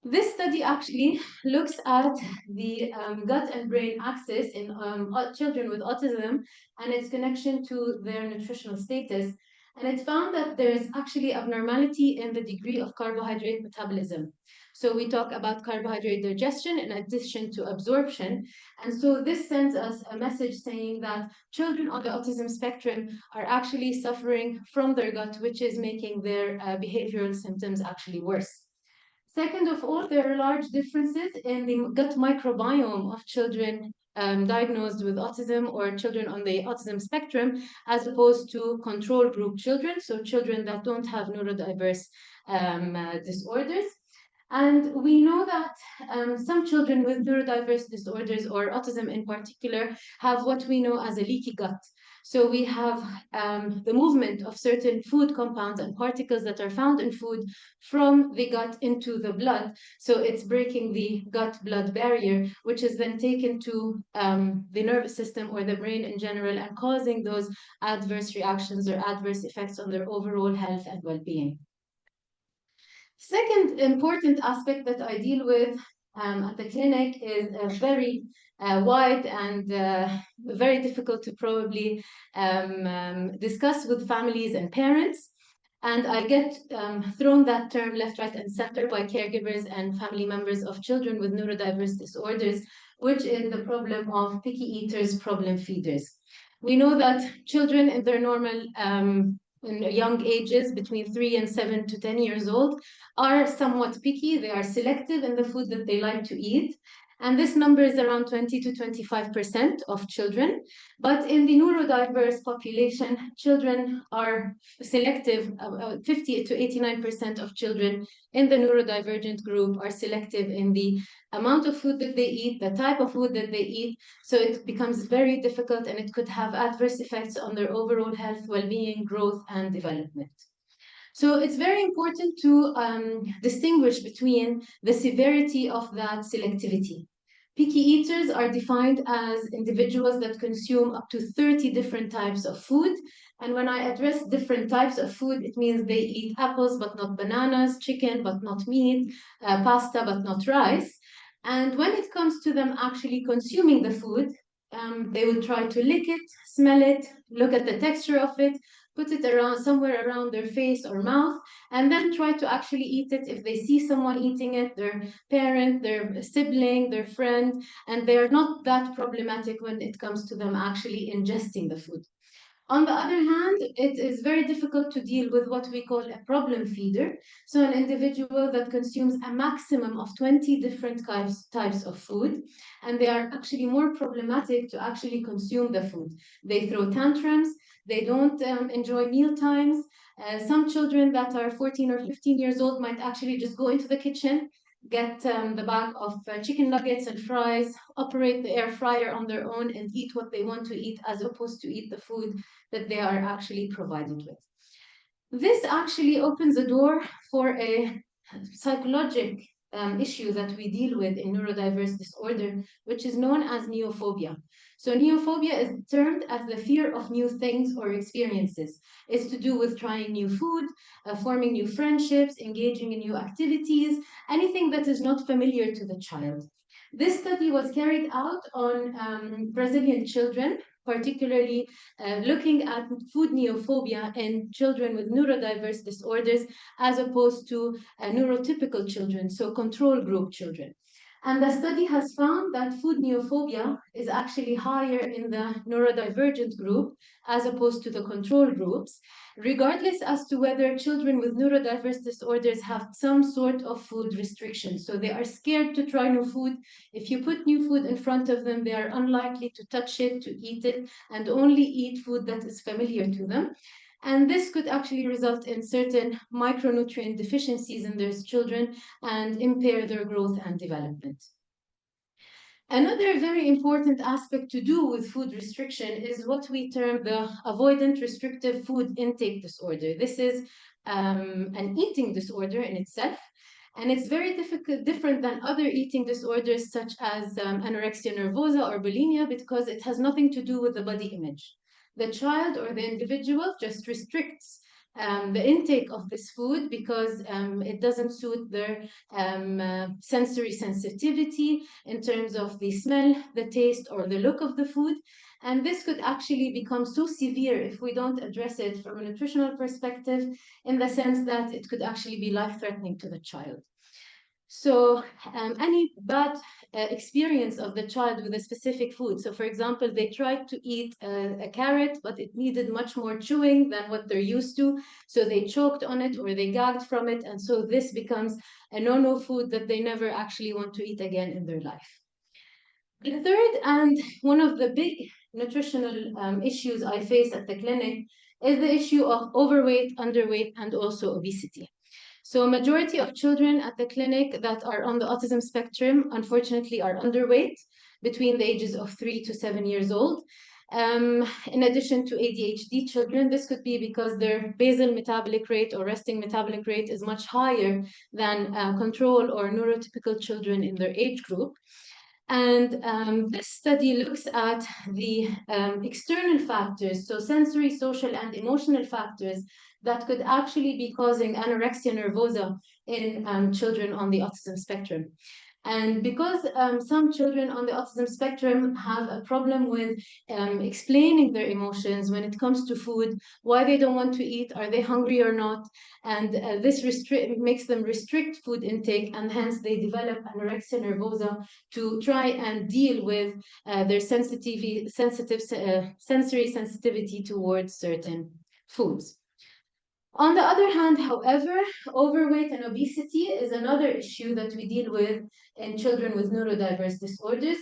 This study actually looks at the gut and brain axis in children with autism and its connection to their nutritional status. And it found that there is actually abnormality in the degree of carbohydrate metabolism. So we talk about carbohydrate digestion in addition to absorption. And so this sends us a message saying that children on the autism spectrum are actually suffering from their gut, which is making their behavioral symptoms actually worse. Second of all, there are large differences in the gut microbiome of children diagnosed with autism or children on the autism spectrum, as opposed to control group children, so children that don't have neurodiverse disorders. And we know that some children with neurodiverse disorders, or autism in particular, have what we know as a leaky gut. So we have the movement of certain food compounds and particles that are found in food from the gut into the blood. So it's breaking the gut-blood barrier, which is then taken to the nervous system or the brain in general and causing those adverse reactions or adverse effects on their overall health and well-being. Second important aspect that I deal with at the clinic is a very wide and very difficult to probably discuss with families and parents. And I get thrown that term left, right, and center by caregivers and family members of children with neurodiverse disorders, which is the problem of picky eaters, problem feeders. We know that children in their normal in young ages, between 3 and 7 to 10 years old, are somewhat picky. They are selective in the food that they like to eat. And this number is around 20 to 25% of children. But in the neurodiverse population, children are selective. 50 to 89% of children in the neurodivergent group are selective in the amount of food that they eat, the type of food that they eat. So it becomes very difficult, and it could have adverse effects on their overall health, well-being, growth, and development. So it's very important to distinguish between the severity of that selectivity. Picky eaters are defined as individuals that consume up to 30 different types of food. And when I address different types of food, it means they eat apples but not bananas, chicken but not meat, pasta but not rice. And when it comes to them actually consuming the food, they will try to lick it, smell it, look at the texture of it, put it around somewhere around their face or mouth, and then try to actually eat it if they see someone eating it, their parent, their sibling, their friend, and they are not that problematic when it comes to them actually ingesting the food. On the other hand, it is very difficult to deal with what we call a problem feeder. So an individual that consumes a maximum of 20 different types of food, and they are actually more problematic to actually consume the food. They throw tantrums, they don't enjoy meal times. Some children that are 14 or 15 years old might actually just go into the kitchen, get the bag of chicken nuggets and fries, operate the air fryer on their own and eat what they want to eat as opposed to eat the food that they are actually provided with. This actually opens a door for a psychological issue that we deal with in neurodiverse disorder, which is known as neophobia. So neophobia is termed as the fear of new things or experiences. It's to do with trying new food, forming new friendships, engaging in new activities, anything that is not familiar to the child. This study was carried out on Brazilian children, particularly looking at food neophobia in children with neurodiverse disorders as opposed to neurotypical children, so control group children. And the study has found that food neophobia is actually higher in the neurodivergent group as opposed to the control groups, regardless as to whether children with neurodiverse disorders have some sort of food restriction. So they are scared to try new food. If you put new food in front of them, they are unlikely to touch it, to eat it, and only eat food that is familiar to them. And this could actually result in certain micronutrient deficiencies in their children and impair their growth and development. Another very important aspect to do with food restriction is what we term the avoidant restrictive food intake disorder. This is an eating disorder in itself, and it's very different than other eating disorders such as anorexia nervosa or bulimia because it has nothing to do with the body image. The child or the individual just restricts the intake of this food because it doesn't suit their sensory sensitivity in terms of the smell, the taste, or the look of the food. And this could actually become so severe if we don't address it from a nutritional perspective, in the sense that it could actually be life-threatening to the child. So any bad experience of the child with a specific food. So for example, they tried to eat a carrot, but it needed much more chewing than what they're used to. So they choked on it or they gagged from it. And so this becomes a no-no food that they never actually want to eat again in their life. The third and one of the big nutritional issues I face at the clinic is the issue of overweight, underweight, and also obesity. So a majority of children at the clinic that are on the autism spectrum, unfortunately, are underweight between the ages of 3 to 7 years old. In addition to ADHD children, this could be because their basal metabolic rate or resting metabolic rate is much higher than control or neurotypical children in their age group. And this study looks at the external factors, so sensory, social, and emotional factors that could actually be causing anorexia nervosa in children on the autism spectrum. And because some children on the autism spectrum have a problem with explaining their emotions when it comes to food, why they don't want to eat, are they hungry or not, and this makes them restrict food intake, and hence they develop anorexia nervosa to try and deal with their sensory sensitivity towards certain foods. On the other hand, however, overweight and obesity is another issue that we deal with in children with neurodiverse disorders.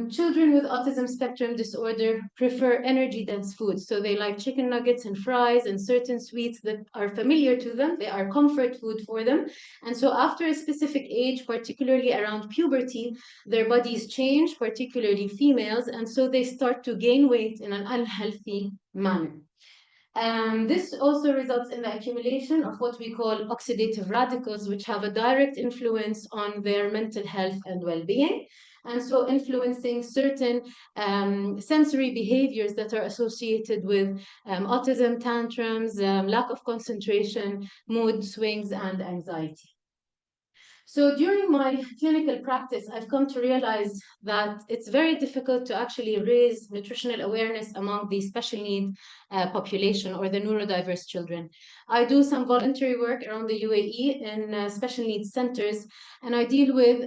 Children with autism spectrum disorder prefer energy-dense foods. So they like chicken nuggets and fries and certain sweets that are familiar to them. They are comfort food for them. And so after a specific age, particularly around puberty, their bodies change, particularly females. And so they start to gain weight in an unhealthy manner. This also results in the accumulation of what we call oxidative radicals, which have a direct influence on their mental health and well-being, and so influencing certain sensory behaviors that are associated with autism, tantrums, lack of concentration, mood swings, and anxiety. So during my clinical practice, I've come to realize that it's very difficult to actually raise nutritional awareness among the special need population or the neurodiverse children. I do some voluntary work around the UAE in special needs centers, and I deal with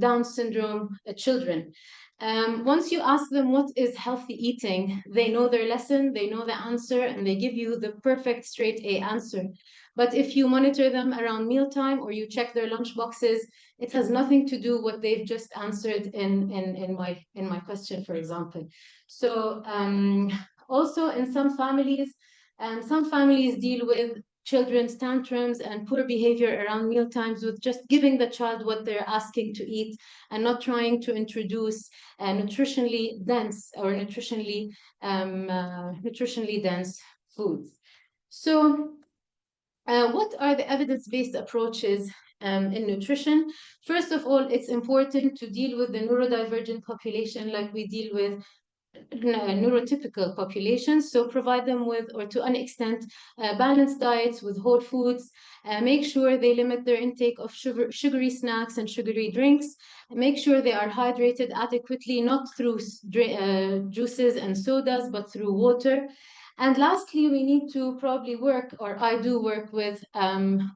Down syndrome children. Once you ask them what is healthy eating, they know their lesson, they know the answer, and they give you the perfect straight A answer. But if you monitor them around mealtime or you check their lunch boxes, it has nothing to do what they've just answered in my question, for example. So also in some families deal with children's tantrums and poor behavior around meal times with just giving the child what they're asking to eat and not trying to introduce nutritionally dense or nutritionally dense foods. So what are the evidence-based approaches in nutrition? First of all, it's important to deal with the neurodivergent population like we deal with neurotypical populations. So provide them with, or to an extent, balanced diets with whole foods. Make sure they limit their intake of sugary snacks and sugary drinks. Make sure they are hydrated adequately, not through juices and sodas, but through water. And lastly, we need to probably work, or I do work with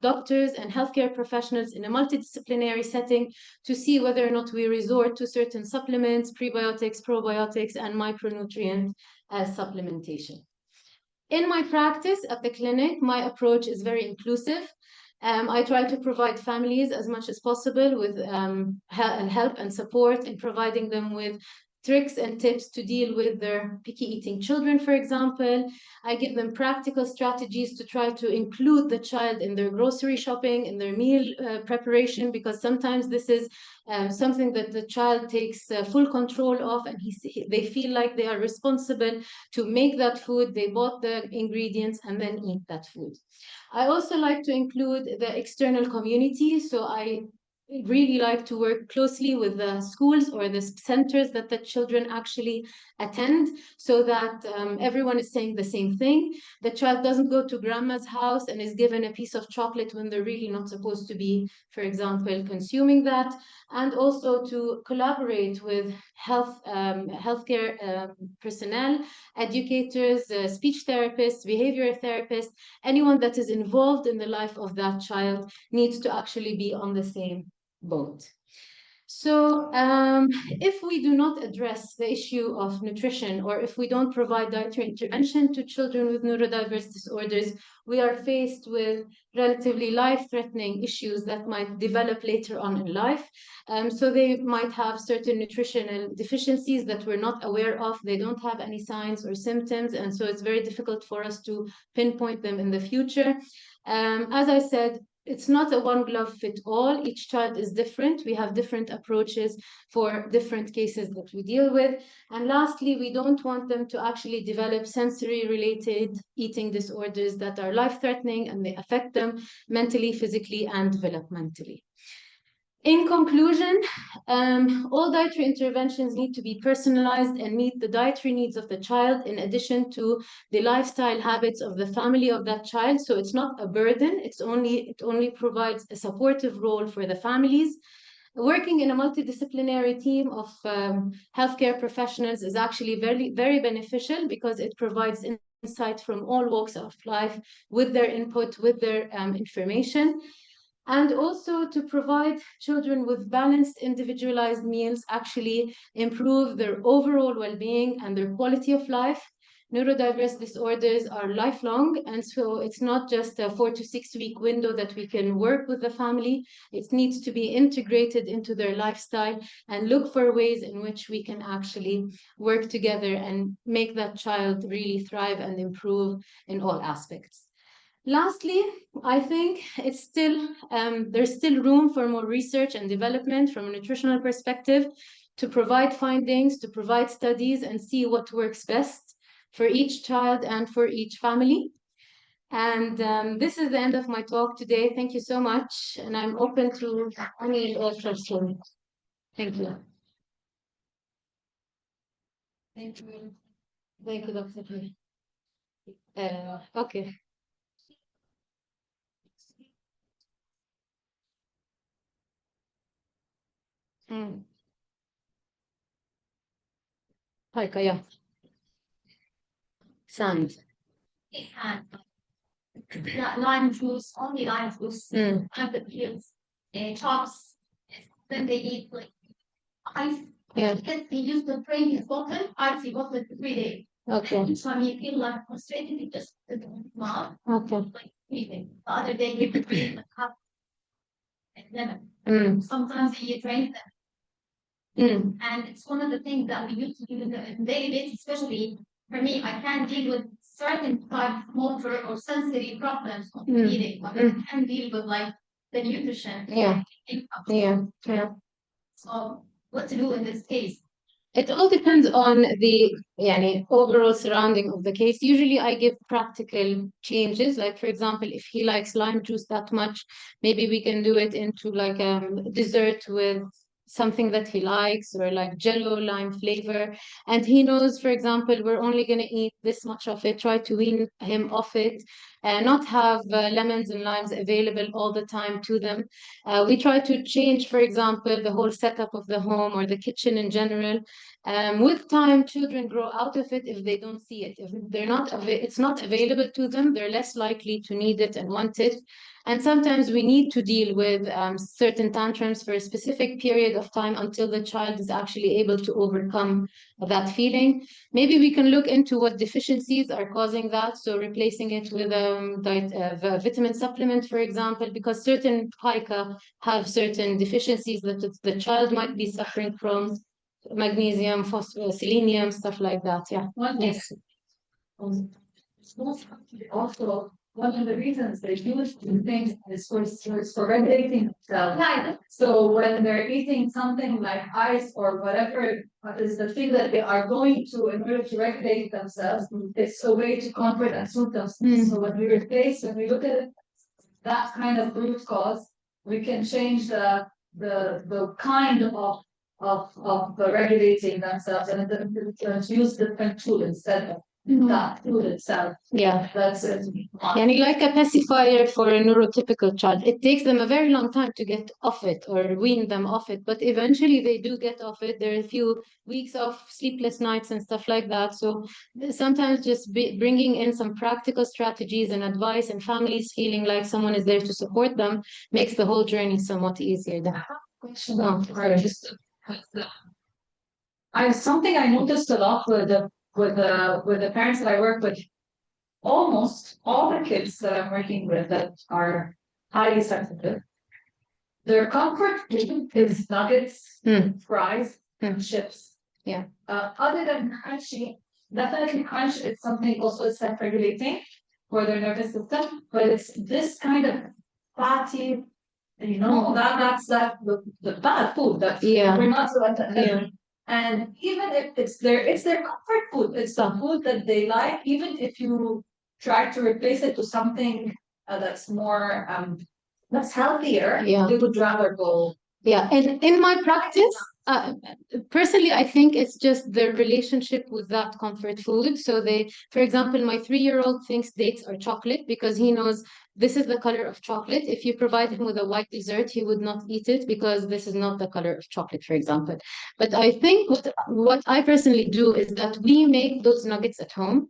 doctors and healthcare professionals in a multidisciplinary setting to see whether or not we resort to certain supplements, prebiotics, probiotics, and micronutrient supplementation. In my practice at the clinic, my approach is very inclusive. I try to provide families as much as possible with help and support in providing them with tricks and tips to deal with their picky eating children, for example. I give them practical strategies to try to include the child in their grocery shopping, in their meal preparation, because sometimes this is something that the child takes full control of, and they feel like they are responsible to make that food. They bought the ingredients and then eat that food. I also like to include the external community, so I really like to work closely with the schools or the centers that the children actually attend, so that everyone is saying the same thing. The child doesn't go to grandma's house and is given a piece of chocolate when they're really not supposed to be, for example, consuming that. And also to collaborate with healthcare personnel, educators, speech therapists, behavior therapists, anyone that is involved in the life of that child needs to actually be on the same boat. So if we do not address the issue of nutrition, or if we don't provide dietary intervention to children with neurodiverse disorders, we are faced with relatively life-threatening issues that might develop later on in life. So they might have certain nutritional deficiencies that we're not aware of. They don't have any signs or symptoms, and so it's very difficult for us to pinpoint them in the future. As I said, it's not a one glove fit all. Each child is different. We have different approaches for different cases that we deal with. And lastly, we don't want them to actually develop sensory related eating disorders that are life-threatening, and they affect them mentally, physically, and developmentally. In conclusion, all dietary interventions need to be personalized and meet the dietary needs of the child, in addition to the lifestyle habits of the family of that child. So it's not a burden, it only provides a supportive role for the families. Working in a multidisciplinary team of healthcare professionals is actually very, very beneficial, because it provides insight from all walks of life with their input, with their information. And also to provide children with balanced, individualized meals actually improve their overall well-being and their quality of life. Neurodiverse disorders are lifelong, and so it's not just a 4 to 6 week window that we can work with the family. It needs to be integrated into their lifestyle, and look for ways in which we can actually work together and make that child really thrive and improve in all aspects. Lastly, I think it's still there's still room for more research and development from a nutritional perspective, to provide findings, to provide studies, and see what works best for each child and for each family. And this is the end of my talk today. Thank you so much, and I'm open to any questions. Thank you. Thank you. Thank you, Dr. Okay. Paika, yeah. Sand. Lime juice, only lime juice, and the peels, chops. Then they eat like ice. Yeah. Because they use the drink his bottle, icy bottle every day. Okay. So when you feel like frustrated, you just put it in the mouth, Okay. like breathing. The other day, you could drink a cup and lemon. Sometimes you drink them. And it's one of the things that we used to do in the daily basis, especially for me. I can't deal with certain type of motor or sensory problems of feeding, but I can deal with like the nutrition. Yeah. Yeah. Yeah. So what to do in this case? It all depends on the overall surrounding of the case. Usually I give practical changes. Like, for example, if he likes lime juice that much, maybe we can do it into like dessert with something that he likes, or like jello lime flavor. And he knows, for example, we're only going to eat this much of it. Try to wean him off it, and not have lemons and limes available all the time to them. We try to change, for example, the whole setup of the home or the kitchen in general. With time, children grow out of it if they don't see it. If it's not available to them, they're less likely to need it and want it. And sometimes we need to deal with certain tantrums for a specific period of time until the child is actually able to overcome that feeling. Maybe we can look into what deficiencies are causing that. So replacing it with a vitamin supplement, for example, because certain pica have certain deficiencies that the child might be suffering from. Magnesium, phosphorus, selenium, stuff like that. Yeah. Yes. Also, one of the reasons they use these things is for regulating themselves. So when they're eating something like ice or whatever is the thing that they are going to in order to regulate themselves, it's a way to comfort and soothe themselves. So when we look at that kind of root cause, we can change the kind of regulating themselves, and use different tool instead of that tool itself. Yeah. That's it. And like a pacifier for a neurotypical child, it takes them a very long time to get off it or wean them off it, but eventually they do get off it. There are a few weeks of sleepless nights and stuff like that. So sometimes just bringing in some practical strategies and advice, and families feeling like someone is there to support them, makes the whole journey somewhat easier. Something I noticed a lot with the parents that I work with. Almost all the kids that I'm working with that are highly sensitive, their comfort food is nuggets, fries, and chips. Yeah. Other than crunchy, definitely crunch is something also self-regulating for their nervous system, but it's this kind of fatty, that's the bad food that we're not so at. And even if it's their comfort food, it's the food that they like, even if you try to replace it to something that's more that's healthier, they would rather go. Yeah, and in my practice, personally, I think it's just the relationship with that comfort food. So for example, my 3-year-old thinks dates are chocolate because he knows this is the color of chocolate. If you provide him with a white dessert, he would not eat it because this is not the color of chocolate, for example. But I think what I personally do is that we make those nuggets at home.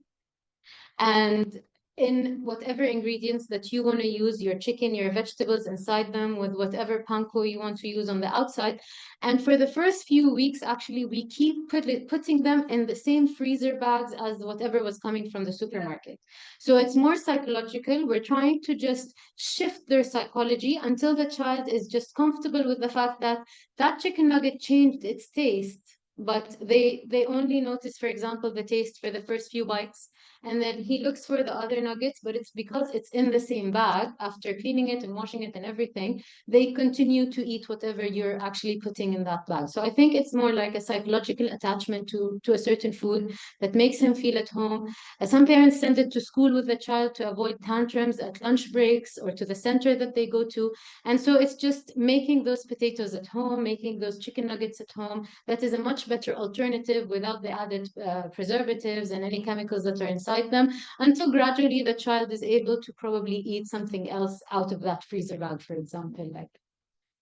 And in whatever ingredients that you want to use, your chicken, your vegetables inside them, with whatever panko you want to use on the outside. And for the first few weeks, actually, we keep putting them in the same freezer bags as whatever was coming from the supermarket. So it's more psychological. We're trying to just shift their psychology until the child is just comfortable with the fact that that chicken nugget changed its taste, but they only notice, for example, the taste for the first few bites. And then he looks for the other nuggets, but it's because it's in the same bag. After cleaning it and washing it and everything, they continue to eat whatever you're actually putting in that bag. So I think it's more like a psychological attachment to a certain food that makes him feel at home. Some parents send it to school with the child to avoid tantrums at lunch breaks or to the center that they go to. And so it's just making those potatoes at home, making those chicken nuggets at home. That is a much better alternative without the added preservatives and any chemicals that are inside them, until gradually the child is able to probably eat something else out of that freezer bag, for example, like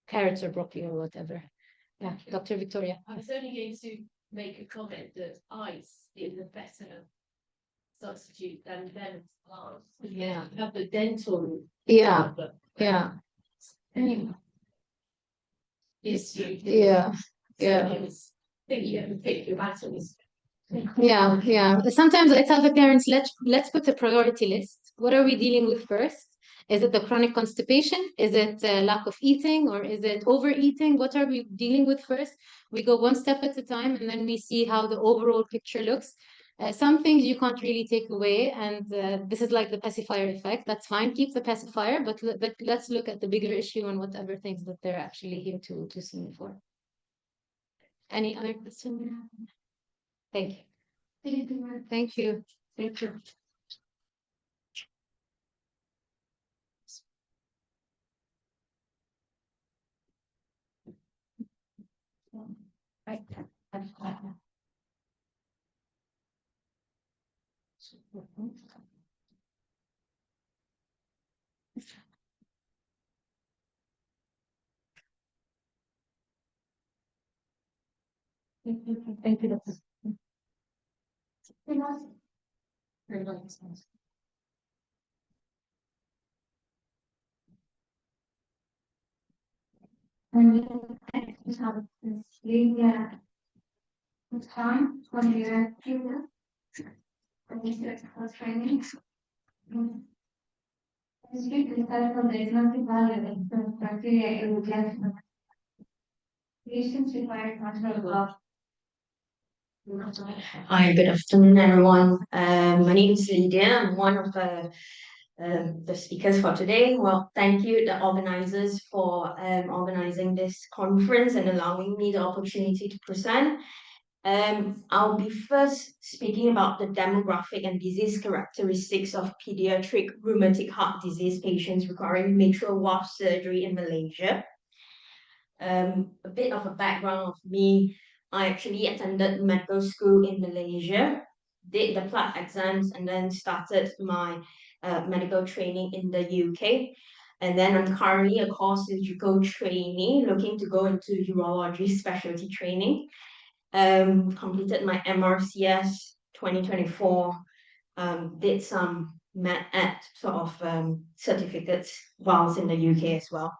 carrots or broccoli or whatever. Yeah, Dr. Victoria. I was only going to make a comment that ice is a better substitute than plant. Yeah. You have the dental. Yeah. Yeah. Anyway. Issue. Yeah. Yeah. I was thinking you have to pick your battles. Yeah, yeah. Sometimes I tell the parents, let's put a priority list. What are we dealing with first? Is it the chronic constipation? Is it lack of eating, or is it overeating? What are we dealing with first? We go one step at a time, and then we see how the overall picture looks. Some things you can't really take away, and this is like the pacifier effect. That's fine, keep the pacifier, but let's look at the bigger issue and whatever things that they're actually here to see me for. Any other questions? Thank you. Thank you. Thank you. Thank you. Thank you. Very nice. Time when you're student and you start training. There is not value in the criteria it would get. Patients require control of. Hi, good afternoon, everyone. My name is Lydia. I'm one of the speakers for today. Well, thank you, the organizers, for organizing this conference and allowing me the opportunity to present. I'll be first speaking about the demographic and disease characteristics of pediatric rheumatic heart disease patients requiring mitral valve surgery in Malaysia. A bit of a background of me. I actually attended medical school in Malaysia, did the PLAT exams, and then started my medical training in the UK. And then I'm currently a core surgical trainee looking to go into urology specialty training. Completed my MRCS 2024, did some med-ed sort of certificates whilst in the UK as well.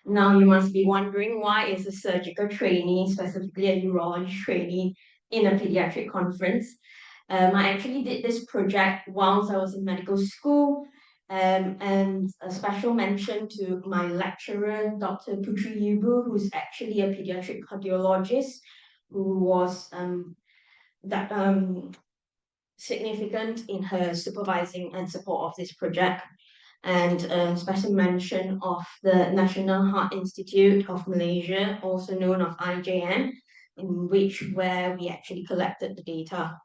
Now you must be wondering, why is a surgical trainee, specifically a urology trainee, in a pediatric conference? I actually did this project whilst I was in medical school, and a special mention to my lecturer, Dr. Putri Yubu, who's actually a pediatric cardiologist, who was significant in her supervising and support of this project. And a special mention of the National Heart Institute of Malaysia, also known as IJM, where we actually collected the data.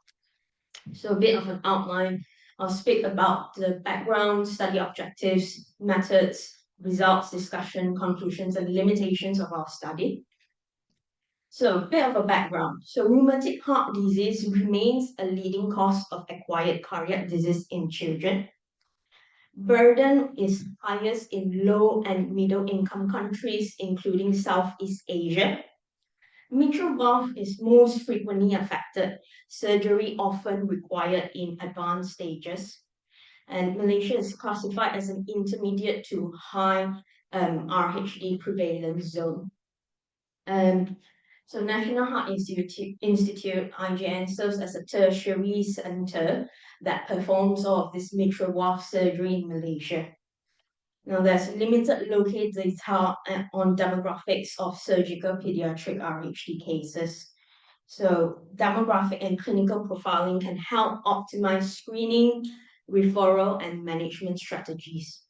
So a bit of an outline. I'll speak about the background, study objectives, methods, results, discussion, conclusions, and limitations of our study. So a bit of a background. So rheumatic heart disease remains a leading cause of acquired cardiac disease in children. Burden is highest in low and middle income countries, including Southeast Asia. Mitral valve is most frequently affected, surgery often required in advanced stages. And Malaysia is classified as an intermediate to high RHD prevalence zone. So National Heart Institute, IJN, serves as a tertiary center that performs all of this mitral valve surgery in Malaysia. Now, there's limited local data on demographics of surgical pediatric RHD cases. So demographic and clinical profiling can help optimize screening, referral, and management strategies.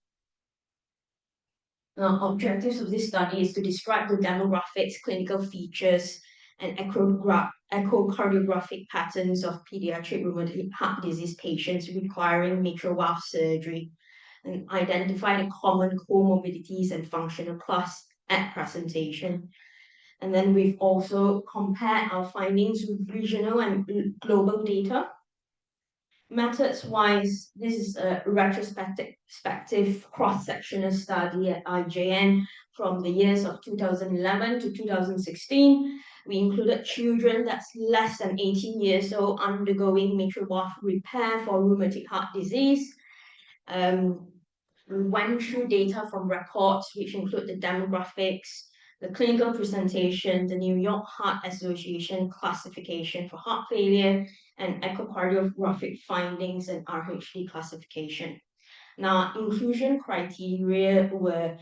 Now, objectives of this study is to describe the demographics, clinical features, and echocardiographic patterns of pediatric rheumatic heart disease patients requiring mitral valve surgery, and identify the common comorbidities and functional class at presentation. And then we've also compared our findings with regional and global data. Methods-wise, this is a retrospective cross-sectional study at IJN from the years of 2011 to 2016. We included children that's less than 18 years old undergoing mitral valve repair for rheumatic heart disease. We went through data from records, which include the demographics, the clinical presentation, the New York Heart Association classification for heart failure, and echocardiographic findings and RHD classification. Now, inclusion criteria were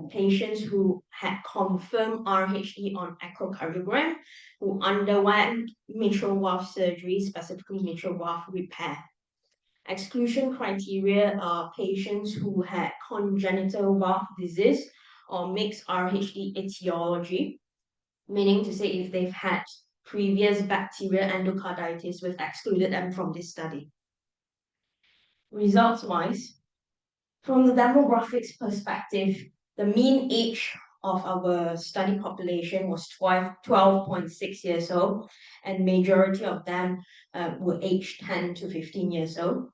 patients who had confirmed RHD on echocardiogram, who underwent mitral valve surgery, specifically mitral valve repair. Exclusion criteria are patients who had congenital valve disease or mixed RHD etiology, meaning to say if they've had previous bacterial endocarditis, we've excluded them from this study. Results-wise, from the demographics perspective, the mean age of our study population was 12.6 years old, and majority of them were aged 10 to 15 years old.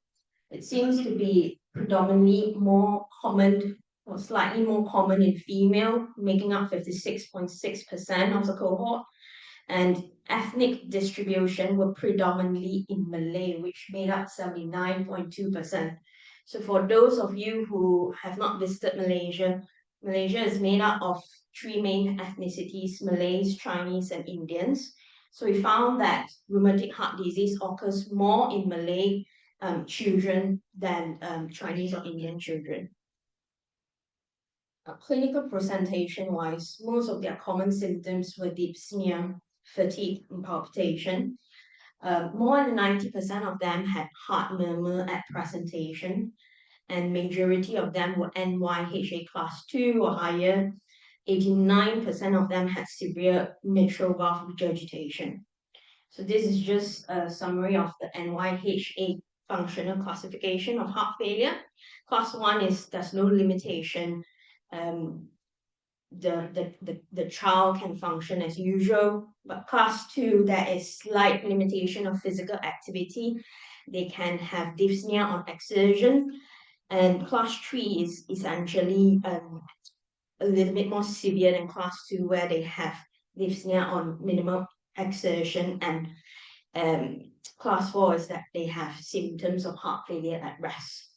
It seems to be predominantly more common or slightly more common in female, making up 56.6% of the cohort, and ethnic distribution were predominantly in Malay, which made up 79.2%. So for those of you who have not visited Malaysia, Malaysia is made up of 3 main ethnicities: Malays, Chinese, and Indians. So we found that rheumatic heart disease occurs more in Malay children than Chinese or Indian children. Clinical presentation-wise, most of their common symptoms were dyspnea, fatigue, and palpitation. More than 90% of them had heart murmur at presentation, and majority of them were NYHA class 2 or higher. 89% of them had severe mitral valve regurgitation. So this is just a summary of the NYHA functional classification of heart failure. Class 1 is there's no limitation. The child can function as usual, but class 2, there is slight limitation of physical activity. They can have dyspnea on exertion, and class 3 is essentially a little bit more severe than class 2, where they have dyspnea on minimal exertion, and class 4 is that they have symptoms of heart failure at rest.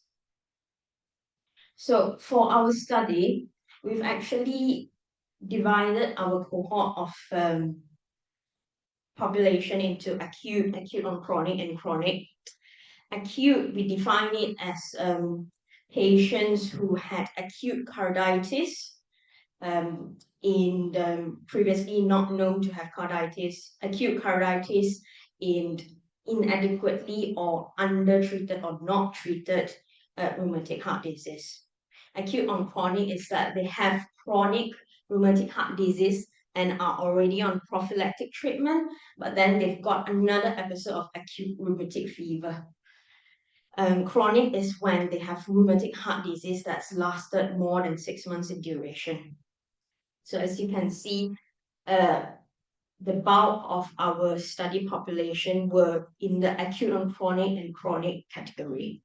So for our study, we've actually divided our cohort of population into acute on chronic, and chronic. Acute, we define it as patients who had acute carditis in the previously not known to have carditis, acute carditis in inadequately or undertreated or not treated rheumatic heart disease. Acute on chronic is that they have chronic rheumatic heart disease and are already on prophylactic treatment, but then they've got another episode of acute rheumatic fever. Chronic is when they have rheumatic heart disease that's lasted more than 6 months in duration. So as you can see, the bulk of our study population were in the acute on chronic and chronic category.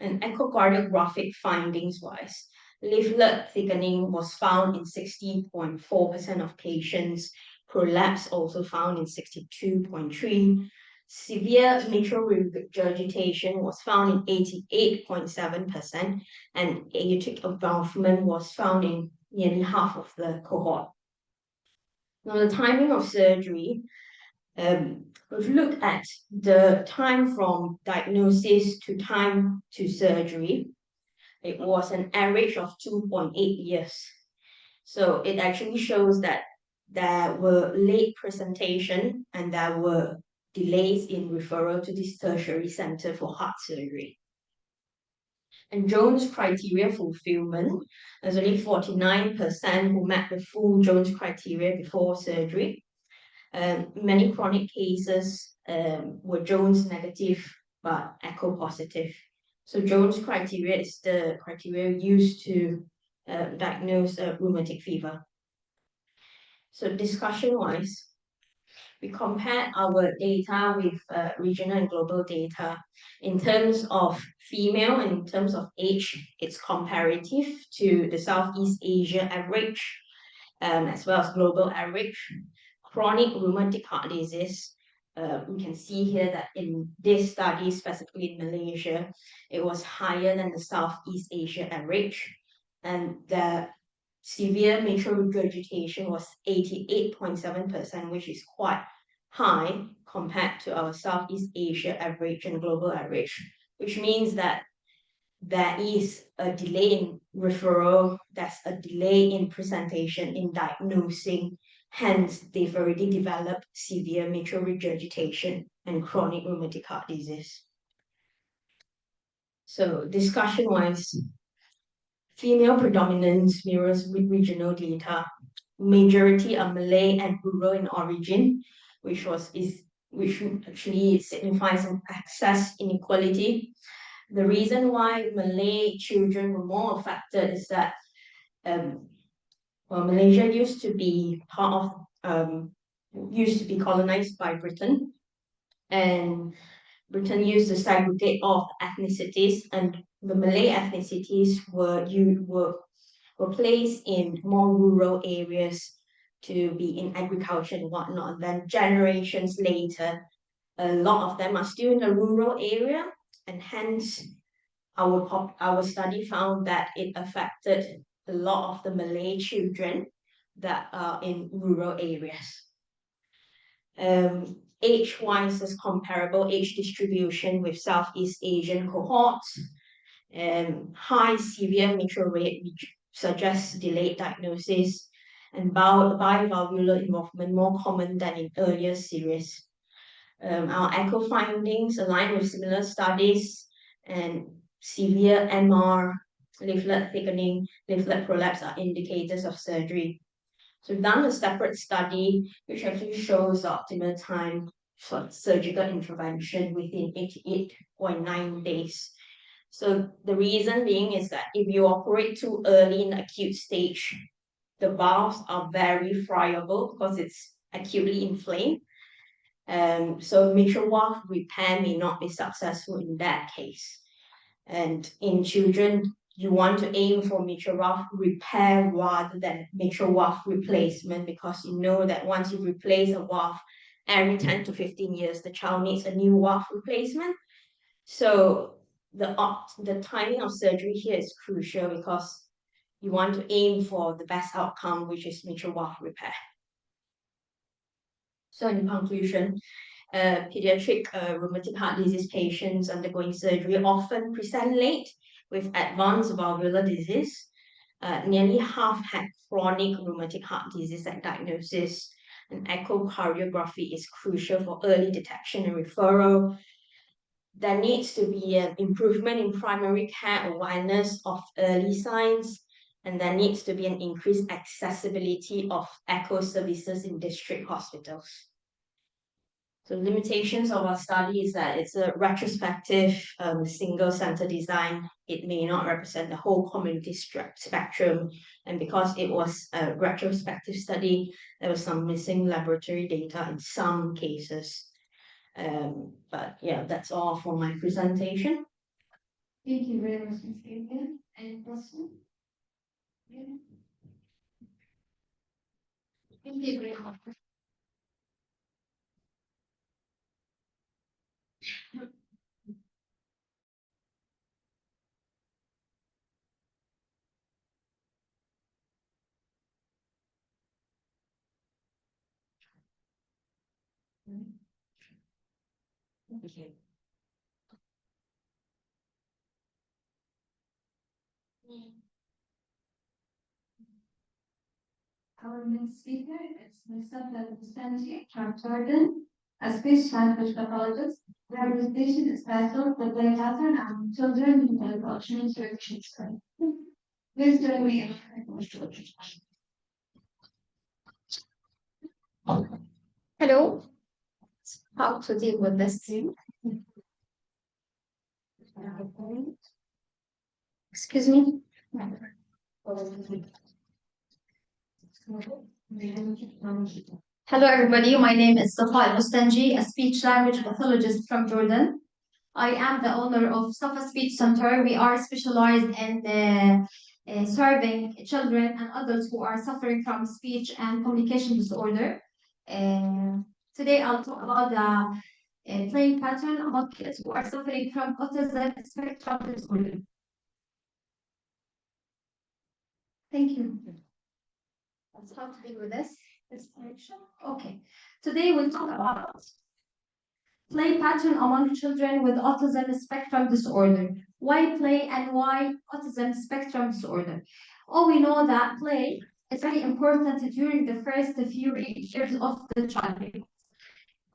And echocardiographic findings-wise, leaflet thickening was found in 60.4% of patients, prolapse also found in 62.3%, severe mitral regurgitation was found in 88.7%, and aortic involvement was found in nearly half of the cohort. Now, the timing of surgery, we've looked at the time from diagnosis to time to surgery. It was an average of 2.8 years. So it actually shows that there were late presentation and there were delays in referral to this tertiary center for heart surgery. And Jones criteria fulfillment, there's only 49% who met the full Jones criteria before surgery. Many chronic cases were Jones negative but echo positive. So Jones criteria is the criteria used to diagnose rheumatic fever. So discussion-wise, We compared our data with regional and global data. In terms of female and in terms of age, it's comparative to the Southeast Asia average, as well as global average. Chronic rheumatic heart disease, we can see here that in this study, specifically in Malaysia, it was higher than the Southeast Asia average, and the severe mitral regurgitation was 88.7%, which is quite high compared to our Southeast Asia average and global average, which means that there is a delay in referral, there's a delay in presentation, in diagnosing. Hence, they've already developed severe mitral regurgitation and chronic rheumatic heart disease. So discussion-wise, female predominance mirrors with regional data. Majority are Malay and rural in origin, which actually signifies an access inequality. The reason why Malay children were more affected is that Malaysia used to be colonized by Britain, and Britain used to segregate off ethnicities, and the Malay ethnicities were placed in more rural areas to be in agriculture and whatnot. And then generations later, a lot of them are still in the rural area, and hence our study found that it affected a lot of the Malay children that are in rural areas. Age-wise, there's comparable age distribution with Southeast Asian cohorts. High severe mitral rate, which suggests delayed diagnosis, and bivalvular involvement more common than in earlier series. Our echo findings align with similar studies, and severe MR, leaflet thickening, leaflet prolapse are indicators of surgery. So we've done a separate study which actually shows the optimal time for surgical intervention within 88.9 days. So the reason being is that if you operate too early in the acute stage, the valves are very friable because it's acutely inflamed. So mitral valve repair may not be successful in that case. And in children, you want to aim for mitral valve repair rather than mitral valve replacement, because you know that once you replace a valve every 10 to 15 years, the child needs a new valve replacement. So the timing of surgery here is crucial because you want to aim for the best outcome, which is mitral valve repair. So in conclusion, pediatric rheumatic heart disease patients undergoing surgery often present late with advanced valvular disease. Nearly half had chronic rheumatic heart disease at diagnosis, and echocardiography is crucial for early detection and referral. There needs to be an improvement in primary care awareness of early signs, and there needs to be an increased accessibility of echo services in district hospitals. So limitations of our study is that it's a retrospective single center design. It may not represent the whole community spectrum. And because it was a retrospective study, there was some missing laboratory data in some cases. But yeah, that's all for my presentation. Thank you very much, Ms. Gabriel. Any questions? Yeah. Thank you very much. Thank you. Our next speaker is Mr. Perinatology, Chartered, a speech language pathologist. Representation is special for pediatrics and children in the adoption services. Please join me. Hello. How to deal with this thing? Excuse me. Hello, everybody. My name is Safa Al-Mustanji, a speech language pathologist from Jordan. I am the owner of Safa Speech Center. We are specialized in serving children and adults who are suffering from speech and communication disorder. Today, I'll talk about the playing pattern among kids who are suffering from autism spectrum disorder. Thank you. Let's how to deal with this. Okay. Today we'll talk about play pattern among children with autism spectrum disorder. Why play and why autism spectrum disorder? Oh, we know that play is very important during the first few years of the child.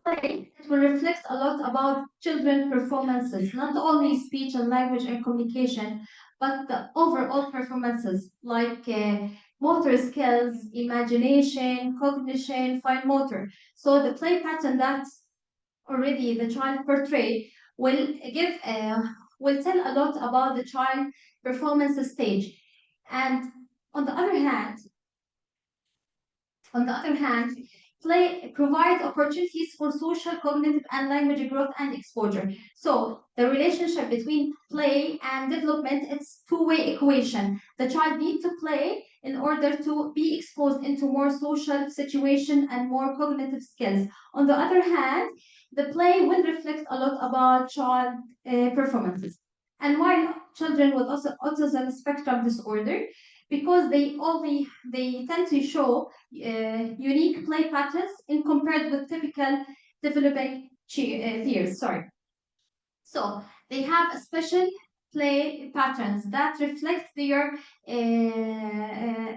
Play, it will reflect a lot about children's performances, not only speech and language and communication, but the overall performances like motor skills, imagination, cognition, fine motor. So the play pattern that already the child portray will will tell a lot about the child performance stage. And on the other hand, play provides opportunities for social, cognitive, and language growth and exposure. So the relationship between play and development, it's two-way equation. The child needs to play in order to be exposed into more social situation and more cognitive skills. On the other hand, the play will reflect a lot about child performances. And why children with autism spectrum disorder? Because they tend to show unique play patterns in compared with typical developing peers. So they have a special play patterns that reflect their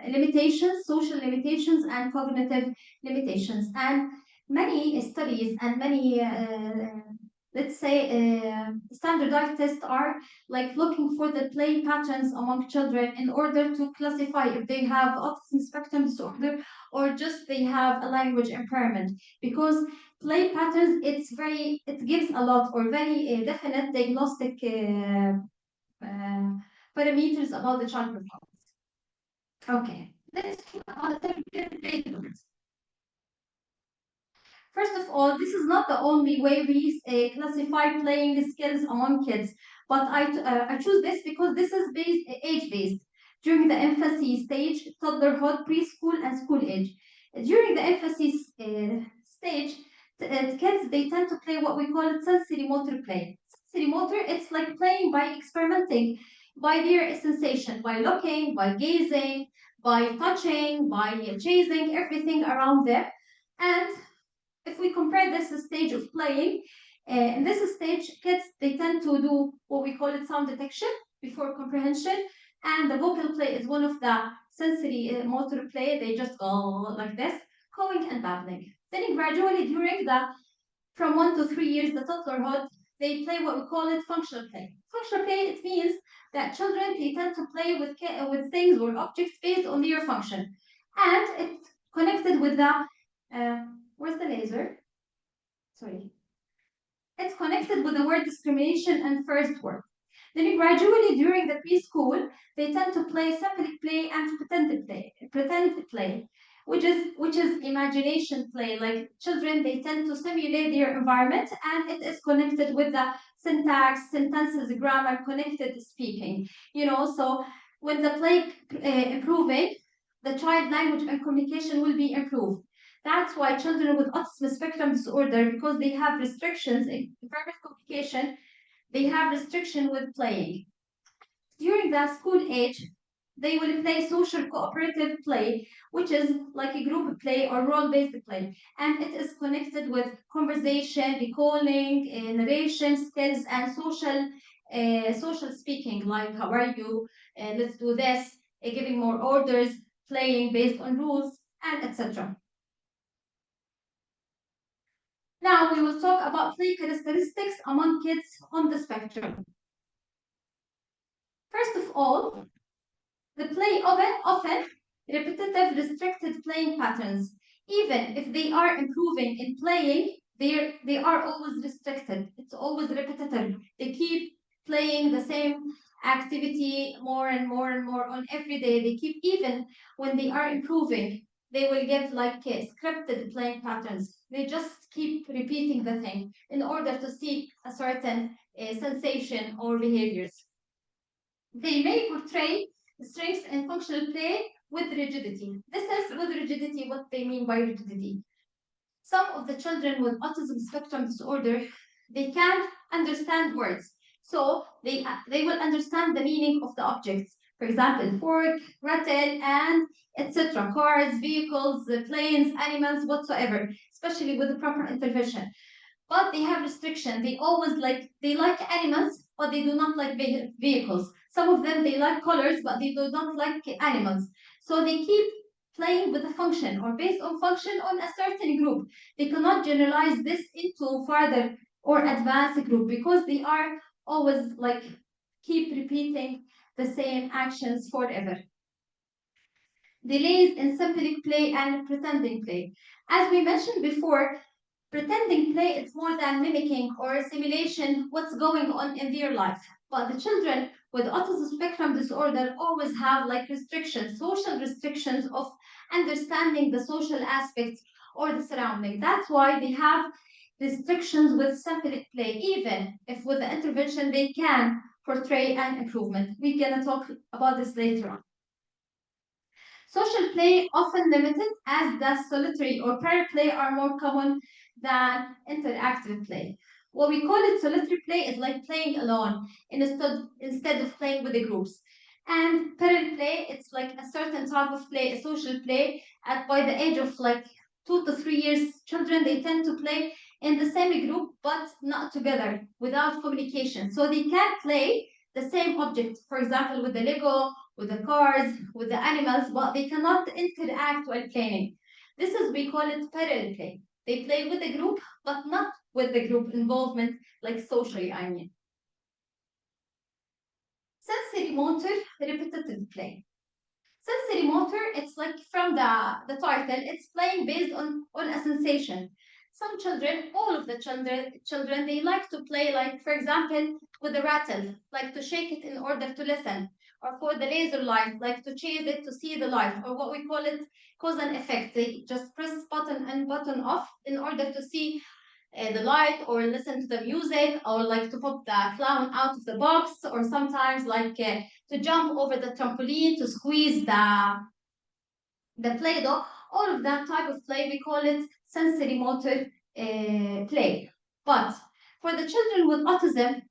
limitations, social limitations, and cognitive limitations. And many studies and many let's say standardized tests are like looking for the play patterns among children in order to classify if they have autism spectrum disorder or just they have a language impairment, because play patterns it gives a lot or very definite diagnostic parameters about the child performance. Okay, let's talk about the therapeutic. First of all, this is not the only way we classify playing skills among kids, but I choose this because this is age-based. During the infancy stage, toddlerhood, preschool, and school age. During the infancy stage, kids, they tend to play what we call it sensory motor play. Sensory motor, it's like playing by experimenting, by their sensation, by looking, by gazing, by touching, by chasing everything around them. And if we compare this stage of playing, in this stage, kids, they tend to do what we call it sound detection before comprehension, and the vocal play is one of the sensory motor play. They just go like this, cawing and babbling. Then gradually during from 1 to 3 years, the toddlerhood, they play what we call it functional play. Functional play, it means that children, they tend to play with things or objects based on their function. And it's connected with the where's the laser? Sorry. It's connected with the word discrimination and first word. Then gradually during the preschool, they tend to play symbolic play and pretend play, which is imagination play. Like children, they tend to simulate their environment, and it is connected with the syntax, sentences, grammar, connected speaking. So when the play improving, the child language and communication will be improved. That's why children with autism spectrum disorder, because they have restrictions in verbal communication, they have restriction with playing. During the school age, they will play social cooperative play, which is like a group play or role-based play. And it is connected with conversation, recalling, narration skills, and social speaking, like how are you, let's do this, giving more orders, playing based on rules, and etc. Now we will talk about play characteristics among kids on the spectrum. First of all, the play often repetitive restricted playing patterns. Even if they are improving in playing, they are always restricted. It's always repetitive. They keep playing the same activity more and more and more on every day. They keep, even when they are improving, they will get like scripted playing patterns. They just keep repeating the thing in order to seek a certain sensation or behaviors. They may portray strengths and functional play with rigidity. This is with rigidity what they mean by rigidity. Some of the children with autism spectrum disorder, they can't understand words. So they will understand the meaning of the objects. For example, fork, rattle, and etc. Cars, vehicles, planes, animals, whatsoever, especially with the proper intervention. But they have restriction. They like animals, but they do not like vehicles. Some of them, they like colors, but they do not like animals. So they keep playing with a function or based on function on a certain group. They cannot generalize this into further or advanced group because they are always like keep repeating the same actions forever. Delays in sympathetic play and pretending play. As we mentioned before, pretending play is more than mimicking or simulation what's going on in their life. But the children with autism spectrum disorder always have like restrictions, social restrictions of understanding the social aspects or the surrounding. That's why they have restrictions with sympathetic play, even if with the intervention they can portray an improvement. We're gonna talk about this later on. Social play often limited as the solitary or pair play are more common than interactive play. What we call it solitary play is like playing alone instead of playing with the groups. And parent play, it's like a certain type of play, a social play. By the age of like 2 to 3 years, children, they tend to play in the same group, but not together, without communication. So they can play the same object, for example, with the Lego, with the cars, with the animals, but they cannot interact while playing. This is, we call it parallel play. They play with the group, but not with the group involvement, like socially, I mean. Sensory motor repetitive play. Sensory motor, it's like from the title, it's playing based on a sensation. Some children, all of the children, they like to play, like, for example, with the rattle, like to shake it in order to listen, or for the laser light, like to chase it to see the light, or what we call it cause and effect. They just press button and button off in order to see the light or listen to the music, or like to pop the clown out of the box, or sometimes like to jump over the trampoline to squeeze the Play-Doh. All of that type of play, we call it sensory motor play. But for the children with autism,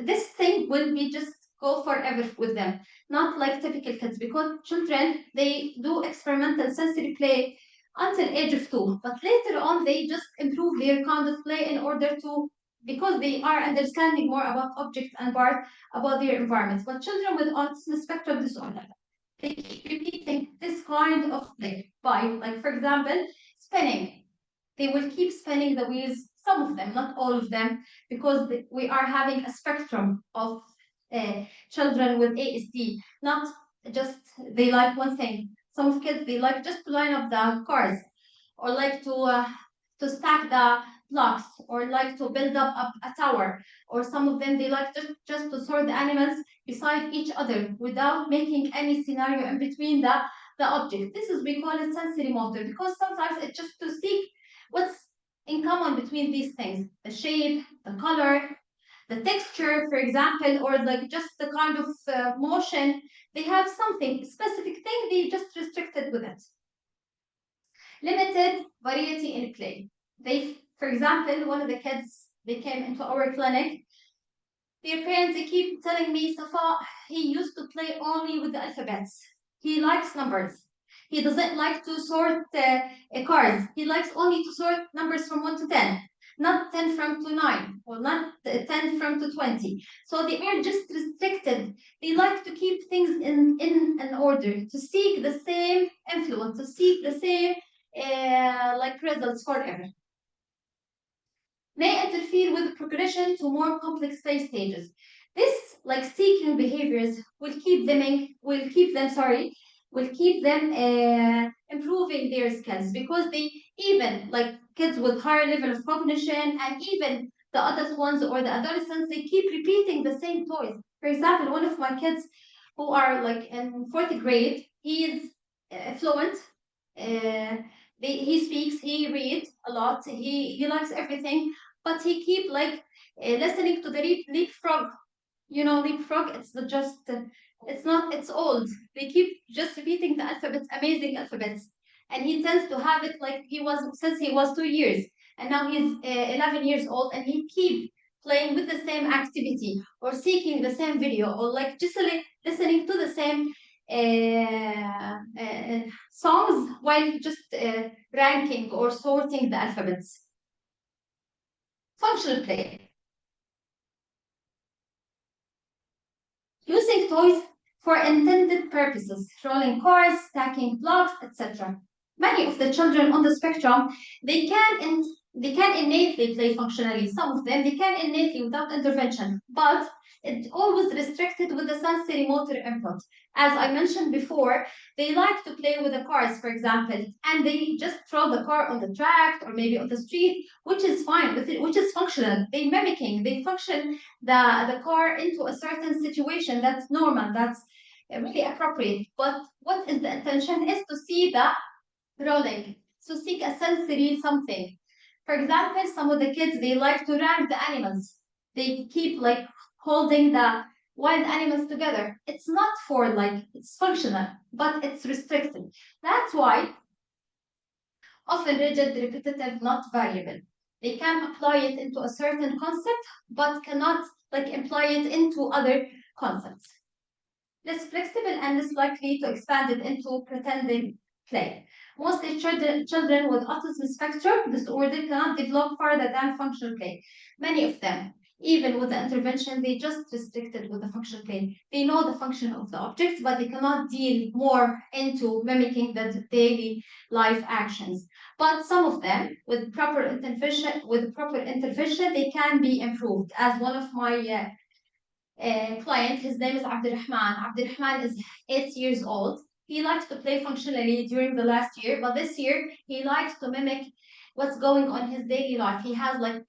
this thing will be just go forever with them, not like typical kids, because children, they do experimental sensory play until age of 2, but later on they just improve their kind of play in order to, because they are understanding more about objects and part about their environments. But children with autism spectrum disorder, they keep repeating this kind of play by, like, for example, spinning. They will keep spinning the wheels, some of them, not all of them, because we are having a spectrum of children with ASD, not just they like one thing. Some of kids, they like just to line up the cars, or like to stack the blocks, or like to build up a tower, or some of them, they like just to sort the animals beside each other without making any scenario in between the object. This is, we call it sensory motor, because sometimes it's just to seek what's in common between these things, the shape, the color, the texture, for example, or like just the kind of motion. They have something specific thing, they just restricted with it. Limited variety in play. They, for example, one of the kids, they came into our clinic. Their parents, they keep telling me, Safa, he used to play only with the alphabets. He likes numbers. He doesn't like to sort cards. He likes only to sort numbers from 1 to 10, not 10 from to 9, or not 10 from to 20. So they are just restricted. They like to keep things in an order, to seek the same influence, to seek the same like results forever. May interfere with progression to more complex phase stages. This, like seeking behaviors, will keep them improving their skills, because they, even like kids with higher level of cognition, and even the adult ones or the adolescents, they keep repeating the same toys. For example, one of my kids who are like in 4th grade, he is fluent he speaks, he reads a lot, he likes everything, but he keep like listening to the leapfrog. You know, leapfrog, it's not just, it's not, it's old. They keep just repeating the alphabet, amazing alphabets. And he tends to have it like he was, since he was 2 years. And now he's 11 years old and he keep playing with the same activity or seeking the same video or like just listening to the same songs while just ranking or sorting the alphabets. Functional play. Using toys for intended purposes, rolling cars, stacking blocks, etc. Many of the children on the spectrum, they can innately play functionally. Some of them, they can innately without intervention, but it's always restricted with the sensory motor input. As I mentioned before, they like to play with the cars, for example, and they just throw the car on the track or maybe on the street, which is fine, which is functional. They mimicking, they function the car into a certain situation that's normal, that's really appropriate. But what is the intention is to see the rolling, to seek a sensory something. For example, some of the kids, they like to rank the animals. They keep like holding the wild animals together. It's not for like, it's functional, but it's restricted. That's why often rigid, repetitive, not variable. They can apply it into a certain concept, but cannot like apply it into other concepts. Less flexible and less likely to expand it into pretending play. Mostly children with autism spectrum disorder cannot develop further than functional play. Many of them, even with the intervention, they just restricted with the functional play. They know the function of the objects, but they cannot deal more into mimicking the daily life actions. But some of them, with proper intervention, they can be improved. As one of my client, his name is Abdurrahman. Abdurrahman is 8 years old. He likes to play functionally during the last year, but this year he likes to mimic what's going on in his daily life. He has like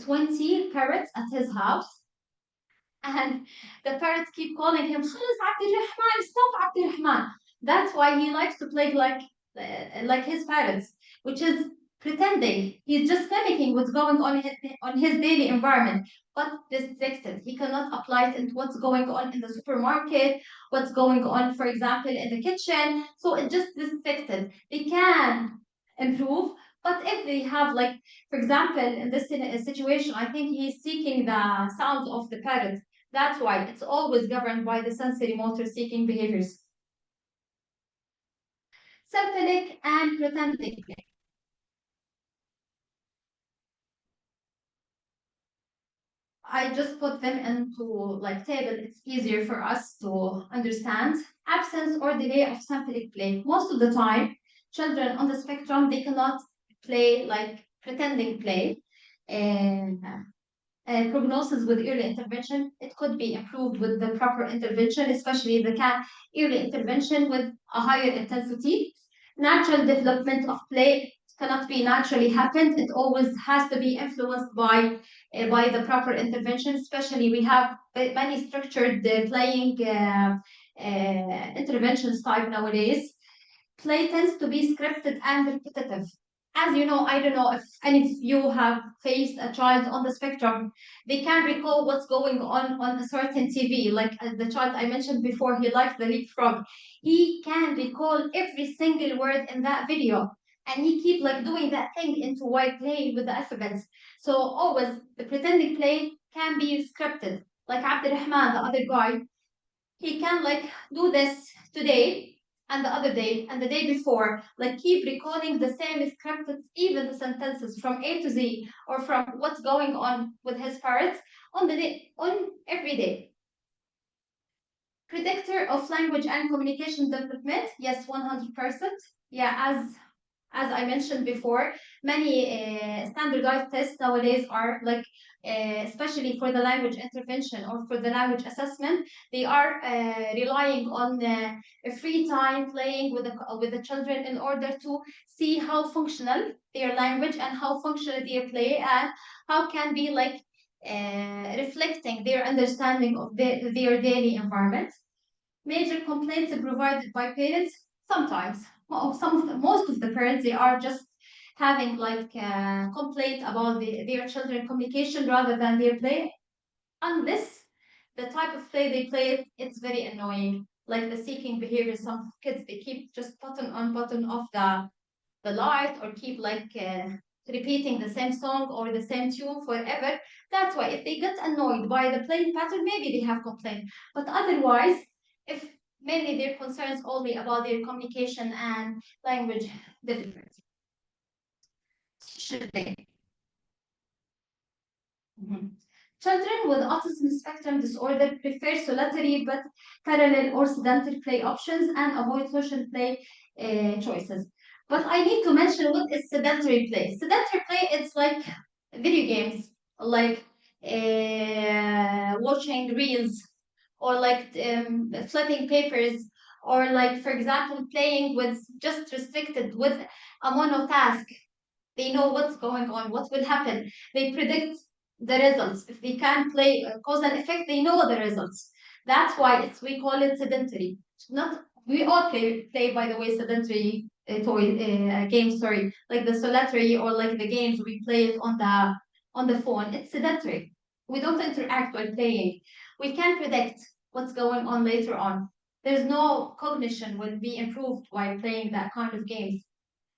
20 parrots at his house, and the parrots keep calling him, "Khalas Abdurrahman, stop Abdurrahman." That's why he likes to play like his parrots, which is pretending. He's just mimicking what's going on his daily environment, but restricted. He cannot apply it into what's going on in the supermarket, what's going on, for example, in the kitchen. So it's just restricted. They can improve, but if they have like, for example, in this situation, I think he's seeking the sound of the parrot. That's why it's always governed by the sensory motor seeking behaviors. Symbolic and pretending play. I just put them into like table. It's easier for us to understand. Absence or delay of symbolic play. Most of the time, children on the spectrum, they cannot play like pretending play. And prognosis with early intervention, it could be improved with the proper intervention, especially the early intervention with a higher intensity. Natural development of play cannot be naturally happened. It always has to be influenced by the proper intervention. Especially we have many structured playing interventions type nowadays. Play tends to be scripted and repetitive. As you know, I don't know if any of you have faced a child on the spectrum. They can recall what's going on a certain TV. Like the child I mentioned before, he likes the leapfrog. He can recall every single word in that video. And he keep like doing that thing into while playing with the alphabets. So always the pretending play can be scripted. Like Abdurrahman, the other guy, he can like do this today and the other day and the day before, like keep recalling the same script, even the sentences from A to Z or from what's going on with his parents on every day. Predictor of language and communication development, yes, 100%. Yeah, as I mentioned before, many standardized tests nowadays are like, especially for the language intervention or for the language assessment, they are relying on a free time playing with the children in order to see how functional their language and how functional their play and how can be like reflecting their understanding of their daily environment. Major complaints provided by parents, sometimes, most of the parents, they are just having like complaint about their children communication rather than their play, unless the type of play they play, it's very annoying, like the seeking behavior. Some kids, they keep just button off the light, or keep like repeating the same song or the same tune forever. That's why if they get annoyed by the playing pattern, maybe they have complaint. But otherwise, if mainly their concerns only about their communication and language difficulty. Should they? Children with autism spectrum disorder prefer solitary but parallel or sedentary play options and avoid social play choices. But I need to mention what is sedentary play. Sedentary play, it's like video games, like watching reels, or like flipping papers, or like, for example, playing with just restricted with a monotask. They know what's going on, what will happen. They predict the results. If they can play cause and effect, they know the results. That's why we call it sedentary. Not we all play by the way sedentary games. Sorry, like the solitary or like the games we play it on the phone. It's sedentary. We don't interact while playing. We can predict what's going on later on. There's no cognition will be improved while playing that kind of games,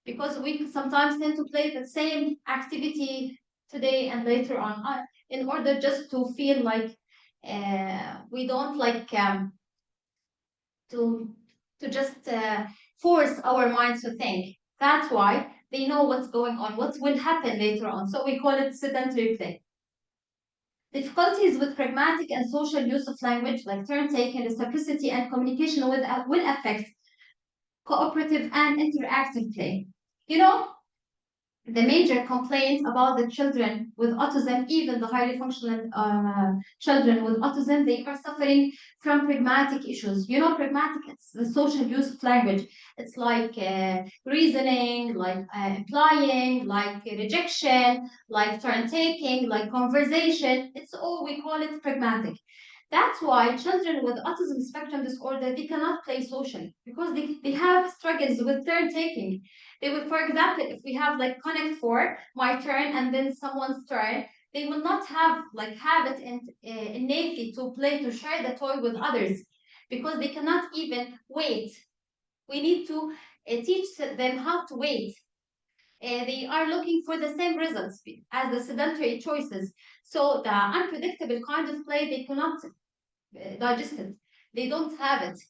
because we sometimes tend to play the same activity today and later on, in order just to feel like we don't like to just force our minds to think. That's why they know what's going on, what will happen later on. So we call it sedentary play. Difficulties with pragmatic and social use of language, like turn taking, reciprocity, and communication will affect cooperative and interactive play. You know, the major complaint about the children with autism, even the highly functional children with autism, they are suffering from pragmatic issues. You know, pragmatic, it's the social use of language. It's like reasoning, like implying, like rejection, like turn taking, like conversation. It's all, we call it pragmatic. That's why children with autism spectrum disorder, they cannot play socially, because they have struggles with turn taking. They will, for example, if we have like connect four, my turn and then someone's turn, they will not have it innately to play, to share the toy with others, because they cannot even wait. We need to teach them how to wait. They are looking for the same results as the sedentary choices. So the unpredictable kind of play, they cannot digest it. They don't have it.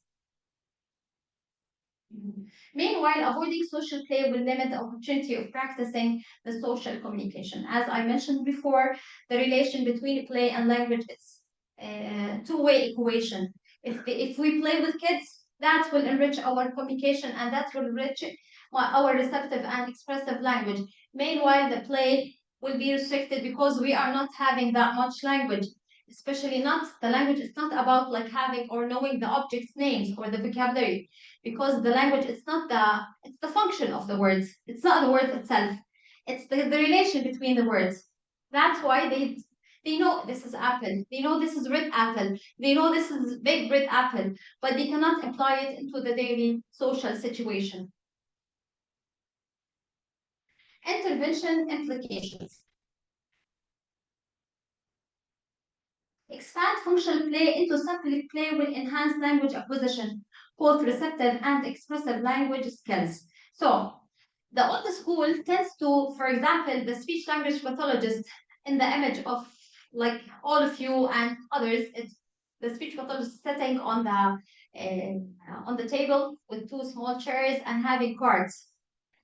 Meanwhile, avoiding social play will limit the opportunity of practicing the social communication. As I mentioned before, the relation between play and language is a two-way equation. If we play with kids, that will enrich our communication, and that will enrich our receptive and expressive language. Meanwhile, the play will be restricted because we are not having that much language. Especially not the language, it's not about like having or knowing the objects' names or the vocabulary, because the language, it's the function of the words. It's not the word itself. It's the relation between the words. That's why they know this is apple. They know this is red apple. They know this is big red apple, but they cannot apply it into the daily social situation. Intervention implications. Expand functional play into symbolic play will enhance language acquisition, both receptive and expressive language skills. So, the old school tends to, for example, the speech language pathologist in the image of like all of you and others, it's the speech pathologist sitting on the table with two small chairs and having cards.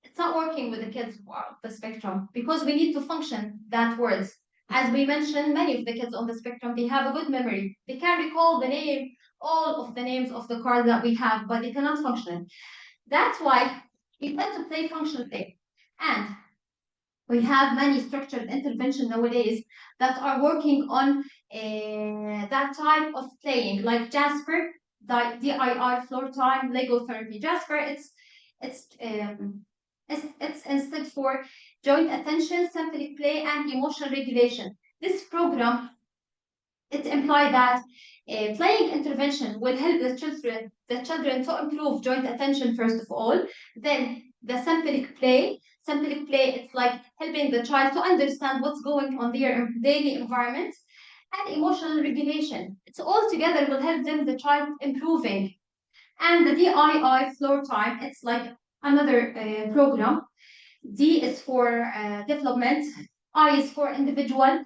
It's not working with the kids of the spectrum, because we need to function that words. As we mentioned, many of the kids on the spectrum, they have a good memory. They can recall all of the names of the cards that we have, but they cannot function. That's why we tend to play functional play. And we have many structured intervention nowadays that are working on that type of playing, like Jasper, DIR, floor time, Lego therapy. Jasper, it's instead for joint attention, symbolic play, and emotional regulation. This program It implies that playing intervention will help the children to improve joint attention first of all. Then the symbolic play, it's like helping the child to understand what's going on their daily environment, and emotional regulation. It's all together will help them, the child improving. And the DII floor time, it's like another program. D is for development, I is for individual,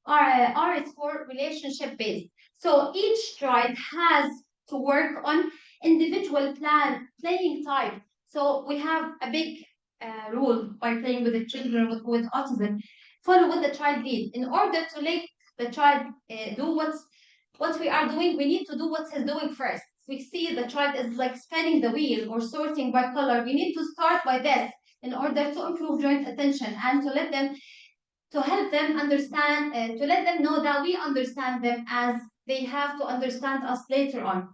R is for relationship based. So each child has to work on individual playing type. So we have a big rule by playing with the children with autism. Follow what the child needs. In order to let the child do what we are doing, we need to do what he's doing first. We see the child is like spinning the wheel or sorting by color. We need to start by this in order to improve joint attention and to let them, to help them understand, to let them know that we understand them as they have to understand us later on.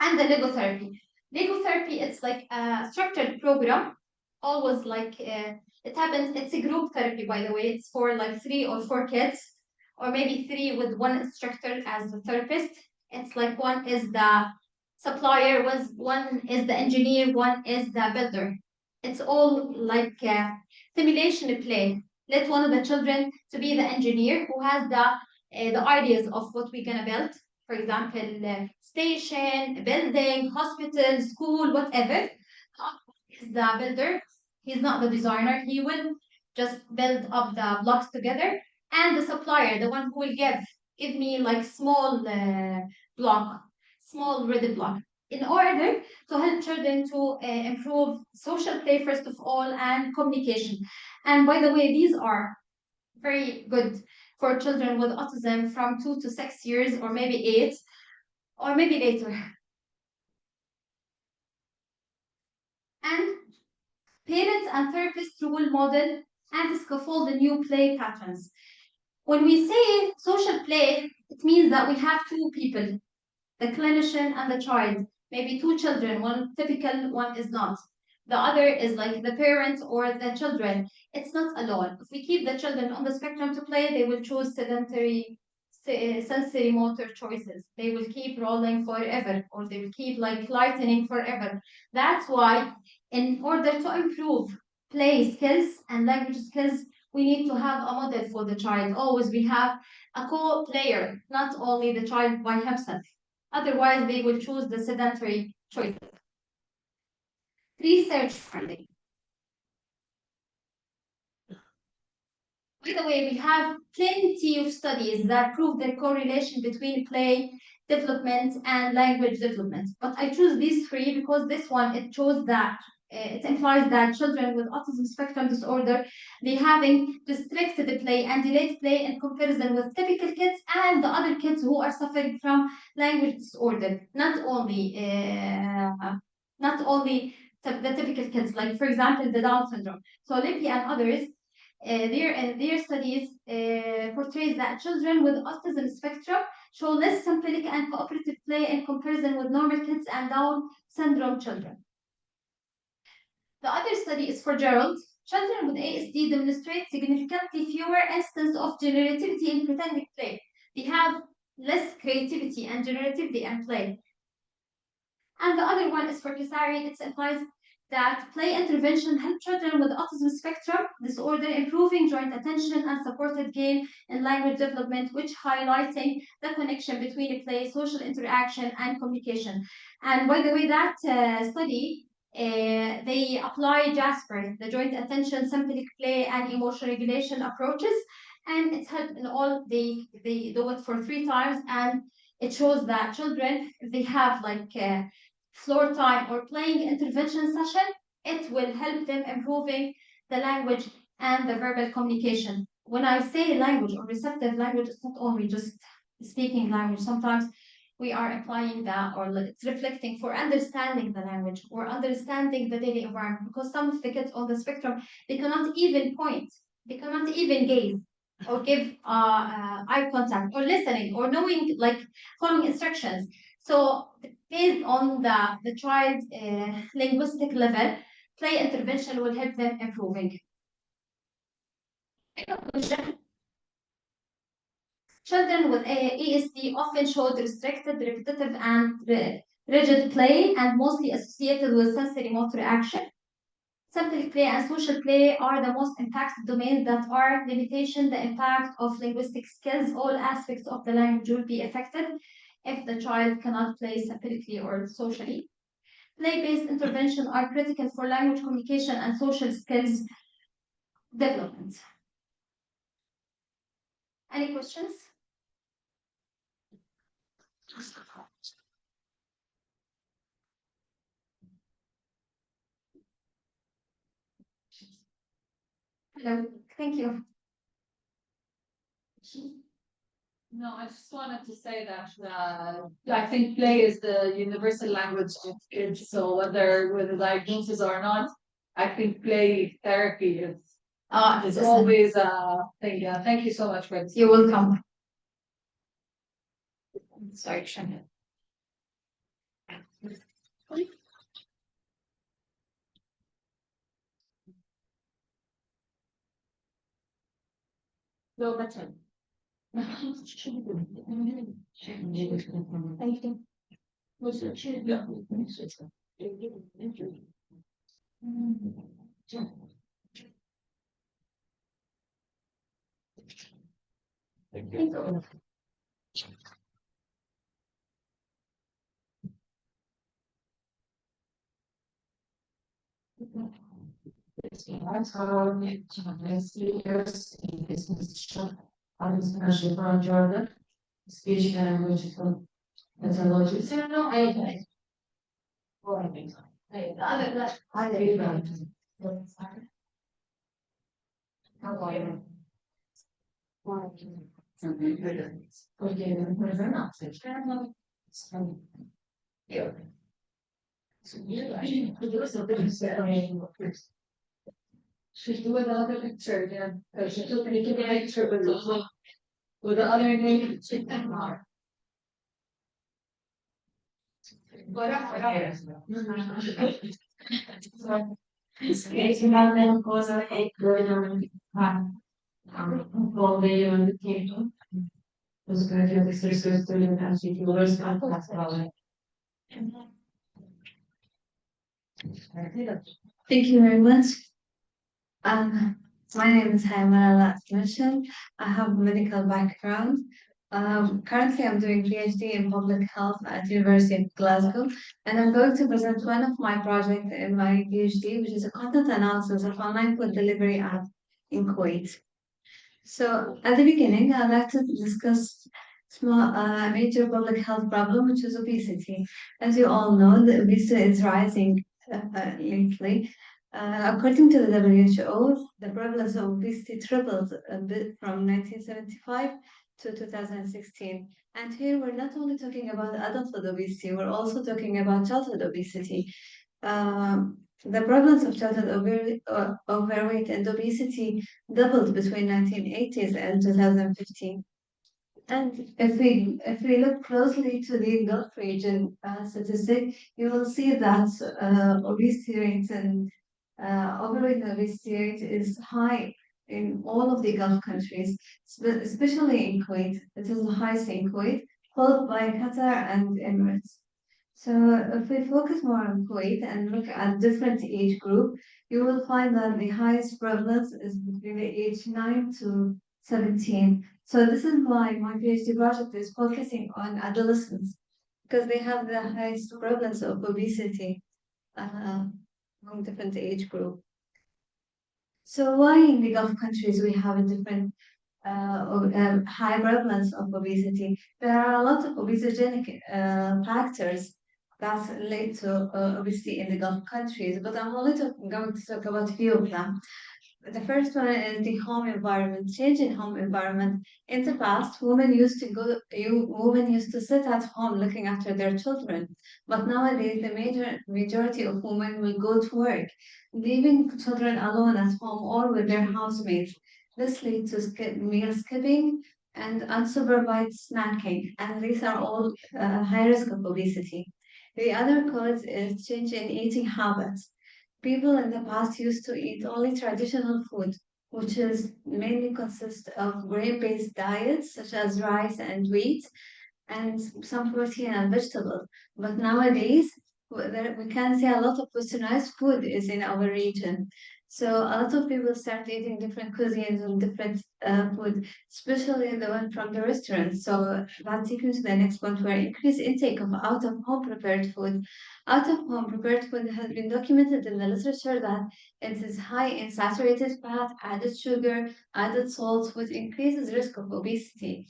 And the Lego therapy. Lego therapy, it's like a structured program, always like it happens, it's a group therapy, by the way. It's for like 3 or 4 kids, or maybe 3 with 1 instructor as the therapist. It's like one is the supplier, one is the engineer, one is the builder. It's all like simulation play. Let one of the children to be the engineer who has the ideas of what we're gonna build. For example, station, building, hospital, school, whatever. Is the builder. He's not the designer. He will just build up the blocks together. And the supplier, the one who will give me like small block, small ready block, in order to help children to improve social play first of all and communication. And by the way, these are very good for children with autism from 2 to 6 years, or maybe 8, or maybe later. And parents and therapists role model and scaffold the new play patterns. When we say social play, it means that we have 2 people, the clinician and the child, maybe 2 children, one typical, one is not. The other is like the parent or the children. It's not alone. If we keep the children on the spectrum to play, they will choose sedentary sensory motor choices. They will keep rolling forever, or they will keep like lightening forever. That's why in order to improve play skills and language skills, we need to have a model for the child. Always we have a co-player, not only the child by himself. Otherwise, they will choose the sedentary choices. Research funding. By the way, we have plenty of studies that prove the correlation between play development and language development. But I choose these 3 because this one, it shows that it implies that children with autism spectrum disorder, they having restricted play and delayed play in comparison with typical kids and the other kids who are suffering from language disorder. Not only the typical kids, like for example, the Down syndrome. So Lippi and others, their studies portrays that children with autism spectrum show less symbolic and cooperative play in comparison with normal kids and Down syndrome children. The other study is for Gerald. Children with ASD demonstrate significantly fewer instances of generativity in pretending play. They have less creativity and generativity in play. And the other one is for Kesari. It implies that play intervention help children with autism spectrum disorder improving joint attention and supported gain in language development, which highlighting the connection between play, social interaction, and communication. And by the way, that study, they apply Jasper, the joint attention, symbolic play, and emotional regulation approaches, and it's helped in all. They do it for 3 times, and it shows that children, if they have like floor time or playing intervention session, it will help them improving the language and the verbal communication. When I say language or receptive language, it's not only just speaking language. Sometimes we are applying that, or it's reflecting for understanding the language or understanding the daily environment, because some of the kids on the spectrum, they cannot even point, they cannot even gaze or give eye contact or listening or knowing, like following instructions. So based on the child's linguistic level, play intervention will help them improving. In conclusion, Children with ESD often showed restricted, repetitive, and rigid play, and mostly associated with sensory motor action. Simple play and social play are the most impacted domains that are limitation, the impact of linguistic skills. All aspects of the language will be affected if the child cannot play separately or socially. Play-based intervention are critical for language communication and social skills development. Any questions? Hello, thank you. No, I just wanted to say that I think play is the universal language of kids. So whether with a diagnosis or not, I think play therapy is always a thing. Yeah, thank you so much for this. You're welcome. Sorry, Shannon. No, that's it. Thank you. Thank you. Speech and language pathology. So no, I Should do another picture, yeah. Should do a picture with the other name. Thank you very much. My name is Haimara Lasmission. I have a medical background. Currently, I'm doing PhD in public health at University of Glasgow, and I'm going to present one of my projects in my PhD, which is a content analysis of online food delivery app in Kuwait. So, at the beginning, I'd like to discuss a major public health problem, which is obesity. As you all know, the obesity is rising lately. According to the WHO, the prevalence of obesity tripled a bit from 1975 to 2016. And here we're not only talking about adulthood obesity, we're also talking about childhood obesity. The prevalence of childhood overweight and obesity doubled between 1980s and 2015. And if we look closely to the Gulf region statistic, you will see that obesity rate and overweight and obesity rate is high in all of the Gulf countries, especially in Kuwait. It is the highest in Kuwait, followed by Qatar and Emirates. So if we focus more on Kuwait and look at different age group, you will find that the highest prevalence is between the age 9 to 17. So this is why my PhD project is focusing on adolescents, because they have the highest prevalence of obesity among different age group. So why in the Gulf countries we have a different high prevalence of obesity? There are a lot of obesogenic factors that relate to obesity in the Gulf countries, but I'm only going to talk about a few of them. The first one is the home environment, change in home environment. In the past, women used to sit at home looking after their children, but nowadays the majority of women will go to work, leaving children alone at home or with their housemates. This leads to meal skipping and unsupervised snacking, and these are all high risk of obesity. The other cause is change in eating habits. People in the past used to eat only traditional food, which is mainly consists of grain-based diets such as rice and wheat, and some protein and vegetables. But nowadays, we can see a lot of westernized food is in our region. So a lot of people start eating different cuisines and different food, especially the one from the restaurants. So that takes me to the next point, where increased intake of out-of-home prepared food. Out-of-home prepared food has been documented in the literature that it is high in saturated fat, added sugar, added salt, which increases risk of obesity.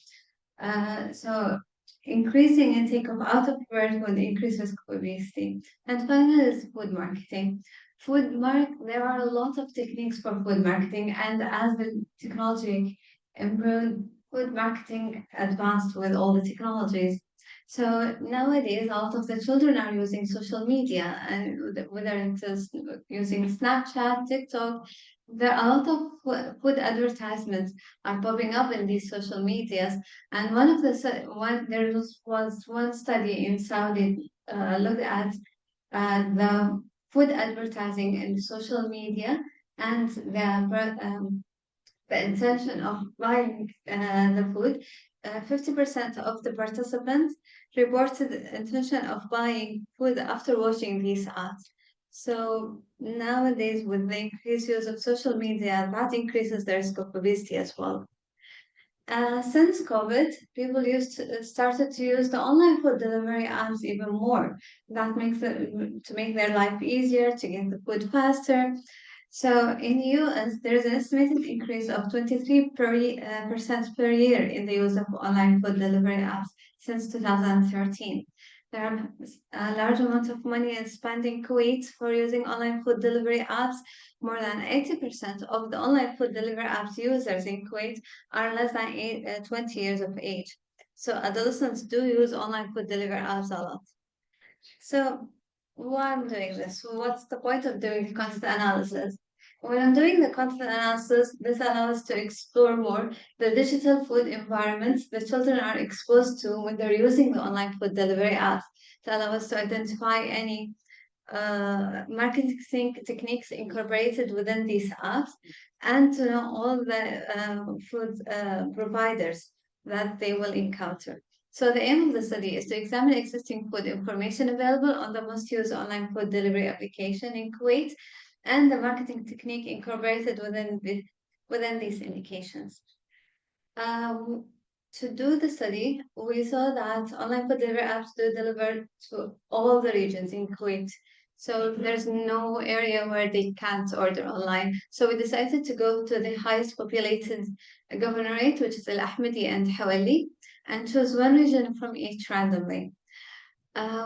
So increasing intake of out-of-prepared food increases obesity. And finally is food marketing. There are a lot of techniques for food marketing, and as the technology improved, food marketing advanced with all the technologies. So nowadays, a lot of the children are using social media, and whether it is using Snapchat, TikTok, there are a lot of food advertisements are popping up in these social medias. And there was one study in Saudi looked at the food advertising in social media and the intention of buying the food. 50% of the participants reported the intention of buying food after watching these ads. So nowadays, with the increased use of social media, that increases the risk of obesity as well. Since COVID, people started to use the online food delivery apps even more. That makes it to make their life easier, to get the food faster. So in US, there's an estimated increase of 23% per year in the use of online food delivery apps since 2013. There are a large amount of money is spent in Kuwait for using online food delivery apps. More than 80% of the online food delivery apps users in Kuwait are less than 20 years of age. So adolescents do use online food delivery apps a lot. So why I'm doing this? What's the point of doing content analysis? When I'm doing the content analysis, this allows us to explore more the digital food environments the children are exposed to when they're using the online food delivery apps, to allow us to identify any marketing techniques incorporated within these apps, and to know all the food providers that they will encounter. So the aim of the study is to examine existing food information available on the most used online food delivery application in Kuwait and the marketing technique incorporated within these indications. To do the study, we saw that online food delivery apps do deliver to all the regions in Kuwait. So there's no area where they can't order online. So we decided to go to the highest populated governorate, which is Al Ahmadi and Hawali, and choose one region from each randomly.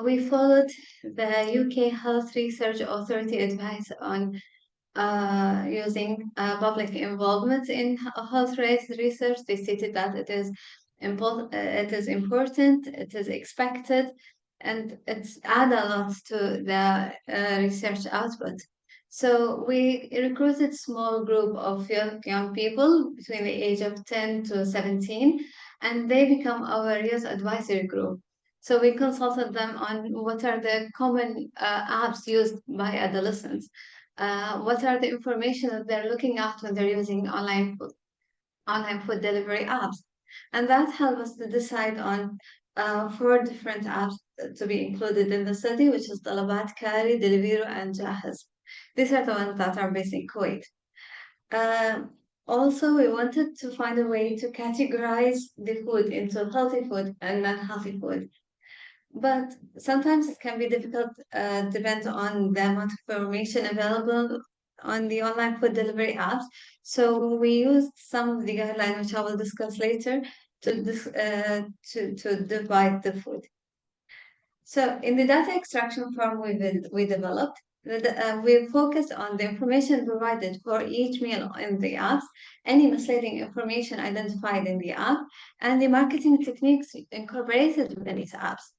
We followed the UK Health Research Authority advice on using public involvement in health research. They stated that it is important, it is expected, and it's add a lot to the research output. So we recruited a small group of young people between the age of 10 to 17, and they become our youth advisory group. So we consulted them on what are the common apps used by adolescents. What are the information that they're looking at when they're using online food delivery apps? And that helped us to decide on 4 different apps to be included in the study, which is Talabat, Kari, Deliveroo, and Jahez. These are the ones that are based in Kuwait. Also, we wanted to find a way to categorize the food into healthy food and non-healthy food. But sometimes it can be difficult, depends on the amount of information available on the online food delivery apps. So we used some of the guidelines, which I will discuss later, to divide the food. So in the data extraction form we developed, we focused on the information provided for each meal in the apps, any misleading information identified in the app, and the marketing techniques incorporated within these apps.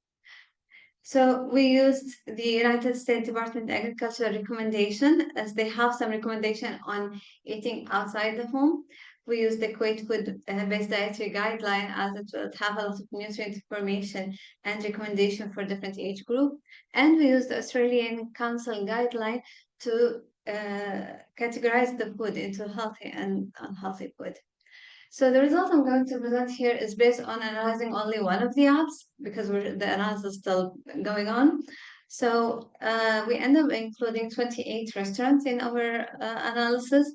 So we used the United States Department of Agriculture recommendation, as they have some recommendation on eating outside the home. We used the Kuwait food-based dietary guideline, as it will have a lot of nutrient information and recommendation for different age group. And we used the Australian Council guideline to categorize the food into healthy and unhealthy food. So the result I'm going to present here is based on analyzing only one of the ads because the analysis is still going on. So we end up including 28 restaurants in our analysis.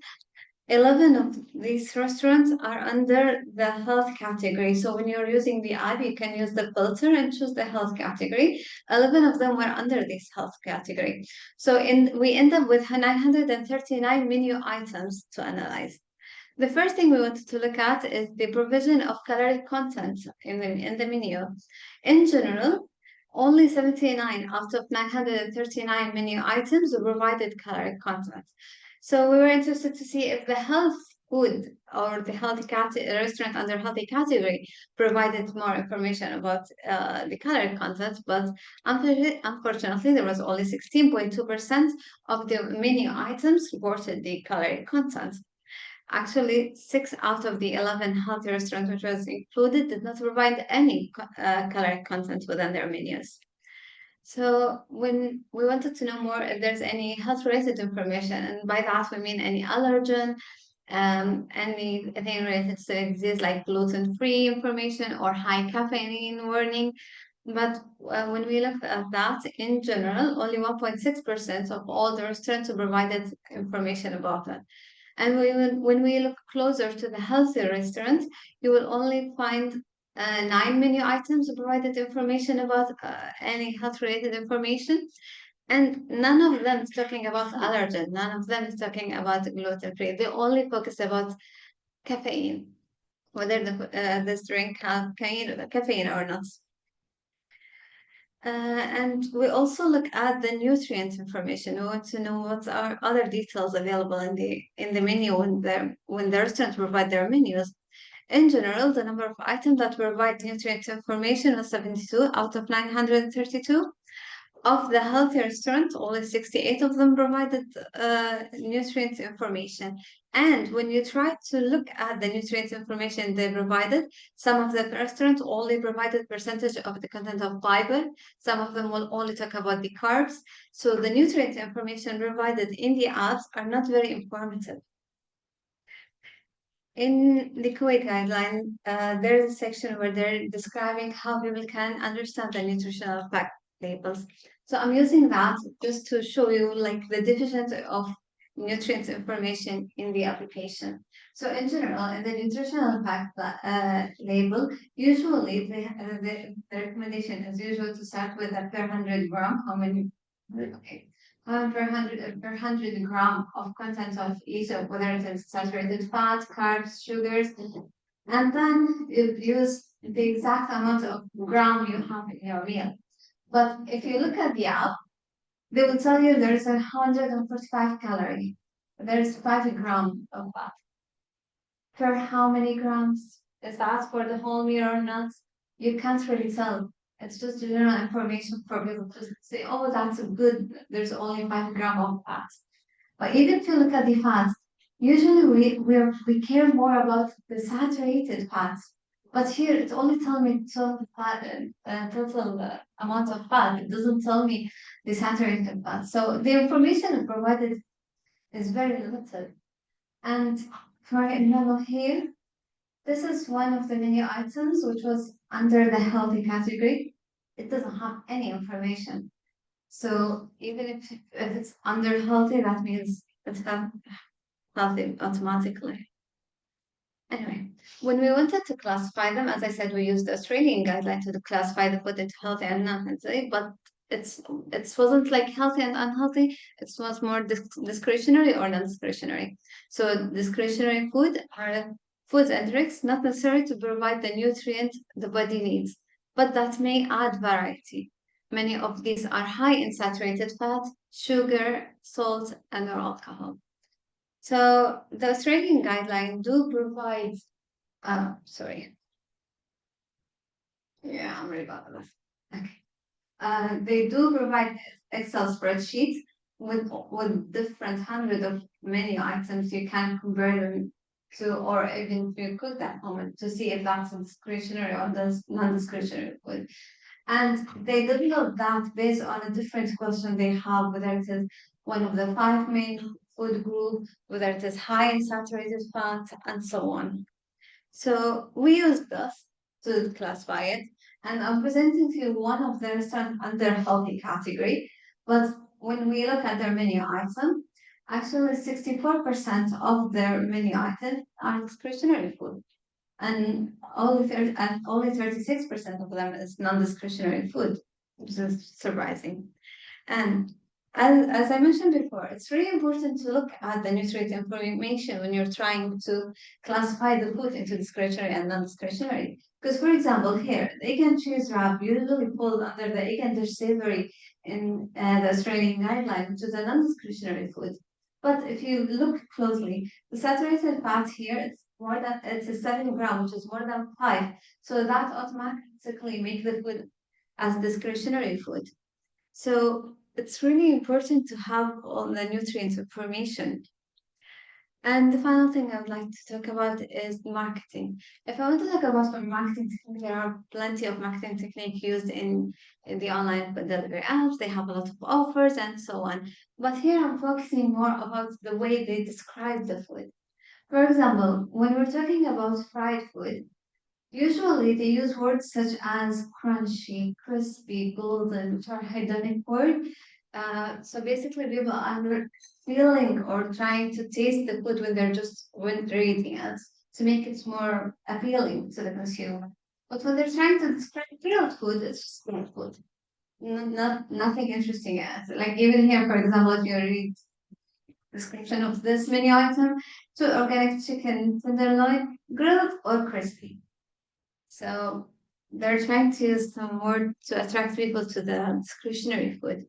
11 of these restaurants are under the health category. So when you're using the app, you can use the filter and choose the health category. 11 of them were under this health category. So we end up with 939 menu items to analyze. The first thing we wanted to look at is the provision of caloric content in the menu. In general, only 79 out of 939 menu items provided caloric content. So we were interested to see if the health food or the healthy restaurant under healthy category provided more information about the caloric content, but unfortunately there was only 16.2% of the menu items reported the caloric content. Actually, 6 out of the 11 healthy restaurants which was included did not provide any caloric content within their menus. So when we wanted to know more if there's any health-related information, and by that we mean any allergen, anything related to disease like gluten-free information or high caffeine warning. But when we look at that, in general, only 1.6% of all the restaurants provided information about it. And when we look closer to the healthy restaurant, you will only find 9 menu items provided information about any health-related information. And none of them is talking about allergen. None of them is talking about gluten-free. They only focus about caffeine, whether this drink has caffeine or not. And we also look at the nutrient information. We want to know what are other details available in the menu when the restaurants provide their menus. In general, the number of items that provide nutrient information was 72 out of 932. Of the healthy restaurant, only 68 of them provided nutrient information. And when you try to look at the nutrient information they provided, some of the restaurants only provided percentage of the content of fiber. Some of them will only talk about the carbs. So the nutrient information provided in the ads are not very informative. In the Kuwait guideline, there is a section where they're describing how people can understand the nutritional fact labels. So I'm using that just to show you like the deficiency of nutrients information in the application. So in general, in the nutritional fact label, usually the recommendation is usually to start with a per 100 gram, how many, okay, per 100 gram of content of each, of whether it is saturated fat, carbs, sugars, and then you use the exact amount of gram you have in your meal. But if you look at the app, they will tell you there's 145 calories. There's 5 grams of fat. Per how many grams? Is that for the whole meal or not? You can't really tell. It's just general information for people to say, oh, that's good. There's only 5 grams of fat. But even if you look at the fats, usually we care more about the saturated fats. But here it only tells me total amount of fat. It doesn't tell me the saturated fat. So the information provided is very limited. And for example here, this is one of the menu items which was under the healthy category. It doesn't have any information. So even if it's under healthy, that means it's healthy automatically. Anyway, when we wanted to classify them, as I said, we used the Australian guideline to classify the food into healthy and non-healthy, but it wasn't like healthy and unhealthy. It was more discretionary or non-discretionary. So discretionary food are foods and drinks not necessary to provide the nutrient the body needs, but that may add variety. Many of these are high in saturated fat, sugar, salt, and or alcohol. So the Australian guideline do provide, sorry. Yeah, I'm really bad at this. Okay. They do provide Excel spreadsheets with different hundreds of menu items you can compare them to, or even if you cook at home to see if that's discretionary or non-discretionary food. And they develop that based on a different question they have, whether it is one of the 5 main food groups, whether it is high in saturated fat, and so on. So we use this to classify it, and I'm presenting to you one of the restaurants under healthy category. But when we look at their menu item, actually 64% of their menu items are discretionary food, and only 36% of them is non-discretionary food, which is surprising. And as I mentioned before, it's really important to look at the nutrient information when you're trying to classify the food into discretionary and non-discretionary. Because, for example, here, the egg and cheese wrap usually falls under the egg and dish savory in the Australian guideline, which is a non-discretionary food. But if you look closely, the saturated fat here, it's a 7 gram, which is more than 5. So that automatically makes the food as discretionary food. So it's really important to have all the nutrients information. And the final thing I would like to talk about is marketing. If I want to talk about marketing technique, there are plenty of marketing technique used in the online food delivery apps. They have a lot of offers and so on. But here I'm focusing more about the way they describe the food. For example, when we're talking about fried food, usually they use words such as crunchy, crispy, golden, which are hedonic words. So basically people are feeling or trying to taste the food when they're eating it to make it more appealing to the consumer. But when they're trying to describe grilled food, it's just grilled food. Nothing interesting as like even here, for example, if you read description of this menu item, to organic chicken tenderloin, grilled or crispy. So they're trying to use some word to attract people to the discretionary food.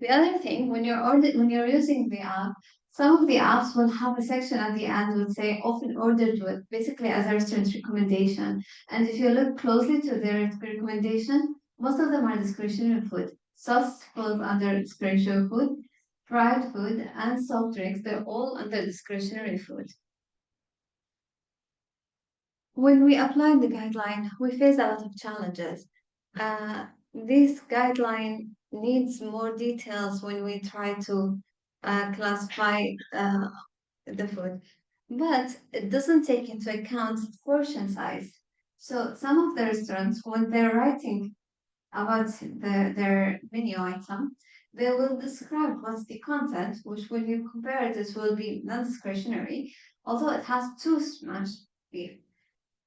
The other thing, when you're using the app, some of the apps will have a section at the end will say often ordered with, basically as a restaurant recommendation. And if you look closely to their recommendation, most of them are discretionary food. Sauce falls under discretionary food, fried food, and soft drinks, they're all under discretionary food. When we apply the guideline, we face a lot of challenges. This guideline needs more details when we try to classify the food, but it doesn't take into account portion size. So some of the restaurants, when they're writing about their menu item, they will describe what's the content, which when you compare it, it will be non-discretionary, although it has too much beef.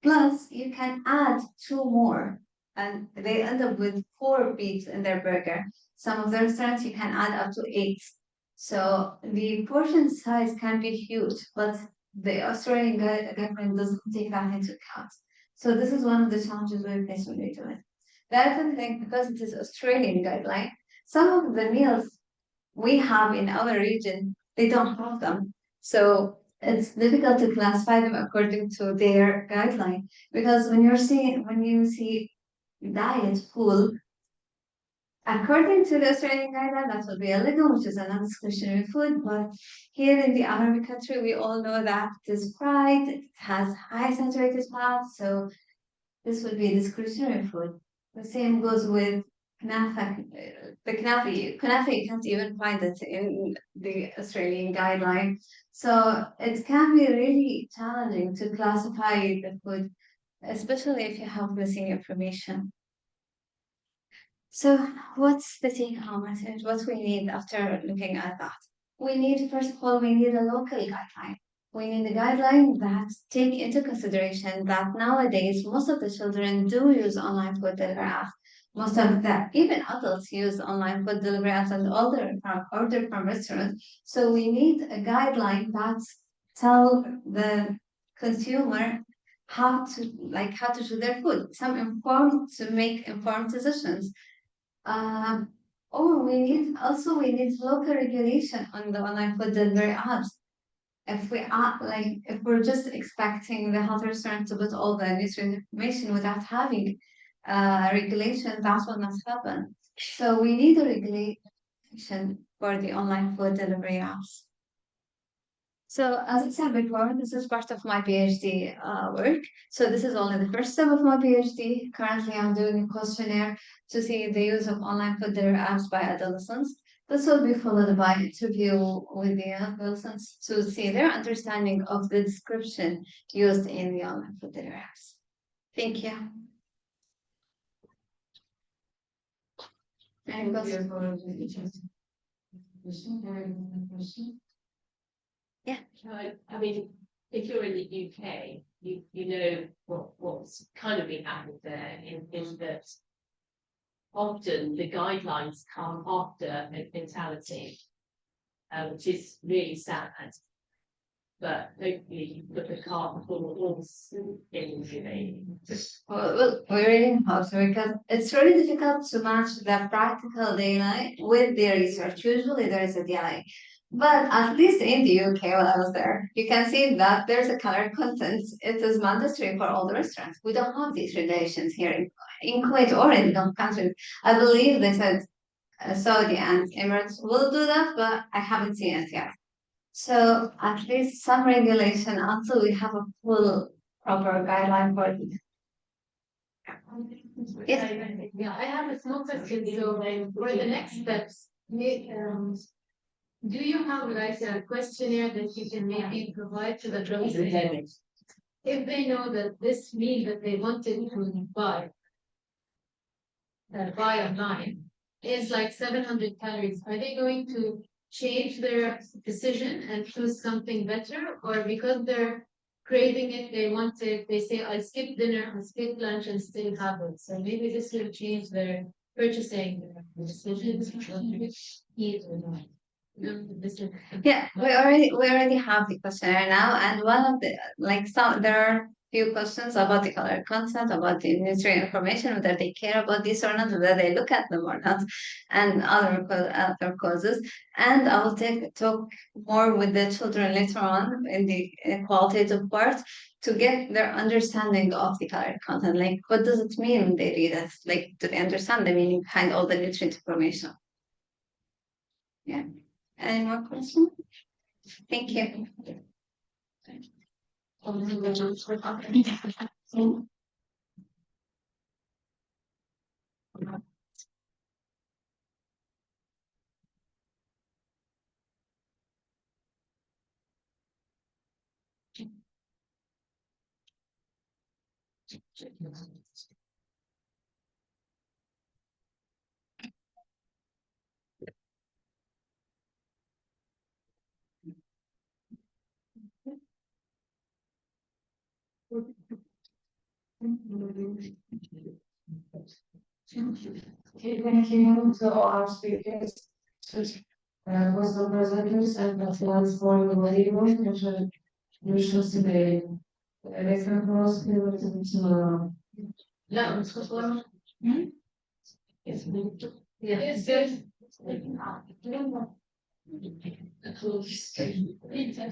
Plus, you can add 2 more, and they end up with 4 beefs in their burger. Some of the restaurants you can add up to 8. So the portion size can be huge, but the Australian government doesn't take that into account. So this is one of the challenges we face when we do it. The other thing, because it is Australian guideline, some of the meals we have in our region, they don't have them. So it's difficult to classify them according to their guideline, because when you see diet pool, according to the Australian guideline, that will be illegal, which is a non-discretionary food. But here in the Arabic country, we all know that it is fried, it has high saturated fat, so this would be discretionary food. The same goes with kunafa. The kunafa, you can't even find it in the Australian guideline. So it can be really challenging to classify the food, especially if you have missing information. So what's the take-home message? What we need after looking at that? We need, first of all, we need a local guideline. We need a guideline that take into consideration that nowadays most of the children do use online food delivery apps. Most of the even adults use online food delivery apps and order from restaurants. So we need a guideline that tell the consumer how to choose their food. To make informed decisions. We need local regulation on the online food delivery apps. If we're just expecting the health restaurant to put all the nutrient information without having regulation, that will not happen. So we need a regulation for the online food delivery apps. So as I said before, this is part of my PhD work. So this is only the first step of my PhD. Currently, I'm doing a questionnaire to see the use of online food delivery apps by adolescents. This will be followed by an interview with the adolescents to see their understanding of the description used in the online food delivery apps. Thank you. Any questions? Yeah. I mean, if you're in the UK, you know what's kind of been happening there in that often the guidelines come after mentality, which is really sad. But hopefully you put the cart before the horse in the Well, we really hope so because it's really difficult to match the practical daylight with the research. Usually there is a delay. But at least in the UK, when I was there, you can see that there's a color content. It is mandatory for all the restaurants. We don't have these regulations here in Kuwait or in the Gulf countries. I believe they said Saudi and Emirates will do that, but I haven't seen it yet. So at least some regulation until we have a full proper guideline for it. Yes. Yeah, I have a small question. So for the next steps, do you have like a questionnaire that you can maybe provide to the doctors if they know that this meal that they wanted to buy online is like 700 calories, are they going to change their decision and choose something better, or because they're craving it, they say I'll skip dinner, I'll skip lunch and still have it? So maybe this will change their purchasing decisions. Eat or not. Yeah, we already have the questionnaire now, and one of the there are few questions about the color content, about the nutrient information, whether they care about this or not, whether they look at them or not, and other causes. And I will talk more with the children later on in the qualitative part to get their understanding of the color content. Like, what does it mean when they read it? Like, do they understand the meaning behind all the nutrient information? Yeah. Any more questions? Thank you. Okay, thank you to all our speakers, was the presenters and the plans for the label, which was today. Electric was given to Yes.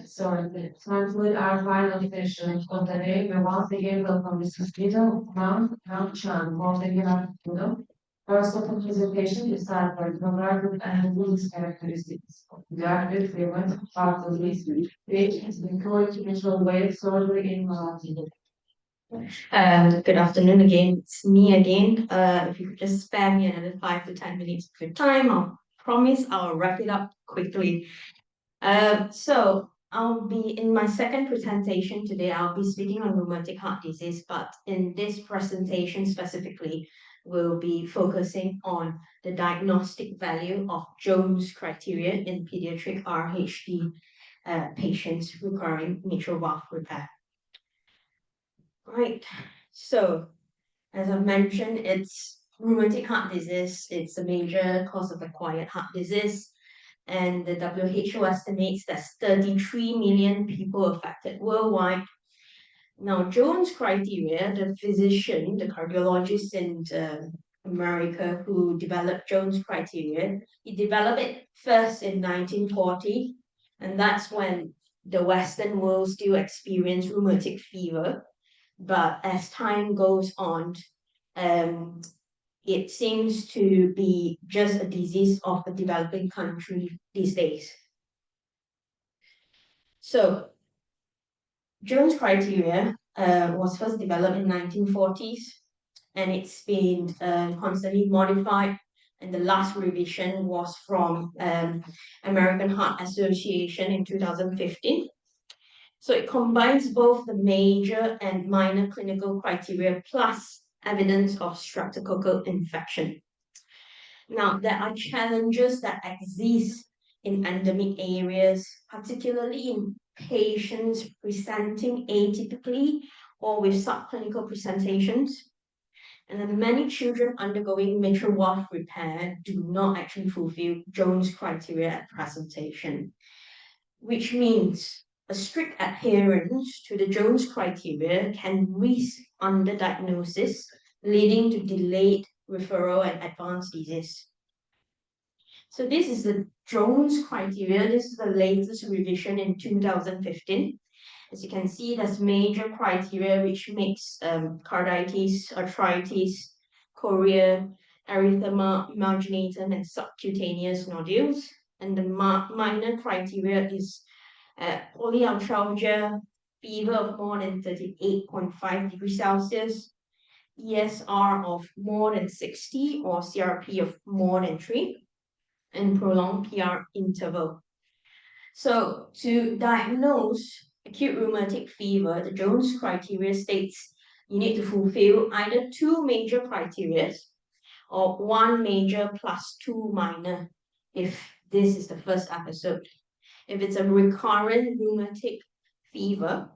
So, to conclude our final session of the day, we once again welcome Mr. Peter Mount Chan, Montenegro. First of the presentation is start by providing and rules characteristics of the active treatment part of this, which is the co-educational way surgery in Malawi. Good afternoon again. It's me again. If you could just spare me another 5 to 10 minutes of your time, I'll promise I'll wrap it up quickly. So I'll be in my second presentation today. I'll be speaking on rheumatic heart disease, but in this presentation specifically, we'll be focusing on the diagnostic value of Jones criteria in pediatric RHD patients requiring mitral valve repair. Right. So, as I mentioned, it's rheumatic heart disease. It's a major cause of acquired heart disease. And the WHO estimates there's 33 million people affected worldwide. Now, Jones criteria, the physician, the cardiologist in America who developed Jones criteria, he developed it first in 1940, and that's when the Western world still experienced rheumatic fever. But as time goes on, it seems to be just a disease of a developing country these days. So Jones criteria was first developed in 1940s, and it's been constantly modified. And the last revision was from American Heart Association in 2015. So it combines both the major and minor clinical criteria plus evidence of streptococcal infection. Now, there are challenges that exist in endemic areas, particularly in patients presenting atypically or with subclinical presentations. And then many children undergoing mitral valve repair do not actually fulfill Jones criteria at presentation, which means a strict adherence to the Jones criteria can risk underdiagnosis, leading to delayed referral and advanced disease. So this is the Jones criteria. This is the latest revision in 2015. As you can see, there's major criteria which makes carditis, arthritis, chorea, erythema marginatum, and subcutaneous nodules. And the minor criteria is polyarthralgia, fever of more than 38.5 degrees Celsius, ESR of more than 60 or CRP of more than 3, and prolonged PR interval. So to diagnose acute rheumatic fever, the Jones criteria states you need to fulfill either 2 major criteria or 1 major plus 2 minor if this is the first episode. If it's a recurrent rheumatic fever,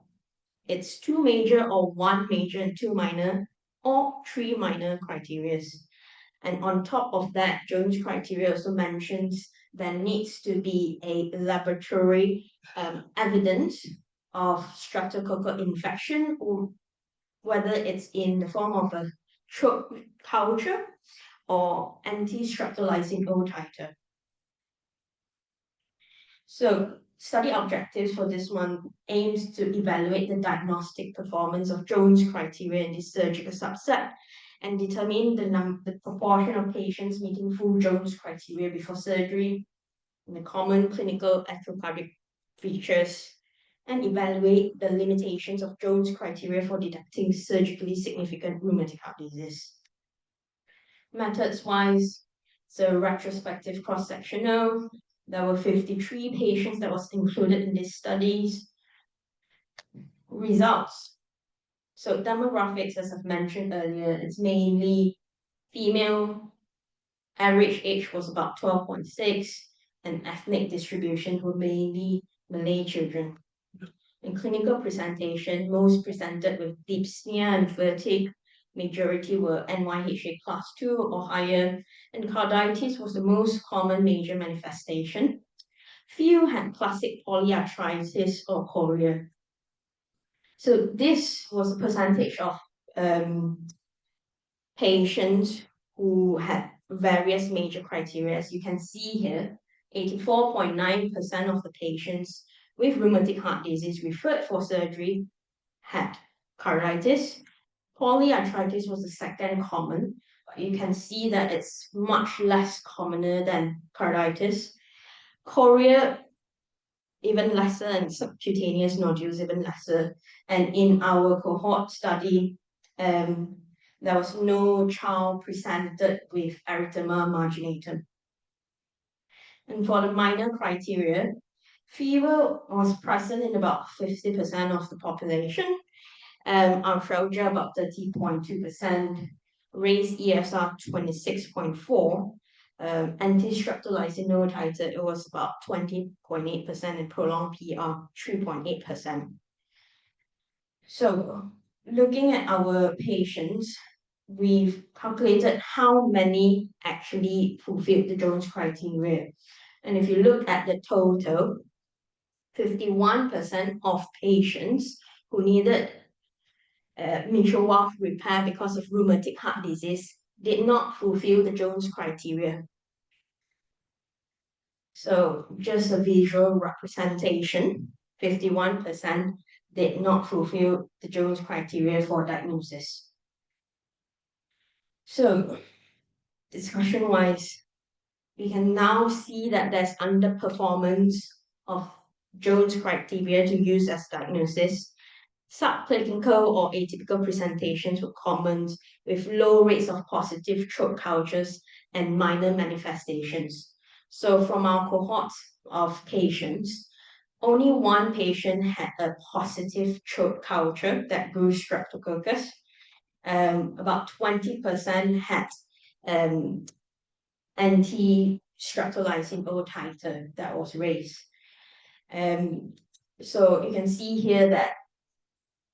it's 2 major or 1 major and 2 minor or 3 minor criteria. And on top of that, Jones criteria also mentions there needs to be a laboratory evidence of streptococcal infection, or whether it's in the form of a throat culture or anti-streptolysine O titer. So study objectives for this one aims to evaluate the diagnostic performance of Jones criteria in this surgical subset and determine the proportion of patients meeting full Jones criteria before surgery, and the common clinical echocardiographic features, and evaluate the limitations of Jones criteria for detecting surgically significant rheumatic heart disease. Methods-wise, so retrospective cross-sectional, there were 53 patients that was included in these studies. Results. So demographics, as I've mentioned earlier, it's mainly female. Average age was about 12.6, and ethnic distribution were mainly Malay children. In clinical presentation, most presented with dyspnea and fatigue. Majority were NYHA class 2 or higher, and carditis was the most common major manifestation. Few had classic polyarthritis or chorea. So this was a percentage of patients who had various major criteria. As you can see here, 84.9% of the patients with rheumatic heart disease referred for surgery had carditis. Polyarthritis was the second common, but you can see that it's much less commoner than carditis. Chorea, even lesser, and subcutaneous nodules, even lesser. And in our cohort study, there was no child presented with erythema marginatum. And for the minor criteria, fever was present in about 50% of the population, arthralgia about 30.2%, raised ESR 26.4%, anti-streptolysine O titer, it was about 20.8%, and prolonged PR 3.8%. So looking at our patients, we've calculated how many actually fulfilled the Jones criteria. And if you look at the total, 51% of patients who needed mitral valve repair because of rheumatic heart disease did not fulfill the Jones criteria. So just a visual representation, 51% did not fulfill the Jones criteria for diagnosis. So discussion-wise, we can now see that there's underperformance of Jones criteria to use as diagnosis. Subclinical or atypical presentations were common with low rates of positive throat cultures and minor manifestations. So from our cohort of patients, only one patient had a positive throat culture that grew streptococcus. About 20% had anti-streptolysin O titer that was raised. So you can see here that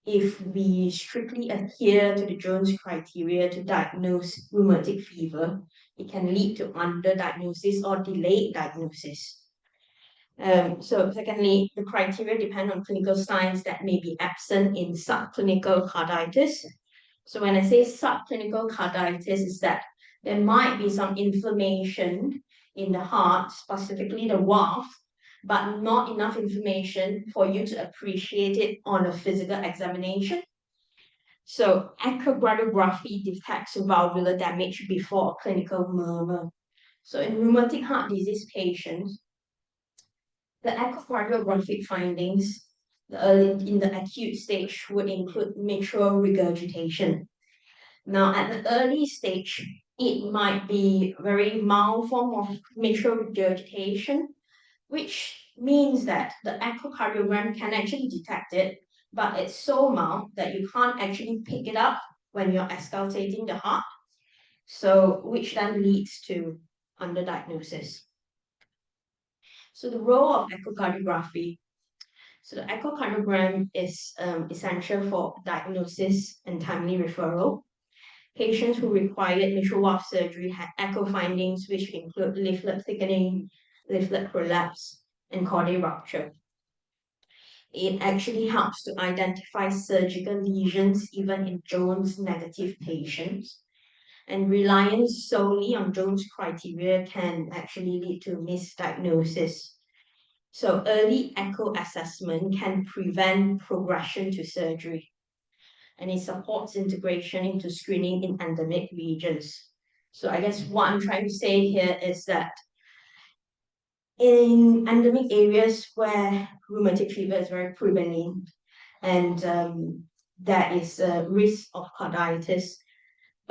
if we strictly adhere to the Jones criteria to diagnose rheumatic fever, it can lead to underdiagnosis or delayed diagnosis. So secondly, the criteria depend on clinical signs that may be absent in subclinical carditis. So when I say subclinical carditis, is that there might be some inflammation in the heart, specifically the valve, but not enough information for you to appreciate it on a physical examination. So echocardiography detects valvular damage before a clinical murmur. So in rheumatic heart disease patients, the echocardiographic findings in the acute stage would include mitral regurgitation. Now, at the early stage, it might be a very mild form of mitral regurgitation, which means that the echocardiogram can actually detect it, but it's so mild that you can't actually pick it up when you're auscultating the heart. So, which then leads to underdiagnosis. So the role of echocardiography. So the echocardiogram is essential for diagnosis and timely referral. Patients who required mitral valve surgery had echo findings which include leaflet thickening, leaflet prolapse, and chordae rupture. It actually helps to identify surgical lesions even in Jones negative patients. And reliance solely on Jones criteria can actually lead to misdiagnosis. So early echo assessment can prevent progression to surgery, and it supports integration into screening in endemic regions. So I guess what I'm trying to say here is that in endemic areas where rheumatic fever is very prevalent and there is a risk of carditis,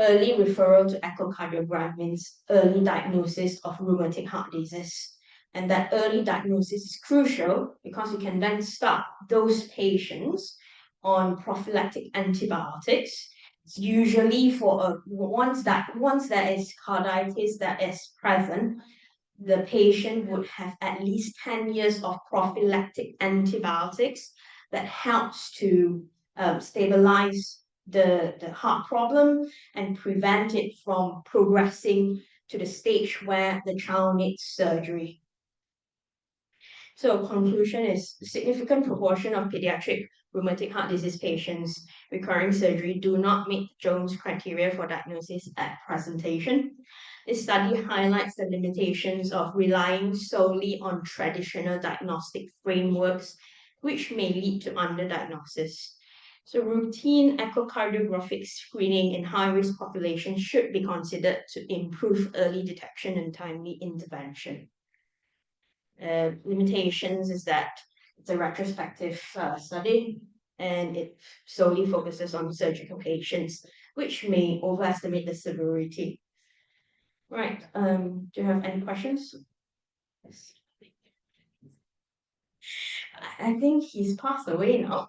early referral to echocardiogram means early diagnosis of rheumatic heart disease. And that early diagnosis is crucial because you can then start those patients on prophylactic antibiotics. It's usually for once there is carditis that is present, the patient would have at least 10 years of prophylactic antibiotics that helps to stabilize the heart problem and prevent it from progressing to the stage where the child needs surgery. So conclusion is a significant proportion of pediatric rheumatic heart disease patients requiring surgery do not meet Jones criteria for diagnosis at presentation. This study highlights the limitations of relying solely on traditional diagnostic frameworks, which may lead to underdiagnosis. So routine echocardiographic screening in high-risk populations should be considered to improve early detection and timely intervention. Limitations is that it's a retrospective study and it solely focuses on surgical patients, which may overestimate the severity. Right, do you have any questions? Yes. I think he's passed away now.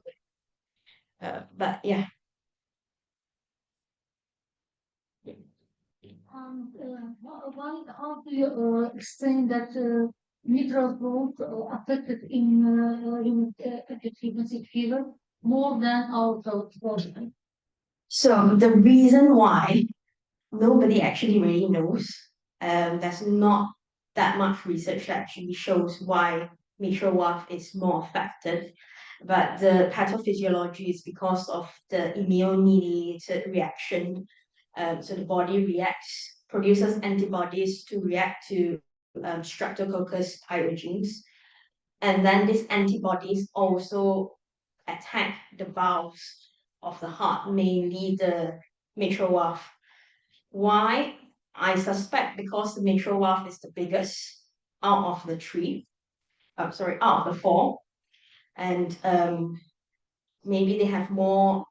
But yeah. How do you explain that mitral growth affected in acute rheumatic fever more than our throat portion? So the reason why nobody actually really knows, there's not that much research that actually shows why mitral valve is more affected. But the pathophysiology is because of the immune-mediated reaction. So the body produces antibodies to react to Streptococcus pyogenes. And then these antibodies also attack the valves of the heart, mainly the mitral valve. Why? I suspect because the mitral valve is the biggest out of the four. and maybe they have more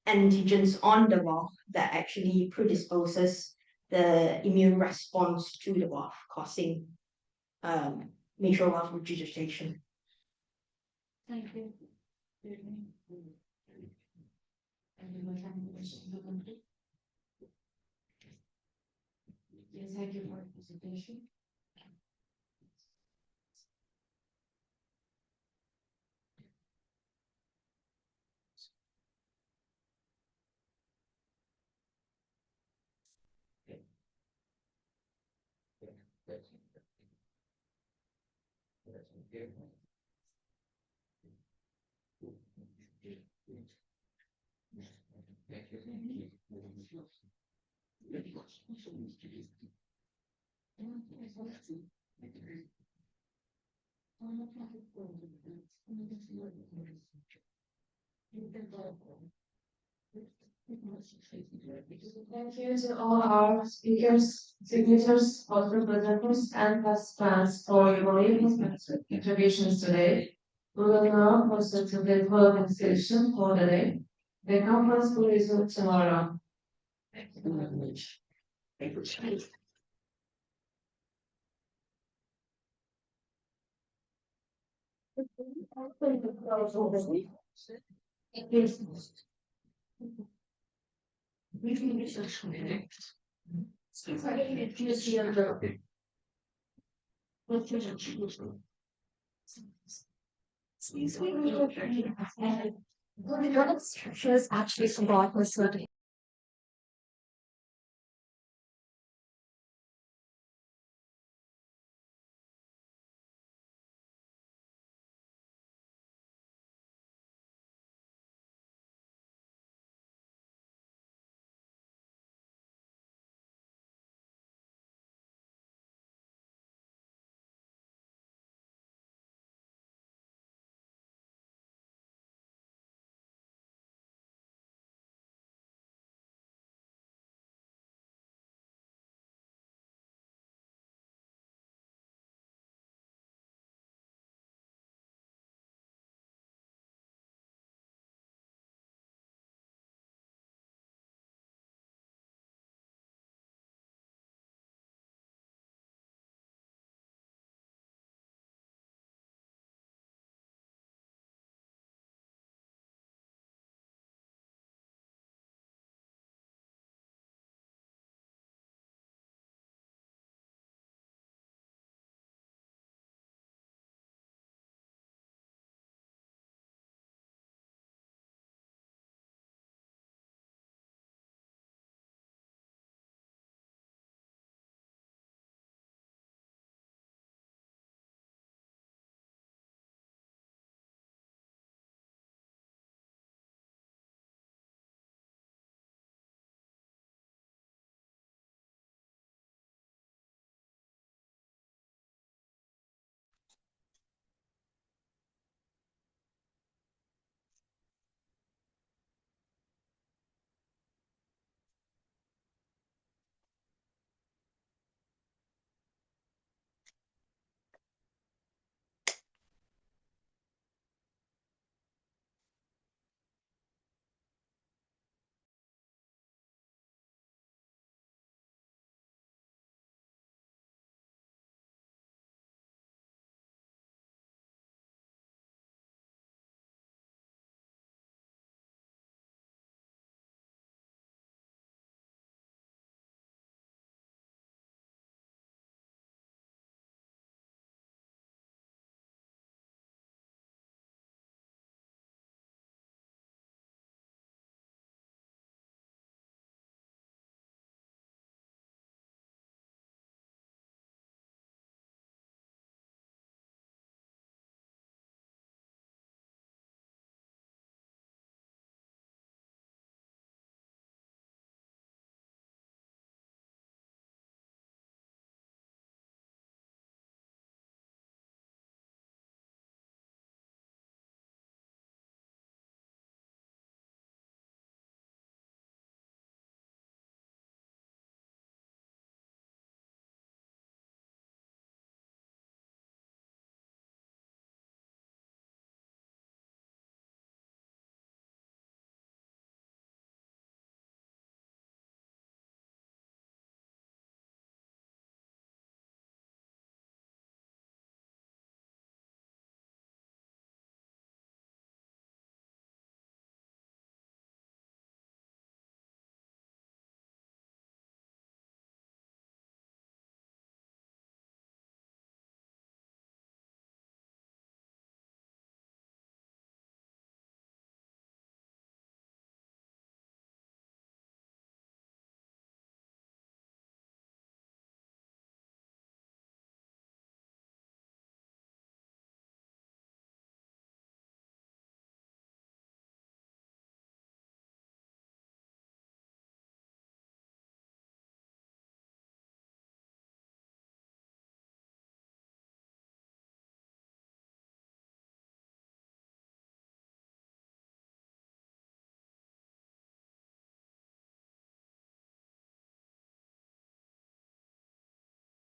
antigens on the VOF that actually predisposes the immune response to the VOF, causing mitral valve regurgitation. Thank you. Yes, thank you for the presentation. Thank you to all our speakers, signatures, author presenters, and participants for your contributions today. We will now proceed to the following session for the day. The conference will resume tomorrow. Thank you very much. Thank you. Structures actually forgot this